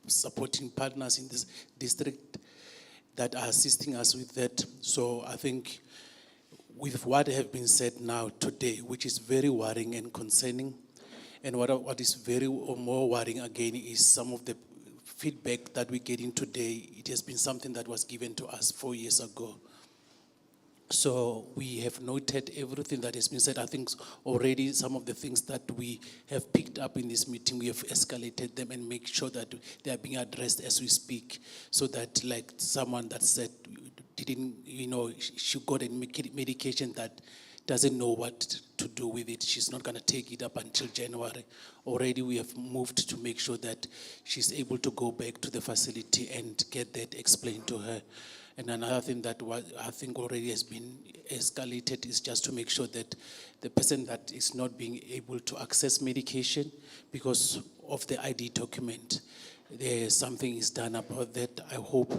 supporting partners in this district that are assisting us with that. So I think with what have been said now today, which is very worrying and concerning, and what is very more worrying again is some of the feedback that we're getting today. It has been something that was given to us 4 years ago. So we have noted everything that has been said. I think already some of the things that we have picked up in this meeting, we have escalated them and make sure that they are being addressed as we speak. So that, like someone that said, she got a medication that doesn't know what to do with it. She's not going to take it up until January. Already we have moved to make sure that she's able to go back to the facility and get that explained to her. And another thing that I think already has been escalated is just to make sure that the person that is not being able to access medication because of the ID document, something is done about that. I hope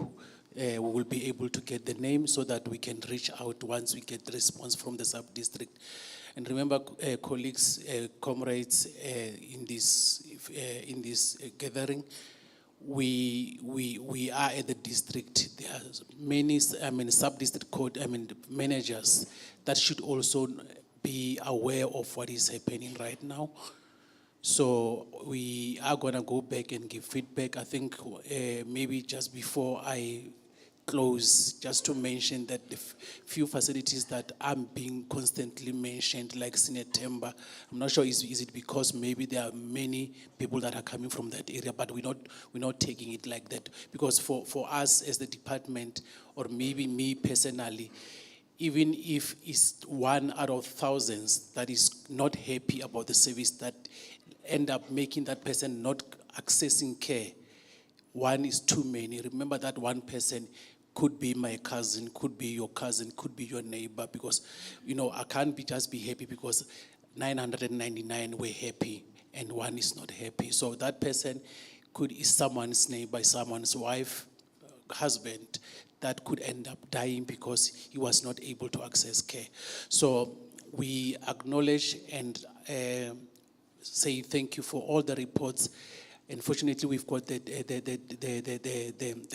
we will be able to get the name so that we can reach out once we get the response from the sub-district. And remember, colleagues, comrades, in this gathering, we are at the district. There are many, sub-district managers that should also be aware of what is happening right now. So we are gonna go back and give feedback. I think maybe just before I close, just to mention that the few facilities that are being constantly mentioned, like Sinetemba, I'm not sure is it because maybe there are many people that are coming from that area, but we're not taking it like that, because for us as the department, or maybe me personally, even if it's 1 out of thousands that is not happy about the service, that end up making that person not accessing care, one is too many. Remember that one person could be my cousin, could be your cousin, could be your neighbor, because, I can't just be happy because 999 were happy and one is not happy. So that person is someone's neighbor, someone's wife, husband, that could end up dying because he was not able to access care. So we acknowledge and say thank you for all the reports. Unfortunately, we've got the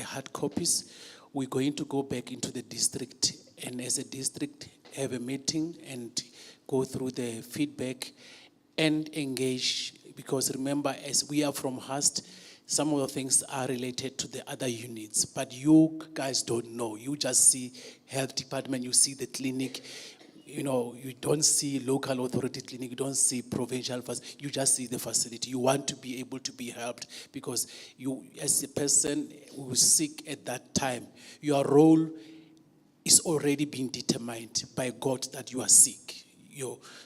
hard copies. We're going to go back into the district, and as a district, have a meeting and go through the feedback and engage, because remember, as we are from HUST, some of the things are related to the other units, but you guys don't know. You just see health department, you see the clinic, you don't see local authority clinic, you don't see provincial facility, you just see the facility. You want to be able to be helped, because you, as a person who is sick at that time, your role is already being determined by God that you are sick.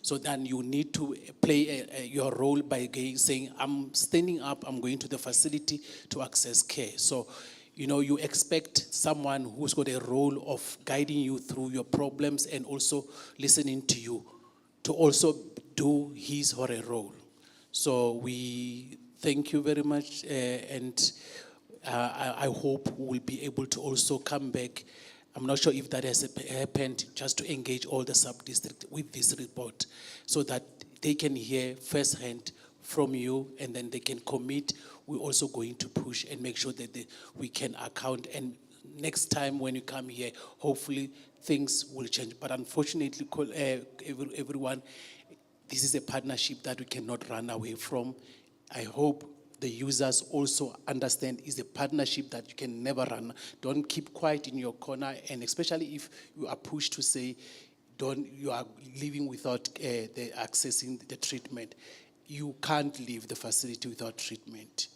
So then you need to play your role by saying, I'm standing up, I'm going to the facility to access care. So, you expect someone who's got a role of guiding you through your problems and also listening to you to also do his or her role. So we thank you very much, and I hope we'll be able to also come back. I'm not sure if that has happened, just to engage all the sub-district with this report so that they can hear firsthand from you, and then they can commit. We're also going to push and make sure that we can account. And next time when you come here, hopefully things will change. But unfortunately, everyone, this is a partnership that we cannot run away from. I hope the users also understand it's a partnership that you can never run. Don't keep quiet in your corner, and especially if you are pushed to say, you are living without accessing the treatment. You can't leave the facility without treatment.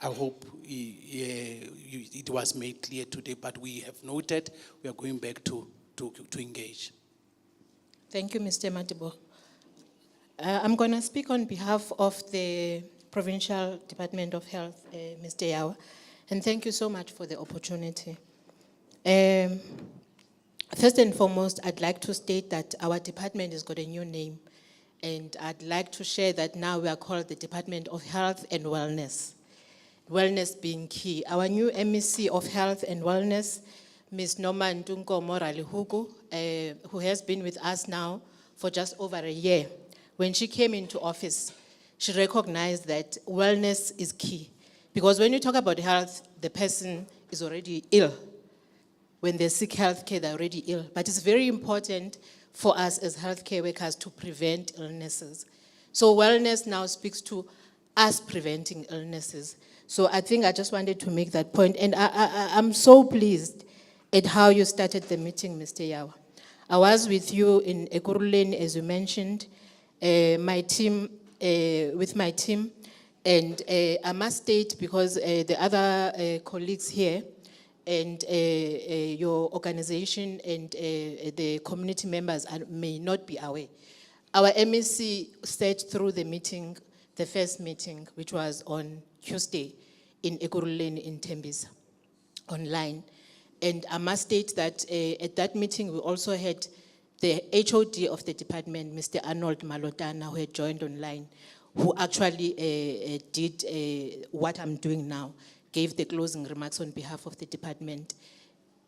I hope it was made clear today, but we have noted, we are going back to engage. Thank you, Mr. Matibo. I'm going to speak on behalf of the Provincial Department of Health, Mr. Yawa, and thank you so much for the opportunity. First and foremost, I'd like to state that our department has got a new name, and I'd like to share that now we are called the Department of Health and Wellness. Wellness being key. Our new MEC of Health and Wellness, Ms. Norma Ntunko Moralihugu, who has been with us now for just over a year. When she came into office, she recognized that wellness is key. Because when you talk about health, the person is already ill. When they seek healthcare, they're already ill. But it's very important for us as healthcare workers to prevent illnesses. So wellness now speaks to us preventing illnesses. So I think I just wanted to make that point. And I'm so pleased at how you started the meeting, Mr. Yawa. I was with you in Ekurhuleni, as you mentioned, with my team. And I must state, because the other colleagues here and your organization and the community members may not be aware. Our MEC sat through the meeting, the first meeting, which was on Tuesday in Ekurhuleni in Tembisa, online. And I must state that at that meeting, we also had the HOD of the department, Mr. Arnold Malotana, who had joined online, who actually did what I'm doing now, gave the closing remarks on behalf of the department.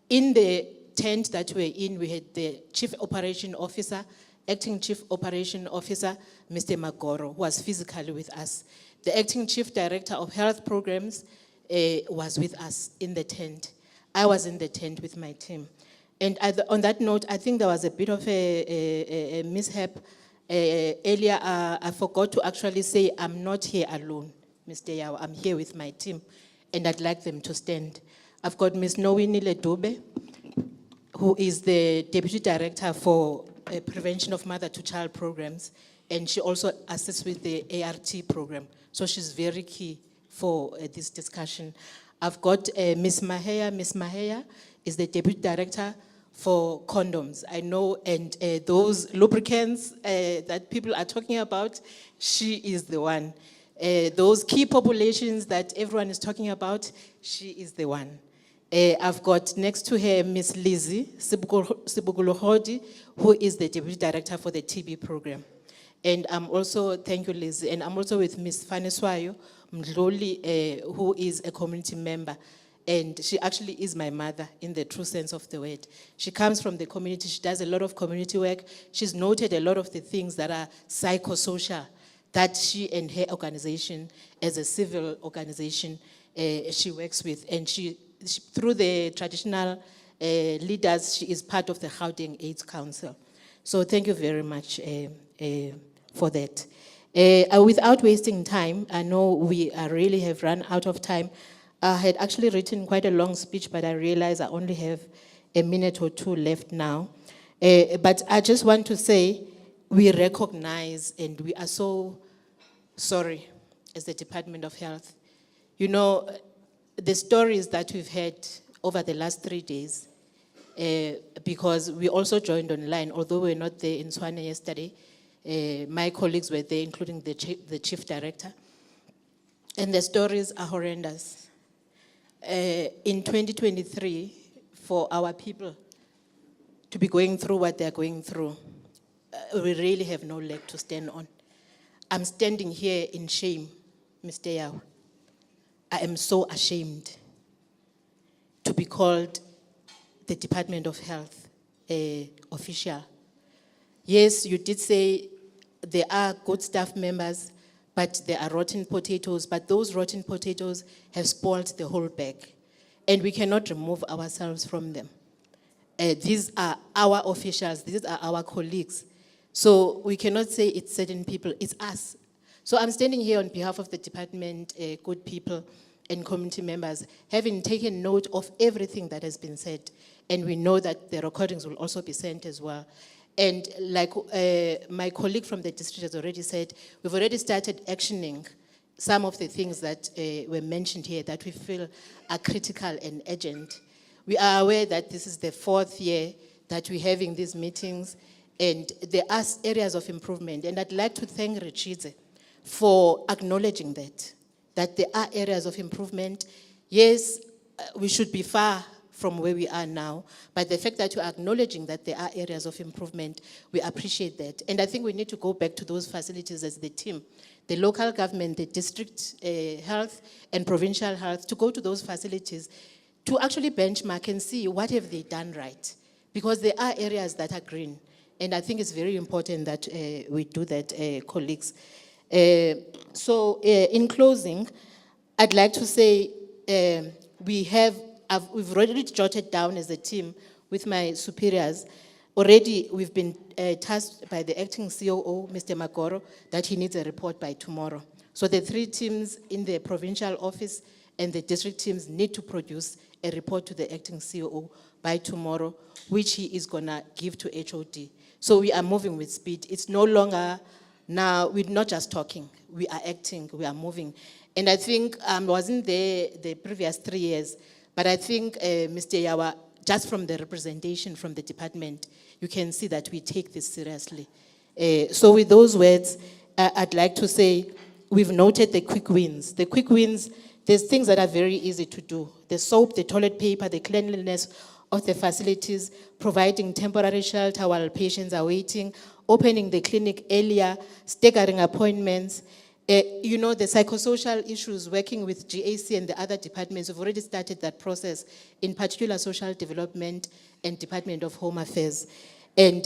In the tent that we're in, we had the Chief Operation Officer, Acting Chief Operation Officer, Mr. Magoro, who was physically with us. The Acting Chief Director of Health Programs was with us in the tent. I was in the tent with my team. And on that note, I think there was a bit of a mishap Earlier, I forgot to actually say I'm not here alone, Mr. Yawa. I'm here with my team, and I'd like them to stand. I've got Ms. Nowini Ledube, who is the Deputy Director for Prevention of Mother-to-Child Programs, and she also assists with the ART program. So she's very key for this discussion. I've got Ms. Maheya. Ms. Maheya is the Deputy Director for condoms. I know, and those lubricants that people are talking about, she is the one. Those key populations that everyone is talking about, she is the one. I've got next to her Ms. Lizzie Sibuguluhodi, who is the Deputy Director for the TB program. And I'm also, thank you Lizzie, and I'm also with Ms. Faniswayo Mdloli, who is a community member. And she actually is my mother in the true sense of the word. She comes from the community, she does a lot of community work. She's noted a lot of the things that are psychosocial that she and her organization, as a civil organization, she works with. And she, through the traditional leaders, she is part of the Gauteng AIDS Council. So thank you very much for that. Without wasting time, I know we really have run out of time. I had actually written quite a long speech, but I realize I only have a minute or two left now. But I just want to say, we recognize and we are so sorry as the Department of Health. You know, the stories that we've had over the last 3 days, because we also joined online, although we were not there in Tshwane yesterday, my colleagues were there, including the chief director. And the stories are horrendous. In 2023, for our people to be going through what they're going through, we really have no leg to stand on. I'm standing here in shame, Mr. Yao. I am so ashamed to be called the Department of Health official. Yes, you did say there are good staff members, but there are rotten potatoes, but those rotten potatoes have spoiled the whole bag. And we cannot remove ourselves from them. These are our officials, these are our colleagues. So we cannot say it's certain people, it's us. So I'm standing here on behalf of the department, good people and community members, having taken note of everything that has been said. And we know that the recordings will also be sent as well. And like my colleague from the district has already said, we've already started actioning some of the things that were mentioned here that we feel are critical and urgent. We are aware that this is the 4th year that we're having these meetings, and there are areas of improvement. And I'd like to thank Ritshidze for acknowledging that there are areas of improvement. Yes, we should be far from where we are now, but the fact that you're acknowledging that there are areas of improvement, we appreciate that. And I think we need to go back to those facilities as the team, the local government, the district health and provincial health, to go to those facilities to actually benchmark and see what have they done right. Because there are areas that are green. And I think it's very important that we do that, colleagues. So in closing, I'd like to say we've already jotted down as a team with my superiors. Already we've been tasked by the acting COO, Mr. Magoro, that he needs a report by tomorrow. So the 3 teams in the provincial office and the district teams need to produce a report to the acting COO by tomorrow, which he is gonna give to HOD. So we are moving with speed. It's no longer now, we're not just talking, we are acting, we are moving. And I think I wasn't there the previous 3 years, but I think, Mr. Yawa, just from the representation from the department, you can see that we take this seriously. So with those words, I'd like to say, we've noted the quick wins. The quick wins, there's things that are very easy to do. The soap, the toilet paper, the cleanliness of the facilities, providing temporary shelter while patients are waiting, opening the clinic earlier, staggering appointments. You know, the psychosocial issues, working with GAC and the other departments, we've already started that process, in particular social development and Department of Home Affairs. And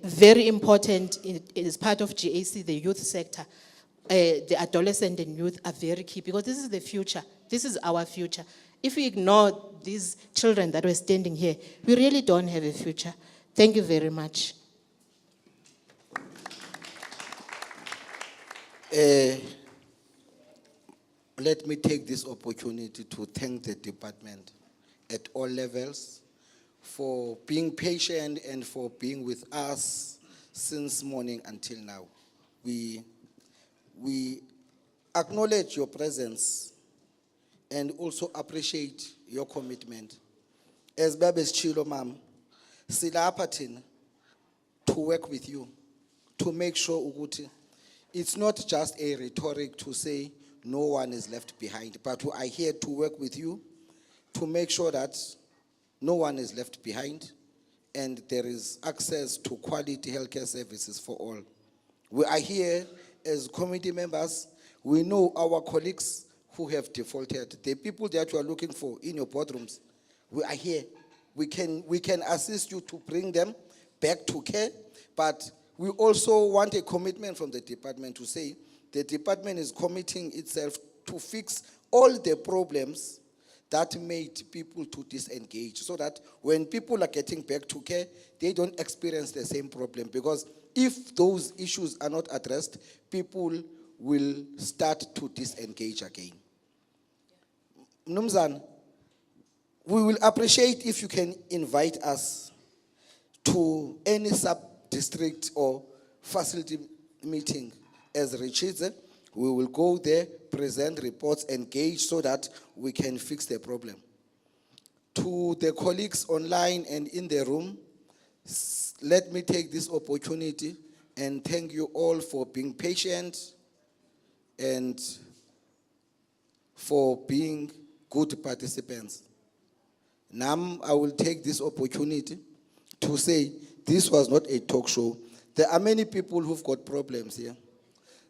very important, as part of GAC, the youth sector, the adolescent and youth are very key, because this is the future. This is our future. If we ignore these children that were standing here, we really don't have a future. Thank you very much. Let me take this opportunity to thank the department at all levels for being patient and for being with us since morning until now. We acknowledge your presence and also appreciate your commitment. As Babes Chilo Mam, silapha thina to work with you, to make sure ukuthi it's not just a rhetoric to say no one is left behind, but we are here to work with you to make sure that no one is left behind and there is access to quality healthcare services for all. We are here as committee members. We know our colleagues who have defaulted, the people that you are looking for in your boardrooms. We are here. We can assist you to bring them back to care, but we also want a commitment from the department to say the department is committing itself to fix all the problems that made people to disengage, so that when people are getting back to care, they don't experience the same problem. Because if those issues are not addressed, people will start to disengage again. Mnumzan, we will appreciate if you can invite us to any sub-district or facility meeting as Ritshidze. We will go there, present reports, engage so that we can fix the problem. To the colleagues online and in the room, let me take this opportunity and thank you all for being patient and for being good participants. Now I will take this opportunity to say this was not a talk show. There are many people who've got problems here.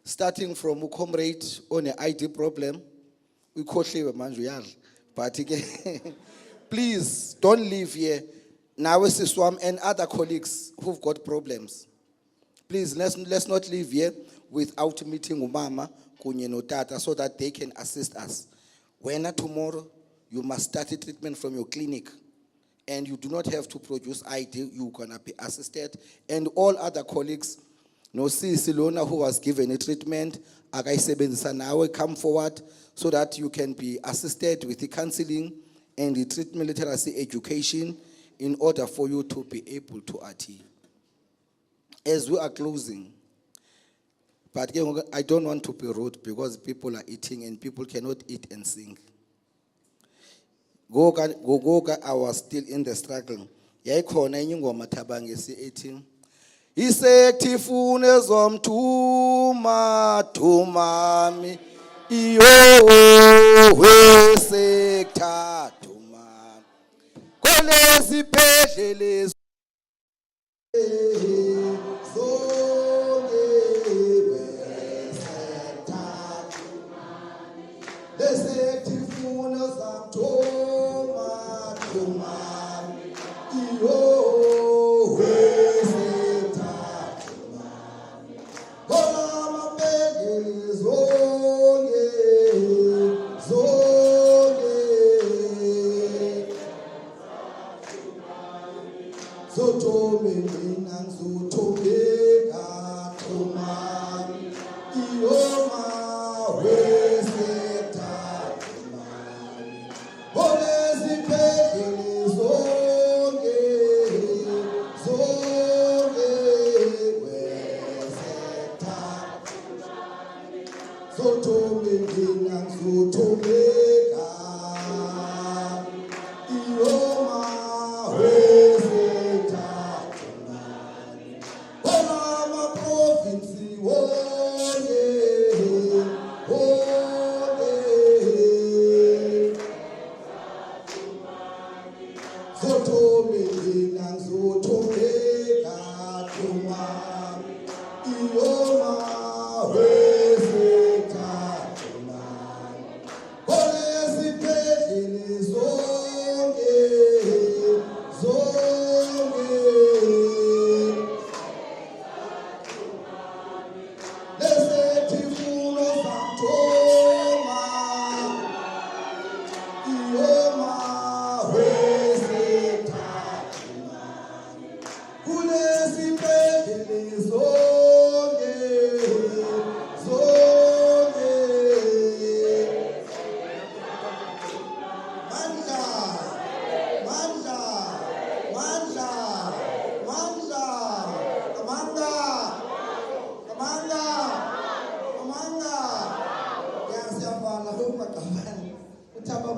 Starting from a comrade on an ID problem, we call him Manjuyar. But again, please don't leave here. Now Swam and other colleagues who've got problems. Please let's not leave here without meeting Umama, Kunye no Tata, so that they can assist us. When tomorrow you must start a treatment from your clinic, and you do not have to produce ID, you're gonna be assisted. And all other colleagues, no Silona who was given a treatment, Agaisebenzanawe, come forward so that you can be assisted with the counseling and the treatment literacy education in order for you to be able to attend. As we are closing, but I don't want to be rude because people are eating and people cannot eat and sing. Goga, I was still in the struggle. Yayikhona enye ingoma Thabang ethi Isektifune zomthuma thumami iyo wesekta thumami kolezi phedlele Ioma,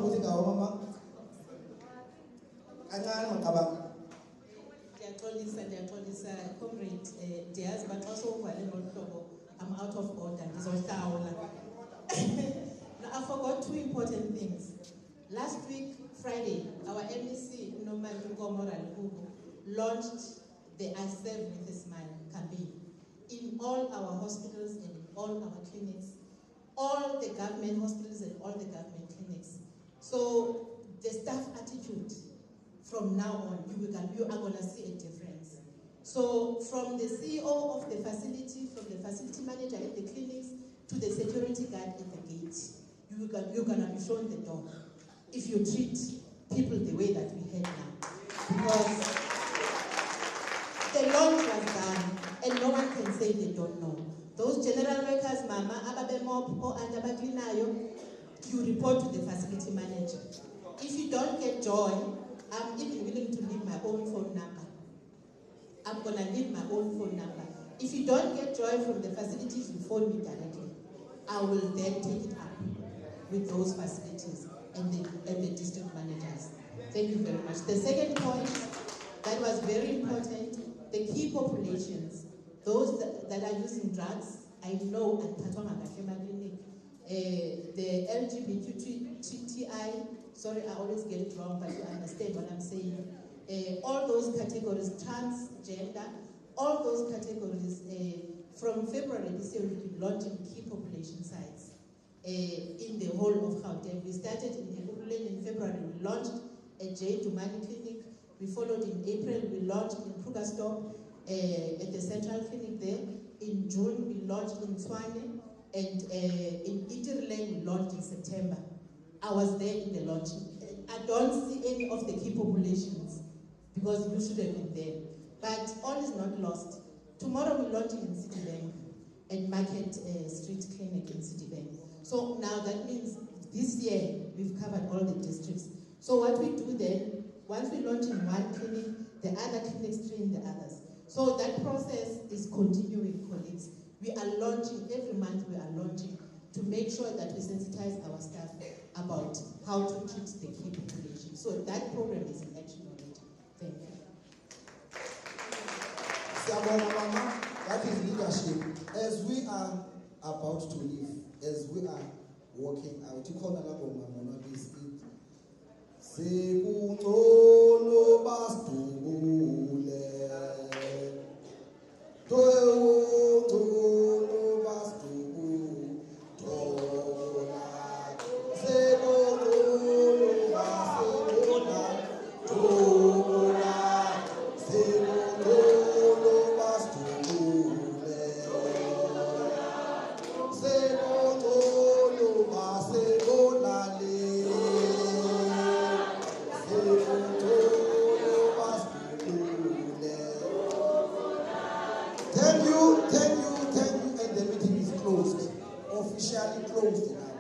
ukuthi ngawo mama. Kancane maqabanga. Ndiyaxolisa, comrade, ndiyazi uba xa sowuvale ngolu hlobo, I'm out of order, ndizohlawula. Now, I forgot two important things. Last week, Friday, our MEC, Nomantu Komoral Kubu, launched the I Serve with a Smile campaign in all our hospitals and in all our clinics, all the government hospitals and all the government clinics. So the staff attitude from now on, you are going to see a difference. So from the CEO of the facility, from the facility manager at the clinics, to the security guard at the gate, you're going to be shown the door if you treat people the way that we had now. Because the launch was done, and no one can say they don't know. Those general workers, mama, ababe mop, or andabaklinayo, you report to the facility manager. If you don't get joy, I'm even willing to leave my own phone number. I'm gonna leave my own phone number. If you don't get joy from the facilities, you phone me directly. I will then take it up with those facilities and the district managers. Thank you very much. The second point that was very important, the key populations, those that are using drugs, I know at Patoma Clinic, the LGBTQIA, sorry, I always get it wrong, but you understand what I'm saying. All those categories, transgender, all those categories, from February this year, we've been launching key population sites in the whole of Gauteng. We started in Ekurhuleni in February, we launched a J. Dumani clinic. We followed in April, we launched in Krugersdorp at the central clinic there. In June, we launched in Tshwane, and in Itirleng, we launched in September. I was there in the launching. I don't see any of the key populations because you should have been there. But all is not lost. Tomorrow we're launching in Citibank and Market Street Clinic in Citibank. So now that means this year we've covered all the districts. So what we do then, once we launch in one clinic, the other clinics train the others. So that process is continuing, colleagues. We are launching, every month we are launching to make sure that we sensitize our staff about how to treat the key population. So that program is in action already. Thank you. That is leadership. As we are about to leave, as we are walking out, you call Mama Biscuit. Segundo bastule. Thank you, and the meeting is closed, officially closed now.